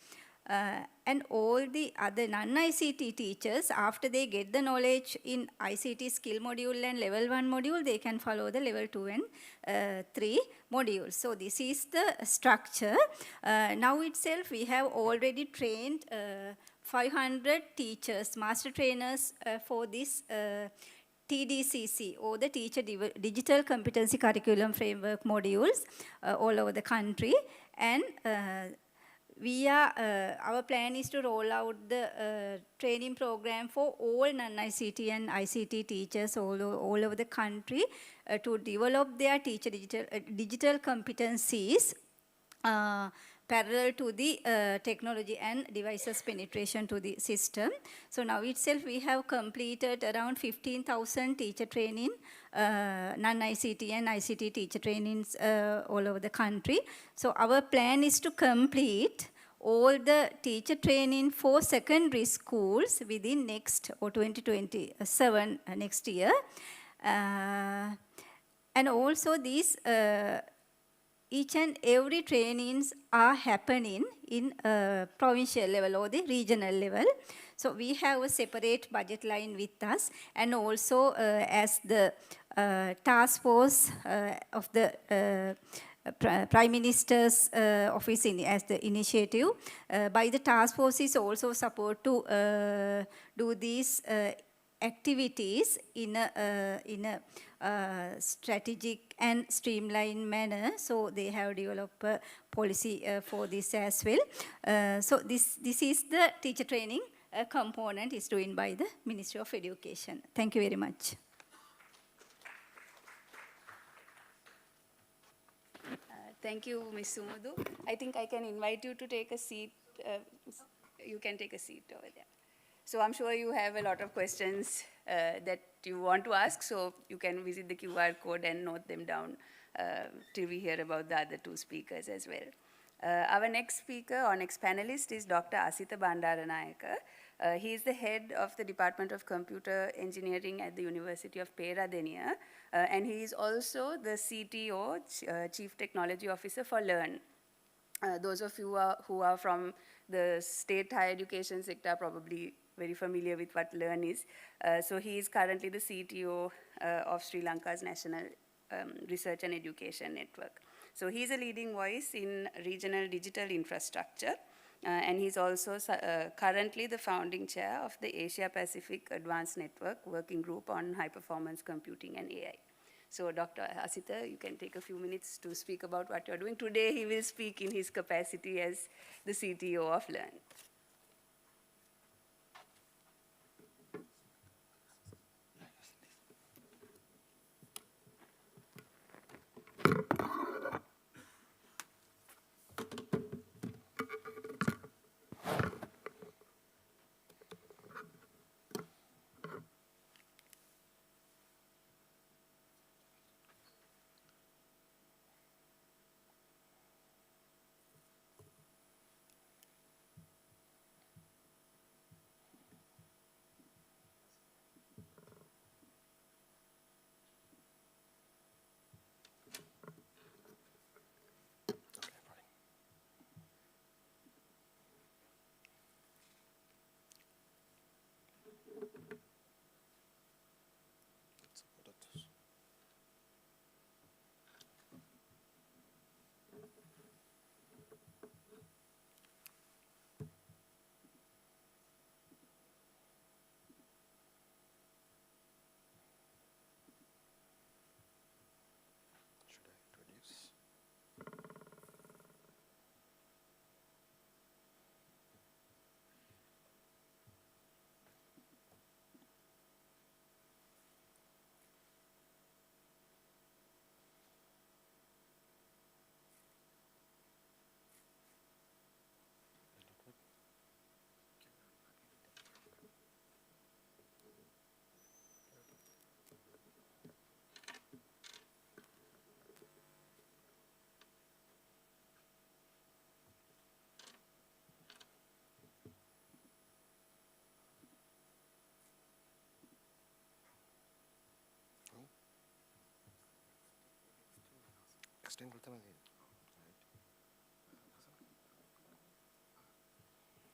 Speaker 18: And all the other non-ICT teachers, after they get the knowledge in ICT skill module and level 1 module, they can follow the level 2 and 3 modules. So this is the structure. Now itself, we have already trained 500 teachers, master trainers for this TDCC, or the Teacher Digital Competency Curriculum Framework modules all over the country. And our plan is to roll out the training program for all non-ICT and ICT teachers all over the country to develop their teacher digital competencies parallel to the technology and devices penetration to the system. So now itself we have completed around 15,000 teacher training, non-ICT and ICT teacher trainings all over the country. So our plan is to complete all the teacher training for secondary schools within next or 2027 next year. And also these each and every trainings are happening in provincial level or the regional level. So we have a separate budget line with us, and also as the task force of the Prime Minister's office as the initiative, by the task force is also support to do these activities in a strategic and streamlined manner. So they have developed a policy for this as well. So this is the teacher training component is doing by the Ministry of Education. Thank you very much.
Speaker 17: Thank you, Ms. Sumudu. I think I can invite you to take a seat. You can take a seat over there. So I'm sure you have a lot of questions that you want to ask, so you can visit the QR code and note them down till we hear about the other 2 speakers as well. Our next speaker or next panelist is Dr. Asitha Bandaranayaka. He is the head of the Department of Computer Engineering at the University of Peradeniya, and he is also the CTO, Chief Technology Officer for Learn. Those of you who are from the state higher education sector are probably very familiar with what Learn is. So he is currently the CTO of Sri Lanka's National Research and Education Network. So he's a leading voice in regional digital infrastructure, and he's also currently the founding chair of the Asia Pacific Advanced Network Working Group on High Performance Computing and AI. So Dr. Asita, you can take a few minutes to speak about what you're doing. Today he will speak in his capacity as the CTO of Learn.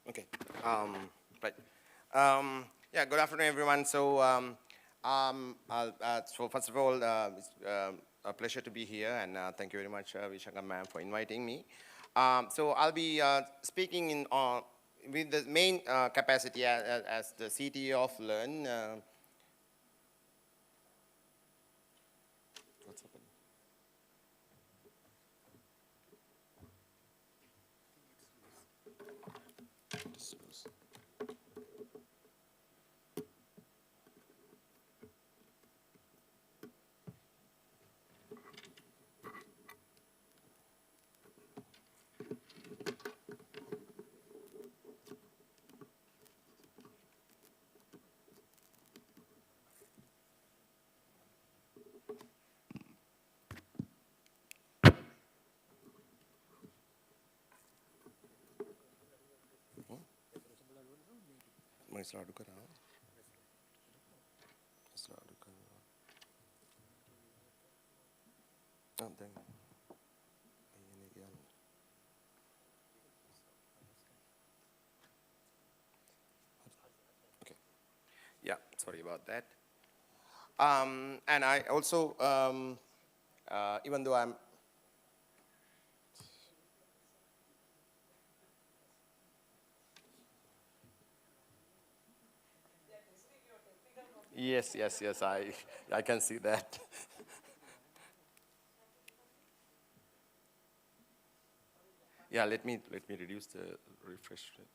Speaker 19: Okay. Right. Yeah. Good afternoon, everyone. So, so first of all, it's a pleasure to be here, and thank you very much, Vishaka ma'am, for inviting me. So I'll be speaking in with the main capacity as the CTO of Learn. What's happening? Okay. Yeah, sorry about that. And I also, even though I'm yes, I can see that. Yeah, let me reduce the refresh rate.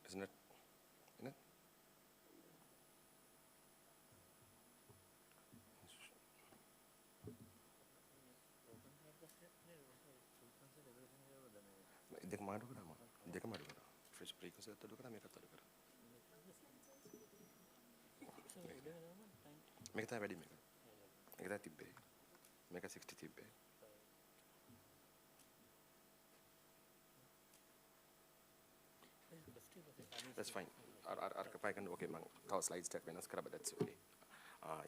Speaker 19: Isn't it? Isn't it? දෙක මාරු කරාම දෙක මාරු කරා fresh ප්‍රීකන්සි එකත් අඩු කරා මේකත් අඩු කරා මේක තමයි වැඩි මේක තමයි තිබ්බේ Make a 63 bay. That's fine. If I can, okay, our slides that Venus but that's okay.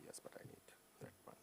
Speaker 19: Yes, but I need that one.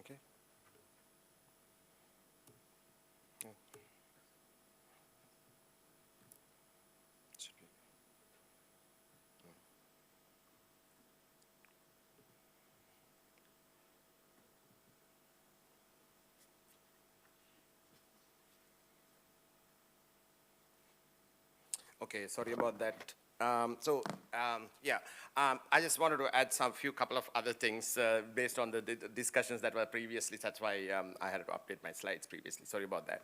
Speaker 19: Okay. Yeah. Should be. Okay, sorry about that. I just wanted to add some couple of other things based on the discussions that were previously. That's why I had to update my slides previously. Sorry about that.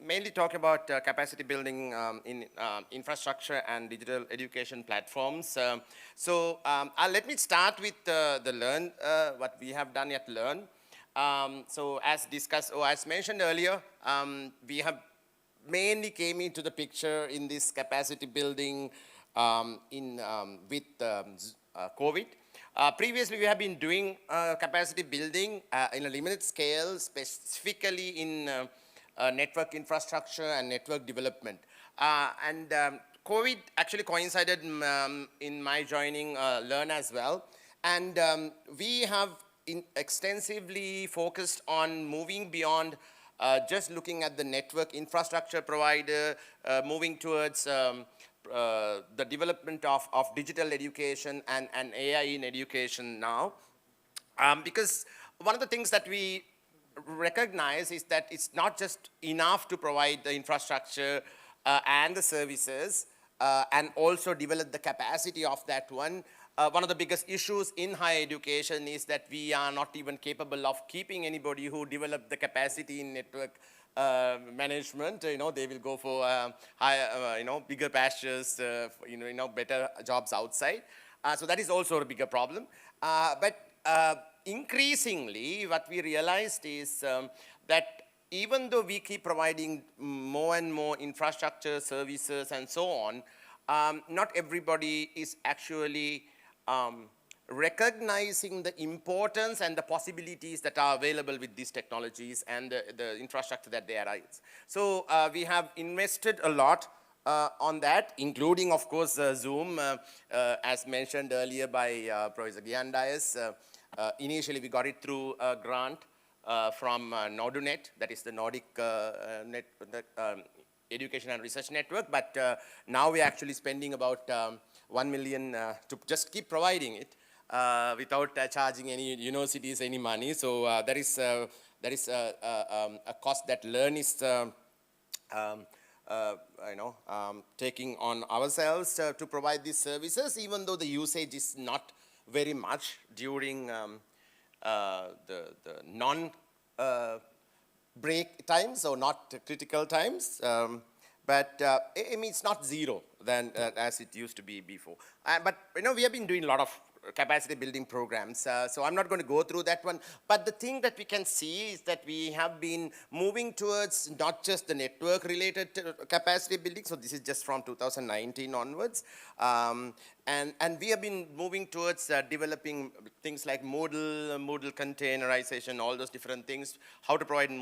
Speaker 19: Mainly talk about capacity building in infrastructure and digital education platforms. Let me start with the Learn, what we have done at Learn. As discussed, or as mentioned earlier, we have mainly came into the picture in this capacity building with COVID. Previously, we have been doing capacity building in a limited scale, specifically in network infrastructure and network development. COVID actually coincided in my joining Learn as well. And we have extensively focused on moving beyond just looking at the network infrastructure provider, moving towards the development of digital education and AI in education now. Because one of the things that we recognize is that it's not just enough to provide the infrastructure and the services and also develop the capacity of that one. One of the biggest issues in higher education is that we are not even capable of keeping anybody who develop the capacity in network management. They will go for higher, bigger pastures, better jobs outside. So that is also a bigger problem. But increasingly, what we realized is that even though we keep providing more and more infrastructure services and so on, not everybody is actually recognizing the importance and the possibilities that are available with these technologies and the infrastructure that they arise. So we have invested a lot on that, including, of course, Zoom, as mentioned earlier by Professor Giandias. Initially, we got it through a grant from Nordunet, that is the Nordic Education and Research Network, but now we're actually spending about 1 million to just keep providing it without charging any universities any money. So there is a cost that Learn is taking on ourselves to provide these services, even though the usage is not very much during the non-break times or not critical times. But I mean, it's not zero than as it used to be before. But we have been doing a lot of capacity building programs. So I'm not going to go through that one. But the thing that we can see is that we have been moving towards not just the network related capacity building. So this is just from 2019 onwards. And we have been moving towards developing things like Moodle containerization, all those different things, how to provide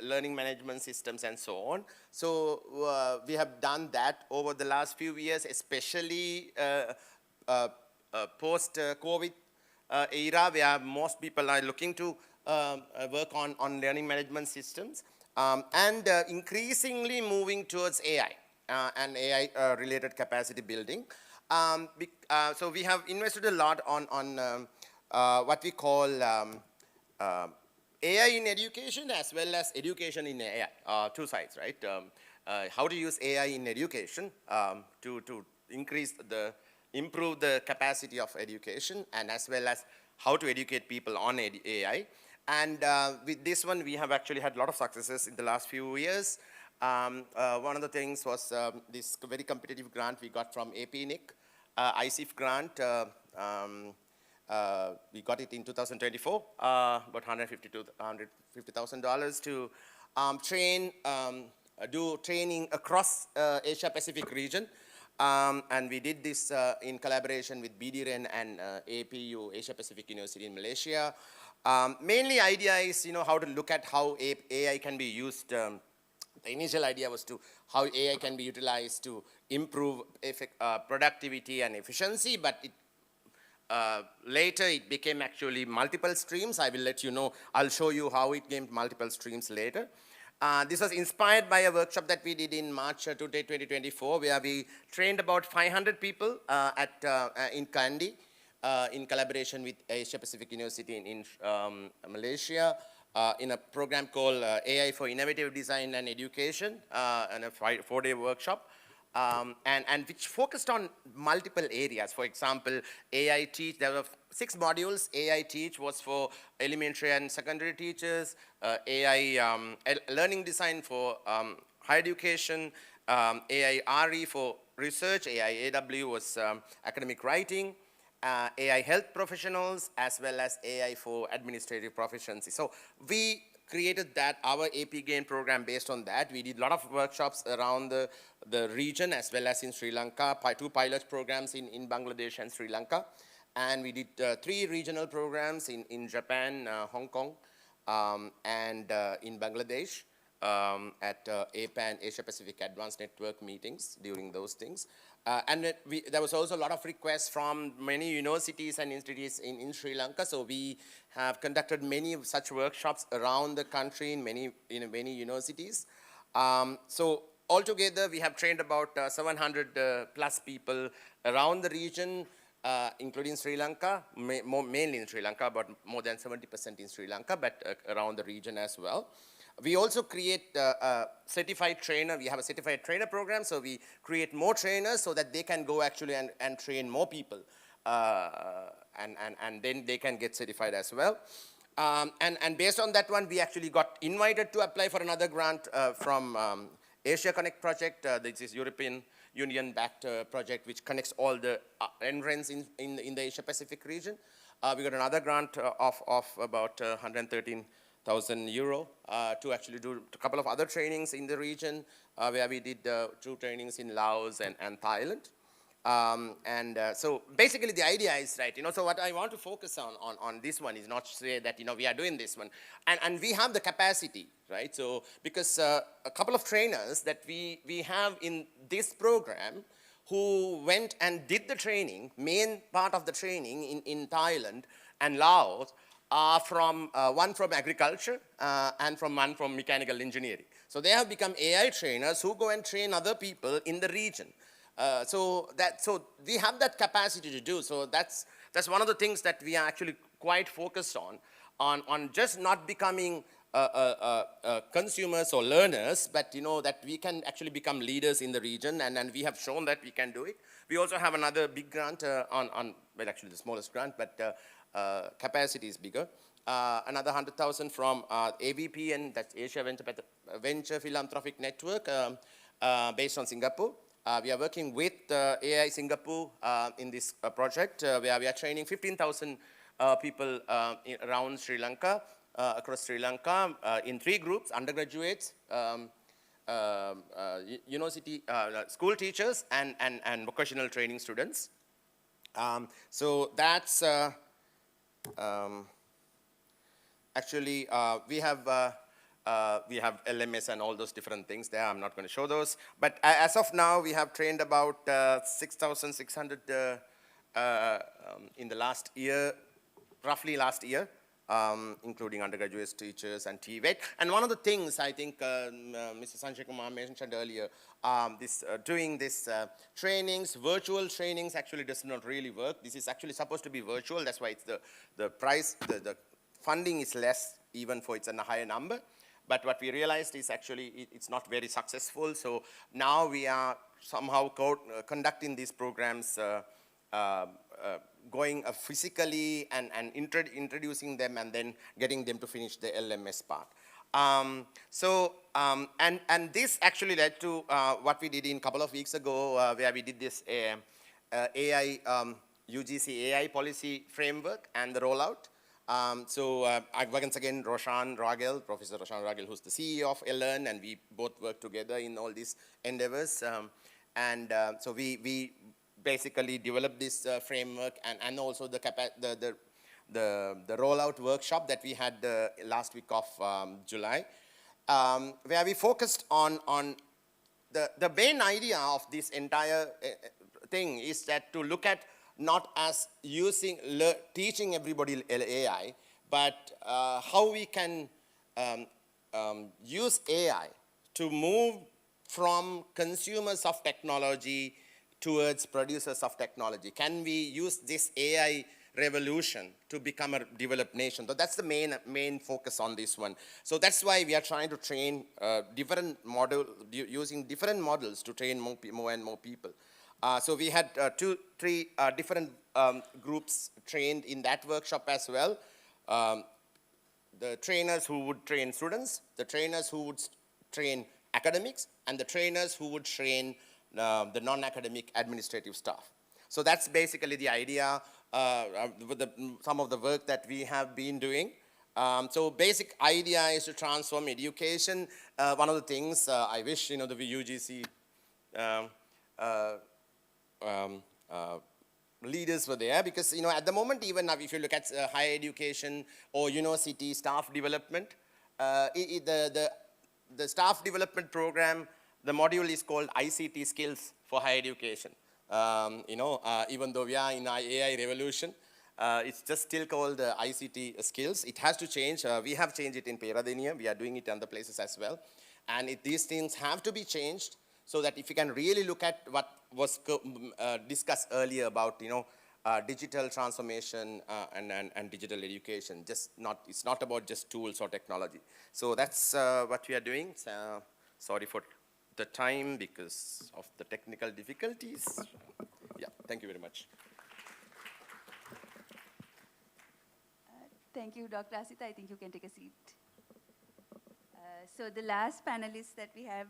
Speaker 19: learning management systems and so on. So we have done that over the last few years, especially post-COVID era, where most people are looking to work on learning management systems, and increasingly moving towards AI and AI-related capacity building. So we have invested a lot on what we call AI in education as well as education in AI, two sides, right? How to use AI in education to improve the capacity of education, and as well as how to educate people on AI. And with this one, we have actually had a lot of successes in the last few years. One of the things was this very competitive grant we got from APNIC, ICIF grant. We got it in 2024, about $150,000 to do training across Asia Pacific region. And we did this in collaboration with BDREN and APU, Asia Pacific University in Malaysia. Mainly idea is, how to look at how AI can be used. The initial idea was how AI can be utilized to improve productivity and efficiency, but later it became actually multiple streams. I will let you know. I'll show you how it came multiple streams later. This was inspired by a workshop that we did in March 2024, where we trained about 500 people in Kandy in collaboration with Asia Pacific University in Malaysia in a program called AI for Innovative Design and Education, and a 4-day workshop. And which focused on multiple areas. For example, AI Teach, there were 6 modules. AI Teach was for elementary and secondary teachers, AI Learning Design for higher education, AI RE for research, AI AW was academic writing, AI Health Professionals, as well as AI for administrative proficiency. So we created our AP Gain program based on that. We did a lot of workshops around the region as well as in Sri Lanka, 2 pilot programs in Bangladesh and Sri Lanka. And we did 3 regional programs in Japan, Hong Kong, and in Bangladesh at APAN, Asia Pacific Advanced Network meetings during those things. And there was also a lot of requests from many universities and institutes in Sri Lanka. So we have conducted many such workshops around the country in many universities. So altogether, we have trained about 700 plus people around the region, including Sri Lanka, mainly in Sri Lanka, but more than 70% in Sri Lanka, but around the region as well. We also create a certified trainer. We have a certified trainer program, so we create more trainers so that they can go actually and train more people. And then they can get certified as well. And based on that one, we actually got invited to apply for another grant from Asia Connect project. This is European Union-backed project which connects all the entrants in the Asia Pacific region. We got another grant of about 113,000 euro to actually do a couple of other trainings in the region, where we did 2 trainings in Laos and Thailand. So basically the idea is, right, so what I want to focus on this one is not to say that, we are doing this one. And we have the capacity, right? So because a couple of trainers that we have in this program who went and did the training, main part of the training in Thailand and Laos, are from one from agriculture and one from mechanical engineering. So they have become AI trainers who go and train other people in the region. So we have that capacity to do. So that's one of the things that we are actually quite focused on just not becoming consumers or learners, but that we can actually become leaders in the region, and we have shown that we can do it. We also have another big grant well, actually the smallest grant, but capacity is bigger. Another 100,000 from AVP, and that's Asia Venture Philanthropic Network, based on Singapore. We are working with AI Singapore in this project, where we are training 15,000 people around Sri Lanka, across Sri Lanka, in 3 groups: undergraduates, university, school teachers, and vocational training students. So that's actually we have LMS and all those different things there. I'm not going to show those. But as of now, we have trained about 6,600 in the last year, roughly last year, including undergraduates, teachers, and TVET. And one of the things I think Mr. Sanjay Kumar mentioned earlier, doing this trainings, virtual trainings actually does not really work. This is actually supposed to be virtual. That's why it's the price, the funding is less, even for it's a higher number. But what we realized is actually it's not very successful. So now we are somehow conducting these programs, going physically and introducing them, and then getting them to finish the LMS part. And this actually led to what we did in a couple of weeks ago, where we did this AI, UGC AI policy framework and the rollout. Once again, Professor Roshan Ragel, who's the CEO of LN, and we both work together in all these endeavors. So we basically developed this framework, and also the rollout workshop that we had last week of July, where we focused on the main idea of this entire thing is that to look at not as teaching everybody AI, but how we can use AI to move from consumers of technology towards producers of technology. Can we use this AI revolution to become a developed nation? So that's the main focus on this one. So that's why we are trying to train using different models to train more and more people. So we had 2-3 different groups trained in that workshop as well. The trainers who would train students, the trainers who would train academics, and the trainers who would train the non-academic administrative staff. So that's basically the idea with some of the work that we have been doing. So basic idea is to transform education. One of the things I wish the UGC leaders were there, because at the moment, even now, if you look at higher education or university staff development, the staff development program, the module is called ICT skills for higher education. Even though we are in our AI revolution, it's just still called ICT skills. It has to change. We have changed it in Peradeniya. We are doing it in other places as well. And these things have to be changed, so that if you can really look at what was discussed earlier about, digital transformation and digital education, it's not about just tools or technology. So that's what we are doing. So, sorry for the time because of the technical difficulties. Yeah, thank you very much.
Speaker 17: Thank you, Dr. Asita. I think you can take a seat. So the last panelist that we have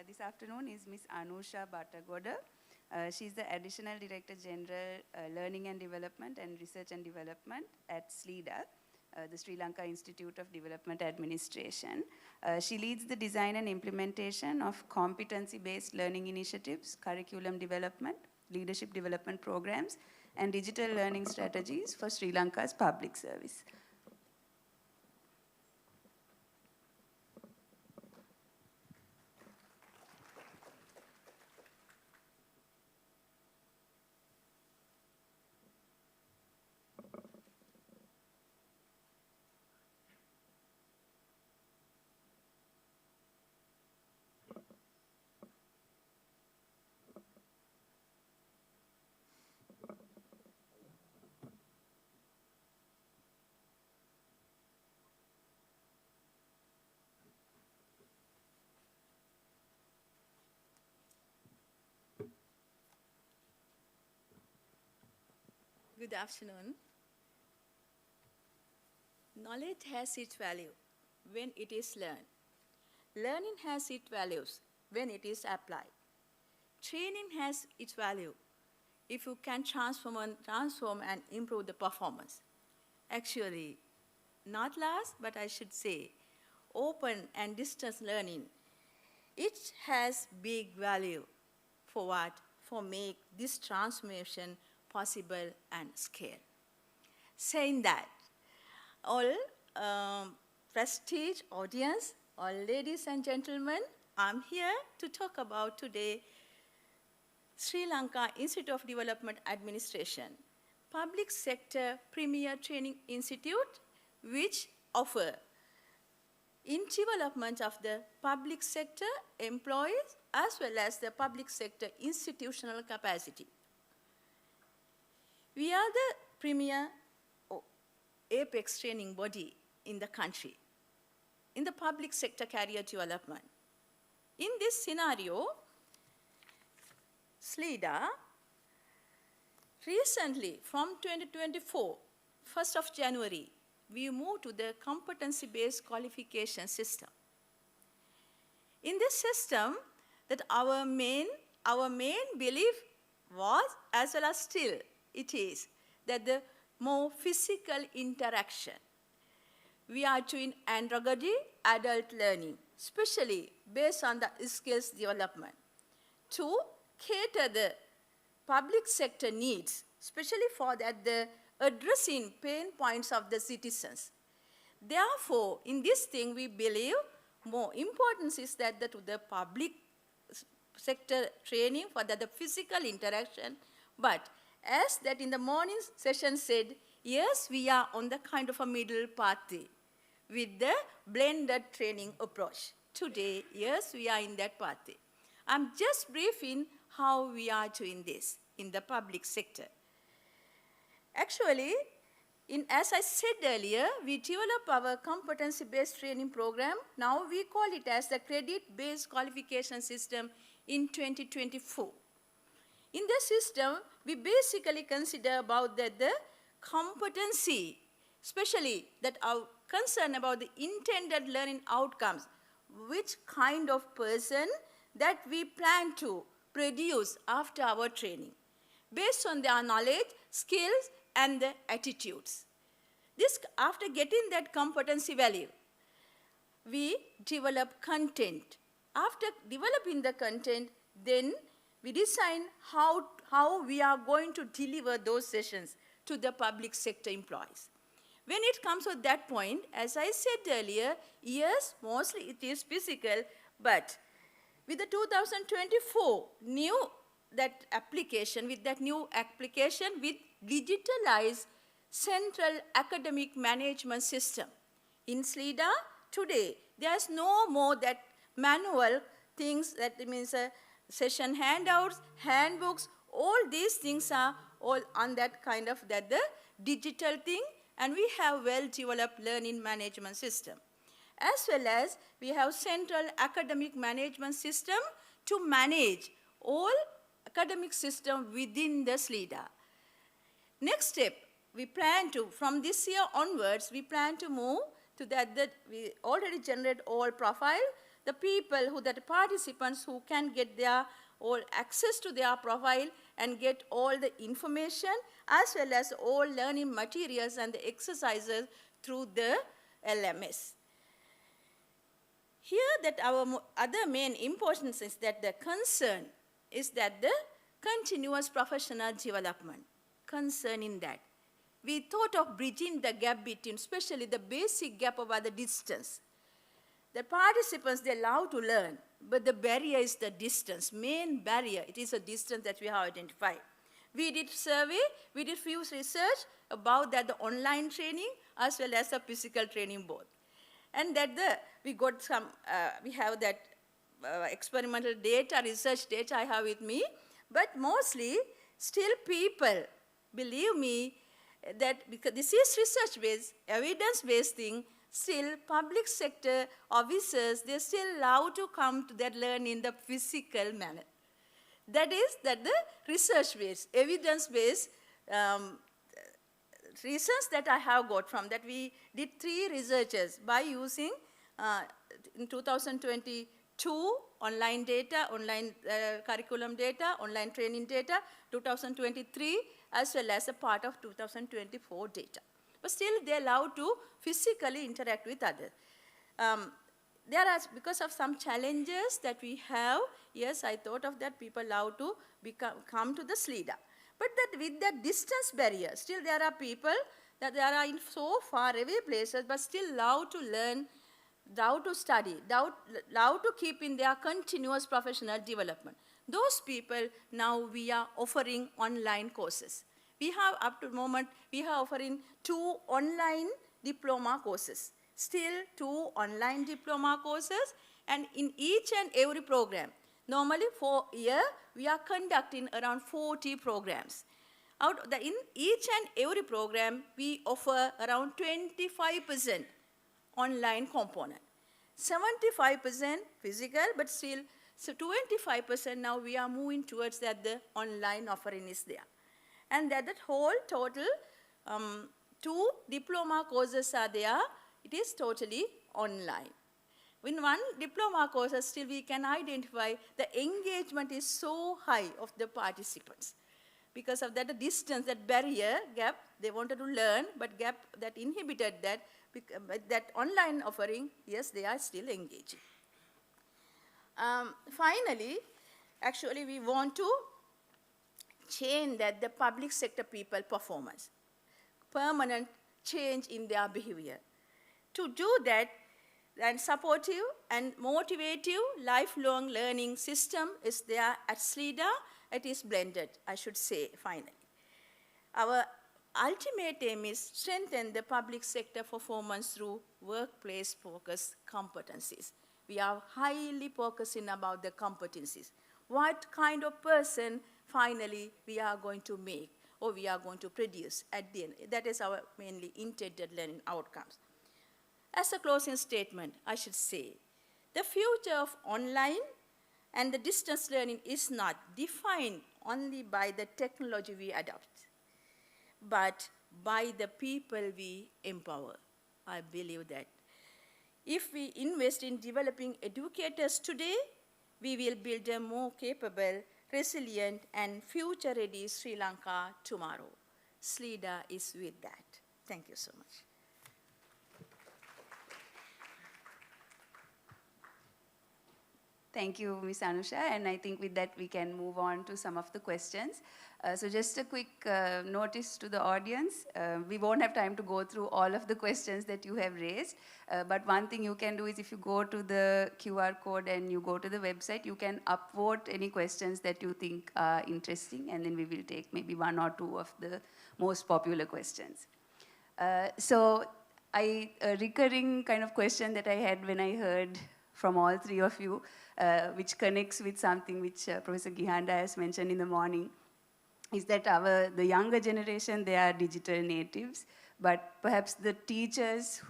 Speaker 17: this afternoon is Ms. Anusha Bhattagoda. She's the Additional Director General, Learning and Development and Research and Development at SLIDA, the Sri Lanka Institute of Development Administration. She leads the design and implementation of competency-based learning initiatives, curriculum development, leadership development programs and digital learning strategies for Sri Lanka's public service.
Speaker 20: Good afternoon. Knowledge has its value when it is learned. Learning has its values when it is applied. Training has its value if you can transform and improve the performance. Actually, not last, but I should say, open and distance learning, it has big value for what? For make this transformation possible and scale. Saying that, all prestige audience, all ladies and gentlemen, I'm here to talk about today Sri Lanka Institute of Development Administration, public sector premier training institute which offer in development of the public sector employees as well as the public sector institutional capacity. We are the premier apex training body in the country, in the public sector career development. In this scenario, SLEDA recently from 2024, 1st of January, we moved to the competency-based qualification system. In this system, that our main belief was, as well as still it is, that the more physical interaction. We are doing andragogy, adult learning, especially based on the skills development, to cater the public sector needs, especially for that the addressing pain points of the citizens. Therefore, in this thing, we believe more importance is that to the public sector training for the physical interaction, but as that in the morning session said, yes, we are on the kind of a middle pathway with the blended training approach. Today, yes, we are in that pathway. I'm just briefing how we are doing this in the public sector. Actually, as I said earlier, we develop our competency-based training program. Now we call it as the credit-based qualification system in 2024. In the system, we basically consider about the competency, especially that our concern about the intended learning outcomes, which kind of person that we plan to produce after our training, based on their knowledge, skills, and the attitudes. This, after getting that competency value, we develop content. After developing the content, then we design how we are going to deliver those sessions to the public sector employees. When it comes to that point, as I said earlier, yes, mostly it is physical, but with the 2024 new that application, with digitalized central academic management system. In SLEDA, today, there's no more that manual things, that means session handouts, handbooks, all these things are all on that kind of the digital thing, and we have well-developed learning management system. As well as we have central academic management system to manage all academic system within the SLEDA. Next step, we plan to, from this year onwards, we plan to move to that we already generate all profile, the people the participants who can get their all access to their profile and get all the information as well as all learning materials and the exercises through the LMS. Here that our other main importance is that the concern is that the continuous professional development. Concerning that, we thought of bridging the gap between, especially the basic gap about the distance. The participants, they love to learn, but the barrier is the distance. Main barrier, it is a distance that we have identified. We did survey, we did few research about that, the online training as well as the physical training both. And that we got some, we have that experimental data, research data I have with me, but mostly still people, believe me, that because this is research-based, evidence-based thing, still public sector officers, they still allow to come to that learn in the physical manner. That is that the research-based, evidence-based research that I have got from that. We did 3 researches by using in 2022 online data, online curriculum data, online training data, 2023 as well as a part of 2024 data. But still they allow to physically interact with others. There are, because of some challenges that we have, yes, I thought of that, people allow to come to the SLEDA. But that with that distance barrier, still there are people that they are in so far away places, but still love to learn, love to study, love to keep in their continuous professional development. Those people, now we are offering online courses. We have, up to the moment, we are offering 2 online diploma courses. Still 2 online diploma courses, and in each and every program, normally for a year, we are conducting around 40 programs. In each and every program, we offer around 25% online component. 75% physical, but still, so 25% now we are moving towards that the online offering is there. And that whole total, 2 diploma courses are there, it is totally online. In 1 diploma course, still we can identify the engagement is so high of the participants. Because of that, the distance, that barrier, gap, they wanted to learn, but gap that inhibited that, that online offering, yes, they are still engaging. Finally, actually we want to change that the public sector people performance, permanent change in their behavior. To do that, and supportive and motivative lifelong learning system is there at SLEDA. It is blended, I should say, finally. Our ultimate aim is strengthen the public sector performance through workplace-focused competencies. We are highly focusing about the competencies. What kind of person, finally, we are going to make or we are going to produce at the end. That is our mainly intended learning outcomes. As a closing statement, I should say, the future of online and the distance learning is not defined only by the technology we adopt, but by the people we empower. I believe that. If we invest in developing educators today, we will build a more capable, resilient, and future-ready Sri Lanka tomorrow. SLEDA is with that. Thank you so much.
Speaker 17: Thank you, Ms. Anusha, and I think with that we can move on to some of the questions. So just a quick notice to the audience. We won't have time to go through all of the questions that you have raised, but one thing you can do is if you go to the QR code and you go to the website, you can upvote any questions that you think are interesting, and then we will take maybe 1 or 2 of the most popular questions. So a recurring kind of question that I had when I heard from all 3 of you, which connects with something which Professor Gihanda has mentioned in the morning, is that the younger generation, they are digital natives, but perhaps the teachers,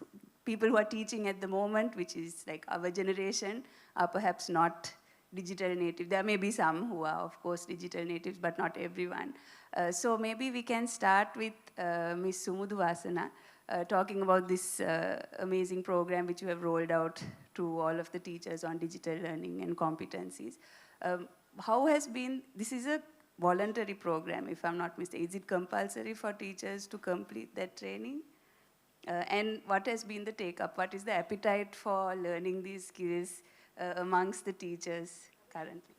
Speaker 17: people who are teaching at the moment, which is like our generation, are perhaps not digital native. There may be some who are, of course, digital natives, but not everyone. So maybe we can start with Ms. Sumudu Vasana, talking about this amazing program which you have rolled out to all of the teachers on digital learning and competencies. How has been, this is a voluntary program, if I'm not mistaken. Is it compulsory for teachers to complete that training? And what has been the take-up? What is the appetite for learning these skills amongst the teachers currently?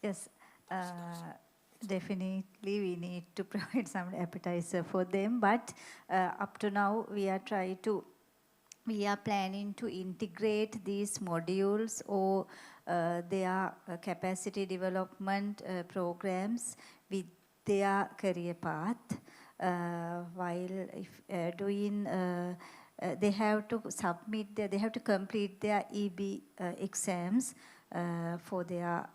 Speaker 18: Yes, definitely we need to provide some appetizer for them, but up to now we are planning to integrate these modules or their capacity development programs with their career path. While if doing, they have to submit, they have to complete their EB exams for their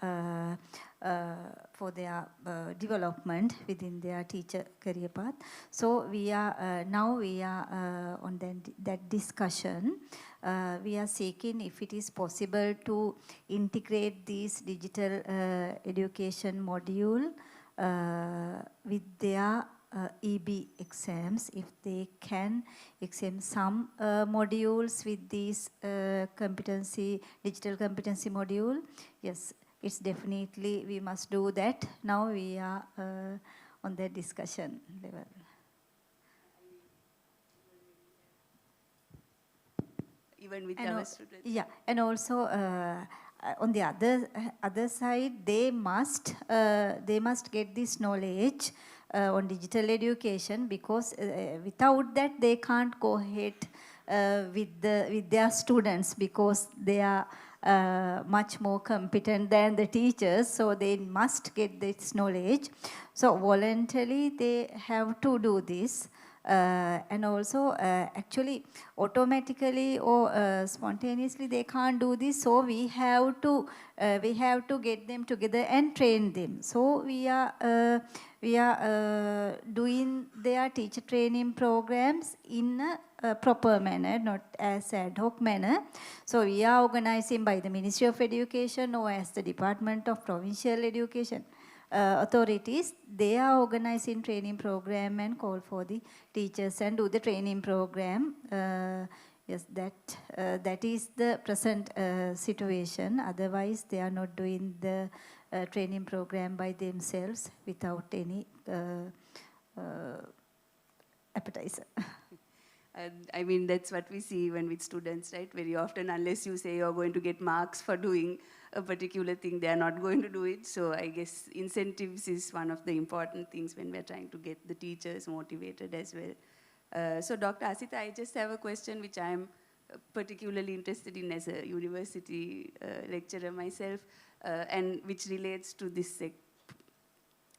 Speaker 18: development within their teacher career path. So we are now on that discussion. We are seeking if it is possible to integrate these digital education module with their EB exams, if they can exam some modules with these digital competency module. Yes, it's definitely, we must do that. Now we are on that discussion level.
Speaker 17: Even with our students.
Speaker 18: Yeah, and also on the other side, they must get this knowledge on digital education, because without that they can't go ahead with their students, because they are much more competent than the teachers, so they must get this knowledge. So voluntarily they have to do this. And also actually automatically or spontaneously they can't do this, so we have to get them together and train them. So we are doing their teacher training programs in a proper manner, not as ad hoc manner. So we are organizing by the Ministry of Education or as the Department of Provincial Education authorities. They are organizing training program and call for the teachers and do the training program. Yes, that is the present situation. Otherwise, they are not doing the training program by themselves without any appetizer.
Speaker 17: I mean, that's what we see even with students, right? Very often, unless you say you're going to get marks for doing a particular thing, they are not going to do it. So I guess incentives is one of the important things when we're trying to get the teachers motivated as well. So Dr. Asita, I just have a question which I'm particularly interested in as a university lecturer myself, and which relates to this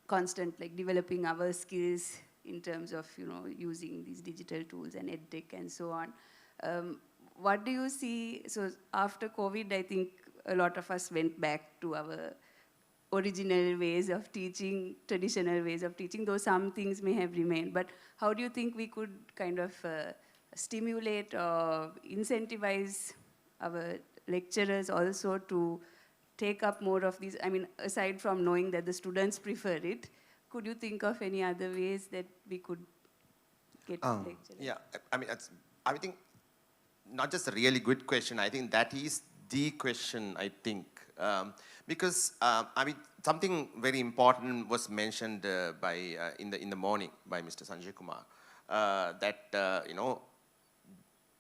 Speaker 17: constant developing our skills in terms of using these digital tools and edtech and so on. What do you see? So after COVID, I think a lot of us went back to our original ways of teaching, traditional ways of teaching, though some things may have remained. But how do you think we could kind of stimulate or incentivize our lecturers also to take up more of these? I mean, aside from knowing that the students prefer it, could you think of any other ways that we could get lecturers?
Speaker 19: Yeah, I mean, I think not just a really good question. I think that is the question, I think. Because, I mean, something very important was mentioned in the morning by Mr. Sanjay Kumar, that,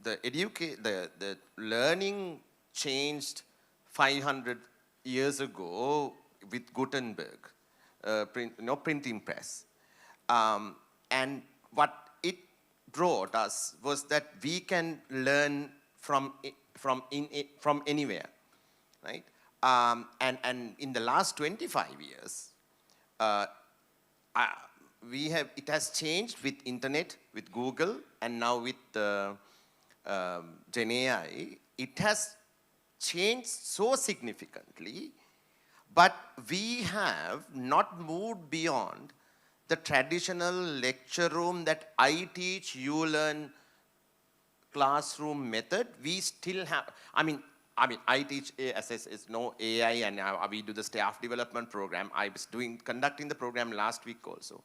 Speaker 19: the learning changed 500 years ago with Gutenberg, printing press. And what it brought us was that we can learn from anywhere, right? And in the last 25 years, it has changed with internet, with Google, and now with Gen AI. It has changed so significantly, but we have not moved beyond the traditional lecture room that I teach, you learn classroom method. We still have, I teach AI, and we do the staff development program. I was conducting the program last week also.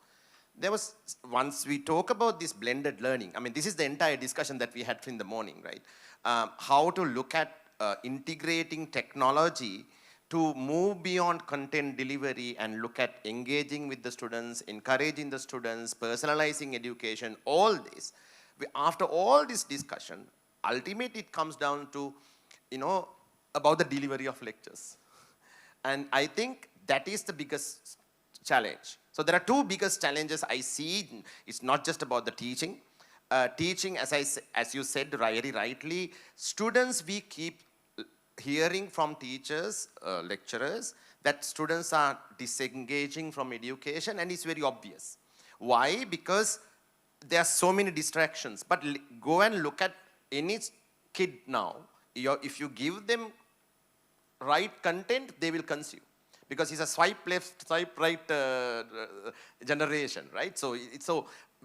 Speaker 19: There was, once we talk about this blended learning, I mean, this is the entire discussion that we had in the morning, right? How to look at integrating technology to move beyond content delivery and look at engaging with the students, encouraging the students, personalizing education, all this. After all this discussion, ultimately it comes down to, about the delivery of lectures. And I think that is the biggest challenge. So there are two biggest challenges I see. It's not just about the teaching. Teaching, as you said very rightly, students, we keep hearing from teachers, lecturers, that students are disengaging from education, and it's very obvious. Why? Because there are so many distractions. But go and look at any kid now. If you give them right content, they will consume. Because it's a swipe left, swipe right generation, right? So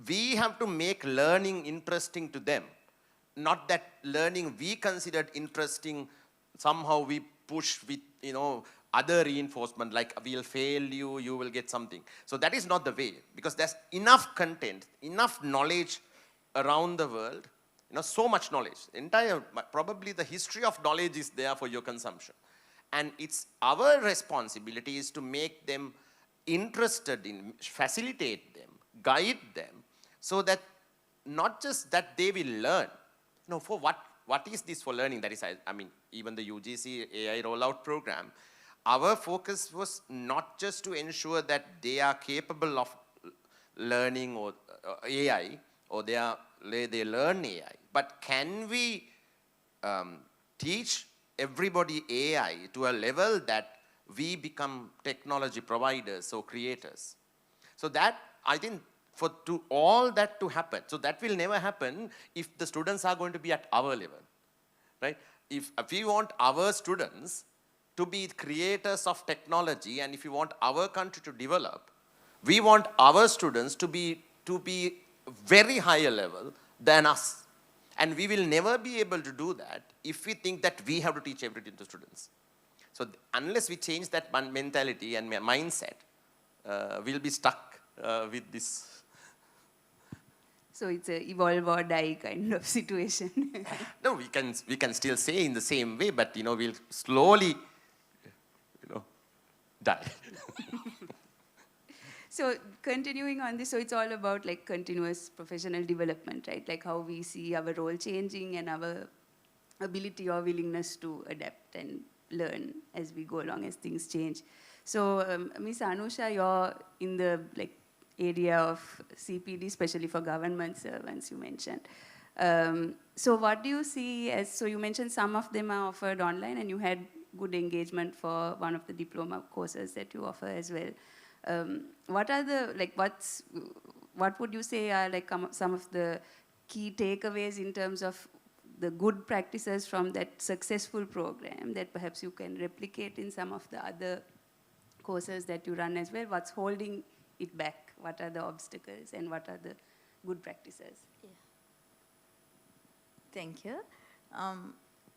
Speaker 19: we have to make learning interesting to them. Not that learning we considered interesting, somehow we push with, other reinforcement, like we'll fail you, you will get something. So that is not the way, because there's enough content, enough knowledge around the world, so much knowledge. Probably the history of knowledge is there for your consumption. And it's our responsibility is to make them interested in, facilitate them, guide them, so that not just that they will learn, for what is this for learning? That is, even the UGC AI rollout program, our focus was not just to ensure that they are capable of learning or AI, or they learn AI, but can we teach everybody AI to a level that we become technology providers or creators. So that, I think, all that to happen, so that will never happen if the students are going to be at our level, right? If we want our students to be creators of technology, and if we want our country to develop, we want our students to be very higher level than us. And we will never be able to do that if we think that we have to teach everything to students. So unless we change that mentality and mindset, we'll be stuck with this.
Speaker 17: So it's a evolve or die kind of situation.
Speaker 19: No, we can still say in the same way, but we'll slowly, die.
Speaker 17: So continuing on this, so it's all about like continuous professional development, right? Like how we see our role changing and our ability or willingness to adapt and learn as we go along, as things change. So Ms. Anusha, you're in the area of CPD, especially for government servants, you mentioned. So what do you see as, so you mentioned some of them are offered online, and you had good engagement for one of the diploma courses that you offer as well. What are the, what would you say are some of the key takeaways in terms of the good practices from that successful program that perhaps you can replicate in some of the other courses that you run as well? What's holding it back? What are the obstacles and what are the good practices?
Speaker 21: Yeah. Thank you.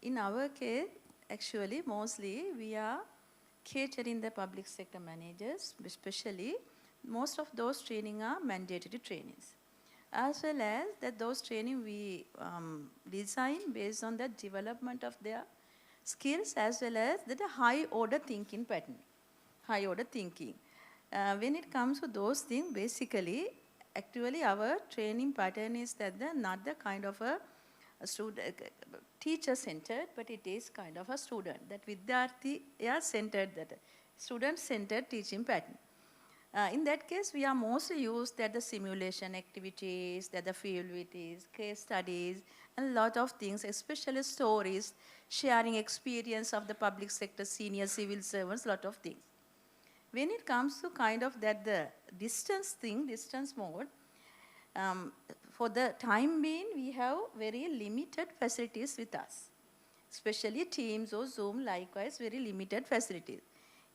Speaker 21: In our case, actually, mostly we are catering the public sector managers, especially most of those training are mandatory trainings. As well as that those training we design based on the development of their skills, as well as the high order thinking pattern, high order thinking. When it comes to those things, basically, actually our training pattern is that not the kind of a student, teacher-centered, but it is kind of a student, that Vidyarthi are centered, that student-centered teaching pattern. In that case, we are mostly used that the simulation activities, that the field activities, case studies, and a lot of things, especially stories, sharing experience of the public sector, senior civil servants, lot of things. When it comes to kind of that the distance thing, distance mode, for the time being, we have very limited facilities with us, especially Teams or Zoom, likewise, very limited facilities.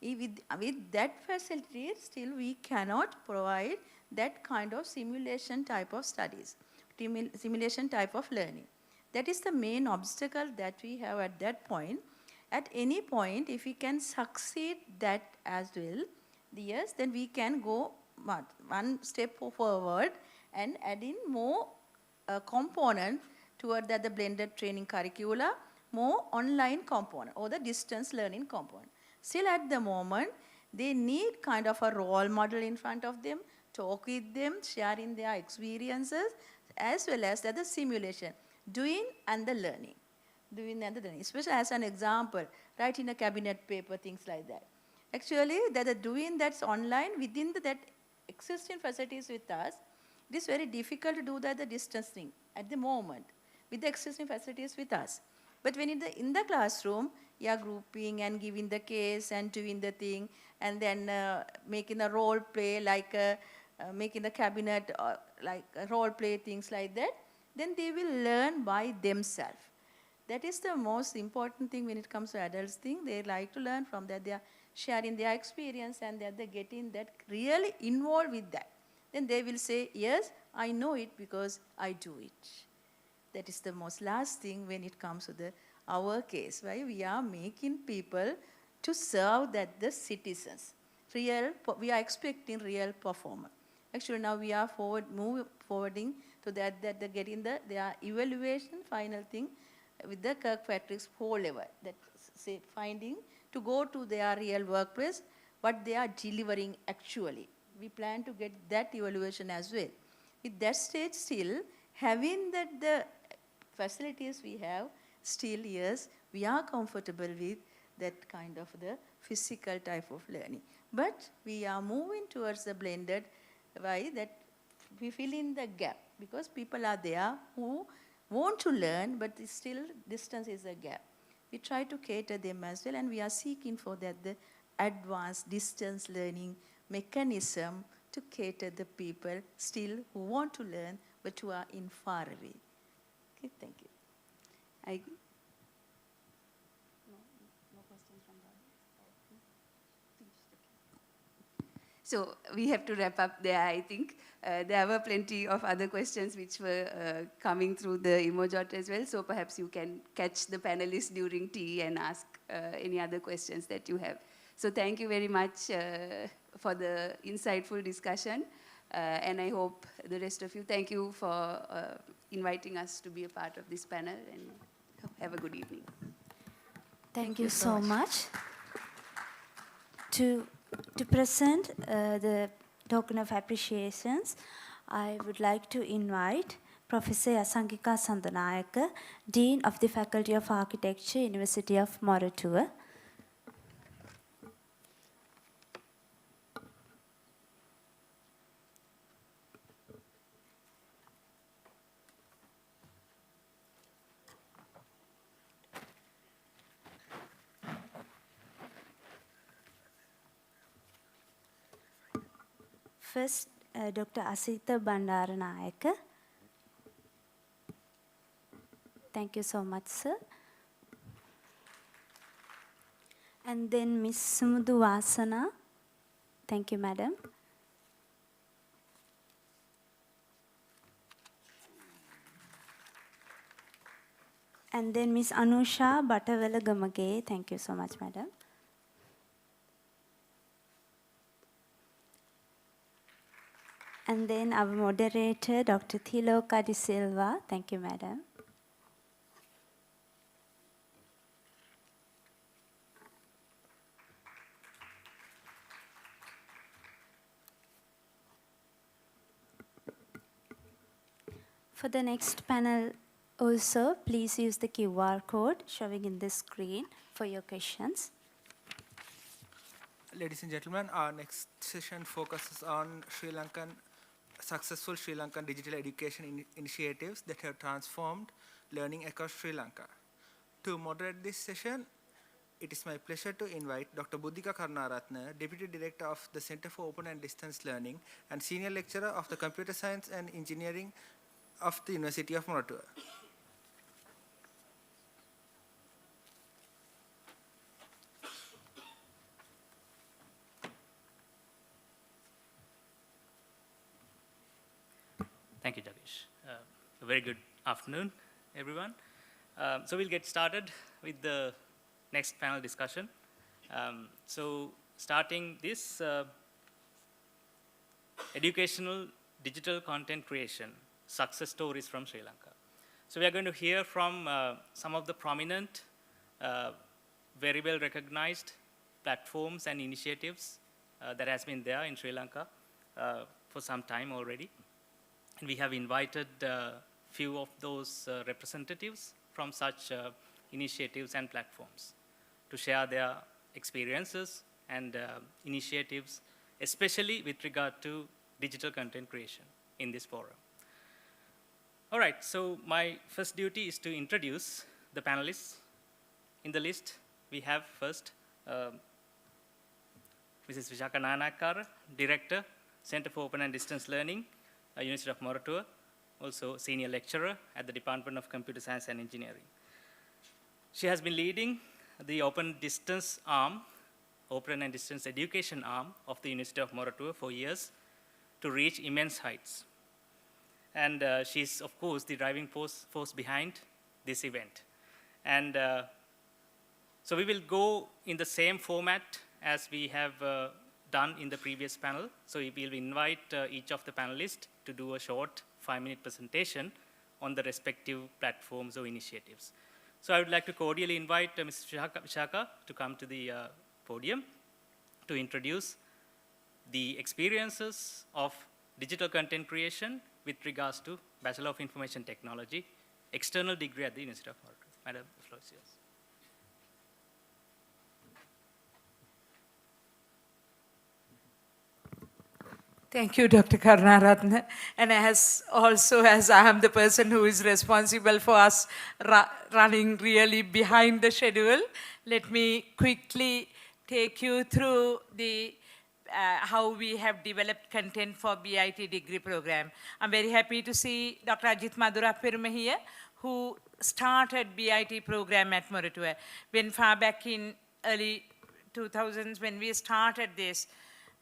Speaker 21: With that facility, still we cannot provide that kind of simulation type of studies, simulation type of learning. That is the main obstacle that we have at that point. At any point, if we can succeed that as well, yes, then we can go one step forward and add in more component toward the blended training curricula, more online component or the distance learning component. Still at the moment, they need kind of a role model in front of them, talk with them, sharing their experiences, as well as the simulation, doing and the learning. doing another thing, especially as an example, writing a cabinet paper, things like that. Actually, they're doing that's online within that existing facilities with us. It is very difficult to do that the distancing at the moment with the existing facilities with us. But when in the classroom, you are grouping and giving the case and doing the thing, and then making a role play like making the cabinet like role play things like that, then they will learn by themselves. That is the most important thing when it comes to adults thing. They like to learn from that. They are sharing their experience and they're getting that really involved with that. Then they will say, yes, I know it because I do it. That is the most last thing when it comes to our case, why we are making people to serve that the citizens. We are expecting real performance. Actually, now we are forwarding to that they're getting their evaluation final thing with the Kirkpatrick's 4 level, that say finding to go to their real workplace, what they are delivering actually. We plan to get that evaluation as well. With that stage still, having that the facilities we have, still yes, we are comfortable with that kind of the physical type of learning. But we are moving towards the blended, why that we fill in the gap, because people are there who want to learn, but still distance is a gap. We try to cater them as well, and we are seeking for that the advanced distance learning mechanism to cater the people still who want to learn, but who are in far away. Okay, thank you.
Speaker 17: No
Speaker 21: questions from the audience?
Speaker 17: So we have to wrap up there, I think. There were plenty of other questions which were coming through the emojot as well, so perhaps you can catch the panelists during tea and ask any other questions that you have. So thank you very much for the insightful discussion, and I hope the rest of you, thank you for inviting us to be a part of this panel, and have a good evening.
Speaker 3: Thank you so much. To present the token of appreciations, I would like to invite Professor Yasangika Sandanayaka, Dean of the Faculty of Architecture, University of Moratuwa. First, Dr. Asita Bandaranayaka. Thank you so much, sir. And then Ms. Sumudu Vasana. Thank you, madam. And then Ms. Anusha Batavela Gamage. Thank you so much, madam. And then our moderator, Dr. Thiloka De Silva. Thank you, madam. For the next panel also, please use the QR code showing in the screen for your questions.
Speaker 5: Ladies and gentlemen, our next session focuses on successful Sri Lankan digital education initiatives that have transformed learning across Sri Lanka. To moderate this session, it is my pleasure to invite Dr. Buddhika Karunaratne, Deputy Director of the Center for Open and Distance Learning and Senior Lecturer of the Computer Science and Engineering of the University of Moratuwa.
Speaker 2: Thank you, Jagesh. A very good afternoon, everyone. So we'll get started with the next panel discussion. So starting this educational digital content creation, success stories from Sri Lanka. So we are going to hear from some of the prominent, very well recognized platforms and initiatives that has been there in Sri Lanka for some time already. And we have invited a few of those representatives from such initiatives, and platforms to share their experiences and initiatives, especially with regard to digital content creation in this forum. All right, so my first duty is to introduce the panelists. In the list, we have first Mrs. Vishaka Nanakara, Director, Center for Open and Distance Learning, University of Moratuwa, also Senior Lecturer at the Department of Computer Science and Engineering. She has been leading the Open Distance arm, Open and Distance Education arm of the University of Moratuwa for years to reach immense heights. And she's, of course, the driving force behind this event. And so we will go in the same format as we have done in the previous panel. So we will invite each of the panelists to do a short 5-minute presentation on the respective platforms or initiatives. So I would like to cordially invite Ms. Vishaka to come to the podium to introduce the experiences of digital content creation with regards to Bachelor of Information Technology, external degree at the University of Moratuwa. Madam, the floor is yours.
Speaker 9: Thank you, Dr. Karunaratne. And as I am the person who is responsible for us running really behind the schedule, let me quickly take you through the how we have developed content for BIT degree program. I'm very happy to see Dr. Ajit Madurapirma here, who started BIT program at Moratuwa. When far back in early 2000s, when we started this,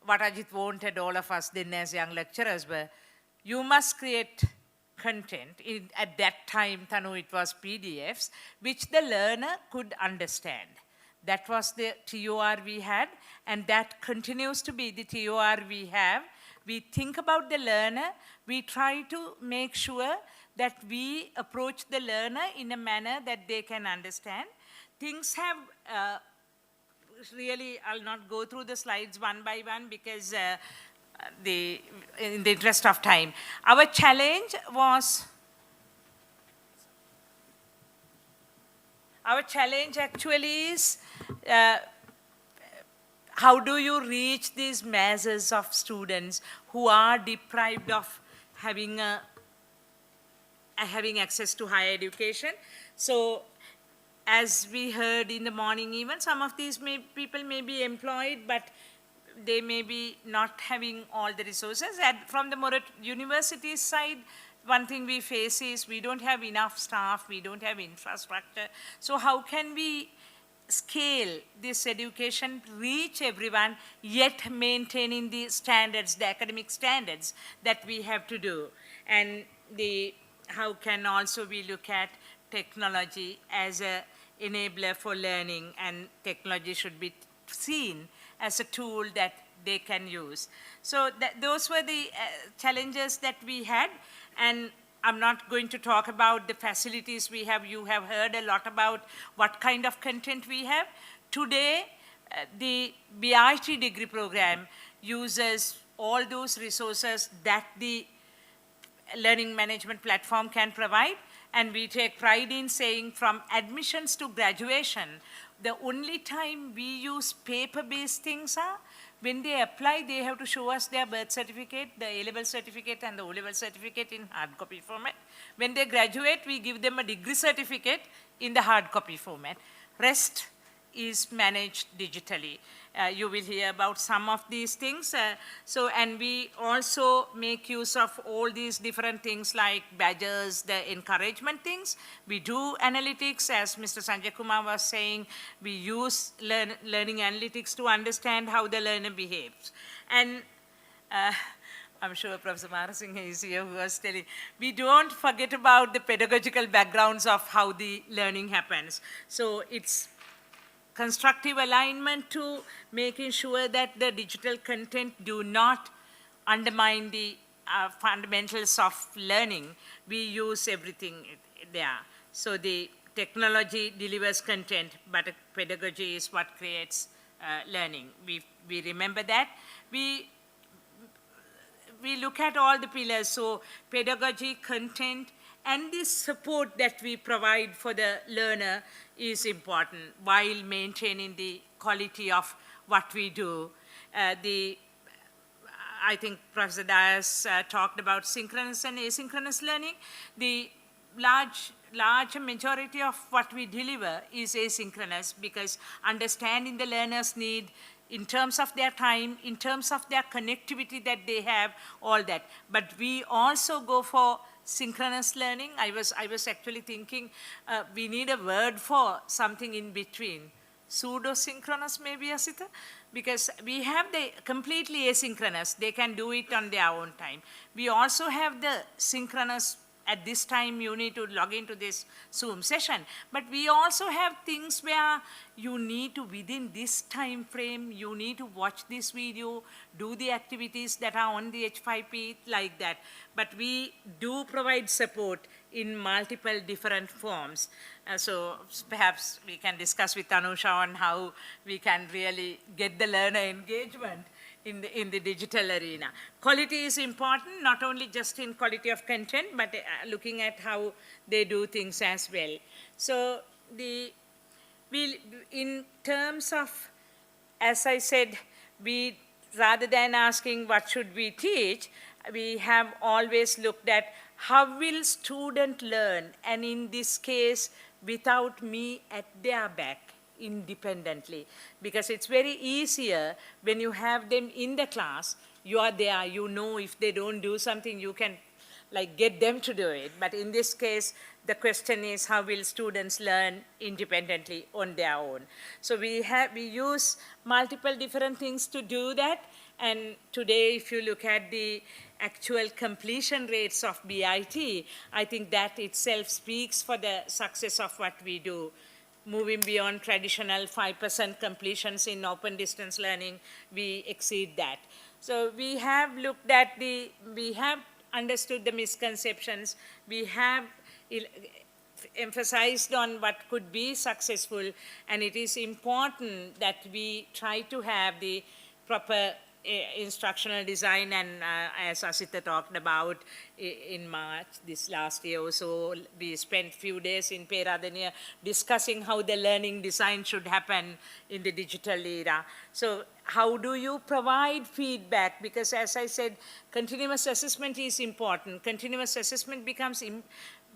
Speaker 9: what Ajit wanted all of us then as young lecturers were, you must create content. At that time, Tanu, it was PDFs, which the learner could understand. That was the TOR we had, and that continues to be the TOR we have. We think about the learner. We try to make sure that we approach the learner in a manner that they can understand. Things have really, I'll not go through the slides one by one because in the interest of time. Our challenge actually is how do you reach these masses of students who are deprived of having access to higher education. So as we heard in the morning even, some of these people may be employed, but they may be not having all the resources. And from the university side, one thing we face is we don't have enough staff, we don't have infrastructure. So how can we scale this education, reach everyone, yet maintaining the standards, the academic standards that we have to do? And how can also we look at technology as an enabler for learning, and technology should be seen as a tool that they can use. So those were the challenges that we had, and I'm not going to talk about the facilities we have. You have heard a lot about what kind of content we have. Today, the BIT degree program uses all those resources that the learning management platform can provide, and we take pride in saying from admissions to graduation, the only time we use paper-based things are when they apply, they have to show us their birth certificate, the A-level certificate and the O-level certificate in hard copy format. When they graduate, we give them a degree certificate in the hard copy format. Rest is managed digitally. You will hear about some of these things. And we also make use of all these different things like badges, the encouragement things. We do analytics, as Mr. Sanjay Kumar was saying. We use learning analytics to understand how the learner behaves. And I'm sure Professor Marasinghe is here who was telling, we don't forget about the pedagogical backgrounds of how the learning happens. So it's constructive alignment to making sure that the digital content do not undermine the fundamentals of learning. We use everything there. So the technology delivers content, but pedagogy is what creates learning. We remember that. We look at all the pillars, so pedagogy, content, And this support that we provide for the learner is important while maintaining the quality of what we do. I think Professor Dias talked about synchronous and asynchronous learning. The large majority of what we deliver is asynchronous because understanding the learner's need in terms of their time, in terms of their connectivity that they have, all that. But we also go for synchronous learning. I was actually thinking we need a word for something in between. Pseudo-synchronous maybe, Asita? Because we have the completely asynchronous. They can do it on their own time. We also have the synchronous. At this time, you need to log into this Zoom session. But we also have things where you need to, within this time frame, you need to watch this video, do the activities that are on the H5P, like that. But we do provide support in multiple different forms. So perhaps we can discuss with Anusha on how we can really get the learner engagement in the digital arena. Quality is important, not only just in quality of content, but looking at how they do things as well. So in terms of, as I said, rather than asking what should we teach, we have always looked at how will student learn, and in this case, without me at their back, independently, because it's very easier when you have them in the class. You are there, you know if they don't do something, you can like get them to do it. But in this case, the question is how will students learn independently on their own? So we use multiple different things to do that. And today, if you look at the actual completion rates of BIT, I think that itself speaks for the success of what we do. Moving beyond traditional 5% completions in open distance learning, we exceed that. So we have looked at we have understood the misconceptions, we have emphasized on what could be successful, and it is important that we try to have the proper instructional design, and as Asita talked about in March this last year or so, we spent few days in Peradeniya discussing how the learning design should happen in the digital era. So how do you provide feedback? Because as I said, continuous assessment is important. Continuous assessment becomes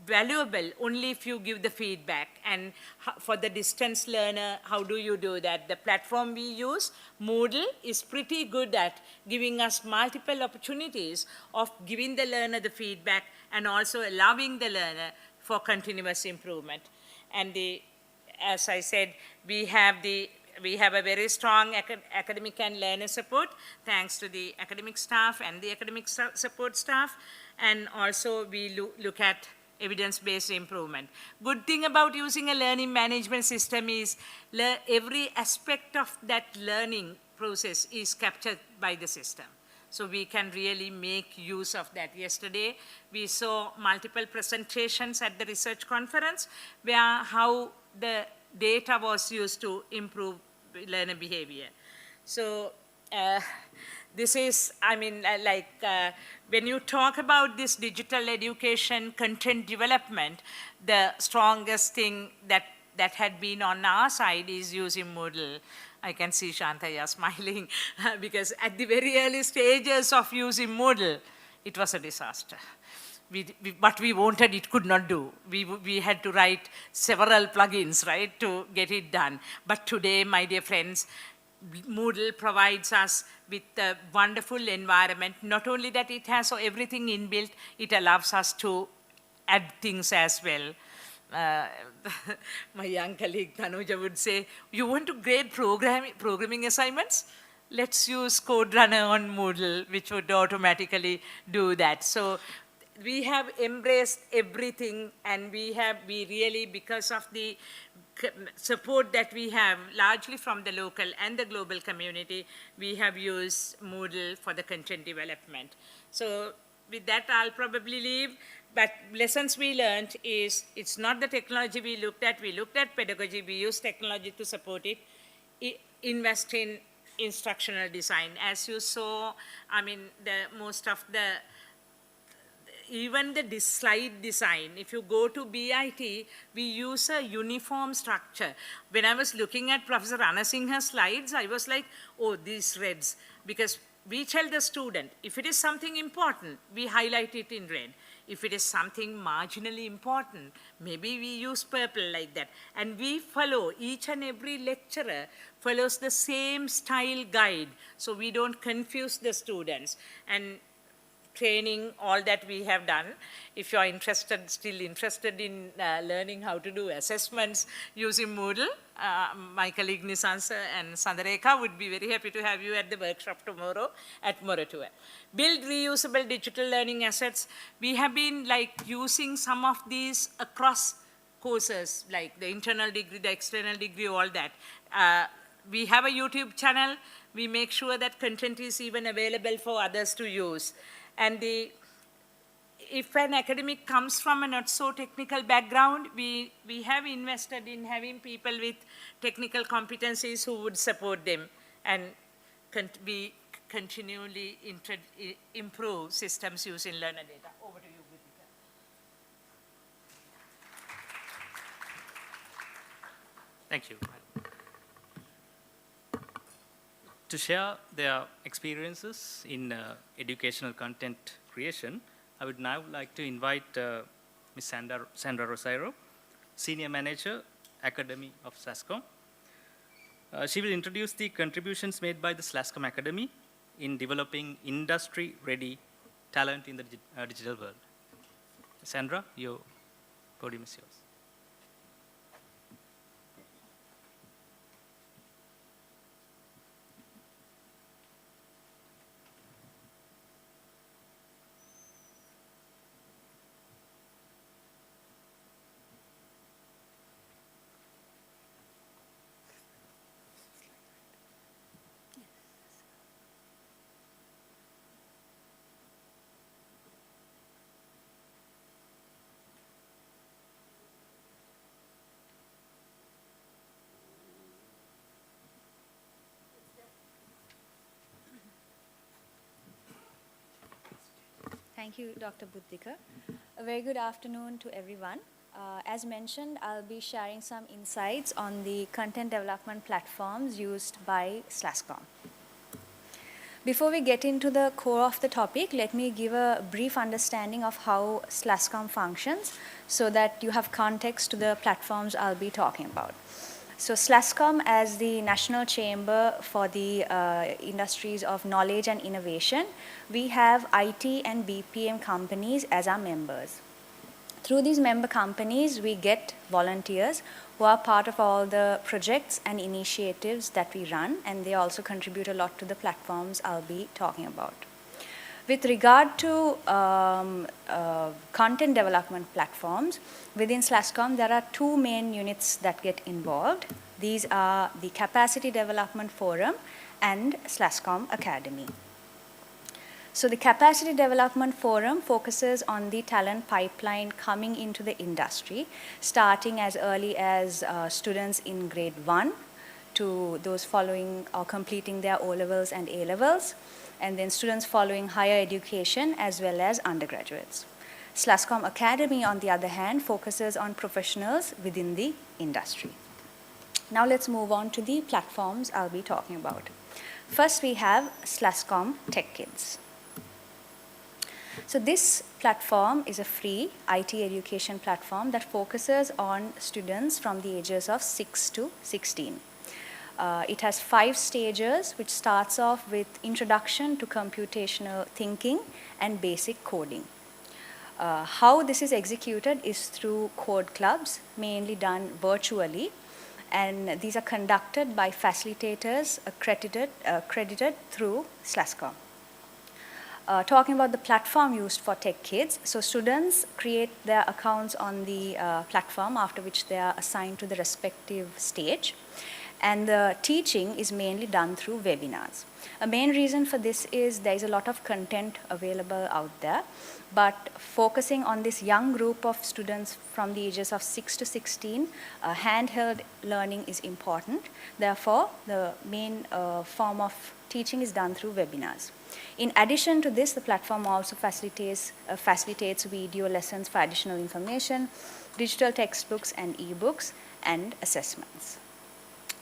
Speaker 9: valuable only if you give the feedback. And for the distance learner, how do you do that? The platform we use, Moodle, is pretty good at giving us multiple opportunities of giving the learner the feedback and also allowing the learner for continuous improvement. And as I said, we have a very strong academic and learner support, thanks to the academic staff and the academic support staff. And also we look at evidence-based improvement. Good thing about using a learning management system is every aspect of that learning process is captured by the system. So we can really make use of that. Yesterday, we saw multiple presentations at the research conference where how the data was used to improve learner behavior. So this is, I mean, when you talk about this digital education content development, the strongest thing that had been on our side is using Moodle. I can see Shantaya smiling because at the very early stages of using Moodle, it was a disaster. What we wanted, it could not do. We had to write several plugins, right, to get it done. But today, my dear friends, Moodle provides us with a wonderful environment. Not only that, it has everything inbuilt, it allows us to add things as well. My young colleague Tanuja would say, you want to grade programming assignments? Let's use Code Runner on Moodle, which would automatically do that. So we have embraced everything, and we really, because of the support that we have largely from the local and the global community, we have used Moodle for the content development. So with that, I'll probably leave. But lessons we learned is it's not the technology we looked at pedagogy, we used technology to support it, invest in instructional design. As you saw, I mean, most of the even the slide design, if you go to BIT, we use a uniform structure. When I was looking at Professor Ranasinghe's slides, I was like, oh, these reds, because we tell the student, if it is something important, we highlight it in red. If it is something marginally important, maybe we use purple like that. And we follow, each and every lecturer follows the same style guide, so we don't confuse the students. And training, all that we have done. If you are still interested in learning how to do assessments using Moodle, my colleague Nisansa and Sandareka would be very happy to have you at the workshop tomorrow at Moratuwa. Build reusable digital learning assets. We have been using some of these across courses, like the internal degree, the external degree, all that. We have a YouTube channel. We make sure that content is even available for others to use. And if an academic comes from a not so technical background, we have invested in having people with technical competencies who would support them, and we continually improve systems using learner data. Over to you, Vidika.
Speaker 2: Thank you. To share their experiences in educational content creation, I would now like to invite Ms. Sandra Rosario, Senior Manager, Academy of SLASCOM. She will introduce the contributions made by the SLASCOM Academy in developing industry-ready talent in the digital world. Sandra, your podium is yours.
Speaker 4: Thank you, Dr. Buddhika. A very good afternoon to everyone. As mentioned, I'll be sharing some insights on the content development platforms used by SLASCOM. Before we get into the core of the topic, let me give a brief understanding of how SLASCOM functions so that you have context to the platforms I'll be talking about. So SLASCOM, as the National Chamber for the Industries of Knowledge and Innovation, we have IT and BPM companies as our members. Through these member companies, we get volunteers who are part of all the projects and initiatives that we run, and they also contribute a lot to the platforms I'll be talking about. With regard to content development platforms, within SLASCOM, there are two main units that get involved. These are the Capacity Development Forum and SLASCOM Academy. So the Capacity Development Forum focuses on the talent pipeline coming into the industry, starting as early as students in grade 1 to those following or completing their O-levels and A-levels, and then students following higher education as well as undergraduates. SLASCOM Academy, on the other hand, focuses on professionals within the industry. Now let's move on to the platforms I'll be talking about. First, we have SLASCOM Tech Kids. So this platform is a free IT education platform that focuses on students from the ages of 6 to 16. It has 5 stages, which starts off with introduction to computational thinking and basic coding. How this is executed is through code clubs, mainly done virtually, and these are conducted by facilitators accredited through SLASCOM. Talking about the platform used for Tech Kids, so students create their accounts on the platform, after which they are assigned to the respective stage. and the teaching is mainly done through webinars. A main reason for this is there is a lot of content available out there, but focusing on this young group of students from the ages of 6 to 16, handheld learning is important. Therefore, the main form of teaching is done through webinars. In addition to this, the platform also facilitates video lessons for additional information, digital textbooks and ebooks, and assessments.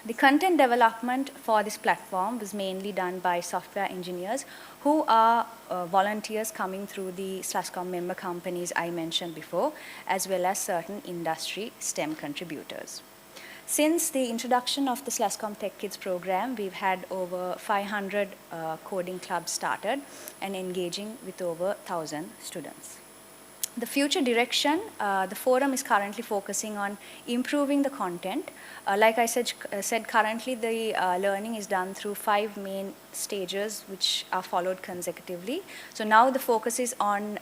Speaker 4: The content development for this platform was mainly done by software engineers who are volunteers coming through the SLASCOM member companies I mentioned before, as well as certain industry STEM contributors. Since the introduction of the SLASCOM Tech Kids program, we've had over 500 coding clubs started and engaging with over 1,000 students. The future direction, the forum is currently focusing on improving the content. Like I said currently the learning is done through 5 main stages which are followed consecutively. So now the focus is on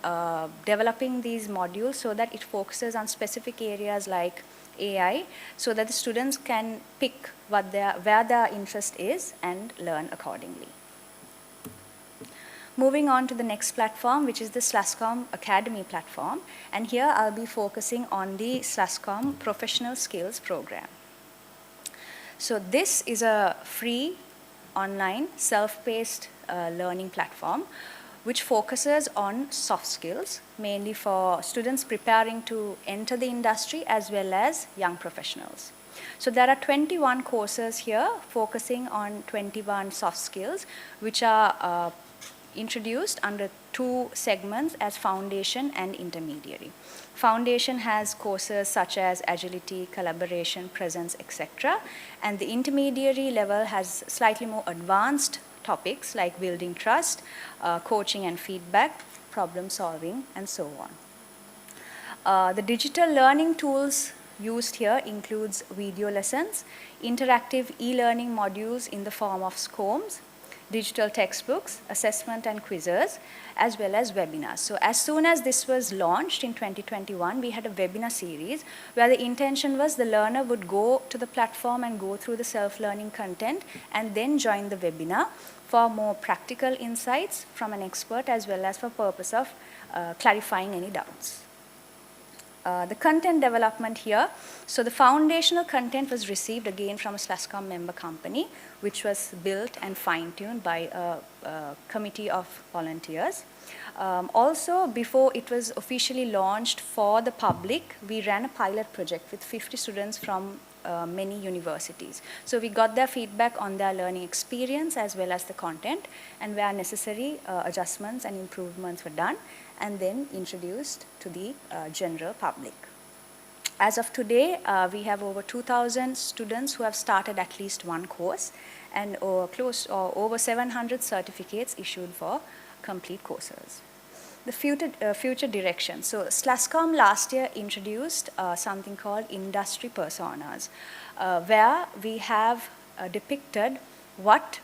Speaker 4: developing these modules so that it focuses on specific areas like AI, so that the students can pick where their interest is and learn accordingly. Moving on to the next platform, which is the SLASCOM Academy platform. And here I'll be focusing on the SLASCOM Professional Skills program. So this is a free, online, self-paced learning platform which focuses on soft skills, mainly for students preparing to enter the industry as well as young professionals. So there are 21 courses here focusing on 21 soft skills, which are introduced under 2 segments as foundation and intermediary. Foundation has courses such as agility, collaboration, presence, etc. And the intermediary level has slightly more advanced topics like building trust, coaching and feedback, problem solving, and so on. The digital learning tools used here includes video lessons, interactive e-learning modules in the form of SCOMs, digital textbooks, assessment and quizzes, as well as webinars. So as soon as this was launched in 2021, we had a webinar series where the intention was the learner would go to the platform and go through the self-learning content and then join the webinar for more practical insights from an expert as well as for purpose of clarifying any doubts. The content development here, so the foundational content was received again from a SLASCOM member company, which was built and fine-tuned by a committee of volunteers. Also, before it was officially launched for the public, we ran a pilot project with 50 students from many universities. So we got their feedback on their learning experience as well as the content, and where necessary adjustments and improvements were done and then introduced to the general public. As of today, we have over 2,000 students who have started at least one course and over 700 certificates issued for complete courses. The future direction. So SLASCOM last year introduced something called industry personas, where we have depicted what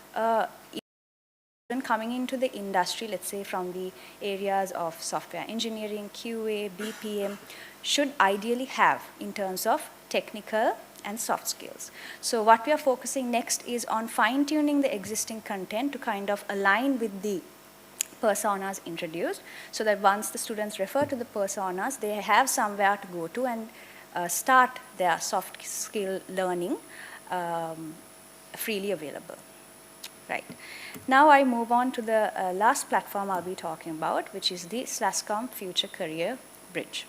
Speaker 4: coming into the industry, let's say from the areas of software engineering, QA, BPM, should ideally have in terms of technical and soft skills. So what we are focusing next is on fine-tuning the existing content to kind of align with the personas introduced, so that once the students refer to the personas, they have somewhere to go to and start their soft skill learning freely available. Right. Now I move on to the last platform I'll be talking about, which is the SLASCOM Future Career Bridge.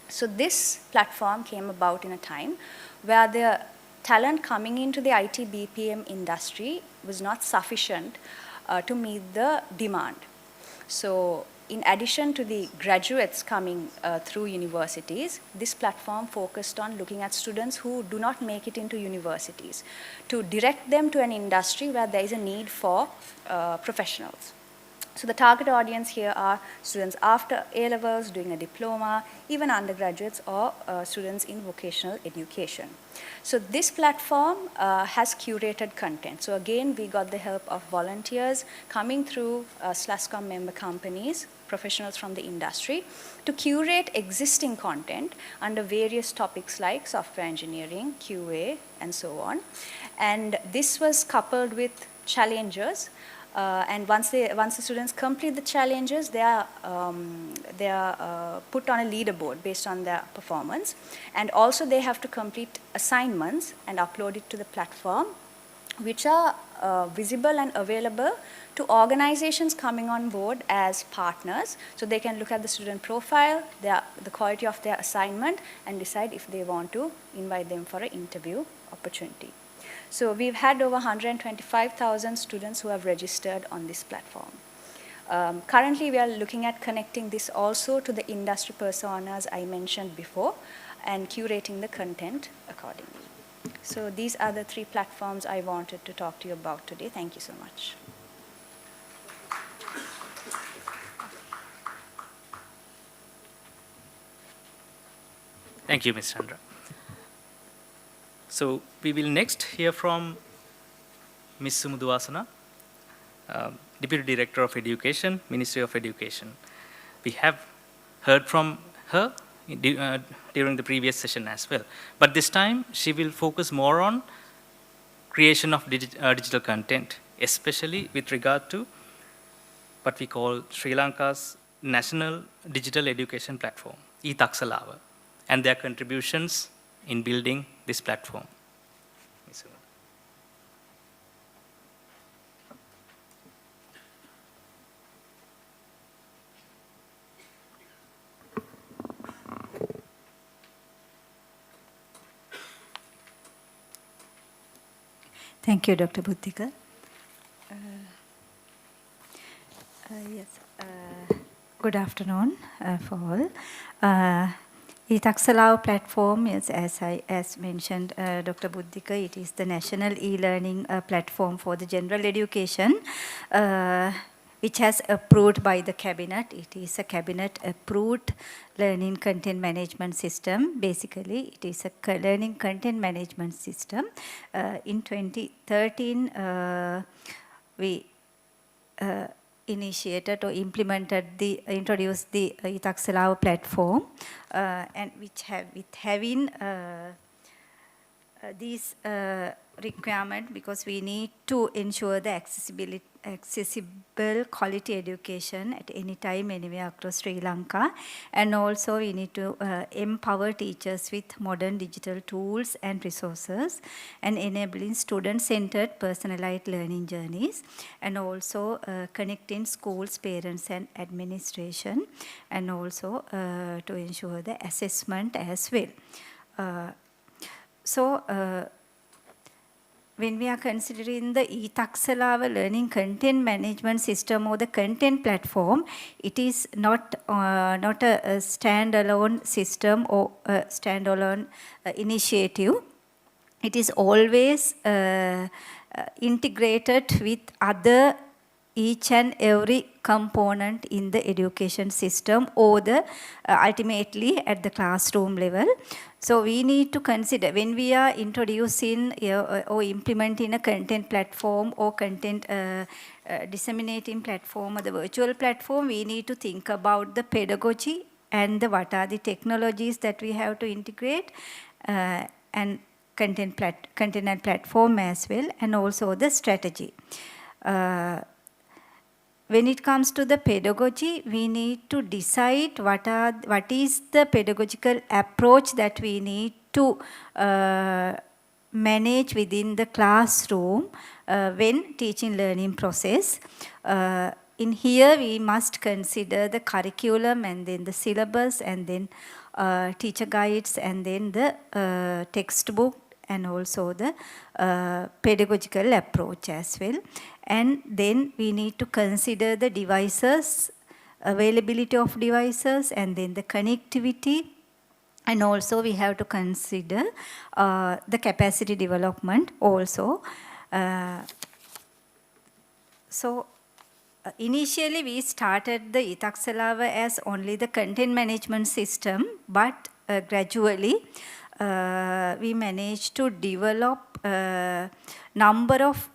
Speaker 4: So this platform came about in a time where the talent coming into the IT BPM industry was not sufficient to meet the demand. So in addition to the graduates coming through universities, this platform focused on looking at students who do not make it into universities to direct them to an industry where there is a need for professionals. So the target audience here are students after A-levels, doing a diploma, even undergraduates or students in vocational education. So this platform has curated content. So again, we got the help of volunteers coming through SLASCOM member companies professionals from the industry to curate existing content under various topics like software engineering, QA, and so on. And this was coupled with challenges. And once the students complete the challenges, they are put on a leaderboard based on their performance. And also they have to complete assignments and upload it to the platform, which are visible and available to organizations coming on board as partners. So they can look at the student profile, the quality of their assignment, and decide if they want to invite them for an interview opportunity. So we've had over 125,000 students who have registered on this platform. Currently, we are looking at connecting this also to the industry personas I mentioned before and curating the content accordingly. So these are the 3 platforms I wanted to talk to you about today. Thank you so much.
Speaker 2: Thank you, Ms. Chandra. So we will next hear from Ms. Sumuduwasana, Deputy Director of Education, Ministry of Education. We have heard from her during the previous session as well. But this time, she will focus more on creation of digital content, especially with regard to what we call Sri Lanka's National Digital Education Platform, ICODE, and their contributions in building this platform.
Speaker 18: Thank you, Dr. Buddhika. Yes. Good afternoon for all. ICODE platform is, as mentioned, Dr. Buddhika, it is the national e-learning platform for the general education, which has approved by the cabinet. It is a cabinet-approved learning content management system. Basically, it is a learning content management system. In 2013, we initiated or introduced the ICODE platform, and having these requirement, because we need to ensure the accessible quality education at any time, anywhere across Sri Lanka. And also we need to empower teachers with modern digital tools and resources and enabling student-centered personalized learning journeys, and also connecting schools, parents and administration, and also to ensure the assessment as well. When we are considering the ICODE learning content management system or the content platform, it is not a standalone system or a standalone initiative. It is always integrated with other each and every component in the education system or the ultimately at the classroom level. So we need to consider when we are introducing or implementing a content platform or content disseminating platform or the virtual platform, we need to think about the pedagogy and what are the technologies that we have to integrate, and content and platform as well, and also the strategy. When it comes to the pedagogy, we need to decide what is the pedagogical approach that we need to manage within the classroom when teaching learning process. In here, we must consider the curriculum and then the syllabus and then teacher guides and then the textbook and also the pedagogical approach as well. And then we need to consider the devices, availability of devices, and then the connectivity. And also we have to consider the capacity development also. Initially we started the ICODE as only the content management system, but gradually we managed to develop a number of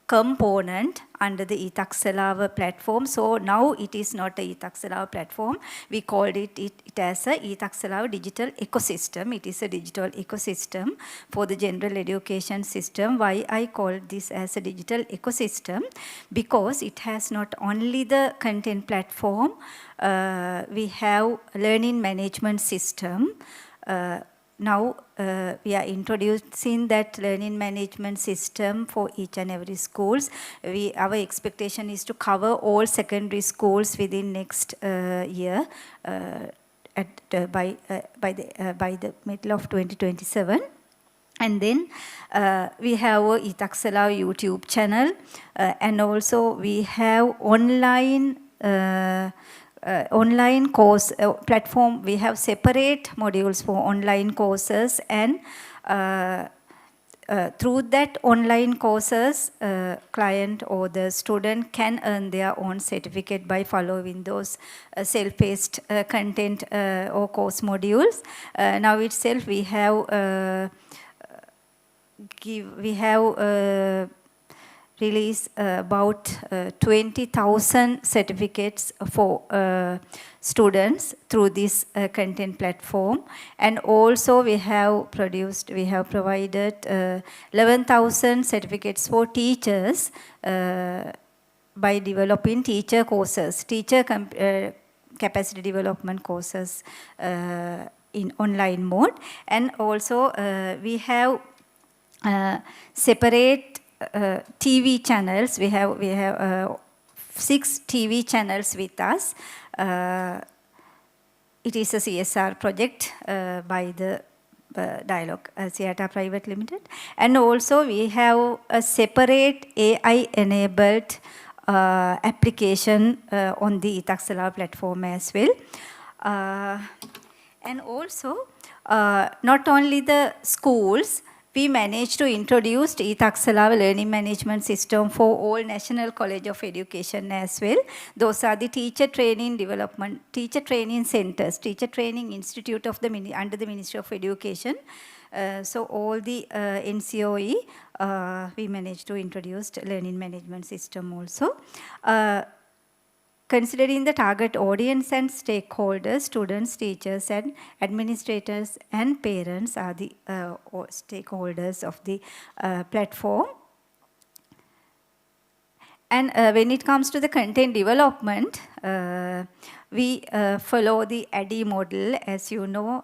Speaker 18: component under the Itaxalava platform. So now it is not a Itaxalava platform. We called it as a Itaxalava digital ecosystem. It is a digital ecosystem for the general education system. Why I call this as a digital ecosystem? Because it has not only the content platform, we have learning management system. Now we are introducing that learning management system for each and every schools. Our expectation is to cover all secondary schools within next year by the middle of 2027. And then we have a Itaxalava YouTube channel, and also we have online course platform. We have separate modules for online courses, and through that online courses, client or the student can earn their own certificate by following those self-paced content or course modules. Now itself we have release about 20,000 certificates for students through this content platform. And also we have provided 11,000 certificates for teachers by developing teacher courses, capacity development courses in online mode. And also we have separate TV channels. We have 6 TV channels with us. It is a CSR project by the Dialogue Theatre Private Limited. And also we have a separate AI-enabled application on the Itaxalava platform as well. And also, not only the schools, we managed to introduce Itaxalava learning management system for all National College of Education as well. Those are the teacher training development, teacher training centers, teacher training institute of the under the Ministry of Education. So all the NCOE, we managed to introduce learning management system also. Considering the target audience and stakeholders, students, teachers, and administrators and parents are the stakeholders of the platform. And when it comes to the content development, we follow the ADDIE model. As you know,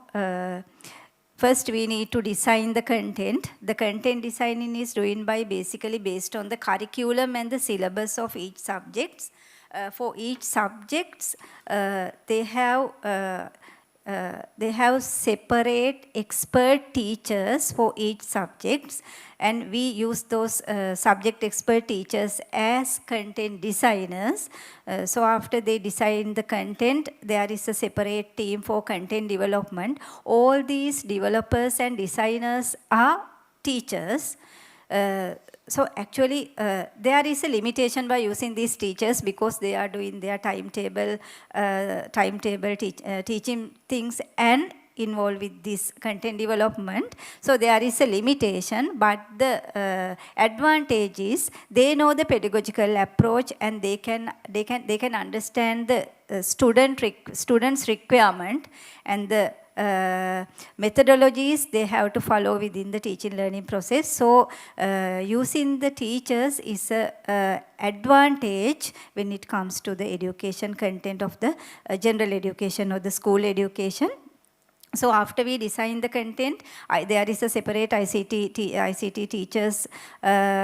Speaker 18: first we need to design the content. The content designing is doing by basically based on the curriculum and the syllabus of each subject. For each subjects, they have separate expert teachers for each subjects, and we use those subject expert teachers as content designers. So after they design the content, there is a separate team for content development. All these developers and designers are teachers. So actually, there is a limitation by using these teachers because they are doing their timetable teaching things and involved with this content development. So there is a limitation, but the advantage is they know the pedagogical approach, and they can understand the student's requirement and the methodologies they have to follow within the teaching learning process. So using the teachers is an advantage when it comes to the education content of the general education or the school education. So after we design the content, there is a separate ICT teachers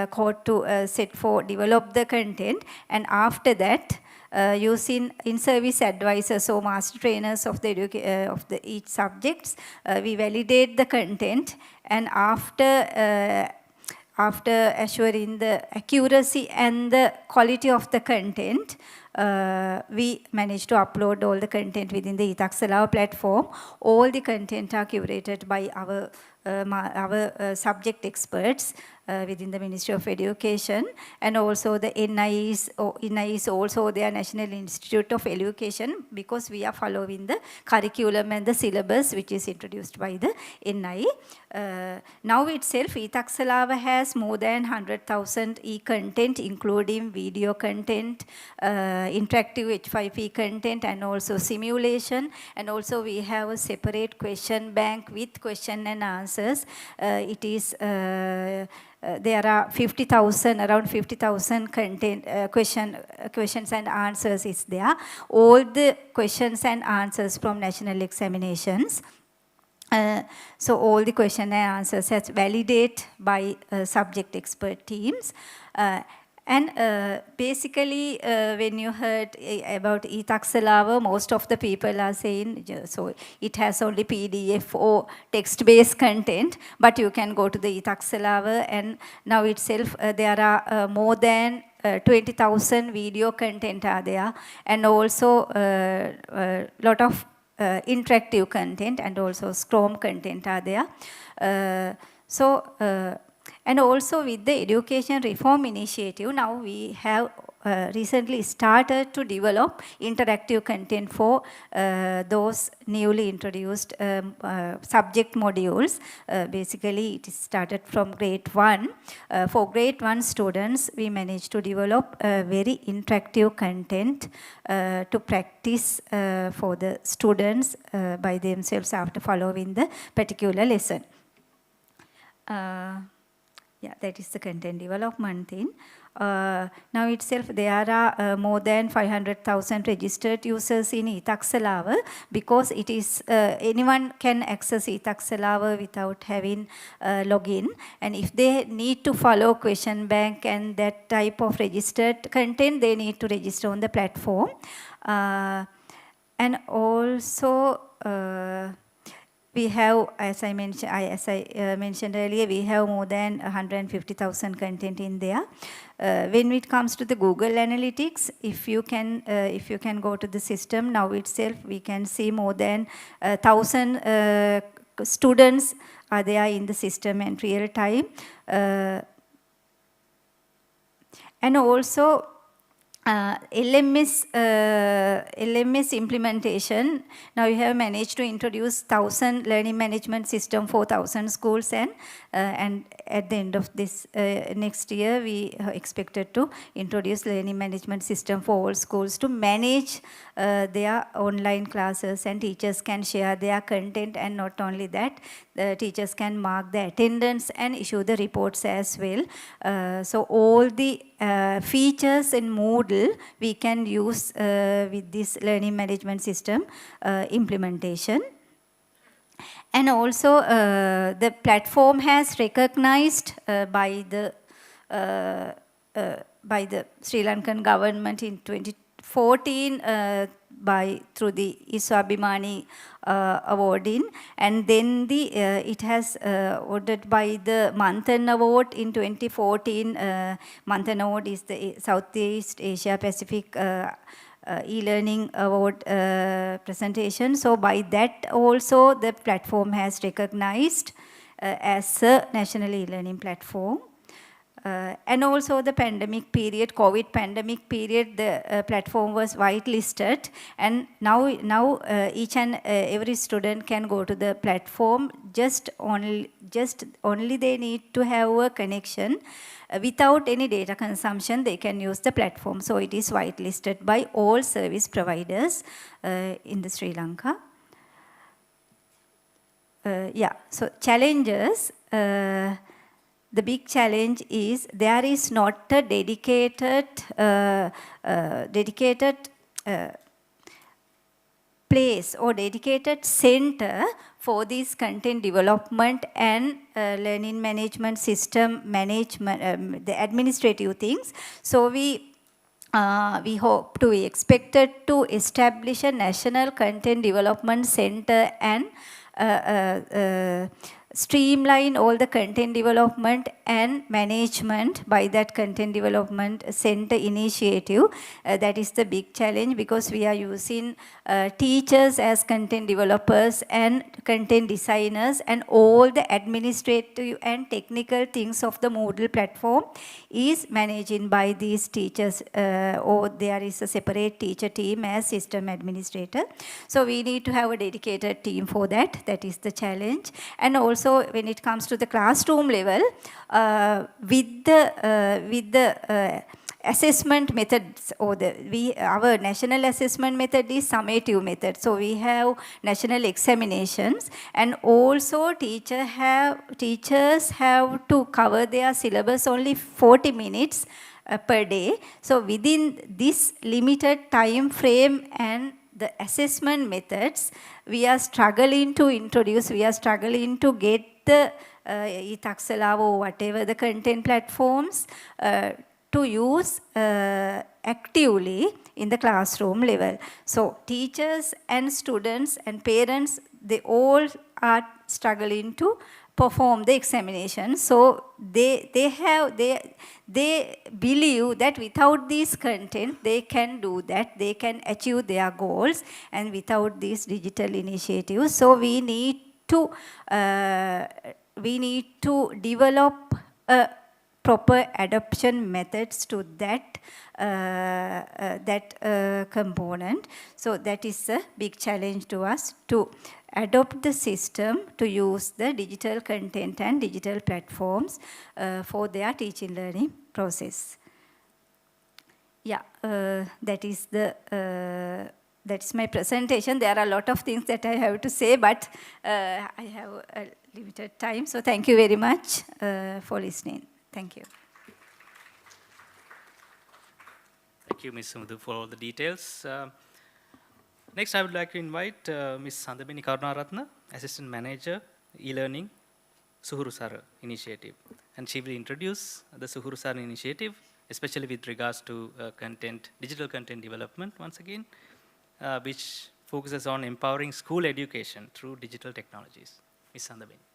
Speaker 18: code to set for develop the content, and after that, using in-service advisors or master trainers of the each subjects, we validate the content, and after assuring the accuracy and the quality of the content, we managed to upload all the content within the Itaxalava platform. All the content are curated by our our subject experts within the Ministry of Education, and also the NI is also their National Institute of Education, because we are following the curriculum and the syllabus which is introduced by the NI. Now itself, e-Taksalawa has more than 100,000 e-content, including video content, interactive H5P content, and also simulation. And also we have a separate question bank with question and answers. It is there are around 50,000 content questions and answers is there. All the questions and answers from national examinations. So all the question and answers has validated by subject expert teams. And basically, when you heard about e-Taksalawa, most of the people are saying, so it has only PDF or text-based content, but you can go to the e-Taksalawa, and now itself there are more than 20,000 video content are there, and also a lot of interactive content, and also Scrum content are there. And also with the Education Reform Initiative, now we have recently started to develop interactive content for those newly introduced subject modules. Basically, it is started from grade 1. For grade 1 students, we managed to develop very interactive content to practice for the students by themselves after following the particular lesson. Yeah, that is the content development thing. Now itself, there are more than 500,000 registered users in e-Taksalawa, because it is anyone can access e-Taksalawa without having login. And if they need to follow question bank and that type of registered content, they need to register on the platform. And also, we have, as I mentioned earlier, we have more than 150,000 content in there. When it comes to the Google Analytics, if you can go to the system now itself, we can see more than 1,000 students are there in the system in real time. And also, LMS implementation. Now you have managed to introduce 1,000 learning management system for 1,000 schools, and at the end of this next year, we are expected to introduce learning management system for all schools to manage their online classes, and teachers can share their content, and not only that, the teachers can mark the attendance and issue the reports as well. So all the features in Moodle we can use with this learning management system implementation. And also the platform has recognized by the Sri Lankan government in 2014 through the Iswabhimani awarding, and then it has awarded by the Manthan Award in 2014. Manthan Award is the Southeast Asia Pacific e-learning award presentation. So by that also the platform has recognized as a national e-learning platform. And also the pandemic period, COVID pandemic period, the platform was whitelisted, and now each and every student can go to the platform. Just only they need to have a connection. Without any data consumption, they can use the platform. So it is whitelisted by all service providers in the Sri Lanka. Yeah, so challenges. The big challenge is there is not a dedicated place or dedicated center for this content development and learning management system management, the administrative things. So we expected to establish a national content development center and streamline all the content development and management by that content development center initiative. That is the big challenge, because we are using teachers as content developers and content designers, and all the administrative and technical things of the Moodle platform is managed by these teachers, or there is a separate teacher team as system administrator. So we need to have a dedicated team for that. That is the challenge. And also when it comes to the classroom level, with the assessment methods, or our national assessment method is summative method. So we have national examinations, and also teachers have to cover their syllabus only 40 minutes per day. So within this limited time frame and the assessment methods, we are struggling to introduce, we are struggling to get the Itaxalava or whatever the content platforms to use actively in the classroom level. So teachers and students and parents, they all are struggling to perform the examination. So they believe that without this content, they can do that, they can achieve their goals, and without these digital initiatives. So we need to develop proper adoption methods to that component. So that is a big challenge to us, to adopt the system to use the digital content and digital platforms for their teaching learning process. Yeah, that's my presentation. There are a lot of things that I have to say, but I have a limited time. So thank you very much for listening. Thank you.
Speaker 2: Thank you, Ms. Sumudhu, for all the details. Next, I would like to invite Ms. Sandabini Karunaratna, Assistant Manager, E-Learning, Suhurusara Initiative. And she will introduce the Suhurusara Initiative, especially with regards to digital content development, once again, which focuses on empowering school education through digital technologies. Ms. Sandabini.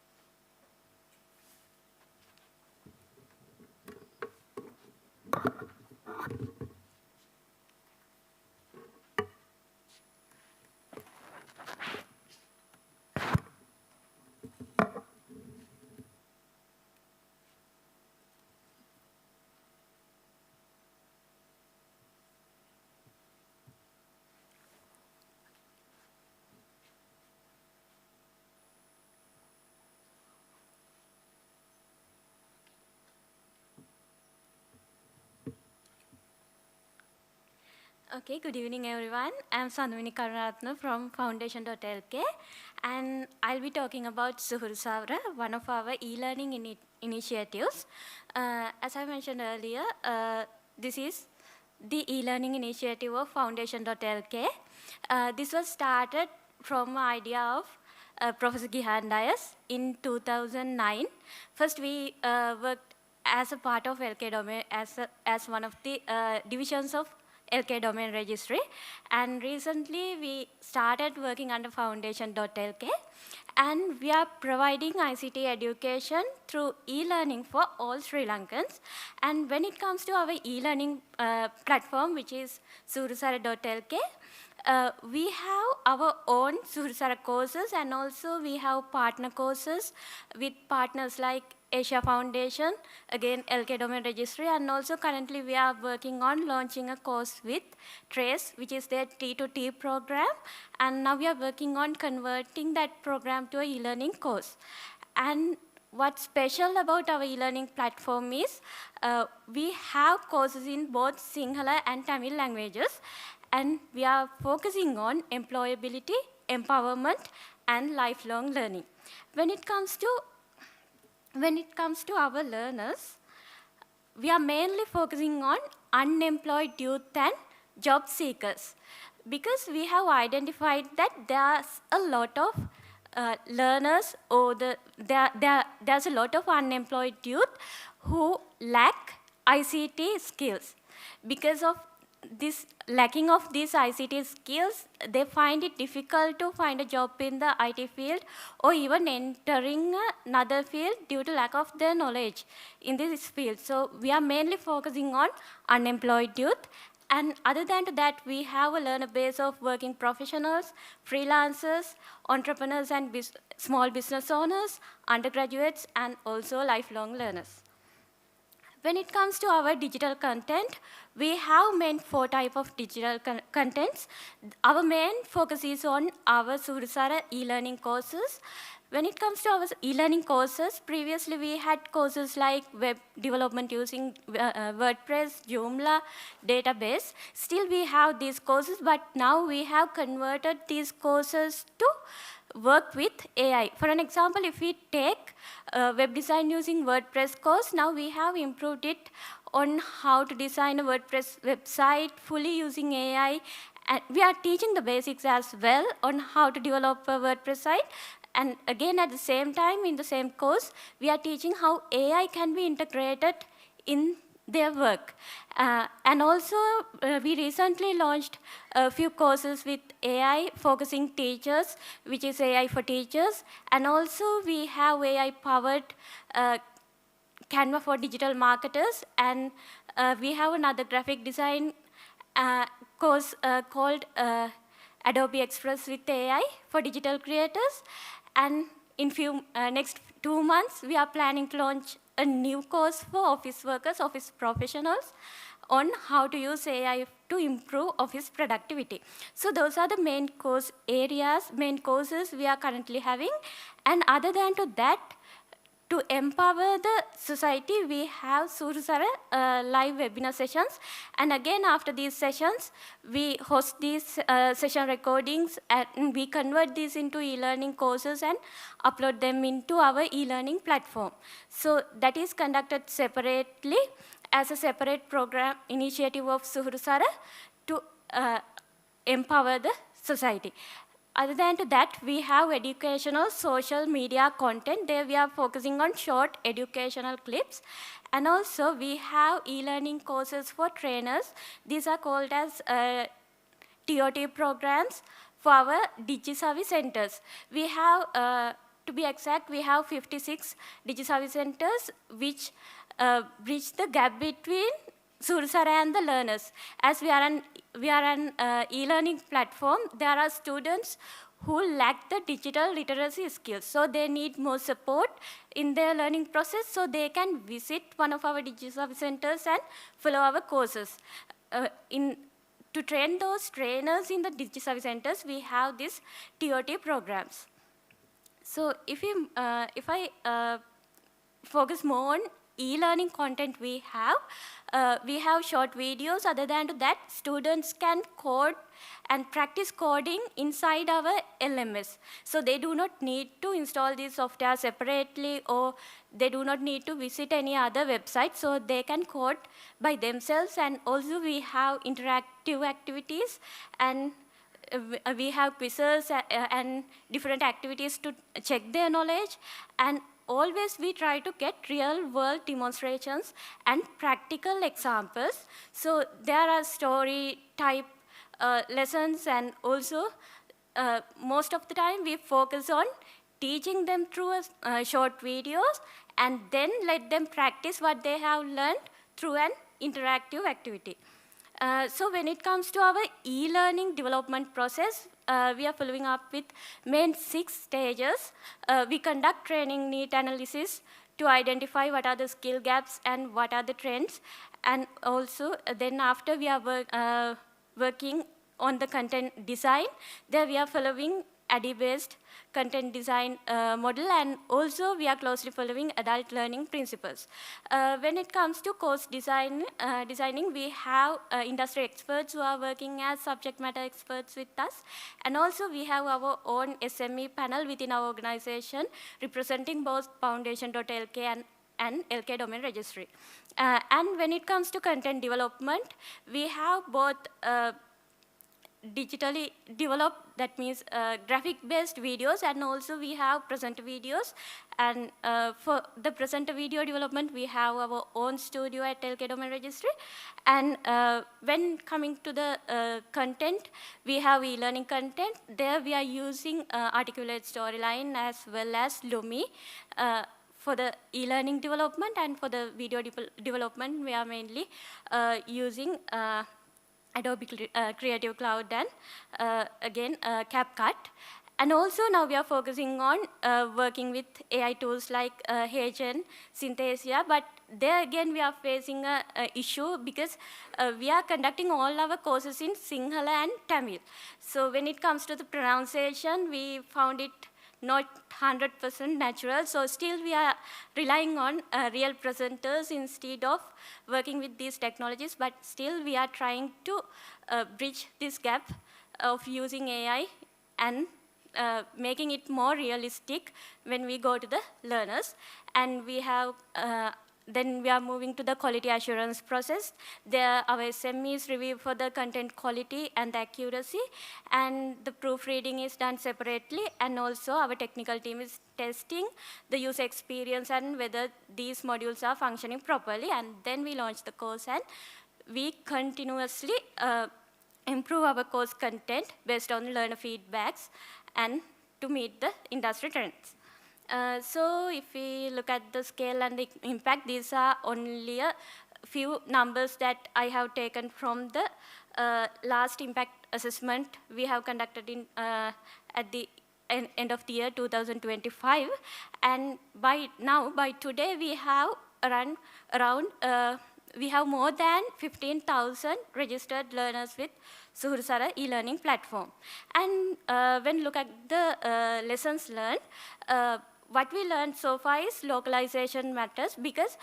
Speaker 6: Okay, good evening everyone. I'm Sandhavini Karunaratna from Foundation.lk, and I'll be talking about Suhurusara, one of our e-learning initiatives. As I mentioned earlier, this is the e-learning initiative of Foundation.lk. This was started from an idea of Professor Gihan Dias in 2009. First, we worked as a part of LK domain, as one of the divisions of LK domain registry, and recently we started working under Foundation.lk, and we are providing ICT education through e-learning for all Sri Lankans. And when it comes to our e-learning platform, which is Suhurusara.lk, we have our own Suhurusara courses, and also we have partner courses with partners like Asia Foundation, again LK Domain Registry, and also currently we are working on launching a course with Trace, which is their T2T program, and now we are working on converting that program to a e-learning course. And what's special about our e-learning platform is we have courses in both Sinhala and Tamil languages, and we are focusing on employability, empowerment, and lifelong learning. When it comes to our learners, we are mainly focusing on unemployed youth and job seekers, because we have identified that there's a lot of learners, or there's a lot of unemployed youth who lack ICT skills because of this lacking of these ICT skills, they find it difficult to find a job in the IT field or even entering another field due to lack of their knowledge in this field. So we are mainly focusing on unemployed youth. And other than that, we have a learner base of working professionals, freelancers, entrepreneurs, and small business owners, undergraduates, and also lifelong learners. When it comes to our digital content, we have main 4 types of digital contents. Our main focus is on our Suhrusara e-learning courses. When it comes to our e-learning courses, previously we had courses like web development using WordPress, Joomla, database. Still we have these courses, but now we have converted these courses to work with AI. For an example, if we take web design using WordPress course, now we have improved it on how to design a WordPress website fully using AI. And we are teaching the basics as well on how to develop a WordPress site. And again, at the same time, in the same course, we are teaching how AI can be integrated in their work. And also, we recently launched a few courses with AI focusing teachers, which is AI for teachers. And also, we have AI-powered Canva for digital marketers. And we have another graphic design course called Adobe Express with AI for digital creators. And in next 2 months, we are planning to launch a new course for office workers, office professionals, on how to use AI to improve office productivity. So those are the main course areas, main courses we are currently having. And other than to that, to empower the society, we have Suhrusara live webinar sessions. And again, after these sessions, we host these session recordings, and we convert these into e-learning courses and upload them into our e-learning platform. So that is conducted separately as a separate program initiative of Suhrusara to empower the society. Other than to that, we have educational social media content. There we are focusing on short educational clips. And also we have e-learning courses for trainers. These are called as TOT programs for our DigiService centers. We have, to be exact, we have 56 DigiService centers which bridge the gap between Suhrusara and the learners. As we are an e-learning platform, there are students who lack the digital literacy skills. So they need more support in their learning process, so they can visit one of our DigiService centers and follow our courses. To train those trainers in the DigiService centers, we have these TOT programs. So if I focus more on e-learning content we have short videos. Other than that, students can code and practice coding inside our LMS. So they do not need to install this software separately, or they do not need to visit any other website. So they can code by themselves. And also we have interactive activities, and we have quizzes and different activities to check their knowledge. And always we try to get real-world demonstrations and practical examples. So there are story-type lessons, and also most of the time we focus on teaching them through short videos, and then let them practice what they have learned through an interactive activity. So when it comes to our e-learning development process, we are following up with main 6 stages. We conduct training need analysis to identify what are the skill gaps and what are the trends. And also, then after we are working on the content design, there we are following ADDIE-based content design model, and also we are closely following adult learning principles. When it comes to course designing, we have industry experts who are working as subject matter experts with us, and also we have our own SME panel within our organization representing both Foundation.lk and LK domain registry. And when it comes to content development, we have both digitally developed, that means graphic-based videos, and also we have presenter videos. And for the presenter video development, we have our own studio at LK Domain Registry. And when coming to the content, we have e-learning content. There we are using Articulate Storyline as well as Lumi. For the e-learning development and for the video development, we are mainly using Adobe Creative Cloud and again CapCut. And also now we are focusing on working with AI tools like HN, Synthesia, but there again we are facing a issue because we are conducting all our courses in Sinhala and Tamil. So when it comes to the pronunciation, we found it not 100% natural, so still we are relying on real presenters instead of working with these technologies, but still we are trying to bridge this gap of using AI and making it more realistic when we go to the learners. And we have then we are moving to the quality assurance process. There our SMEs review for the content quality and the accuracy, and the proofreading is done separately, and also our technical team is testing the user experience and whether these modules are functioning properly, and then we launch the course, and we continuously improve our course content based on learner feedbacks and to meet the industry trends. So if we look at the scale and the impact, these are only a few numbers that I have taken from the last impact assessment we have conducted in, at the end of the year 2025. And by today, we have around we have more than 15,000 registered learners with Suhursara e-learning platform. And when look at the lessons learned, what we learned so far is localization matters, because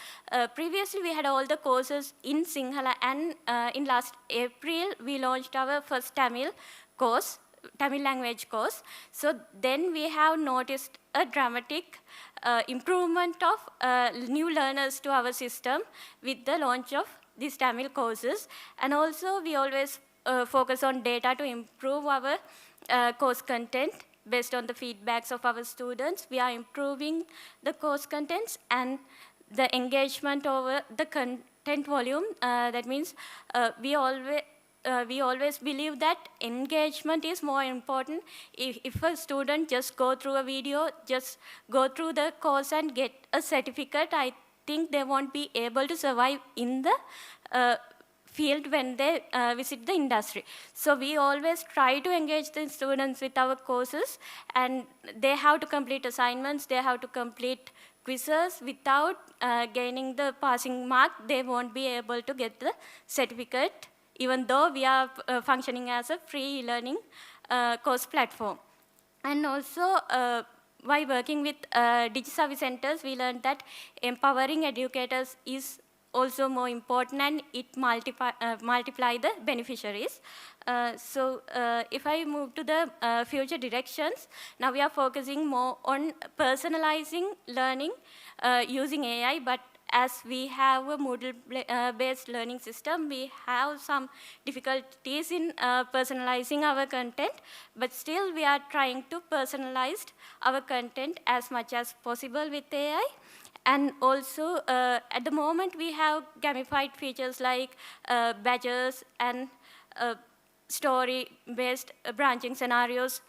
Speaker 6: previously we had all the courses in Sinhala, and in last April we launched our first Tamil course, Tamil language course. So then we have noticed a dramatic improvement of new learners to our system with the launch of these Tamil courses. And also we always focus on data to improve our course content. Based on the feedbacks of our students, we are improving the course contents and the engagement over the content volume. That means we always believe that engagement is more important. If a student just go through a video, just go through the course and get a certificate, I think they won't be able to survive in the field when they visit the industry. So we always try to engage the students with our courses, and they have to complete assignments, they have to complete quizzes. Without gaining the passing mark, they won't be able to get the certificate, even though we are functioning as a free learning course platform. And also, by working with DigiService centers, we learned that empowering educators is also more important, and it multiply the beneficiaries. So if I move to the future directions, now we are focusing more on personalizing learning using AI, but as we have a Moodle-based learning system, we have some difficulties in personalizing our content, but still we are trying to personalize our content as much as possible with AI. And also, at the moment, we have gamified features like badges and story-based branching scenarios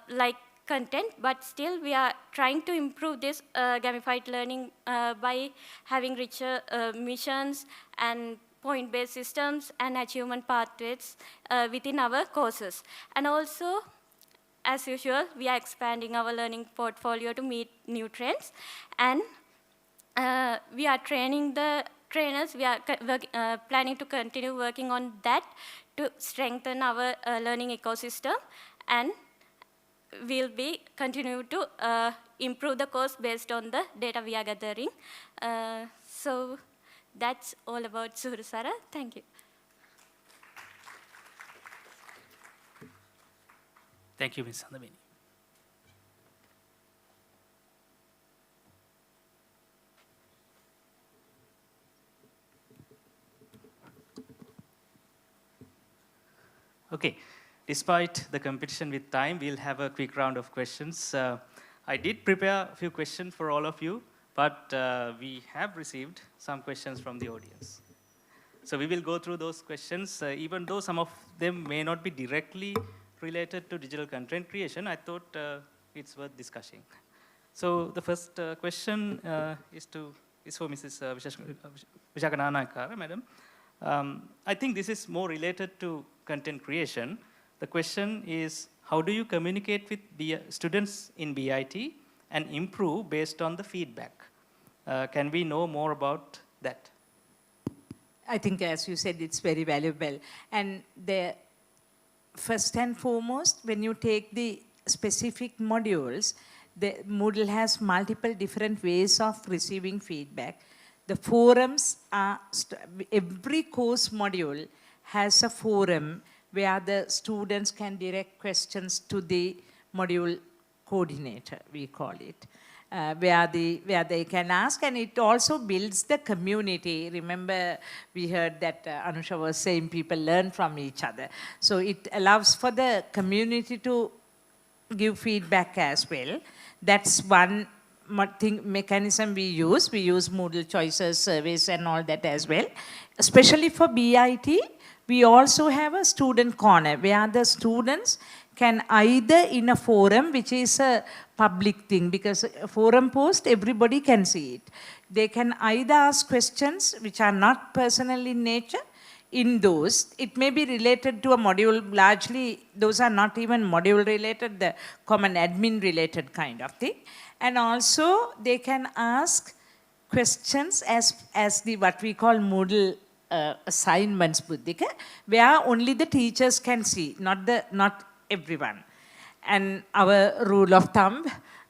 Speaker 6: like content, but still we are trying to improve this gamified learning by having richer missions and point-based systems and achievement pathways within our courses. And also, as usual, we are expanding our learning portfolio to meet new trends, and we are training the trainers. We are planning to continue working on that to strengthen our learning ecosystem, and we'll be continue to improve the course based on the data we are gathering. So that's all about Suhursara. Thank you.
Speaker 2: Thank you, Ms. Sandamini. Okay, despite the competition with time, we'll have a quick round of questions. I did prepare a few questions for all of you, but we have received some questions from the audience. So we will go through those questions, even though some of them may not be directly related to digital content creation. I thought it's worth discussing. So the first question is for Mrs. Vishaka Nanakara, madam. I think this is more related to content creation. The question is, how do you communicate with students in BIT and improve based on the feedback? Can we know more about that?
Speaker 9: I think, as you said, it's very valuable. And first and foremost, when you take the specific modules, the Moodle has multiple different ways of receiving feedback. The forums are, every course module has a forum where the students can direct questions to the module coordinator, we call it. Where they can ask, and it also builds the community. Remember, we heard that Anusha was saying people learn from each other. So it allows for the community to give feedback as well. That's one mechanism we use. We use Moodle choices, surveys, and all that as well. Especially for BIT, we also have a student corner where the students can either in a forum, which is a public thing, because a forum post, everybody can see it. They can either ask questions which are not personal in nature. In those, it may be related to a module. Largely, those are not even module related, the common admin related kind of thing. And also, they can ask questions as the what we call Moodle assignments, Buddhika, where only the teachers can see, not everyone. And our rule of thumb,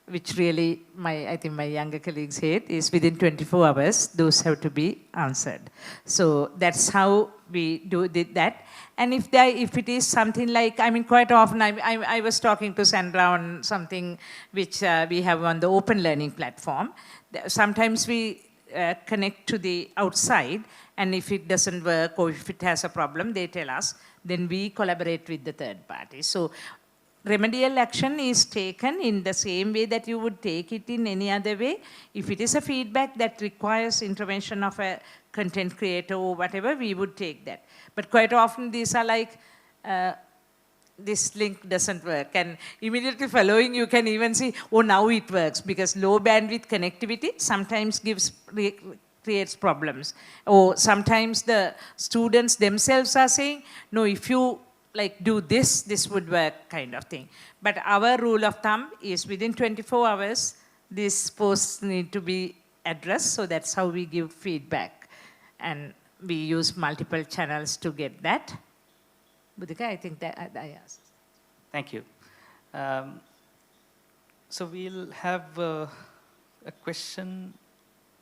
Speaker 9: which really I think my younger colleagues hate, is within 24 hours, those have to be answered. So that's how we did that. And if it is something like, I mean, quite often, I was talking to Sandra on something which we have on the open learning platform. Sometimes we connect to the outside, and if it doesn't work or if it has a problem, they tell us, then we collaborate with the third party. So remedial action is taken in the same way that you would take it in any other way. If it is a feedback that requires intervention of a content creator or whatever, we would take that. But quite often these are like, this link doesn't work. And immediately following, you can even see, oh, now it works, because low bandwidth connectivity sometimes creates problems. Or sometimes the students themselves are saying, no, if you do this, this would work, kind of thing. But our rule of thumb is within 24 hours, these posts need to be addressed. So that's how we give feedback. And we use multiple channels to get that. Budhika, I think that I asked.
Speaker 2: Thank you. So we'll have a question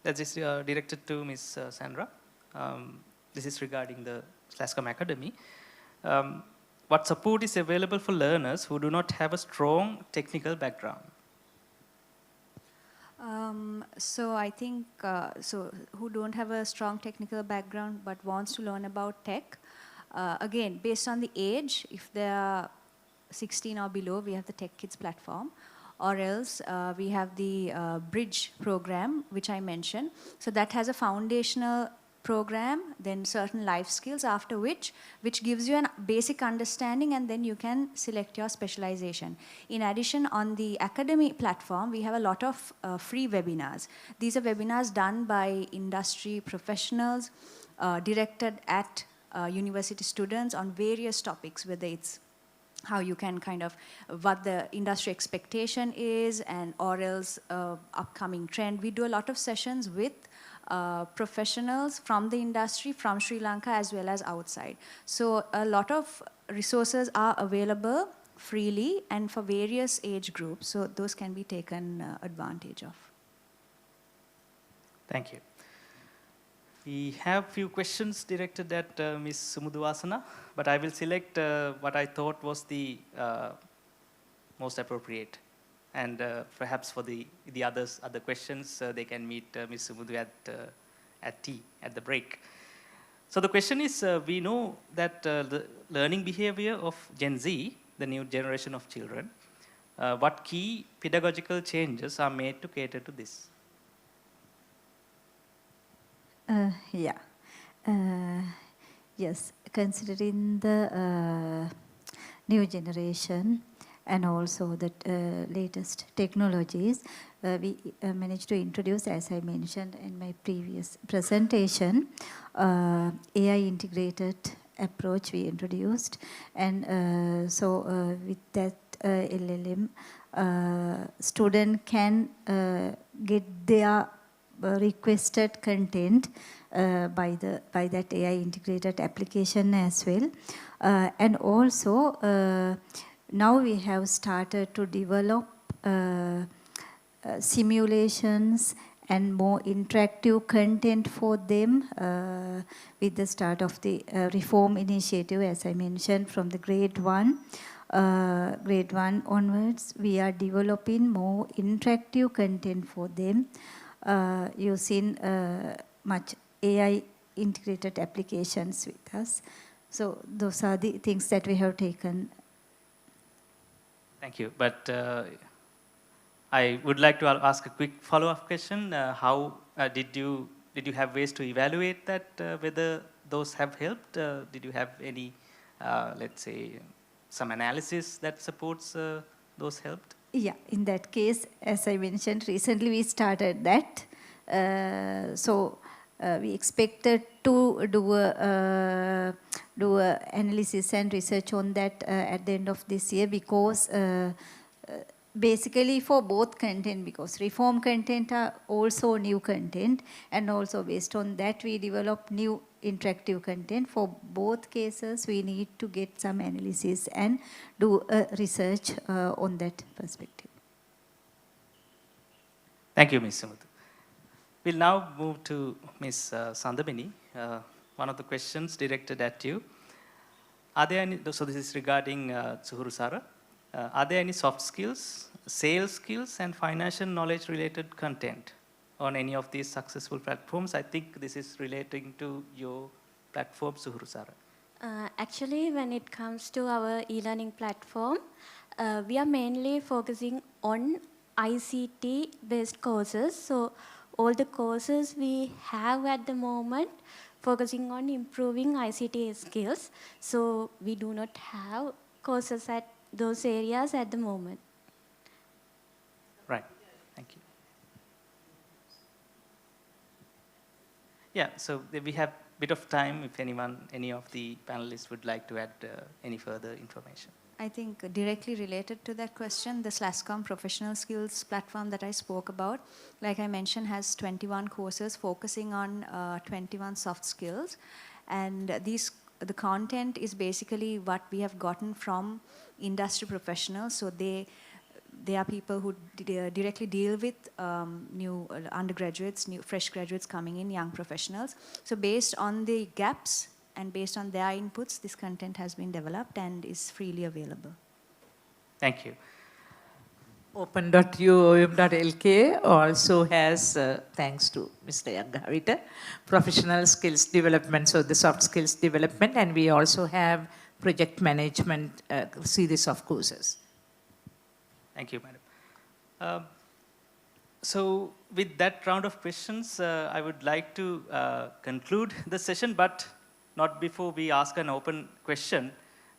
Speaker 2: that is directed to Ms. Sandra. This is regarding the SLASCOM Academy. What support is available for learners who do not have a strong technical background?
Speaker 4: So I think, who don't have a strong technical background but wants to learn about tech, again, based on the age, if they are 16 or below, we have the Tech Kids platform. Or else we have the Bridge program, which I mentioned. So that has a foundational program, then certain life skills after which gives you a basic understanding, and then you can select your specialization. In addition, on the Academy platform, we have a lot of free webinars. These are webinars done by industry professionals, directed at university students on various topics, whether it's how you can what the industry expectation is, and or else upcoming trend. We do a lot of sessions with professionals from the industry, from Sri Lanka as well as outside. So a lot of resources are available freely and for various age groups. So those can be taken advantage of.
Speaker 2: Thank you. We have few questions directed at Ms. Sumuduvasana, but I will select what I thought was the most appropriate. And perhaps for the other questions, they can meet Ms. Sumudu at tea, at the break. So the question is, we know that the learning behavior of Gen Z, the new generation of children, what key pedagogical changes are made to cater to this?
Speaker 18: Yeah. Yes, considering the new generation and also the latest technologies, we managed to introduce, as I mentioned in my previous presentation, AI integrated approach we introduced. And so with that LLM, student can get their requested content by that AI integrated application as well. And also now we have started to develop simulations and more interactive content for them with the start of the reform initiative, as I mentioned, from the grade 1 onwards. We are developing more interactive content for them using much AI integrated applications with us. So those are the things that we have taken.
Speaker 2: Thank you. But I would like to ask a quick follow-up question. How did you have ways to evaluate that, whether those have helped? Did you have any, let's say, some analysis that supports those helped?
Speaker 18: Yeah, in that case, as I mentioned, recently we started that. So we expected to do a analysis and research on that at the end of this year, because basically for both content, because reform content are also new content, and also based on that we develop new interactive content. For both cases we need to get some analysis and do a research on that perspective.
Speaker 2: Thank you, Ms. Sumudhu. We'll now move to Ms. Sandamini. One of the questions directed at you. Are there any, so this is regarding Suhuru Sara. Are there any soft skills, sales skills, and financial knowledge related content on any of these successful platforms? I think this is relating to your platform, Suhuru Sara.
Speaker 6: Actually, when it comes to our e-learning platform, we are mainly focusing on ICT-based courses. So all the courses we have at the moment focusing on improving ICT skills. So we do not have courses at those areas at the moment.
Speaker 2: Right, thank you. Yeah, so we have a bit of time if any of the panelists would like to add any further information.
Speaker 4: I think directly related to that question, the SLASCOM professional skills platform that I spoke about, like I mentioned, has 21 courses focusing on 21 soft skills. And the content is basically what we have gotten from industry professionals. So they are people who directly deal with new undergraduates, new fresh graduates coming in, young professionals. So based on the gaps and based on their inputs, this content has been developed and is freely available.
Speaker 2: Thank you.
Speaker 9: Open.uom.lk also has, thanks to Mr. Yaghavita, professional skills development, so the soft skills development, and we also have project management series of courses.
Speaker 2: Thank you, madam. So with that round of questions, I would like to conclude the session, but not before we ask an open question.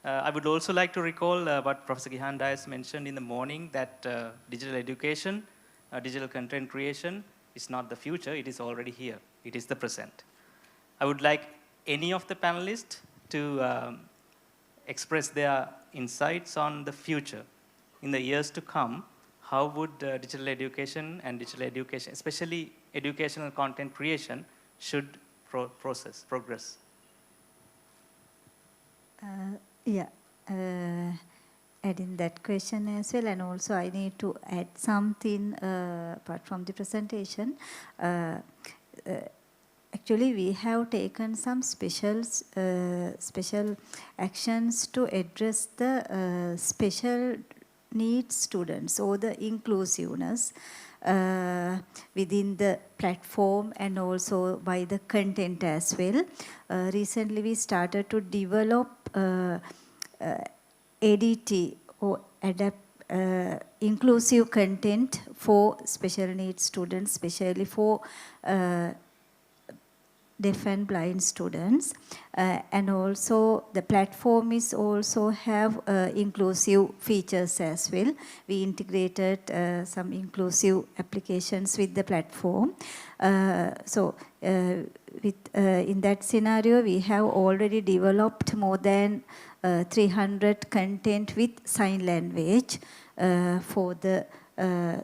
Speaker 2: I would also like to recall what Professor Gihan Dias mentioned in the morning, that digital education, digital content creation is not the future, it is already here. It is the present. I would like any of the panelists to express their insights on the future. In the years to come, how would digital education and digital education, especially educational content creation, should progress?
Speaker 18: Yeah, adding that question as well, and also I need to add something apart from the presentation. Actually, we have taken some special actions to address the special needs students or the inclusiveness. within the platform and also by the content as well. Recently we started to develop ADT or inclusive content for special needs students, especially for deaf and blind students, and also the platform is also have inclusive features as well. We integrated some inclusive applications with the platform. In that scenario, we have already developed more than 300 content with sign language for the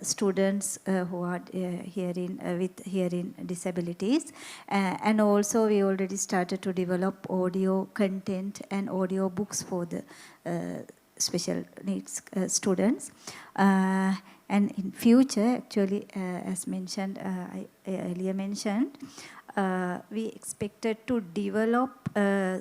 Speaker 18: students who are with hearing disabilities. And also we already started to develop audio content and audio books for the special needs students. And in future, actually, as mentioned, I earlier mentioned, we expected to develop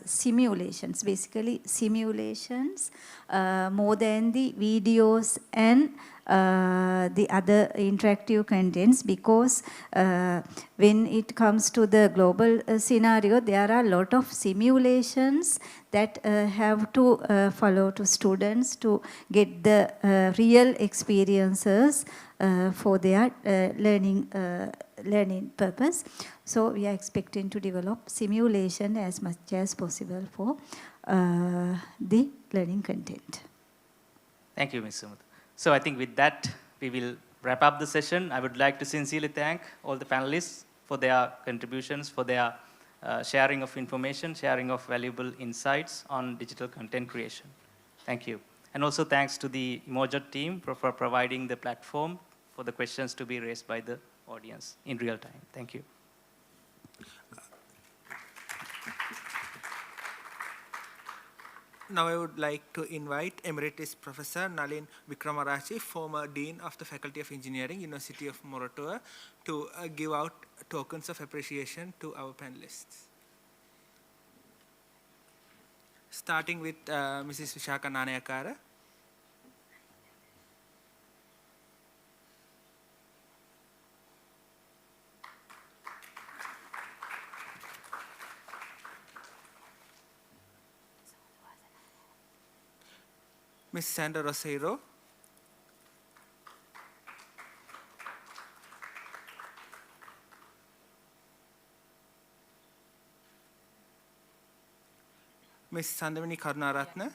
Speaker 18: simulations, basically simulations more than the videos and the other interactive contents, because when it comes to the global scenario, there are a lot of simulations that have to follow to students to get the real experiences for their learning purpose. So we are expecting to develop simulation as much as possible for the learning content.
Speaker 2: Thank you, Ms. Sumut. So I think with that, we will wrap up the session. I would like to sincerely thank all the panelists for their contributions, for their sharing of information, sharing of valuable insights on digital content creation. Thank you. And also thanks to the Emojot team for providing the platform for the questions to be raised by the audience in real time. Thank you.
Speaker 5: Now I would like to invite Emeritus Professor Nalin Wickramarachchi, former Dean of the Faculty of Engineering, University of Moratuwa, to give out tokens of appreciation to our panelists. Starting with Mrs. Vishaka Nanayakara. Ms. Sandra Roseiro. Ms. Sandhavini Karunaratne.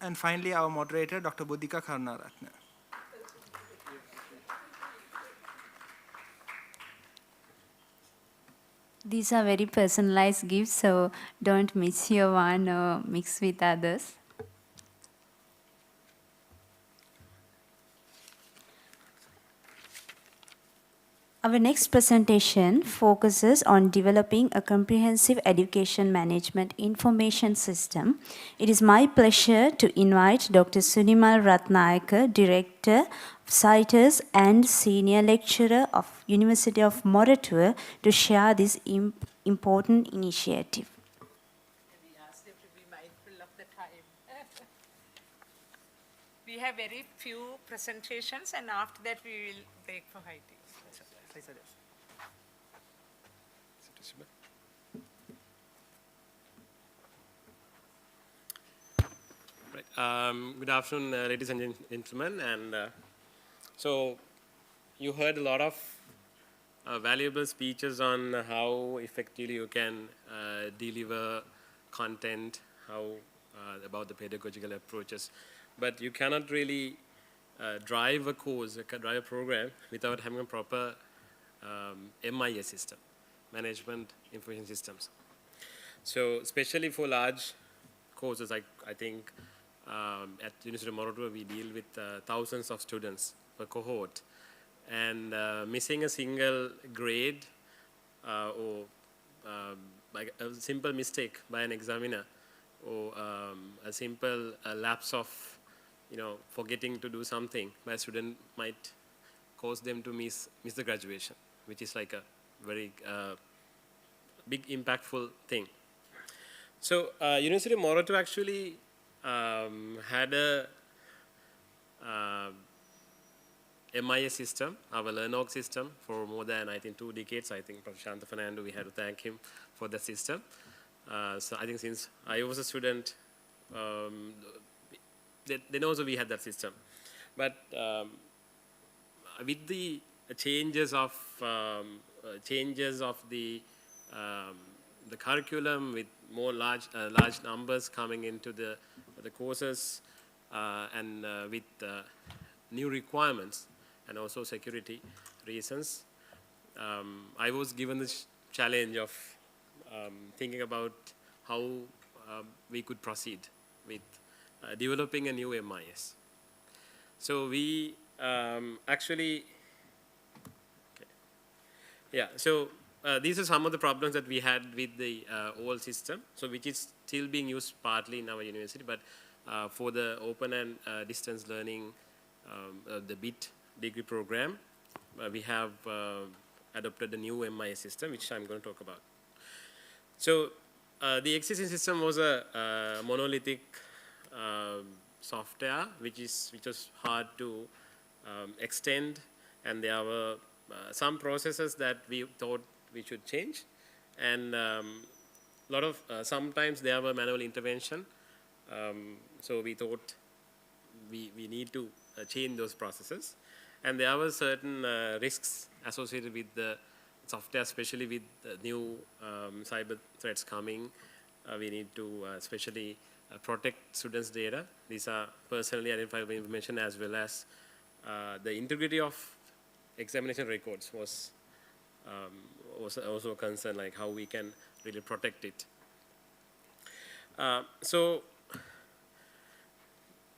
Speaker 5: And finally, our moderator, Dr. Buddhika Karunaratne.
Speaker 3: These are very personalized gifts, so don't miss your one or mix with others. Our next presentation focuses on developing a comprehensive education management information system. It is my pleasure to invite Dr. Sunimal Ratnayaka, Director of CITES and Senior Lecturer of University of Moratuwa, to share this important initiative.
Speaker 9: We ask them to be mindful of the time. We have very few presentations, and after that we will break for high tea.
Speaker 7: Right. Good afternoon, ladies and gentlemen. And so you heard a lot of valuable speeches on how effectively you can deliver content, how about the pedagogical approaches. But you cannot really drive a course, drive a program, without having a proper MIS system, Management Information Systems. So especially for large courses, I think at University of Moratuwa we deal with thousands of students per cohort, and missing a single grade or like a simple mistake by an examiner, or a simple lapse of forgetting to do something by a student might cause them to miss the graduation, which is like a very big impactful thing. So University of Moratuwa actually had a MIS system, our LearnOrg system, for more than, I think, 2 decades. I think Professor Shanta Fernando, we had to thank him for that system. So I think since I was a student, then also we had that system. But with the changes of the curriculum, with more large numbers coming into the courses, and with new requirements and also security reasons, I was given this challenge of thinking about how we could proceed with developing a new MIS. So we actually, so these are some of the problems that we had with the old system, so which is still being used partly in our university, but for the open and distance learning, the BIT degree program, we have adopted a new MIS system, which I'm going to talk about. So the existing system was a monolithic software, which was hard to extend, and there were some processes that we thought we should change, and sometimes there were manual intervention, so we thought we need to change those processes, and there were certain risks associated with the software, especially with the new cyber threats coming. We need to especially protect students' data. These are personally identifiable information, as well as the integrity of examination records was also a concern, like how we can really protect it. So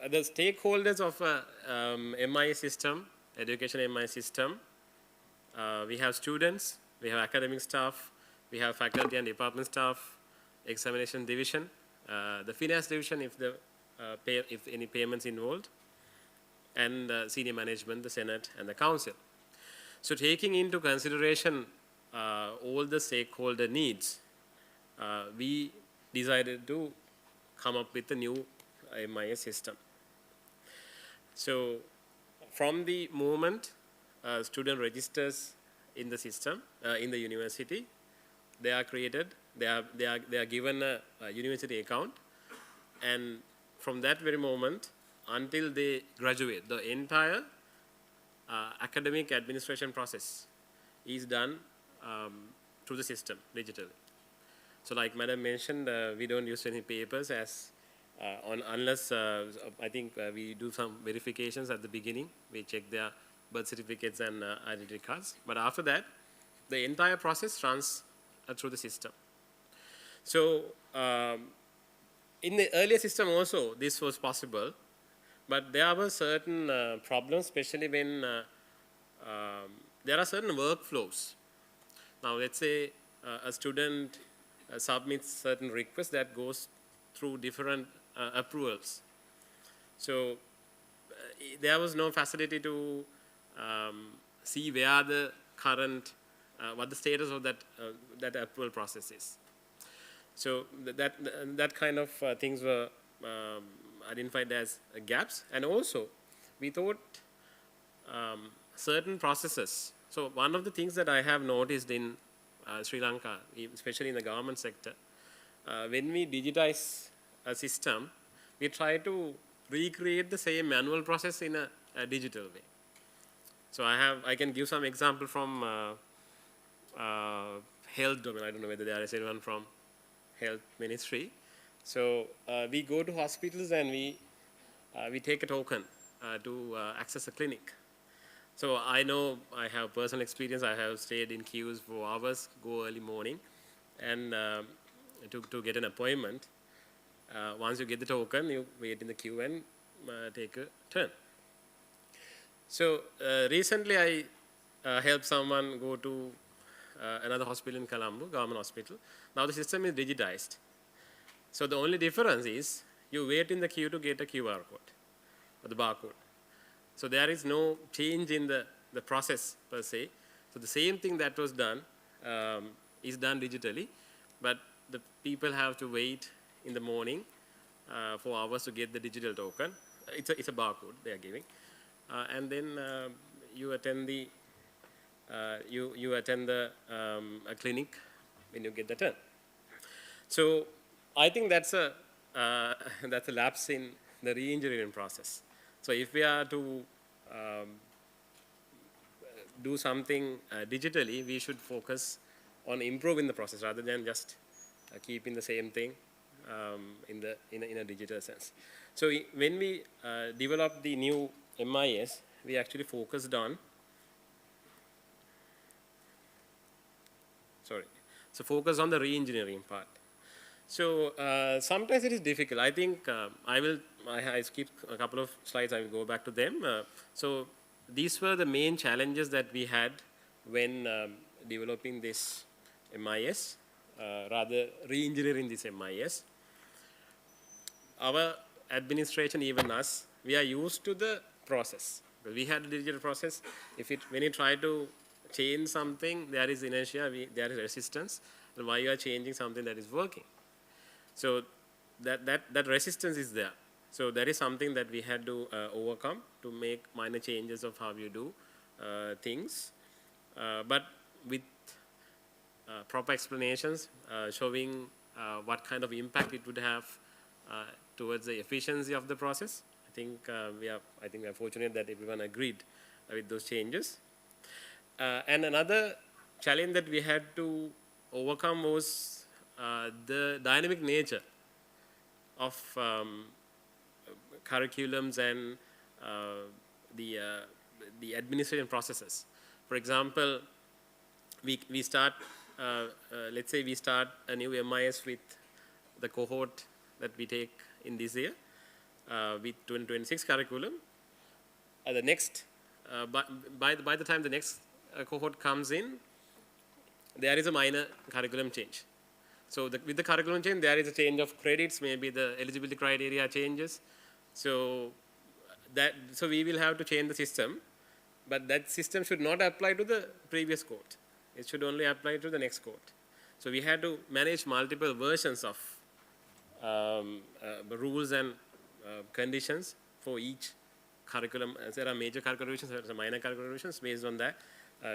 Speaker 7: the stakeholders of MIS system, education MIS system, we have students, we have academic staff, we have faculty and department staff, examination division, the finance division if any payments involved, and senior management, the Senate and the Council. So taking into consideration all the stakeholder needs, we decided to come up with a new MIS system. So from the moment student registers in the system, in the university, they are created, they are given a university account, and from that very moment until they graduate, the entire academic administration process is done through the system digitally. So like Madam mentioned, we don't use any papers unless I think we do some verifications at the beginning. We check their birth certificates and identity cards. But after that, the entire process runs through the system. So in the earlier system also, this was possible. But there were certain problems, especially when there are certain workflows. Now, let's say a student submits certain requests that goes through different approvals. So there was no facility to see where the current, what the status of that approval process is. So that kind of things were identified as gaps, and also we thought certain processes. So one of the things that I have noticed in Sri Lanka, especially in the government sector, when we digitize a system, we try to recreate the same manual process in a digital way. So I can give some example from health domain. I don't know whether there is anyone from health ministry. So we go to hospitals and we take a token to access a clinic. So I know, I have personal experience. I have stayed in queues for hours, go early morning, and to get an appointment. Once you get the token, you wait in the queue and take a turn. So recently I helped someone go to another hospital in Colombo, government hospital. Now the system is digitized. So the only difference is you wait in the queue to get a QR code or the barcode. So there is no change in the process per se. So the same thing that was done is done digitally, but the people have to wait in the morning for hours to get the digital token. It's a barcode they are giving. And then you attend the a clinic when you get the turn. So I think that's a lapse in the re-engineering process. So if we are to do something digitally, we should focus on improving the process rather than just keeping the same thing in a digital sense. So when we developed the new MIS, we actually focused on focus on the re-engineering part. So sometimes it is difficult. I think I skipped a couple of slides. I will go back to them. So these were the main challenges that we had when developing this MIS, rather re-engineering this MIS. Our administration, even us, we are used to the process. We had a digital process. When you try to change something, there is inertia, there is resistance. And why you are changing something that is working? So that resistance is there. So that is something that we had to overcome to make minor changes of how you do things. But with proper explanations showing what kind of impact it would have towards the efficiency of the process, I think we are fortunate that everyone agreed with those changes. And another challenge that we had to overcome was the dynamic nature of curriculums and the administration processes. For example, we start, let's say we start a new MIS with the cohort that we take in this year with 2026 curriculum. The next, by the time the next cohort comes in, there is a minor curriculum change. So with the curriculum change, there is a change of credits, maybe the eligibility criteria changes. So we will have to change the system, but that system should not apply to the previous cohort. It should only apply to the next cohort. So we had to manage multiple versions of rules and conditions for each curriculum. There are major curriculum revisions, there are minor curriculum revisions. Based on that,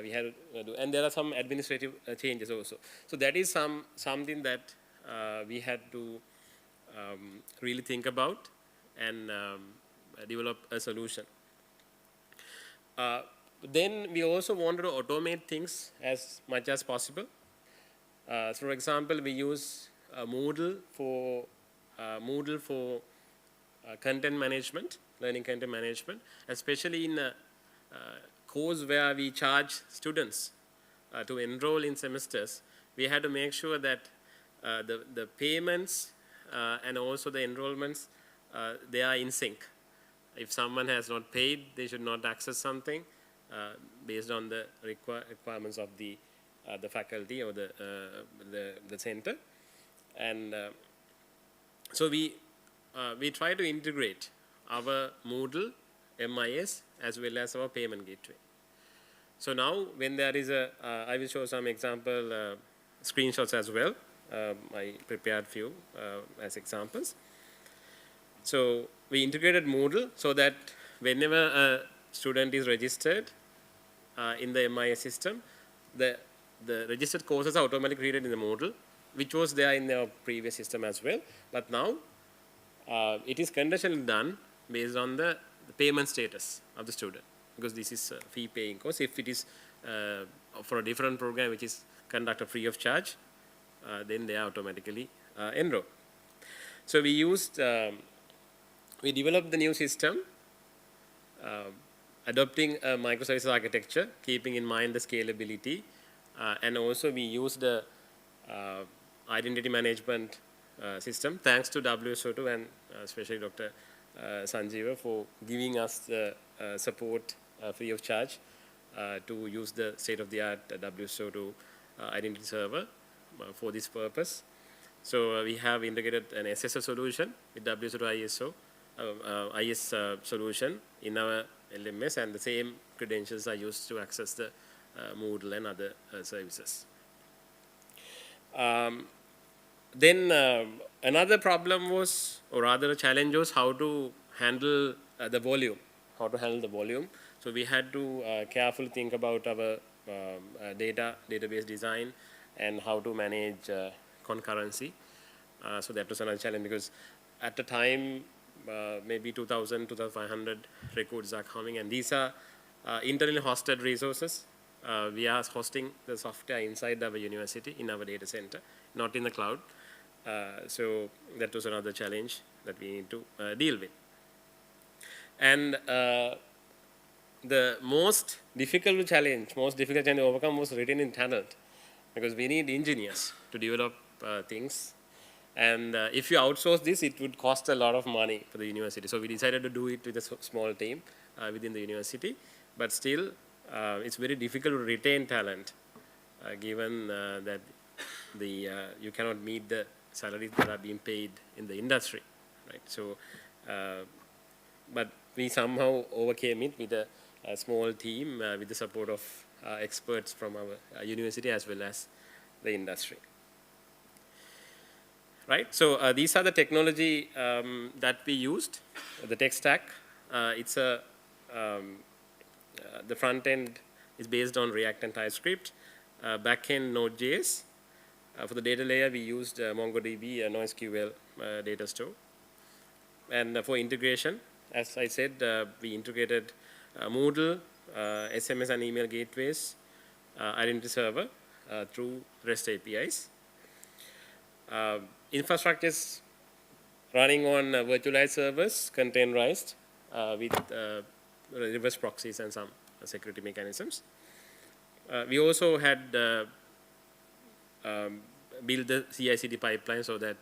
Speaker 7: we had to do, and there are some administrative changes also. So that is something that we had to really think about and develop a solution. Then we also wanted to automate things as much as possible. So for example, we use Moodle for content management, learning content management, especially in a course where we charge students to enroll in semesters. We had to make sure that the payments and also the enrollments, they are in sync. If someone has not paid, they should not access something based on the requirements of the faculty or the center. And so we try to integrate our Moodle MIS as well as our payment gateway. So now when there is I will show some example screenshots as well. I prepared few as examples. So we integrated Moodle so that whenever a student is registered in the MIS system, the registered courses are automatically created in the Moodle, which was there in the previous system as well. But now it is conditionally done based on the payment status of the student, because this is a fee-paying course. If it is for a different program which is conducted free of charge, then they are automatically enrolled. So we developed the new system, adopting a microservices architecture, keeping in mind the scalability, and also we used the identity management system, thanks to WSO2 and especially Dr. Sanjeeva for giving us the support free of charge to use the state-of-the-art WSO2 identity server for this purpose. So we have integrated an SSL solution with WSO2 IS solution in our LMS, and the same credentials are used to access the Moodle and other services. then another problem was, or rather a challenge was, how to handle the volume. So we had to carefully think about our database design and how to manage concurrency. So that was another challenge, because at the time, maybe 2,000, 2,500 records are coming, and these are internally hosted resources. We are hosting the software inside our university, in our data center, not in the cloud. So that was another challenge that we need to deal with. And the most difficult challenge to overcome was retaining talent, because we need engineers to develop things. And if you outsource this, it would cost a lot of money for the university. So we decided to do it with a small team within the university. But still, it's very difficult to retain talent, given that you cannot meet the salaries that are being paid in the industry, right? So, but we somehow overcame it with a small team with the support of experts from our university as well as the industry. Right, so these are the technology that we used, the tech stack. It's the front end is based on React and TypeScript, back end Node.js. For the data layer, we used MongoDB, NoSQL data store. And for integration, as I said, we integrated Moodle, SMS and email gateways, identity server through REST APIs. Infrastructures running on virtualized servers, containerized with reverse proxies and some security mechanisms. We also had built the CI/CD pipeline so that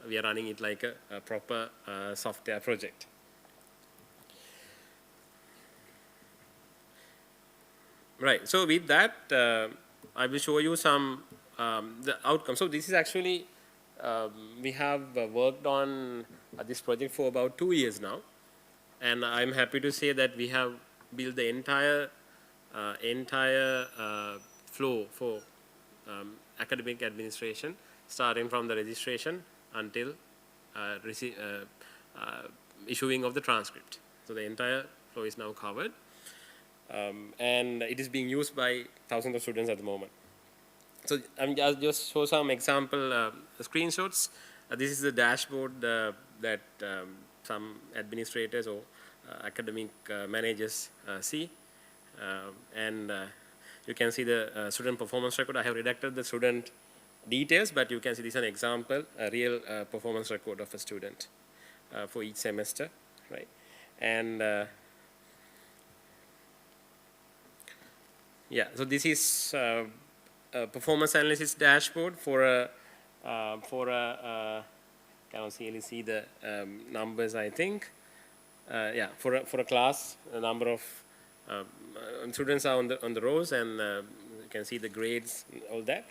Speaker 7: we are running it like a proper software project. Right, so with that, I will show you some the outcomes. So this is actually, we have worked on this project for about 2 years now, and I'm happy to say that we have built the entire flow for academic administration, starting from the registration until issuing of the transcript. So the entire flow is now covered, and it is being used by thousands of students at the moment. So I'll just show some example screenshots. This is the dashboard that some administrators or academic managers see. And you can see the student performance record. I have redacted the student details, but you can see this is an example, a real performance record of a student for each semester, right? And yeah, so this is performance analysis dashboard for a cannot really see the numbers, I think. Yeah, for a class, a number of students are on the rows, and you can see the grades, all that.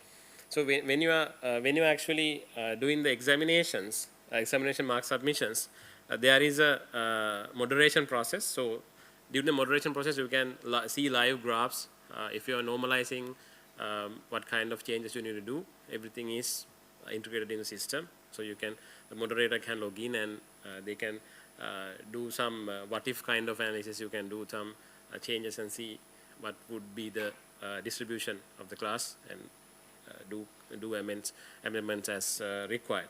Speaker 7: So when you are actually doing the examinations, examination mark submissions, there is a moderation process. So during the moderation process, you can see live graphs. If you are normalizing what kind of changes you need to do, everything is integrated in the system. So the moderator can log in, and they can do some what if kind of analysis. You can do some changes and see what would be the distribution of the class, and do amendments as required.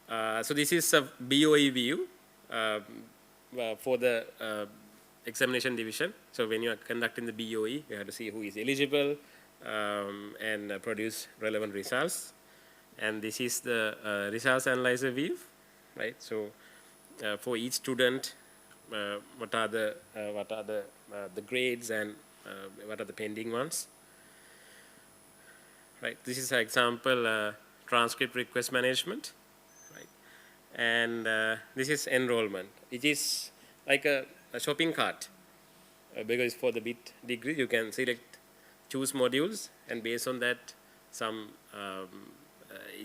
Speaker 7: So this is a BOE view for the examination division. So when you are conducting the BOE, you have to see who is eligible and produce relevant results. And this is the results analyzer view, right? So for each student, what are the grades, and what are the pending ones, right? This is an example transcript request management, right? And this is enrollment. It is like a shopping cart, because for the bit degree you can choose modules, and based on that some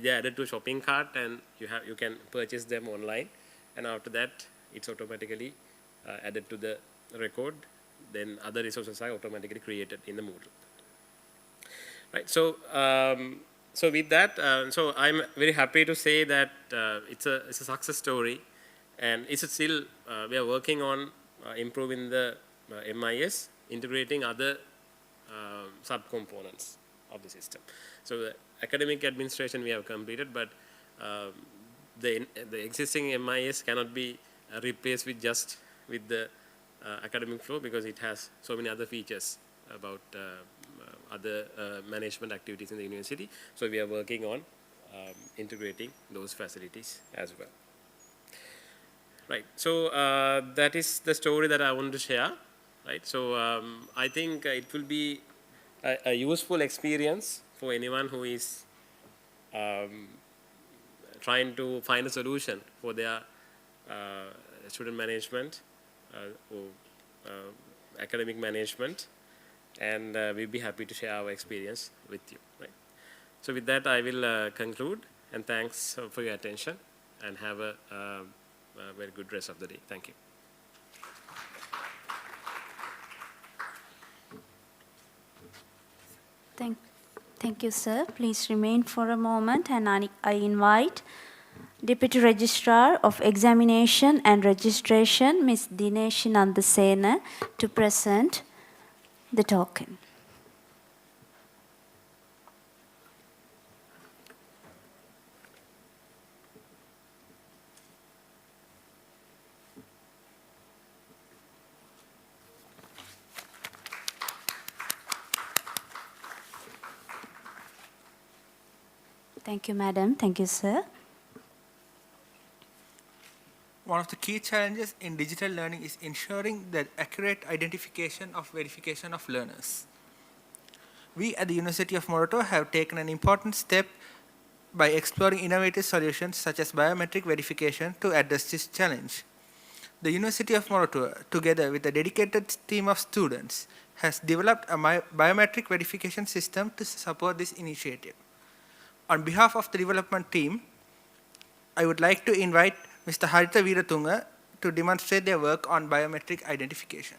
Speaker 7: they are added to a shopping cart, and you can purchase them online, and after that it's automatically added to the record. Then other resources are automatically created in the Moodle. Right. So So with that, so I'm very happy to say that it's a success story, and it's still we are working on improving the MIS, integrating other subcomponents of the system. So the academic administration we have completed, but the existing MIS cannot be replaced with just with the academic flow, because it has so many other features about other management activities in the university. So we are working on integrating those facilities as well. Right. So that is the story that I wanted to share. Right. So I think it will be a useful experience for anyone who is trying to find a solution for their student management or academic management, and we'll be happy to share our experience with you. Right. So with that, I will conclude, and thanks for your attention, and have a very good rest of the day. Thank you.
Speaker 3: Thank you, sir. Please remain for a moment, and I invite Deputy Registrar of Examination and Registration, Ms. Dinesh Nandasena, to present the token. Thank you, madam. Thank you, sir.
Speaker 5: One of the key challenges in digital learning is ensuring the accurate identification of verification of learners. We at the University of Moratuwa have taken an important step by exploring innovative solutions such as biometric verification to address this challenge. The University of Moratuwa, together with a dedicated team of students, has developed a biometric verification system to support this initiative. On behalf of the development team, I would like to invite Mr. Haritha Veeratunga to demonstrate their work on biometric identification.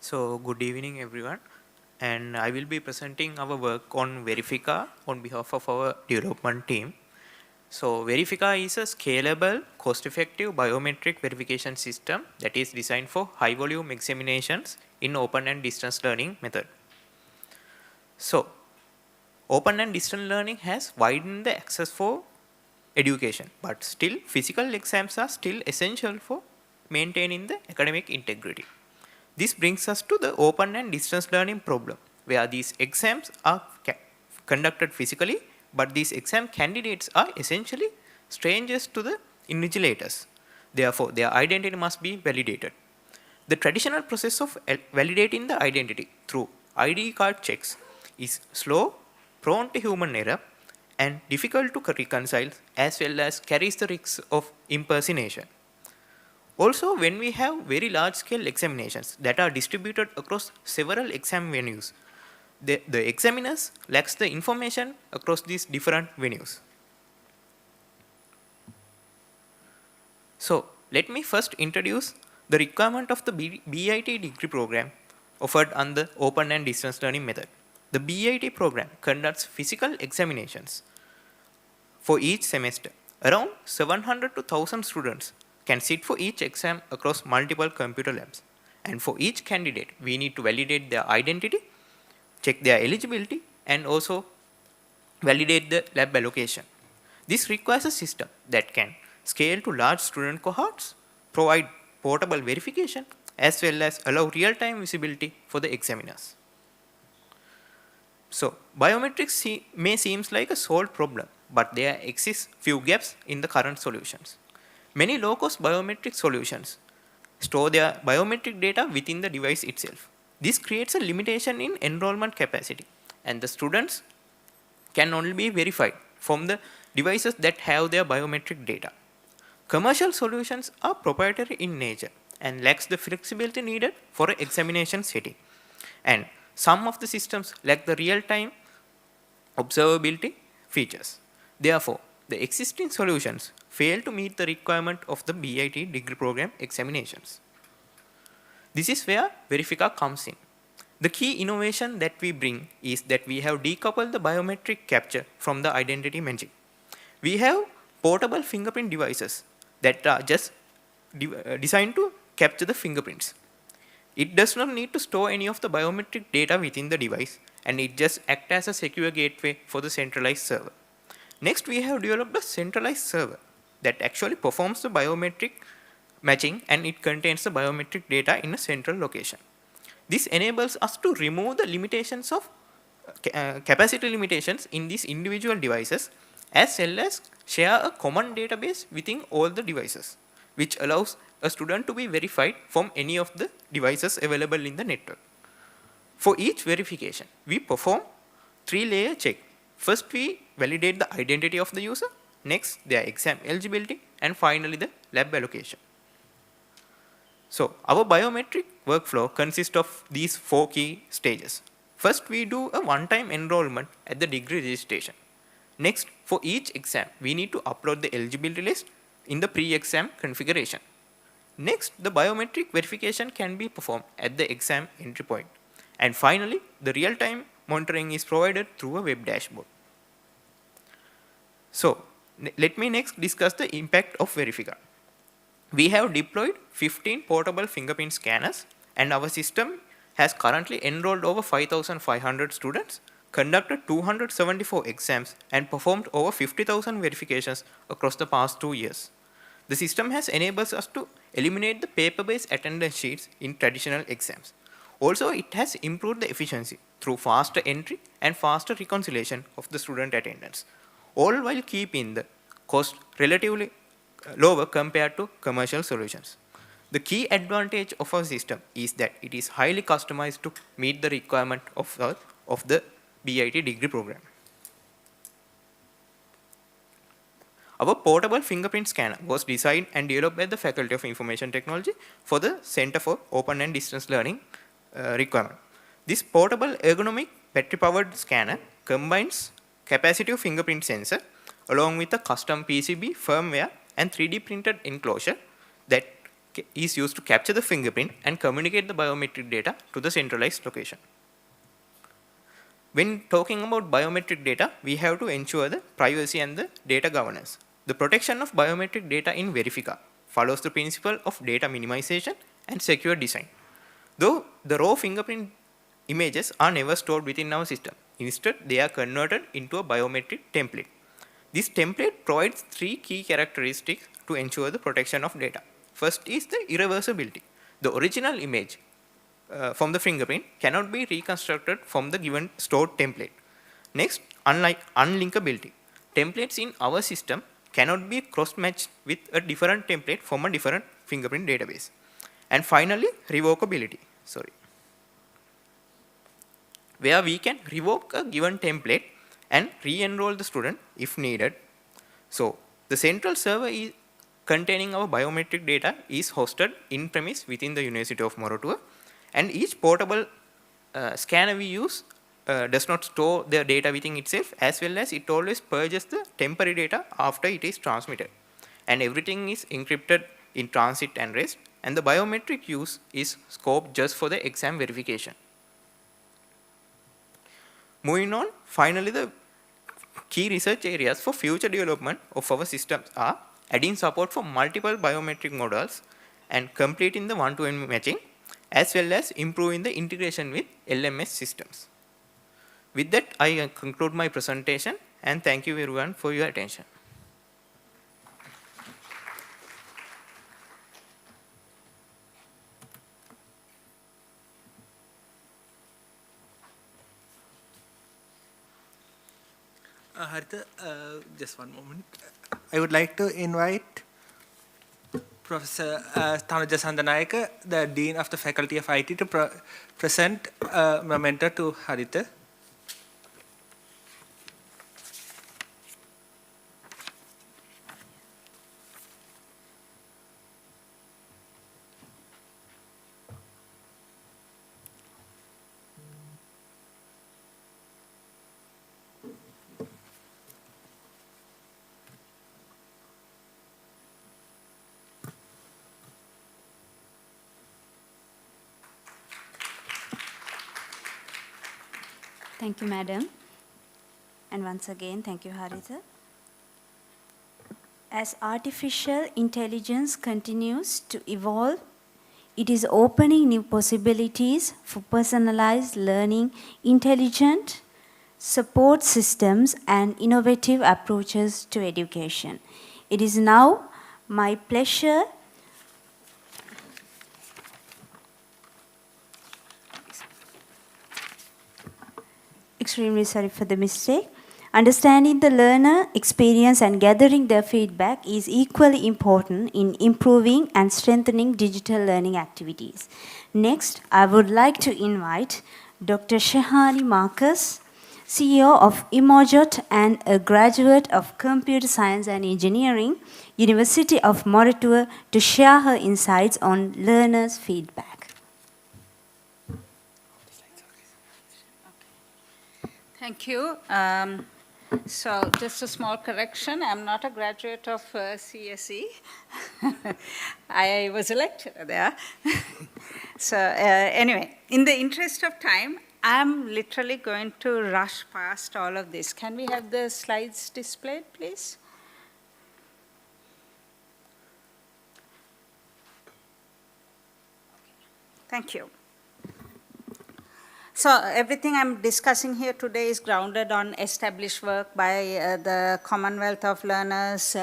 Speaker 8: So good evening everyone, and I will be presenting our work on Verifica on behalf of our development team. So Verifica is a scalable, cost-effective biometric verification system that is designed for high volume examinations in open and distance learning method. So open and distance learning has widened the access for education, but still physical exams are still essential for maintaining the academic integrity. This brings us to the open and distance learning problem, where these exams are conducted physically, but these exam candidates are essentially strangers to the invigilators. Therefore, their identity must be validated. The traditional process of validating the identity through ID card checks is slow, prone to human error, and difficult to reconcile, as well as carries the risks of impersonation. Also, when we have very large-scale examinations that are distributed across several exam venues, the examiners lacks the information across these different venues. So, let me first introduce the requirement of the BIT degree program offered under open and distance learning method. The BIT program conducts physical examinations for each semester. Around 700 to 1,000 students can sit for each exam across multiple computer labs. And for each candidate, we need to validate their identity, check their eligibility, and also validate the lab allocation. This requires a system that can scale to large student cohorts, provide portable verification, as well as allow real-time visibility for the examiners. So, biometrics may seem like a solved problem, but there exist few gaps in the current solutions. Many low-cost biometric solutions store their biometric data within the device itself. This creates a limitation in enrollment capacity, and the students can only be verified from the devices that have their biometric data. Commercial solutions are proprietary in nature and lacks the flexibility needed for an examination setting. And some of the systems lack the real-time observability features. Therefore, the existing solutions fail to meet the requirement of the BIT degree program examinations. This is where Verifica comes in. The key innovation that we bring is that we have decoupled the biometric capture from the identity matching. We have portable fingerprint devices that are just designed to capture the fingerprints. It does not need to store any of the biometric data within the device, and it just acts as a secure gateway for the centralized server. Next, we have developed a centralized server that actually performs the biometric matching, and it contains the biometric data in a central location. This enables us to remove the limitations of capacity limitations in these individual devices, as well as share a common database within all the devices, which allows a student to be verified from any of the devices available in the network. For each verification, we perform 3-layer check. First, we validate the identity of the user, next their exam eligibility, and finally the lab allocation. So our biometric workflow consists of these 4 key stages. First, we do a one-time enrollment at the degree registration. Next, for each exam, we need to upload the eligibility list in the pre-exam configuration. Next, the biometric verification can be performed at the exam entry point. And finally, the real-time monitoring is provided through a web dashboard. So, let me next discuss the impact of Verifica. We have deployed 15 portable fingerprint scanners, and our system has currently enrolled over 5,500 students, conducted 274 exams, and performed over 50,000 verifications across the past 2 years. The system has enabled us to eliminate the paper-based attendance sheets in traditional exams. Also, it has improved the efficiency through faster entry and faster reconciliation of the student attendance, all while keeping the cost relatively lower compared to commercial solutions. The key advantage of our system is that it is highly customized to meet the requirement of the BIT degree program. Our portable fingerprint scanner was designed and developed by the Faculty of Information Technology for the Center for Open and Distance Learning requirement. This portable ergonomic battery-powered scanner combines capacitive fingerprint sensor along with a custom PCB firmware and 3D printed enclosure that is used to capture the fingerprint and communicate the biometric data to the centralized location. When talking about biometric data, we have to ensure the privacy and the data governance. The protection of biometric data in Verifica follows the principle of data minimization and secure design. Though the raw fingerprint images are never stored within our system, instead they are converted into a biometric template. This template provides 3 key characteristics to ensure the protection of data. First is the irreversibility. The original image from the fingerprint cannot be reconstructed from the given stored template. Next, unlinkability. Templates in our system cannot be cross-matched with a different template from a different fingerprint database. And finally, revocability. Where we can revoke a given template and re-enroll the student if needed. So, the central server containing our biometric data is hosted in-premise within the University of Moratuwa, and each portable scanner we use does not store the data within itself, as well as it always purges the temporary data after it is transmitted. And everything is encrypted in transit and rest, and the biometric use is scoped just for the exam verification. Moving on, finally the key research areas for future development of our systems are adding support for multiple biometric models and completing the one-to-one matching, as well as improving the integration with LMS systems. With that, I conclude my presentation, and thank you everyone for your attention.
Speaker 5: Harita, just one moment. I would like to invite Professor Tanuja Sandanayaka, the Dean of the Faculty of IT, to present memento to Haritha.
Speaker 3: Thank you, Madam. And once again, thank you, Haritha. As artificial intelligence continues to evolve, it is opening new possibilities for personalized learning, intelligent support systems, and innovative approaches to education. It is now my pleasure extremely sorry for the mistake. Understanding the learner experience and gathering their feedback is equally important in improving and strengthening digital learning activities. Next, I would like to invite Dr. Shahani Marcus, CEO of Imojot and a graduate of Computer Science and Engineering, University of Moratuwa, to share her insights on learners' feedback.
Speaker 9: Thank you. So just a small correction. I'm not a graduate of CSE. I was a lecturer there. So anyway, in the interest of time, I'm literally going to rush past all of this. Can we have the slides displayed, please? Thank you. So everything I'm discussing here today is grounded on established work by the Commonwealth of Learners,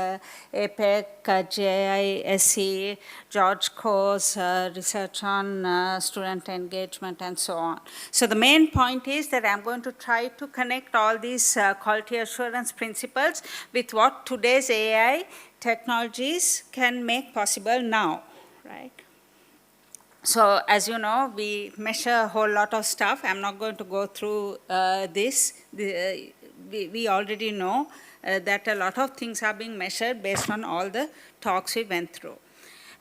Speaker 9: APEC, JISE, George Coase, research on student engagement, and so on. So the main point is that I'm going to try to connect all these quality assurance principles with what today's AI technologies can make possible now, right? So as you know, we measure a whole lot of stuff. I'm not going to go through this. We already know that a lot of things are being measured based on all the talks we went through.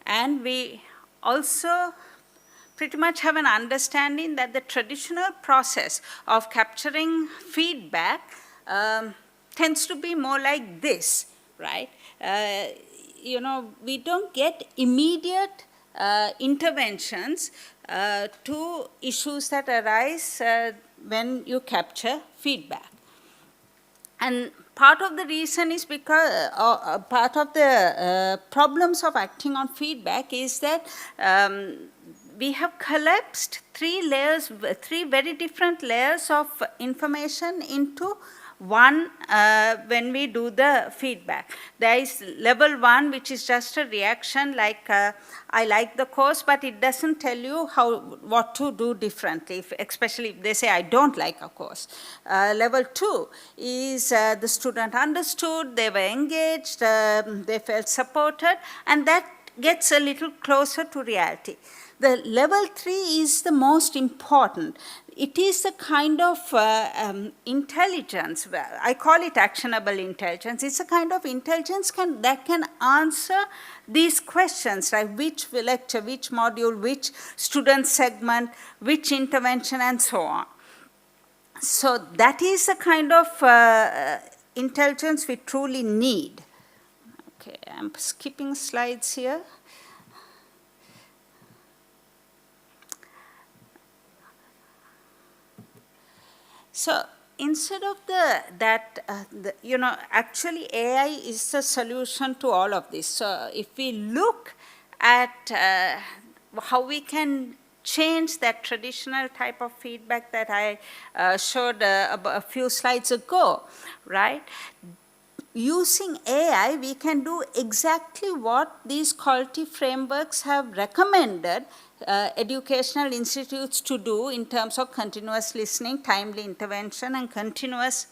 Speaker 9: And we also pretty much have an understanding that the traditional process of capturing feedback tends to be more like this, right? You know, we don't get immediate interventions to issues that arise when you capture feedback. And part of the reason is because, part of the problems of acting on feedback is that we have collapsed three very different layers of information into one when we do the feedback. There is level one, which is just a reaction like I like the course, but it doesn't tell you what to do differently, especially if they say I don't like a course. Level two is the student understood, they were engaged, they felt supported, and that gets a little closer to reality. The level three is the most important. It is a kind of intelligence, I call it actionable intelligence. It's a kind of intelligence that can answer these questions, right? Which lecture, which module, which student segment, which intervention, and so on. So that is the kind of intelligence we truly need. Okay, I'm skipping slides here. So instead of actually AI is the solution to all of this. So if we look at how we can change that traditional type of feedback that I showed a few slides ago, right? Using AI, we can do exactly what these quality frameworks have recommended
Speaker 10: educational institutes to do in terms of continuous listening, timely intervention, and continuous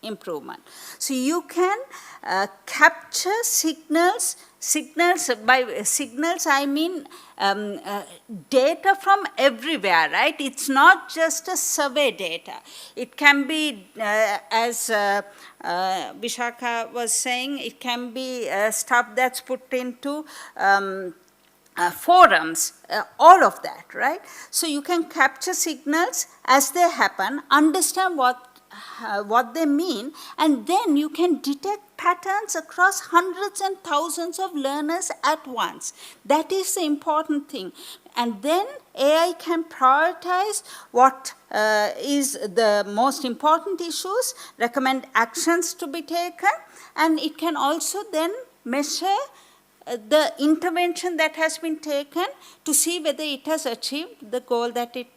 Speaker 10: improvement. So you can capture signals. By signals, I mean data from everywhere, right? It's not just a survey data. It can be, as Vishaka was saying, it can be stuff that's put into forums, all of that, right? So you can capture signals as they happen, understand what they mean, and then you can detect patterns across hundreds and thousands of learners at once. That is the important thing. And then AI can prioritize what is the most important issues, recommend actions to be taken, and it can also then measure the intervention that has been taken to see whether it has achieved the goal that it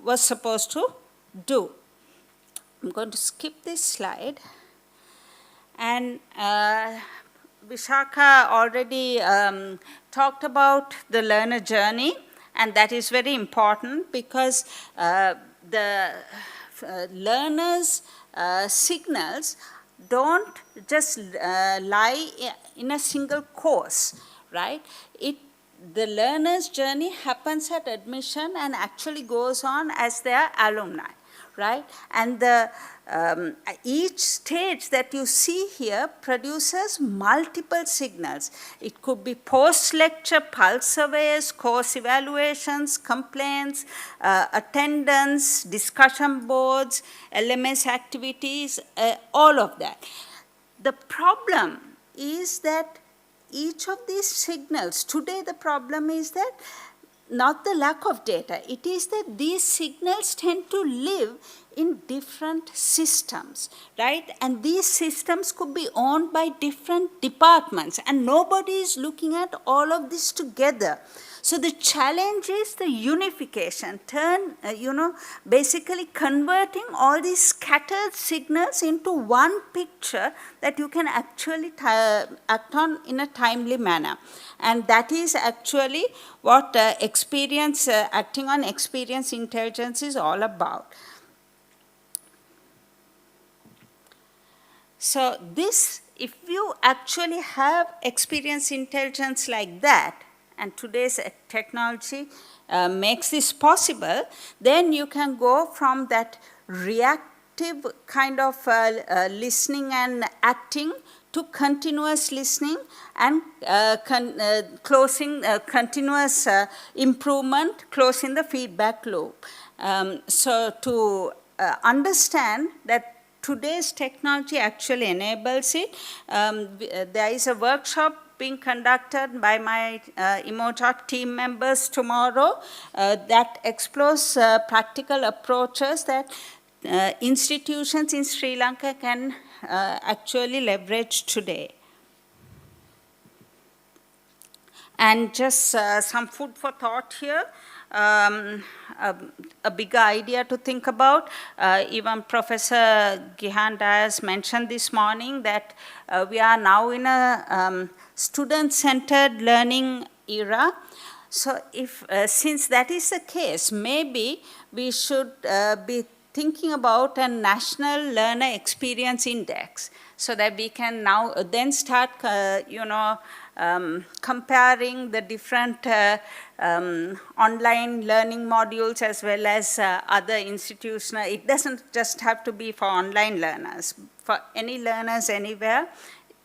Speaker 10: was supposed to do. I'm going to skip this slide. And Vishaka already talked about the learner journey, and that is very important because the learner's signals don't just lie in a single course, right? The learner's journey happens at admission and actually goes on as they are alumni, right? And each stage that you see here produces multiple signals. It could be post-lecture pulse surveys, course evaluations, complaints, attendance, discussion boards, LMS activities, all of that. The problem is that each of these signals, today the problem is that not the lack of data, it is that these signals tend to live in different systems, right? And these systems could be owned by different departments, and nobody is looking at all of this together. So the challenge is the unification, basically converting all these scattered signals into one picture that you can actually act on in a timely manner. And that is actually what acting on experience intelligence is all about. So this, if you actually have experience intelligence like that, and today's technology makes this possible, then you can go from that reactive kind of listening and acting to continuous listening and continuous improvement, closing the feedback loop. So to understand that today's technology actually enables it, there is a workshop being conducted by my Emotalk team members tomorrow that explores practical approaches that institutions in Sri Lanka can actually leverage today. And just some food for thought here. A bigger idea to think about. Even Professor Gihan Dias mentioned this morning that we are now in a student-centered learning era. So since that is the case, maybe we should be thinking about a national learner experience index so that we can now then start, comparing the different online learning modules as well as other institutional. It doesn't just have to be for online learners. For any learners anywhere,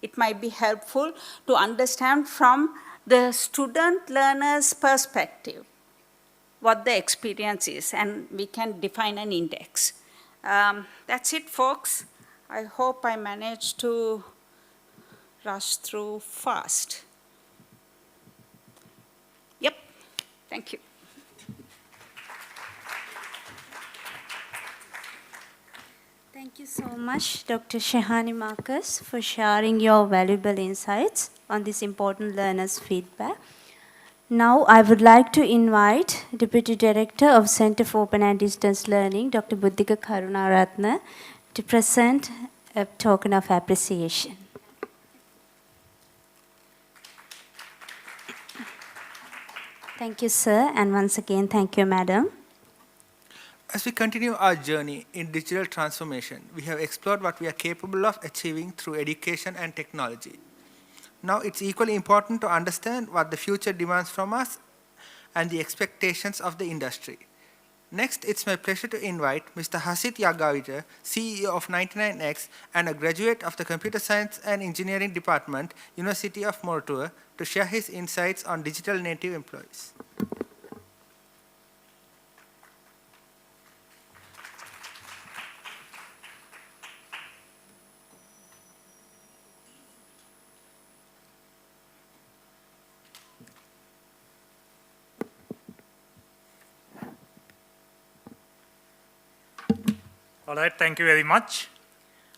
Speaker 10: it might be helpful to understand from the student learner's perspective what the experience is, and we can define an index. That's it, folks. I hope I managed to rush through fast. Yep, thank you.
Speaker 3: Thank you so much, Dr. Shehani Marcus, for sharing your valuable insights on this important learners' feedback. Now, I would like to invite Deputy Director of Center for Open and Distance Learning, Dr. Buddhika Karunaratne, to present a token of appreciation. Thank you, sir, and once again, thank you, madam.
Speaker 5: As we continue our journey in digital transformation, we have explored what we are capable of achieving through education and technology. Now it's equally important to understand what the future demands from us and the expectations of the industry. Next, it's my pleasure to invite Mr. Hasit Yagavita, CEO of 99X and a graduate of the Computer Science and Engineering Department, University of Moratuwa, to share his insights on digital native employees.
Speaker 11: All right, thank you very much.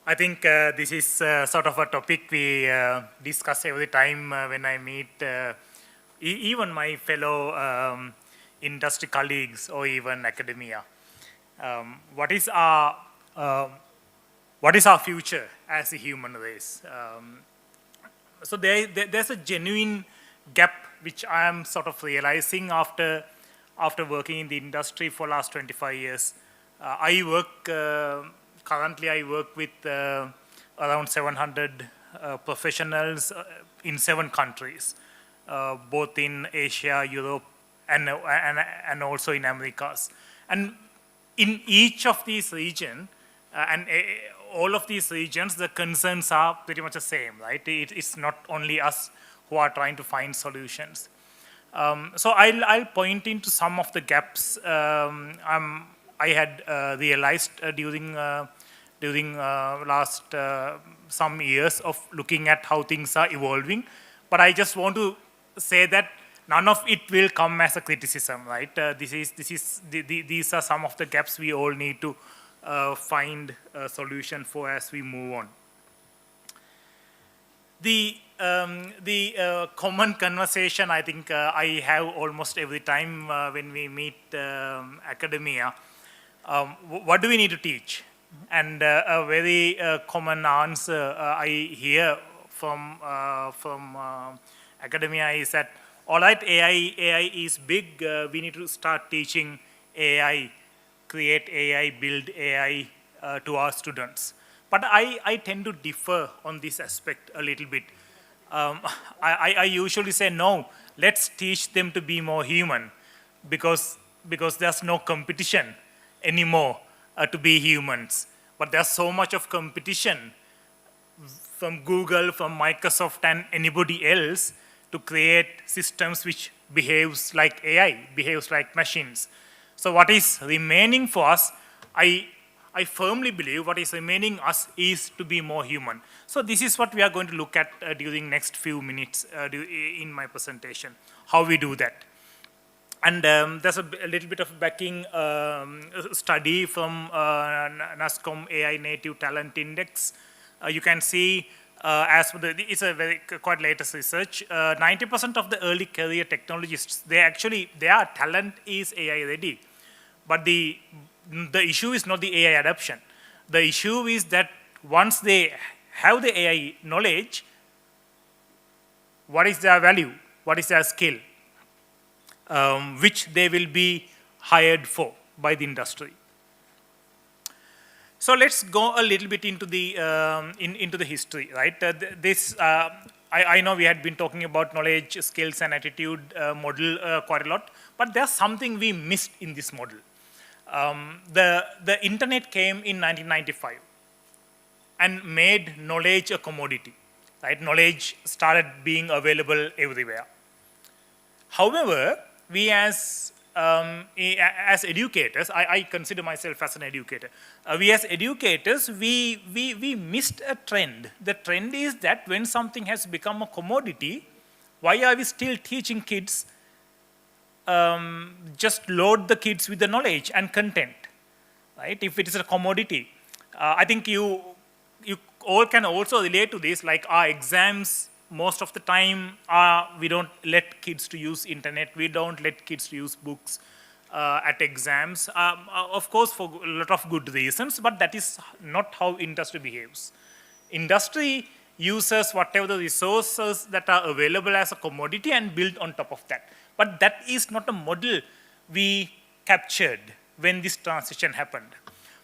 Speaker 11: I think this is sort of a topic we discuss every time when I meet even my fellow industry colleagues or even academia. What is our future as a human race? So there's a genuine gap which I am sort of realizing after working in the industry for the last 25 years. Currently I work with around 700 professionals in 7 countries, both in Asia, Europe, and also in Americas. And in each of these regions, all of these regions, the concerns are pretty much the same, right? It's not only us who are trying to find solutions. So I'll point into some of the gaps I had realized during last some years of looking at how things are evolving. But I just want to say that none of it will come as a criticism, right? These are some of the gaps we all need to find a solution for as we move on. The common conversation I think I have almost every time when we meet academia. What do we need to teach? And a very common answer I hear from academia is that, all right, AI is big, we need to start teaching AI, create AI, build AI to our students. But I tend to differ on this aspect a little bit. I usually say, no, let's teach them to be more human because there's no competition anymore to be humans. But there's so much of competition from Google, from Microsoft, and anybody else to create systems which behaves like AI, behaves like machines. So what is remaining for us, I firmly believe what is remaining us is to be more human. So this is what we are going to look at during next few minutes in my presentation, how we do that. And there's a little bit of backing study from NASSCOM AI Native Talent Index. You can see, it's a quite latest research, 90% of the early career technologists, their talent is AI ready. But the issue is not the AI adoption. The issue is that once they have the AI knowledge, what is their value? What is their skill? Which they will be hired for by the industry. So let's go a little bit into the history, right? I know we had been talking about knowledge, skills, and attitude model quite a lot, but there's something we missed in this model. The internet came in 1995 and made knowledge a commodity, right? Knowledge started being available everywhere. However, we as educators, I consider myself as an educator. We as educators, we missed a trend. The trend is that when something has become a commodity, why are we still teaching kids? Just load the kids with the knowledge and content, right? If it is a commodity, I think you all can also relate to this. Like our exams, most of the time, we don't let kids to use internet. We don't let kids to use books at exams. Of course, for a lot of good reasons, but that is not how industry behaves. Industry users whatever the resources that are available as a commodity and build on top of that. But that is not a model we captured when this transition happened.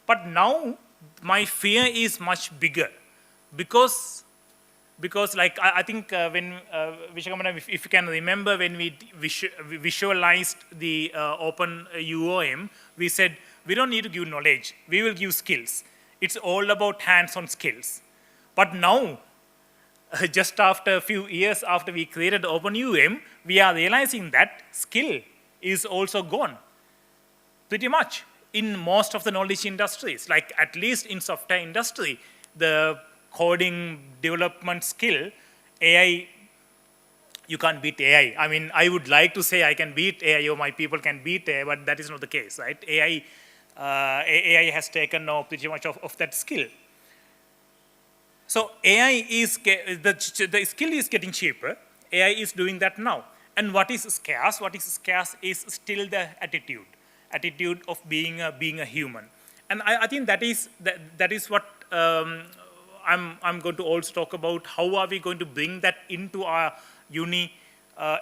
Speaker 11: But now my fear is much bigger because like I think when Vishwakarma, if you can remember, when we visualized the open UOM, we said we don't need to give knowledge, we will give skills. It's all about hands-on skills. But now, just after a few years after we created OpenUM, we are realizing that skill is also gone, pretty much, in most of the knowledge industries. Like at least in software industry, the coding development skill, AI, you can't beat AI. I mean, I would like to say I can beat AI or my people can beat AI, but that is not the case, right? AI has taken now pretty much of that skill. So AI is, the skill is getting cheaper. AI is doing that now. And what is scarce? What is scarce is still the attitude of being a human. And I think that is what I'm going to also talk about. How are we going to bring that into our uni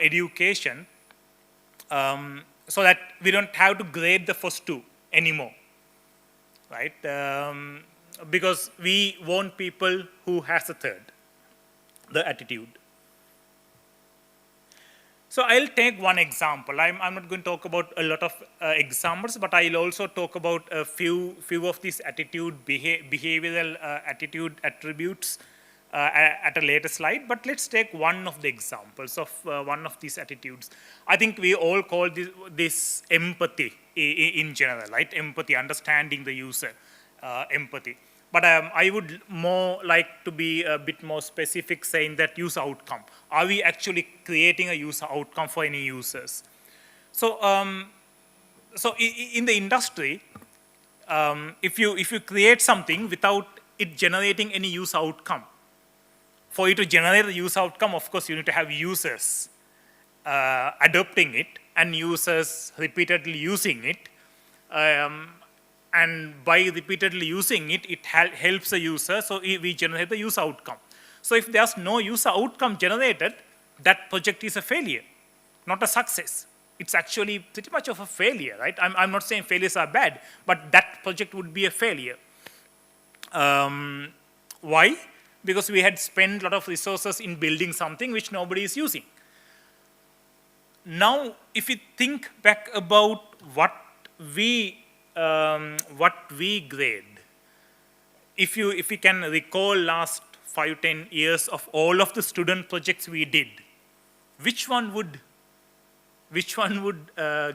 Speaker 11: education so that we don't have to grade the first two anymore, right? Because we want people who has a third, the attitude. So I'll take one example. I'm not going to talk about a lot of examples, but I'll also talk about a few of these behavioral attitude attributes at a later slide. But let's take one of the examples of one of these attitudes. I think we all call this empathy in general, right? Empathy, understanding the user, empathy. But I would more like to be a bit more specific, saying that user outcome. Are we actually creating a user outcome for any users? So, in the industry, if you create something without it generating any user outcome, for you to generate the user outcome, of course, you need to have users adopting it and users repeatedly using it. And by repeatedly using it, it helps the user, so we generate the user outcome. So if there's no user outcome generated, that project is a failure, not a success. It's actually pretty much of a failure, right? I'm not saying failures are bad, but that project would be a failure. Why? Because we had spent a lot of resources in building something which nobody is using. Now, if you think back about what we grade, if you can recall last 5-10 years of all of the student projects we did, which one would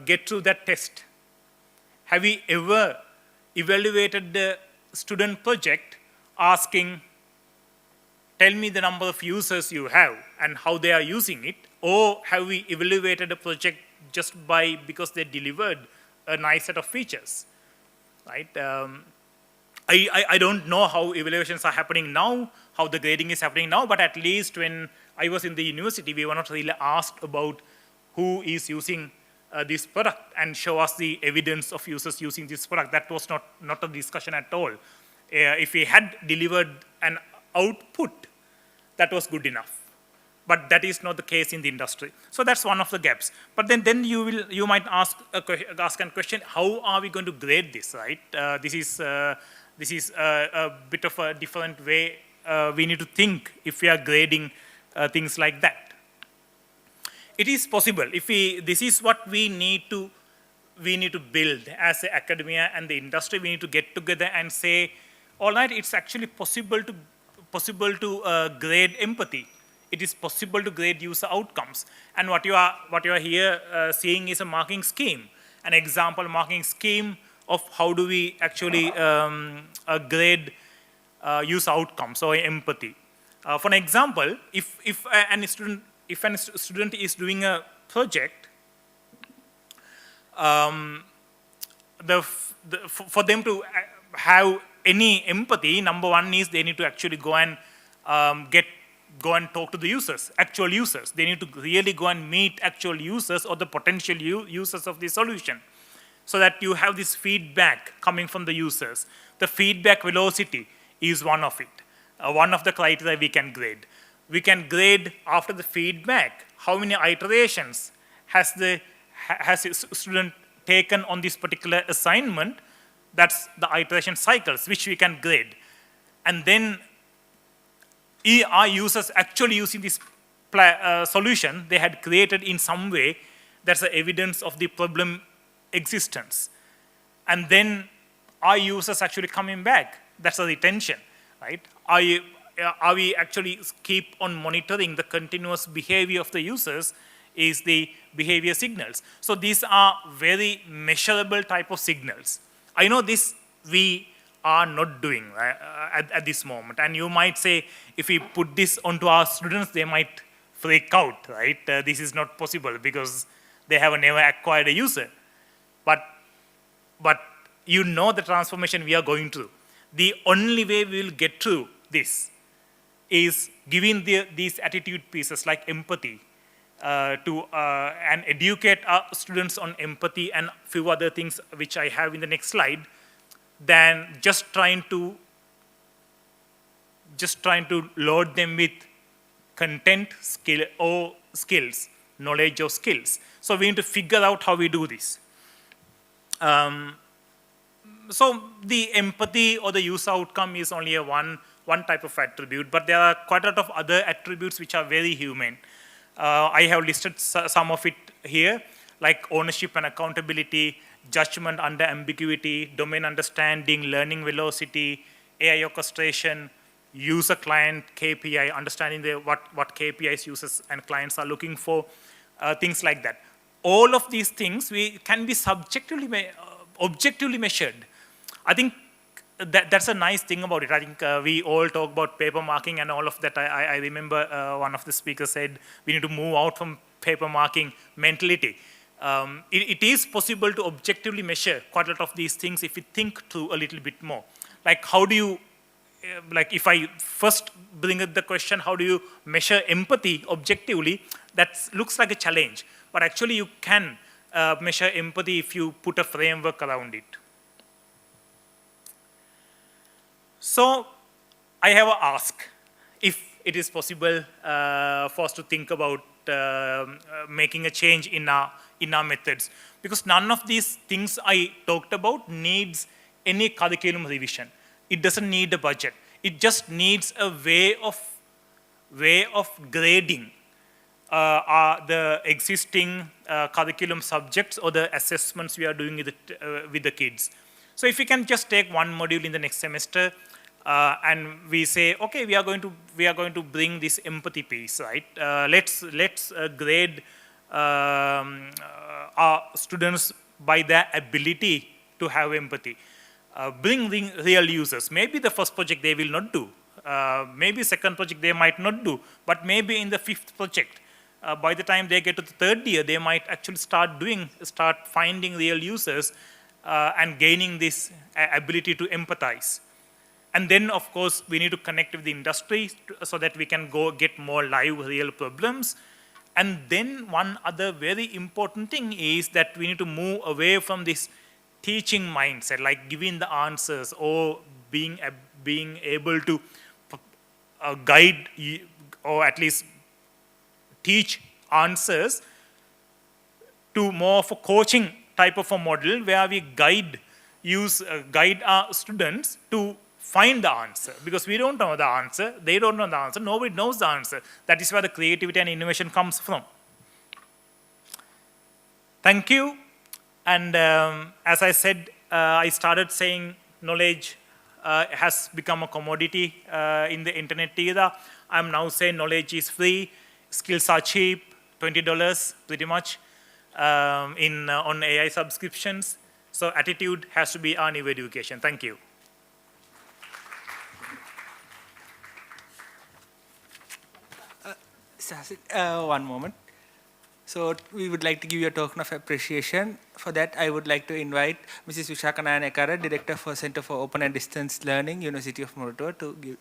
Speaker 11: get through that test? Have we ever evaluated the student project asking, tell me the number of users you have and how they are using it? Or have we evaluated a project just because they delivered a nice set of features, right? I don't know how evaluations are happening now, how the grading is happening now, but at least when I was in the university, we were not really asked about who is using this product and show us the evidence of users using this product. That was not a discussion at all. If we had delivered an output, that was good enough. But that is not the case in the industry. So that's one of the gaps. But then you might ask a question: how are we going to grade this? Right? This is a bit of a different way we need to think if we are grading things like that. It is possible. This is what we need to build as the academia and the industry. We need to get together and say, all right, it's actually possible to grade empathy. It is possible to grade user outcomes. And what you are here seeing is a marking scheme, an example marking scheme of how do we actually grade user outcomes or empathy. For an example, if a student is doing a project, for them to have any empathy, number one is they need to actually go and talk to the users, actual users. They need to really go and meet actual users or the potential users of the solution, so that you have this feedback coming from the users. The feedback velocity is one of it. one of the criteria we can grade. We can grade after the feedback, how many iterations has a student taken on this particular assignment. That's the iteration cycles, which we can grade. And then are users actually using this solution they had created in some way? That's the evidence of the problem existence. And then are users actually coming back? That's the retention, right? Are we actually keep on monitoring the continuous behavior of the users is the behavior signals. So these are very measurable type of signals. I know this we are not doing at this moment. And you might say, if we put this onto our students, they might freak out, right? This is not possible because they have never acquired a user. But you know the transformation we are going through. The only way we will get through this is giving these attitude pieces like empathy and educate our students on empathy and few other things which I have in the next slide, than just trying to load them with content skills, knowledge of skills. So we need to figure out how we do this. So the empathy or the user outcome is only one type of attribute, but there are quite a lot of other attributes which are very human. I have listed some of it here, like ownership and accountability, judgment under ambiguity, domain understanding, learning velocity, AI orchestration, user client KPI, understanding what KPIs users and clients are looking for, things like that. All of these things can be objectively measured. I think that's a nice thing about it. I think we all talk about paper marking and all of that. I remember one of the speakers said we need to move out from paper marking mentality. It is possible to objectively measure quite a lot of these things if we think through a little bit more. Like how do you, like if I first bring up the question, how do you measure empathy objectively? That looks like a challenge, but actually you can measure empathy if you put a framework around it. So I have an ask, if it is possible for us to think about making a change in our methods, because none of these things I talked about needs any curriculum revision. It doesn't need a budget. It just needs a way of grading the existing curriculum subjects or the assessments we are doing with the kids. So if we can just take one module in the next semester and we say, okay, we are going to bring this empathy piece, right? Let's grade our students by their ability to have empathy. Bring real users. Maybe the first project they will not do. Maybe second project they might not do. But maybe in the fifth project, by the time they get to the third year, they might actually start finding real users and gaining this ability to empathize. And then, of course, we need to connect with the industry so that we can go get more live, real problems. And then one other very important thing is that we need to move away from this teaching mindset, like giving the answers or being able to guide or at least teach answers, to more of a coaching type of a model where we guide our students to find the answer, because we don't know the answer, they don't know the answer, nobody knows the answer. That is where the creativity and innovation comes from. Thank you. And as I said, I started saying knowledge has become a commodity in the internet era. I'm now saying knowledge is free, skills are cheap, $20 pretty much on AI subscriptions. So attitude has to be our new education. Thank you.
Speaker 5: One moment. So we would like to give you a token of appreciation. For that, I would like to invite Mrs. Vishaka Nayanekara, Director for Center for Open and Distance Learning, University of Moratuwa, to give.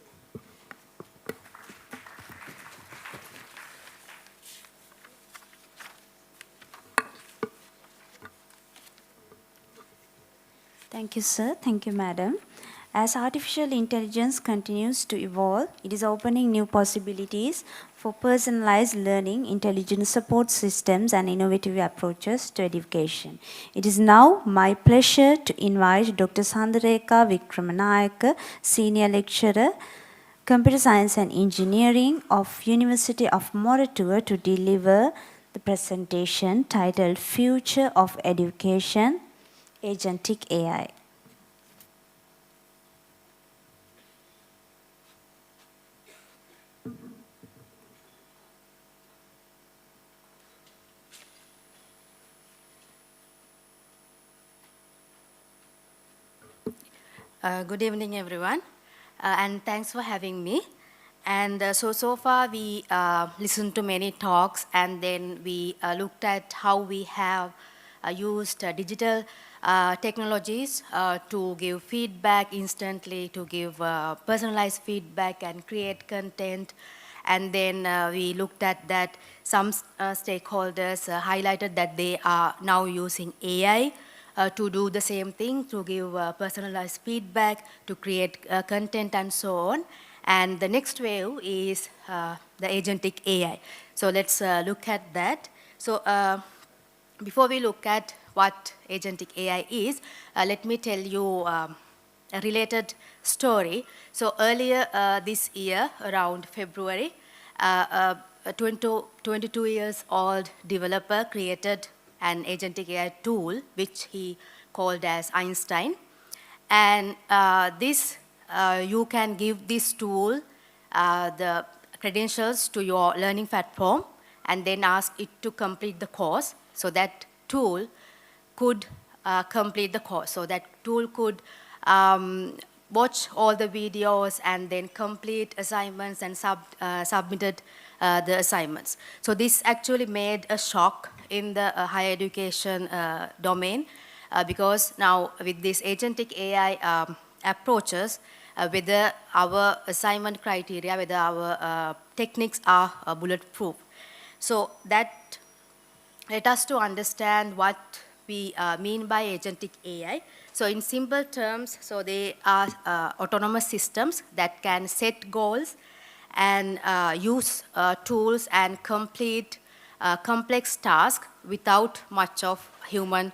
Speaker 3: Thank you, sir. Thank you, madam. As artificial intelligence continues to evolve, it is opening new possibilities for personalized learning, intelligent support systems, and innovative approaches to education. It is now my pleasure to invite Dr. Sandareka Vikramanayaka, Senior Lecturer, Computer Science and Engineering of University of Moratuwa, to deliver the presentation titled Future of Education, Agentic AI.
Speaker 12: Good evening, everyone, and thanks for having me. And so far we listened to many talks, and then we looked at how we have used digital technologies to give feedback instantly, to give personalized feedback and create content. And then we looked at that some stakeholders highlighted that they are now using AI to do the same thing, to give personalized feedback, to create content and so on. And the next wave is the agentic AI. So let's look at that. So before we look at what agentic AI is, let me tell you a related story. So earlier this year, around February, a 22 years old developer created an agentic AI tool, which he called as Einstein. And you can give this tool the credentials to your learning platform and then ask it to complete the course. So that tool could complete the course. So that tool could watch all the videos and then complete assignments and submitted the assignments. So this actually made a shock in the higher education domain because now with these agentic AI approaches, whether our assignment criteria, whether our techniques are bulletproof. So that let us to understand what we mean by agentic AI. So in simple terms, so they are autonomous systems that can set goals and use tools and complete complex tasks without much of human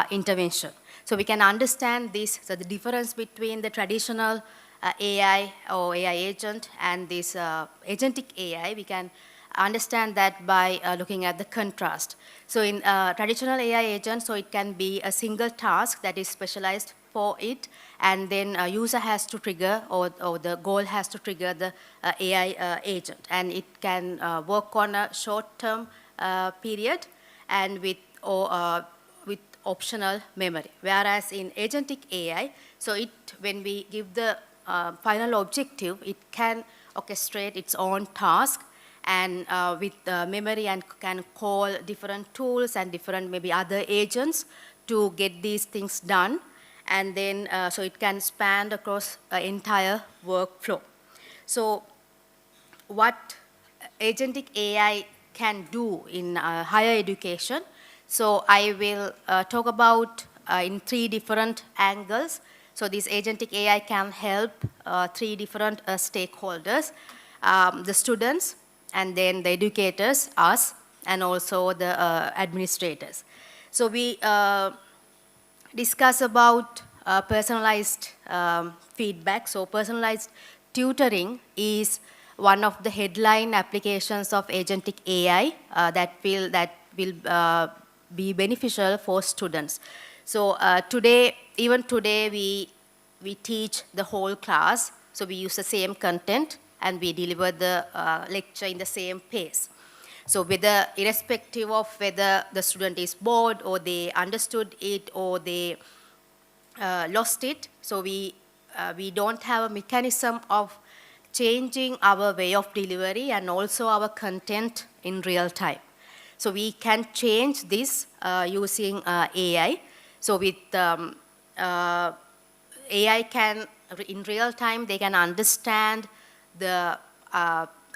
Speaker 12: intervention. So we can understand this, so the difference between the traditional AI or AI agent and this agentic AI, we can understand that by looking at the contrast. So in traditional AI agent, so it can be a single task that is specialized for it, and then a user has to trigger, or the goal has to trigger the AI agent, and it can work on a short-term period and with optional memory. Whereas in agentic AI, so when we give the final objective, it can orchestrate its own task and with memory, and can call different tools and different maybe other agents to get these things done. And then so it can span across entire workflow. So what agentic AI can do in higher education, so I will talk about in 3 different angles. So this agentic AI can help 3 different stakeholders, the students, and then the educators, us, and also the administrators. So we discuss about personalized feedback. So personalized tutoring is one of the headline applications of agentic AI that will be beneficial for students. So even today, we teach the whole class. So we use the same content and we deliver the lecture in the same pace. So irrespective of whether the student is bored or they understood it or they lost it, so we don't have a mechanism of changing our way of delivery and also our content in real time. So we can change this using AI. So with AI can, in real time, they can understand the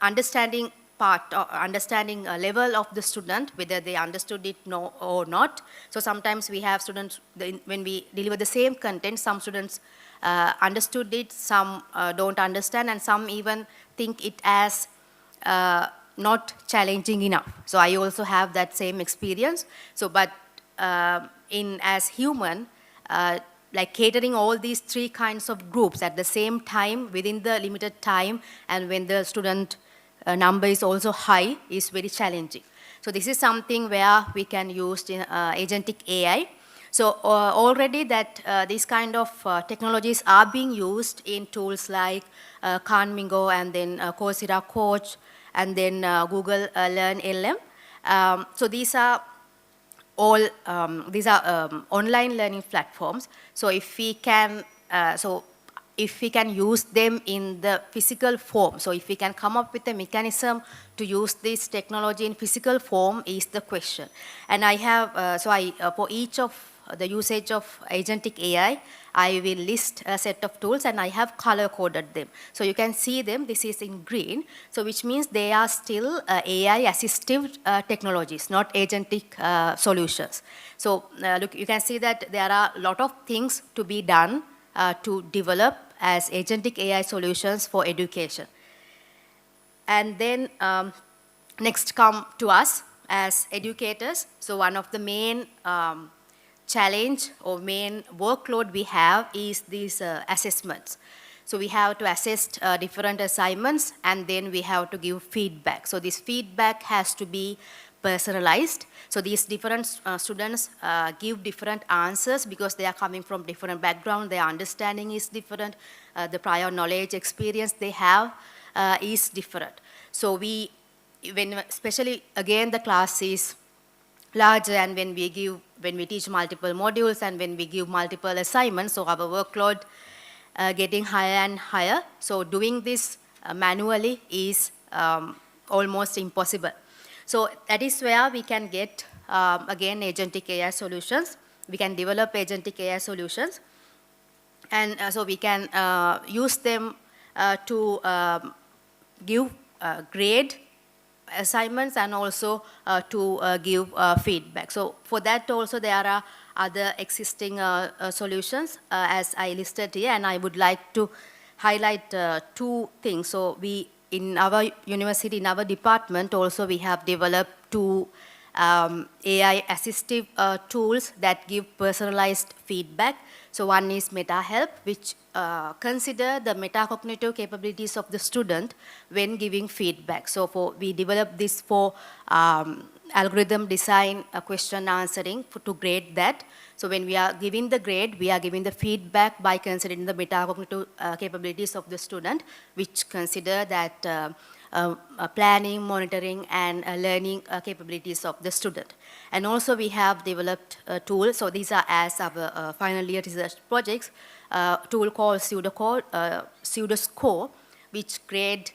Speaker 12: understanding level of the student, whether they understood it or not. So sometimes we have students, when we deliver the same content, some students understood it, some don't understand, and some even think it as not challenging enough. So I also have that same experience. So, but as human, like catering all these three kinds of groups at the same time within the limited time, and when the student number is also high, is very challenging. So this is something where we can use in, agentic AI. So already that these kind of technologies are being used in tools like Khan-Mingo, and then Coursera Coach, and then Google Learn LM. So these are all online learning platforms. So if we can, use them in the physical form, so if we can come up with a mechanism to use this technology in physical form is the question. And I have, for each of the usage of agentic AI, I will list a set of tools, and I have color coded them. So you can see them, this is in green, so which means they are still AI assistive technologies, not agentic solutions. So look, you can see that there are a lot of things to be done to develop as agentic AI solutions for education. And then next come to us as educators. So one of the main challenge or main workload we have is these assessments. So we have to assess different assignments, and then we have to give feedback. So this feedback has to be personalized. So these different students give different answers because they are coming from different backgrounds, their understanding is different, the prior knowledge, experience they have is different. So especially again the class is larger, and when we teach multiple modules and when we give multiple assignments, so our workload getting higher and higher. So doing this manually is almost impossible. So that is where we can get, again, agentic AI solutions. We can develop agentic AI solutions. And so we can use them to give grade assignments, and also to give feedback. So for that also there are other existing solutions as I listed here, and I would like to highlight two things. So in our university, in our department also, we have developed two AI assistive tools that give personalized feedback. So one is MetaHelp, which consider the metacognitive capabilities of the student when giving feedback. So we developed this for algorithm design, question answering to grade that. So when we are giving the grade, we are giving the feedback by considering the metacognitive capabilities of the student, which consider that planning, monitoring, and learning capabilities of the student. And also we have developed tools. So these are as our final year research projects, tool called pseudoscore, which grade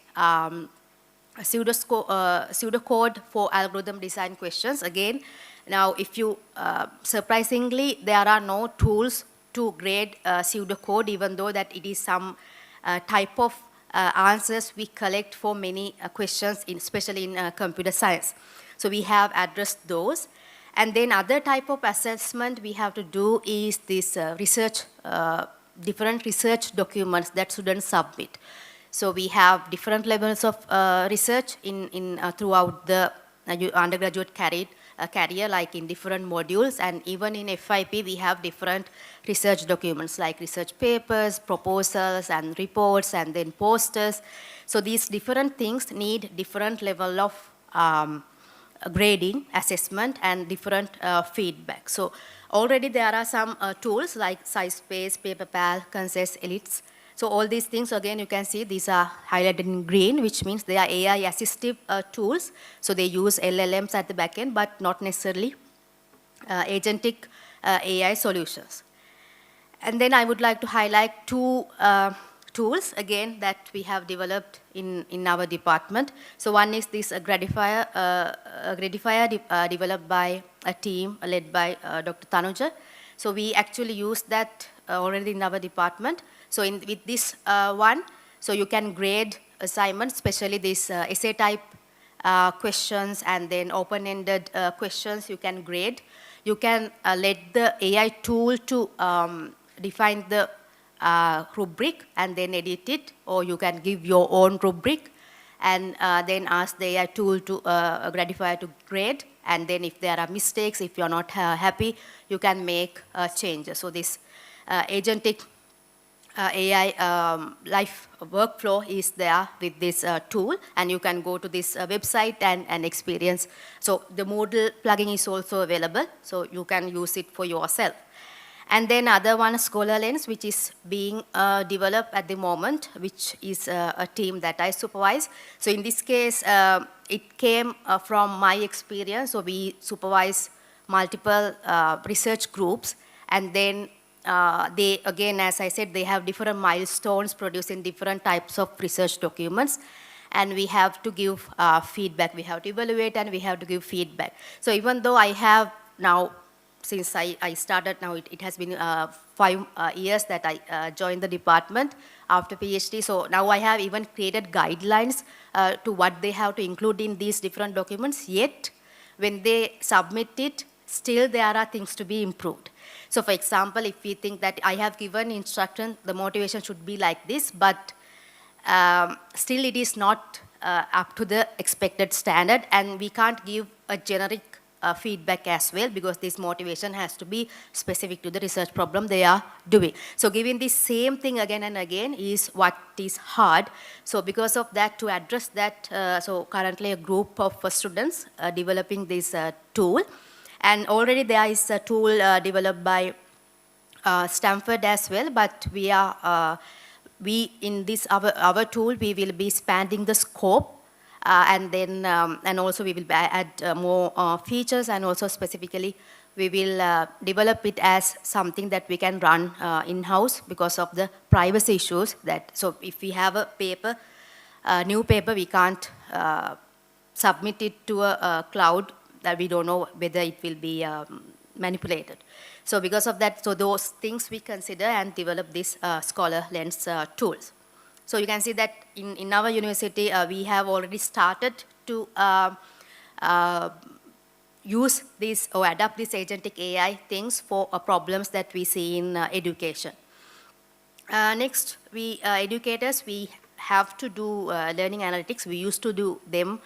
Speaker 12: pseudocode for algorithm design questions. Again, now if you, surprisingly, there are no tools to grade pseudocode, even though that it is some type of answers we collect for many questions, especially in computer science. So we have addressed those. And then other type of assessment we have to do is this research, different research documents that students submit. So we have different levels of research throughout the undergraduate career, like in different modules, and even in FIP we have different research documents like research papers, proposals, and reports, and then posters. So these different things need different level of grading, assessment, and different feedback. So already there are some tools like SciSpace, PaperPal, Consensus, Elites. So all these things, again, you can see these are highlighted in green, which means they are AI assistive tools. So they use LLMs at the back end, but not necessarily agentic AI solutions. And then I would like to highlight two tools, again, that we have developed in our department. So one is this gradifier developed by a team led by Dr. Tanuja. So we actually use that already in our department. So with this one, so you can grade assignments, especially these essay type questions, and then open-ended questions you can grade. You can let the AI tool to define the rubric and then edit it, or you can give your own rubric and then ask the AI tool to gradifier to grade, and then if there are mistakes, if you're not happy, you can make changes. So this agentic AI life workflow is there with this tool, and you can go to this website and experience. So the Moodle plugin is also available, so you can use it for yourself. And then other one, Scholar Lens, which is being developed at the moment, which is a team that I supervise. So in this case, it came from my experience. So we supervise multiple research groups, and then they, again, as I said, they have different milestones producing different types of research documents, and we have to give feedback. We have to evaluate and we have to give feedback. So even though I have now, since I started now, it has been 5 years that I joined the department after PhD. So now I have even created guidelines to what they have to include in these different documents, yet when they submit it, still there are things to be improved. So for example, if we think that I have given instruction, the motivation should be like this, but still it is not up to the expected standard, and we can't give a generic feedback as well, because this motivation has to be specific to the research problem they are doing. So giving the same thing again and again is what is hard. So because of that, to address that, so currently a group of students developing this tool. And already there is a tool developed by Stanford as well, but we are, in this our tool, we will be expanding the scope, and then, and also we will add more features, and also specifically we will develop it as something that we can run in-house because of the privacy issues that, so if we have a paper, new paper, we can't submit it to a cloud that we don't know whether it will be manipulated. So because of that, so those things we consider and develop these Scholar Lens tools. So you can see that in our university, we have already started to use this or adapt these agentic AI things for problems that we see in education. Next, we educators, we have to do learning analytics. We used to do them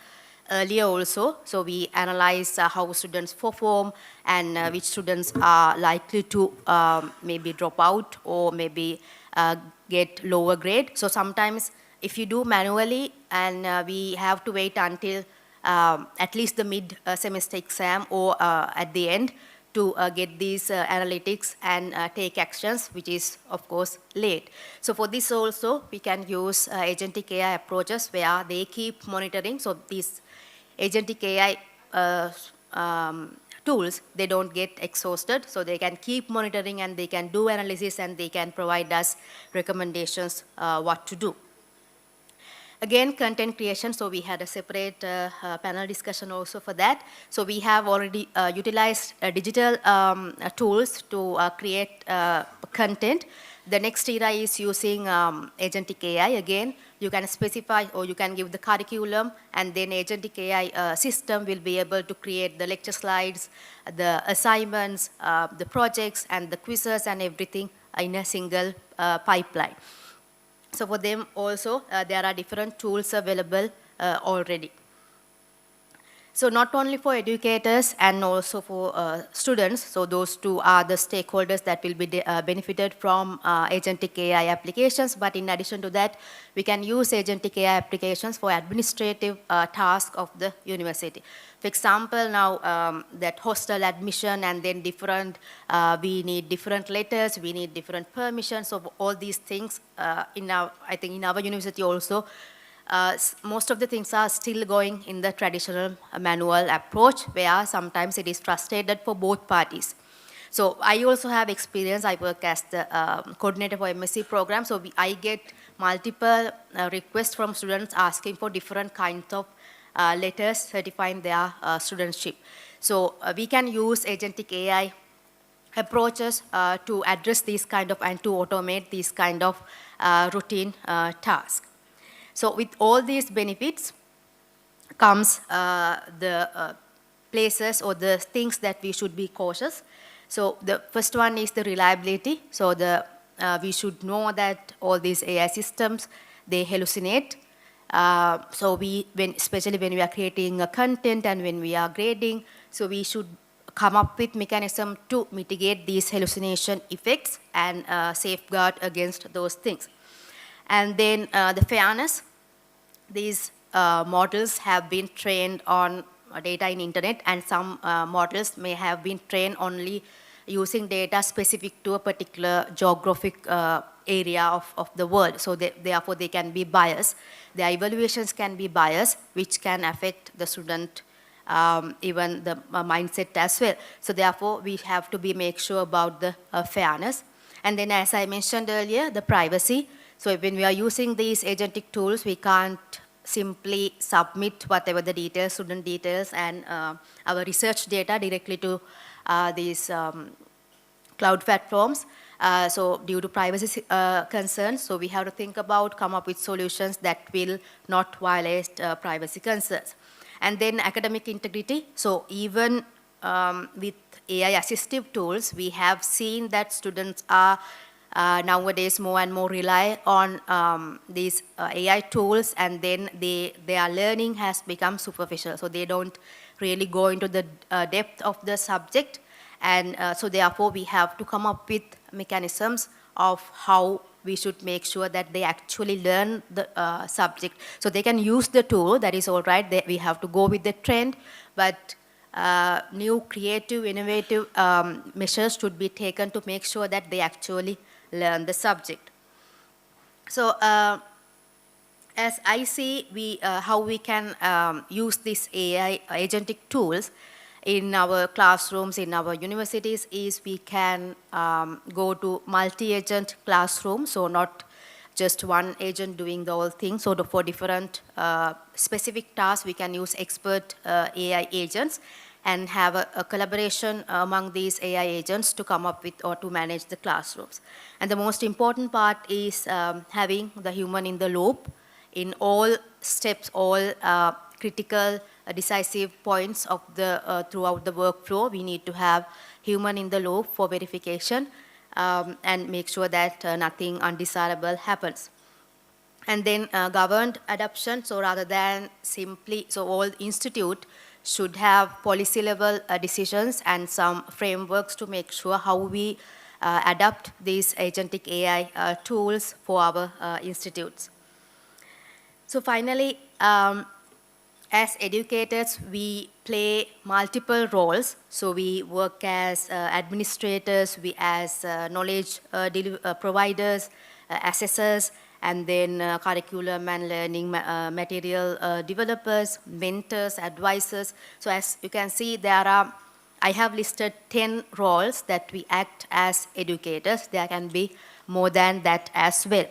Speaker 12: earlier also. So we analyze how students perform and which students are likely to maybe drop out or maybe get lower grade. So sometimes if you do manually, and we have to wait until at least the mid-semester exam or at the end to get these analytics and take actions, which is of course late. So for this also, we can use agentic AI approaches where they keep monitoring. So these agentic AI tools, they don't get exhausted, so they can keep monitoring and they can do analysis and they can provide us recommendations what to do. Again, content creation, so we had a separate panel discussion also for that. So we have already utilized digital tools to create content. The next era is using agentic AI. Again, you can specify or you can give the curriculum, and then agentic AI system will be able to create the lecture slides, the assignments, the projects, and the quizzes and everything in a single pipeline. So for them also, there are different tools available already. So not only for educators and also for students, so those two are the stakeholders that will be benefited from agentic AI applications, but in addition to that, we can use agentic AI applications for administrative tasks of the university. For example, now that hostel admission and then different, we need different letters, we need different permissions, so all these things I think in our university also, most of the things are still going in the traditional manual approach, where sometimes it is frustrated for both parties. So I also have experience. I work as the coordinator for MSc program. So I get multiple requests from students asking for different kinds of letters certifying their studentship. So we can use agentic AI approaches to address these kind of and to automate these kind of routine tasks. So with all these benefits comes the places or the things that we should be cautious. So the first one is the reliability. So the we should know that all these AI systems, they hallucinate. So especially when we are creating a content and when we are grading, so we should come up with mechanism to mitigate these hallucination effects and safeguard against those things. And then the fairness, these models have been trained on data in internet, and some models may have been trained only using data specific to a particular geographic area of the world. So therefore they can be biased. Their evaluations can be biased, which can affect the student, even the mindset as well. So therefore we have to make sure about the fairness. And then as I mentioned earlier, the privacy. So when we are using these agentic tools, we can't simply submit whatever the details, student details, and our research data directly to these cloud platforms. So due to privacy concerns, so we have to think about, come up with solutions that will not violate privacy concerns. And then academic integrity. So even with AI assistive tools, we have seen that students are nowadays more and more rely on these AI tools, and then their learning has become superficial. So they don't really go into the depth of the subject. And so therefore we have to come up with mechanisms of how we should make sure that they actually learn the subject. So they can use the tool, that is all right, we have to go with the trend, but new creative, innovative measures should be taken to make sure that they actually learn the subject. So as I see how we can use these AI agentic tools in our classrooms, in our universities, is we can go to multi-agent classroom, so not just one agent doing the whole thing. So for different specific tasks, we can use expert AI agents and have a collaboration among these AI agents to come up with or to manage the classrooms. And the most important part is having the human in the loop in all steps, all critical, decisive points of the throughout the workflow. We need to have human in the loop for verification and make sure that nothing undesirable happens. And then governed adoption. So rather than simply, so all institute should have policy level decisions and some frameworks to make sure how we adapt these agentic AI tools for our institutes. So finally, as educators, we play multiple roles. So we work as administrators, we as knowledge providers, assessors, and then curriculum and learning material developers, mentors, advisors. So as you can see, I have listed 10 roles that we act as educators. There can be more than that as well.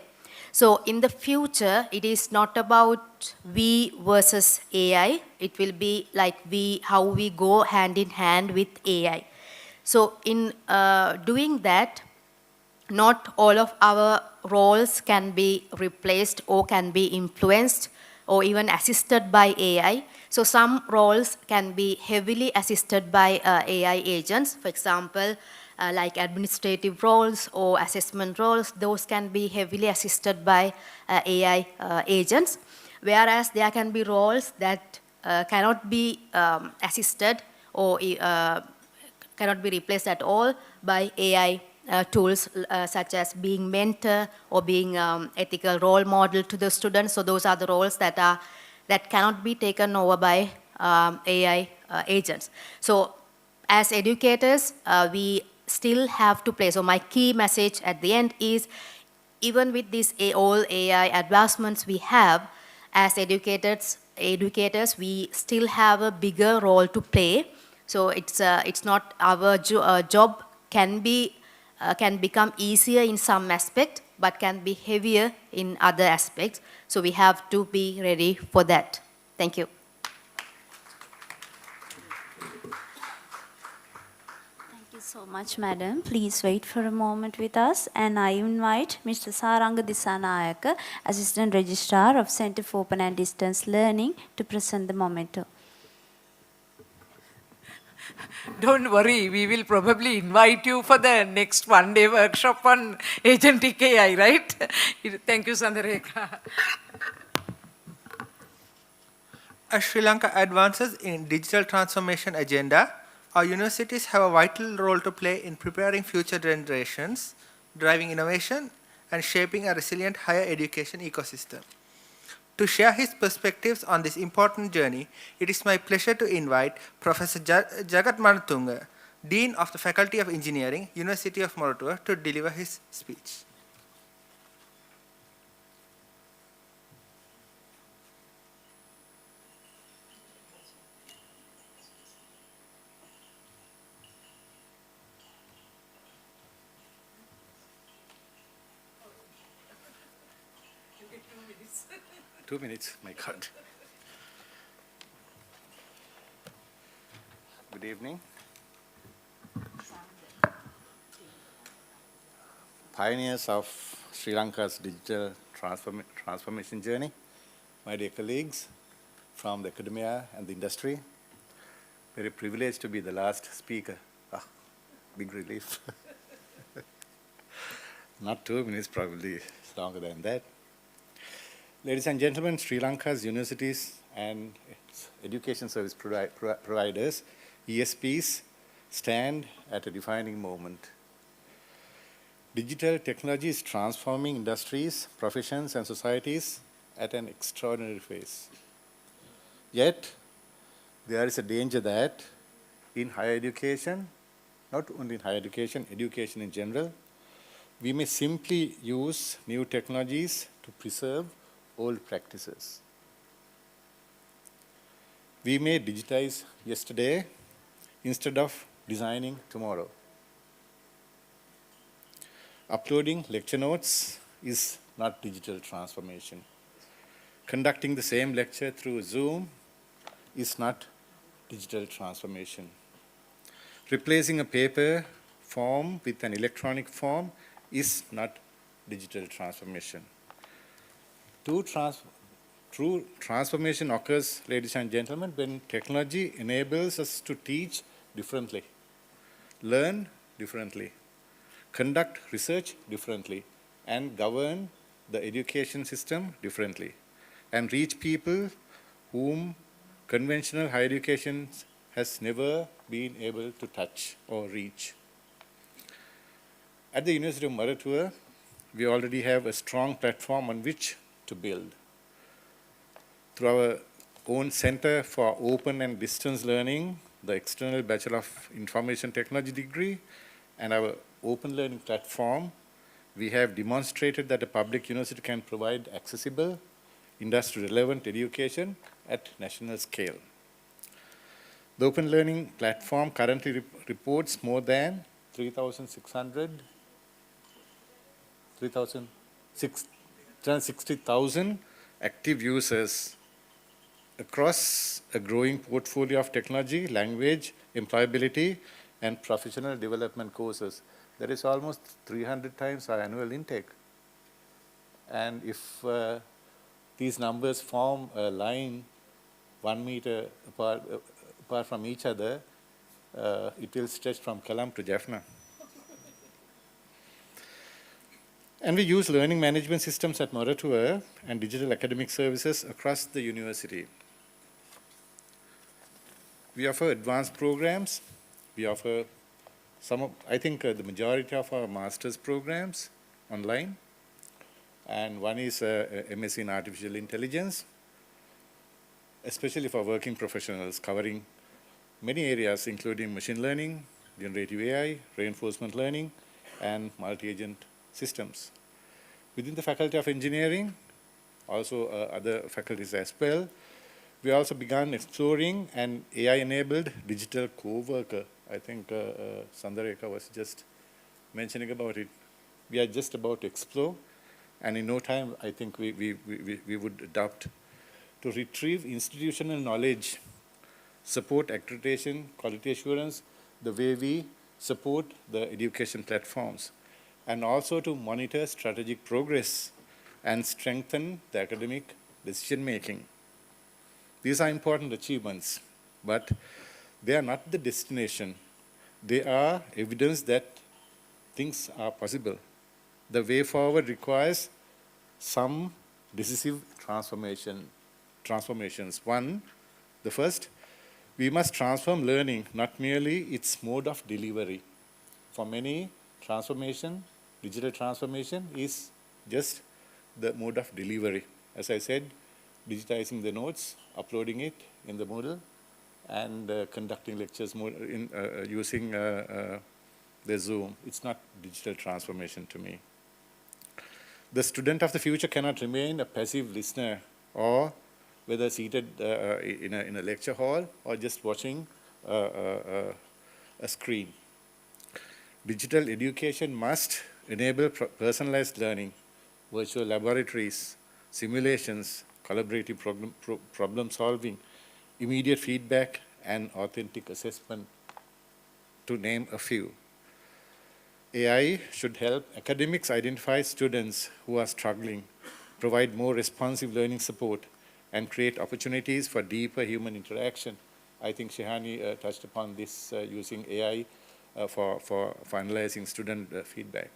Speaker 12: So in the future, it is not about we versus AI. It will be like how we go hand in hand with AI. So in doing that, not all of our roles can be replaced or can be influenced or even assisted by AI. So some roles can be heavily assisted by AI agents. For example, like administrative roles or assessment roles, those can be heavily assisted by AI agents. Whereas there can be roles that cannot be assisted or cannot be replaced at all by AI tools such as being mentor or being ethical role model to the students. So those are the roles that cannot be taken over by AI agents. So as educators, we still have to play. So my key message at the end is, even with these all AI advancements we have, as educators, we still have a bigger role to play. So it's not our job can become easier in some aspect, but can be heavier in other aspects. So we have to be ready for that. Thank you.
Speaker 3: Thank you so much, madam. Please wait for a moment with us. And I invite Mr. Saranga Disanayaka, Assistant Registrar of Center for Open and Distance Learning, to present the memento.
Speaker 9: Don't worry, we will probably invite you for the next one-day workshop on agentic AI, right? Thank you, Sandareka.
Speaker 5: As Sri Lanka advances in digital transformation agenda, our universities have a vital role to play in preparing future generations, driving innovation, and shaping a resilient higher education ecosystem. To share his perspectives on this important journey, it is my pleasure to invite Professor Jagat Manatunga, Dean of the Faculty of Engineering, University of Moratuwa, to deliver his speech.
Speaker 9: You get 2 minutes.
Speaker 15: 2 minutes, my God. Good evening. Pioneers of Sri Lanka's digital transformation journey, my dear colleagues from the academia and the industry, very privileged to be the last speaker. Ah, big relief. Not 2 minutes, probably longer than that. Ladies and gentlemen, Sri Lanka's universities and its education service providers, ESPs, stand at a defining moment. Digital technology is transforming industries, professions, and societies at an extraordinary pace. Yet, there is a danger that in higher education, not only in higher education, education in general, we may simply use new technologies to preserve old practices. We may digitize yesterday instead of designing tomorrow. Uploading lecture notes is not digital transformation. Conducting the same lecture through Zoom is not digital transformation. Replacing a paper form with an electronic form is not digital transformation. True transformation occurs, ladies and gentlemen, when technology enables us to teach differently, learn differently, conduct research differently, and govern the education system differently, and reach people whom conventional higher education has never been able to touch or reach. At the University of Moratuwa, we already have a strong platform on which to build. Through our own Center for Open and Distance Learning, the external Bachelor of Information Technology degree, and our open learning platform, we have demonstrated that a public university can provide accessible, industry-relevant education at national scale. The open learning platform currently reports more than 360,000 active users across a growing portfolio of technology, language, employability, and professional development courses. That is almost 300 times our annual intake. And if these numbers form a line 1 meter apart from each other, it will stretch from Kalam to Jaffna. And we use learning management systems at Moratuwa and digital academic services across the university. We offer advanced programs. We offer I think the majority of our master's programs online. And one is MSc in Artificial Intelligence, especially for working professionals, covering many areas, including machine learning, generative AI, reinforcement learning, and multi-agent systems. Within the Faculty of Engineering, also other faculties as well, we also began exploring an AI-enabled digital co-worker. I think Sandareka was just mentioning about it. We are just about to explore, and in no time, I think we would adopt to retrieve institutional knowledge, support accreditation, quality assurance, the way we support the education platforms, and also to monitor strategic progress and strengthen the academic decision-making. These are important achievements, but
Speaker 13: They are not the destination. They are evidence that things are possible. The way forward requires some decisive transformations. One, the first, we must transform learning, not merely its mode of delivery. For many, digital transformation is just the mode of delivery. As I said, digitizing the notes, uploading it in the Moodle, and conducting lectures using the Zoom. It's not digital transformation to me. The student of the future cannot remain a passive listener, or whether seated in a lecture hall or just watching a screen. Digital education must enable personalized learning, virtual laboratories, simulations, collaborative problem solving, immediate feedback, and authentic assessment, to name a few. AI should help academics identify students who are struggling, provide more responsive learning support, and create opportunities for deeper human interaction. I think Shehani touched upon this using AI for analyzing student feedback.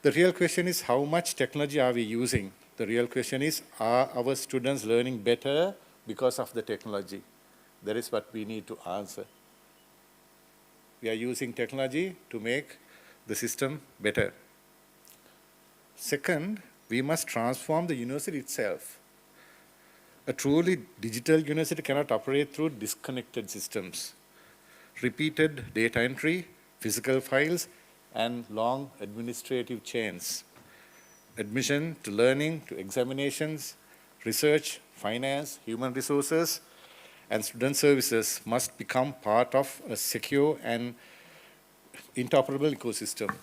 Speaker 13: The real question is, how much technology are we using? The real question is, are our students learning better because of the technology? That is what we need to answer. We are using technology to make the system better. Second, we must transform the university itself. A truly digital university cannot operate through disconnected systems. Repeated data entry, physical files, and long administrative chains. Admission to learning, to examinations, research, finance, human resources, and student services must become part of a secure and interoperable ecosystem.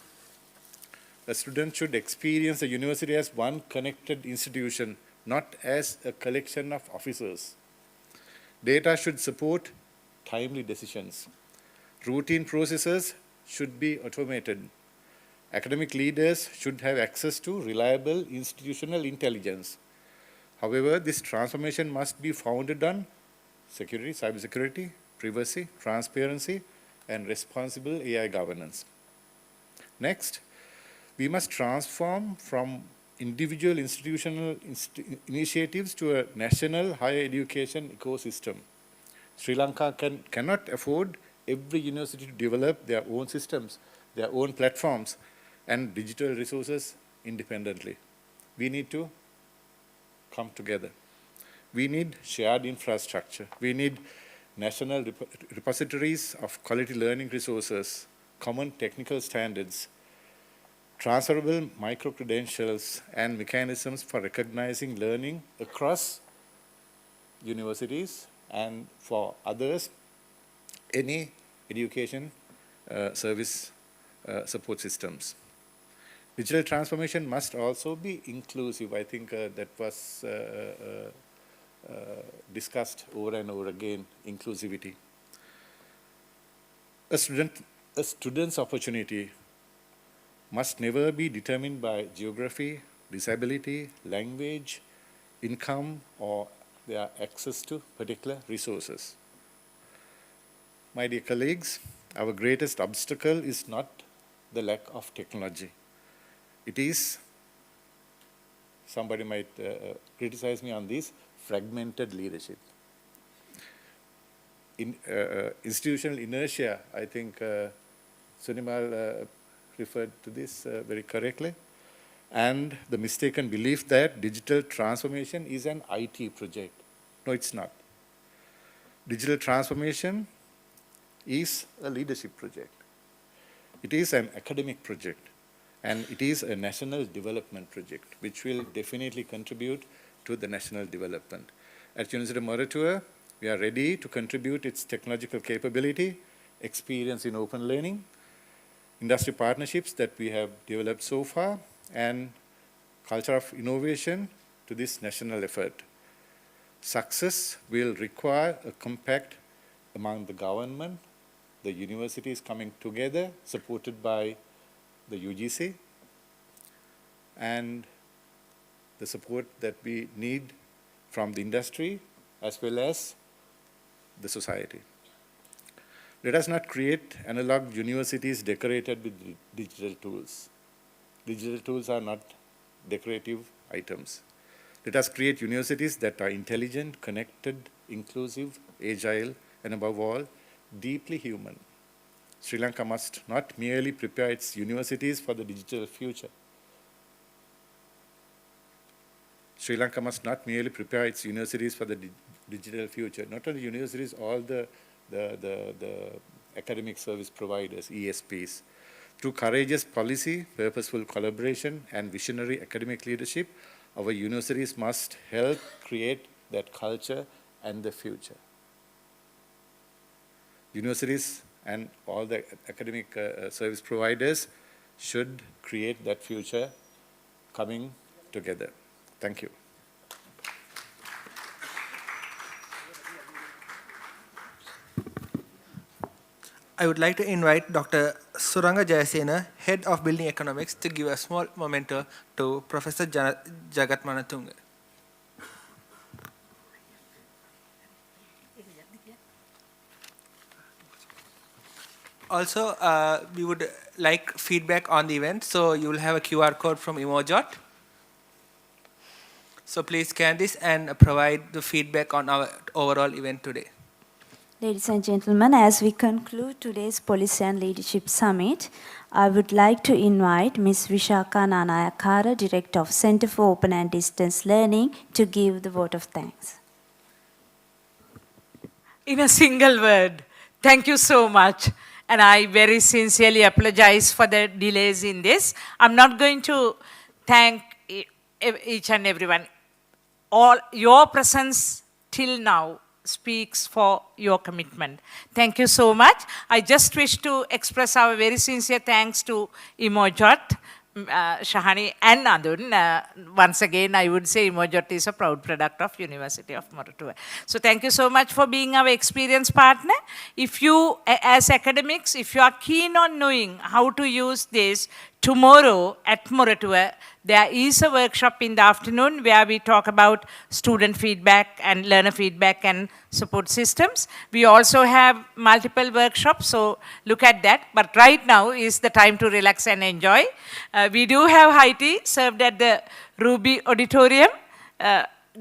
Speaker 13: A student should experience the university as one connected institution, not as a collection of officers. Data should support timely decisions. Routine processes should be automated. Academic leaders should have access to reliable institutional intelligence. However, this transformation must be founded on security, cybersecurity, privacy, transparency, and responsible AI governance. Next, we must transform from individual institutional initiatives to a national higher education ecosystem. Sri Lanka cannot afford every university to develop their own systems, their own platforms, and digital resources independently. We need to come together. We need shared infrastructure. We need national repositories of quality learning resources, common technical standards, transferable micro-credentials, and mechanisms for recognizing learning across universities, and for others, any education service support systems. Digital transformation must also be inclusive. I think that was discussed over and over again, inclusivity. A student's opportunity must never be determined by geography, disability, language, income, or their access to particular resources. My dear colleagues, our greatest obstacle is not the lack of technology. It is, somebody might criticize me on this, fragmented leadership. Institutional inertia, I think Sunimal referred to this very correctly, and the mistaken belief that digital transformation is an IT project. No, it's not. Digital transformation is a leadership project. It is an academic project, and it is a national development project, which will definitely contribute to the national development. At University of Moratuwa, we are ready to contribute its technological capability, experience in open learning, industry partnerships that we have developed so far, and culture of innovation to this national effort. Success will require a compact among the government, the universities coming together, supported by the UGC, and the support that we need from the industry as well as the society. Let us not create analog universities decorated with digital tools. Digital tools are not decorative items. Let us create universities that are intelligent, connected, inclusive, agile, and above all, deeply human. Sri Lanka must not merely prepare its universities for the digital future. Sri Lanka must not merely prepare its universities for the digital future. Not only universities, all the academic service providers, ESPs. Through courageous policy, purposeful collaboration, and visionary academic leadership, our universities must help create that culture and the future. Universities and all the academic service providers should create that future coming together. Thank you.
Speaker 5: I would like to invite Dr. Suranga Jayasena, Head of Building Economics, to give a small memento to Professor Jagat Manatunga. Also, we would like feedback on the event, so you will have a QR code from Emojot. So please scan this and provide the feedback on our overall event today.
Speaker 3: Ladies and gentlemen, as we conclude today's Policy and Leadership Summit, I would like to invite Ms. Vishaka Nanayakara, Director of Center for Open and Distance Learning, to give the vote of thanks.
Speaker 9: In a single word, thank you so much. And I very sincerely apologize for the delays in this. I'm not going to thank each and everyone. All your presence till now speaks for your commitment. Thank you so much. I just wish to express our very sincere thanks to Emojot, Shahani and Adun. Once again, I would say Emojot is a proud product of University of Moratuwa. So thank you so much for being our experienced partner. If you, as academics, if you are keen on knowing how to use this, tomorrow at Moratuwa, there is a workshop in the afternoon where we talk about student feedback and learner feedback and support systems. We also have multiple workshops, so look at that. But right now is the time to relax and enjoy. We do have high tea served at the Ruby Auditorium.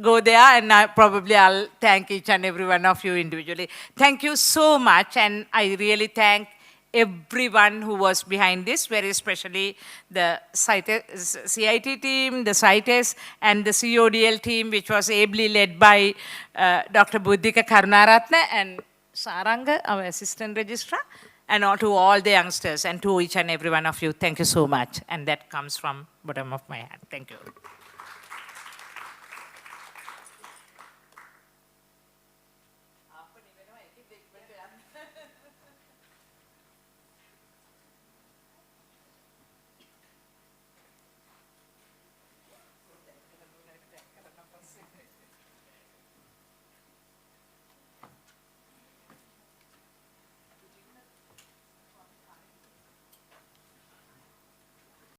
Speaker 9: Go there and I'll thank each and every one of you individually. Thank you so much, and I really thank everyone who was behind this, very especially the CIT team, the CITES, and the CODL team, which was ably led by Dr. Buddhika Karunaratne and Saranga, our assistant registrar, and to all the youngsters, and to each and every one of you. Thank you so much. And that comes from bottom of my heart. Thank you.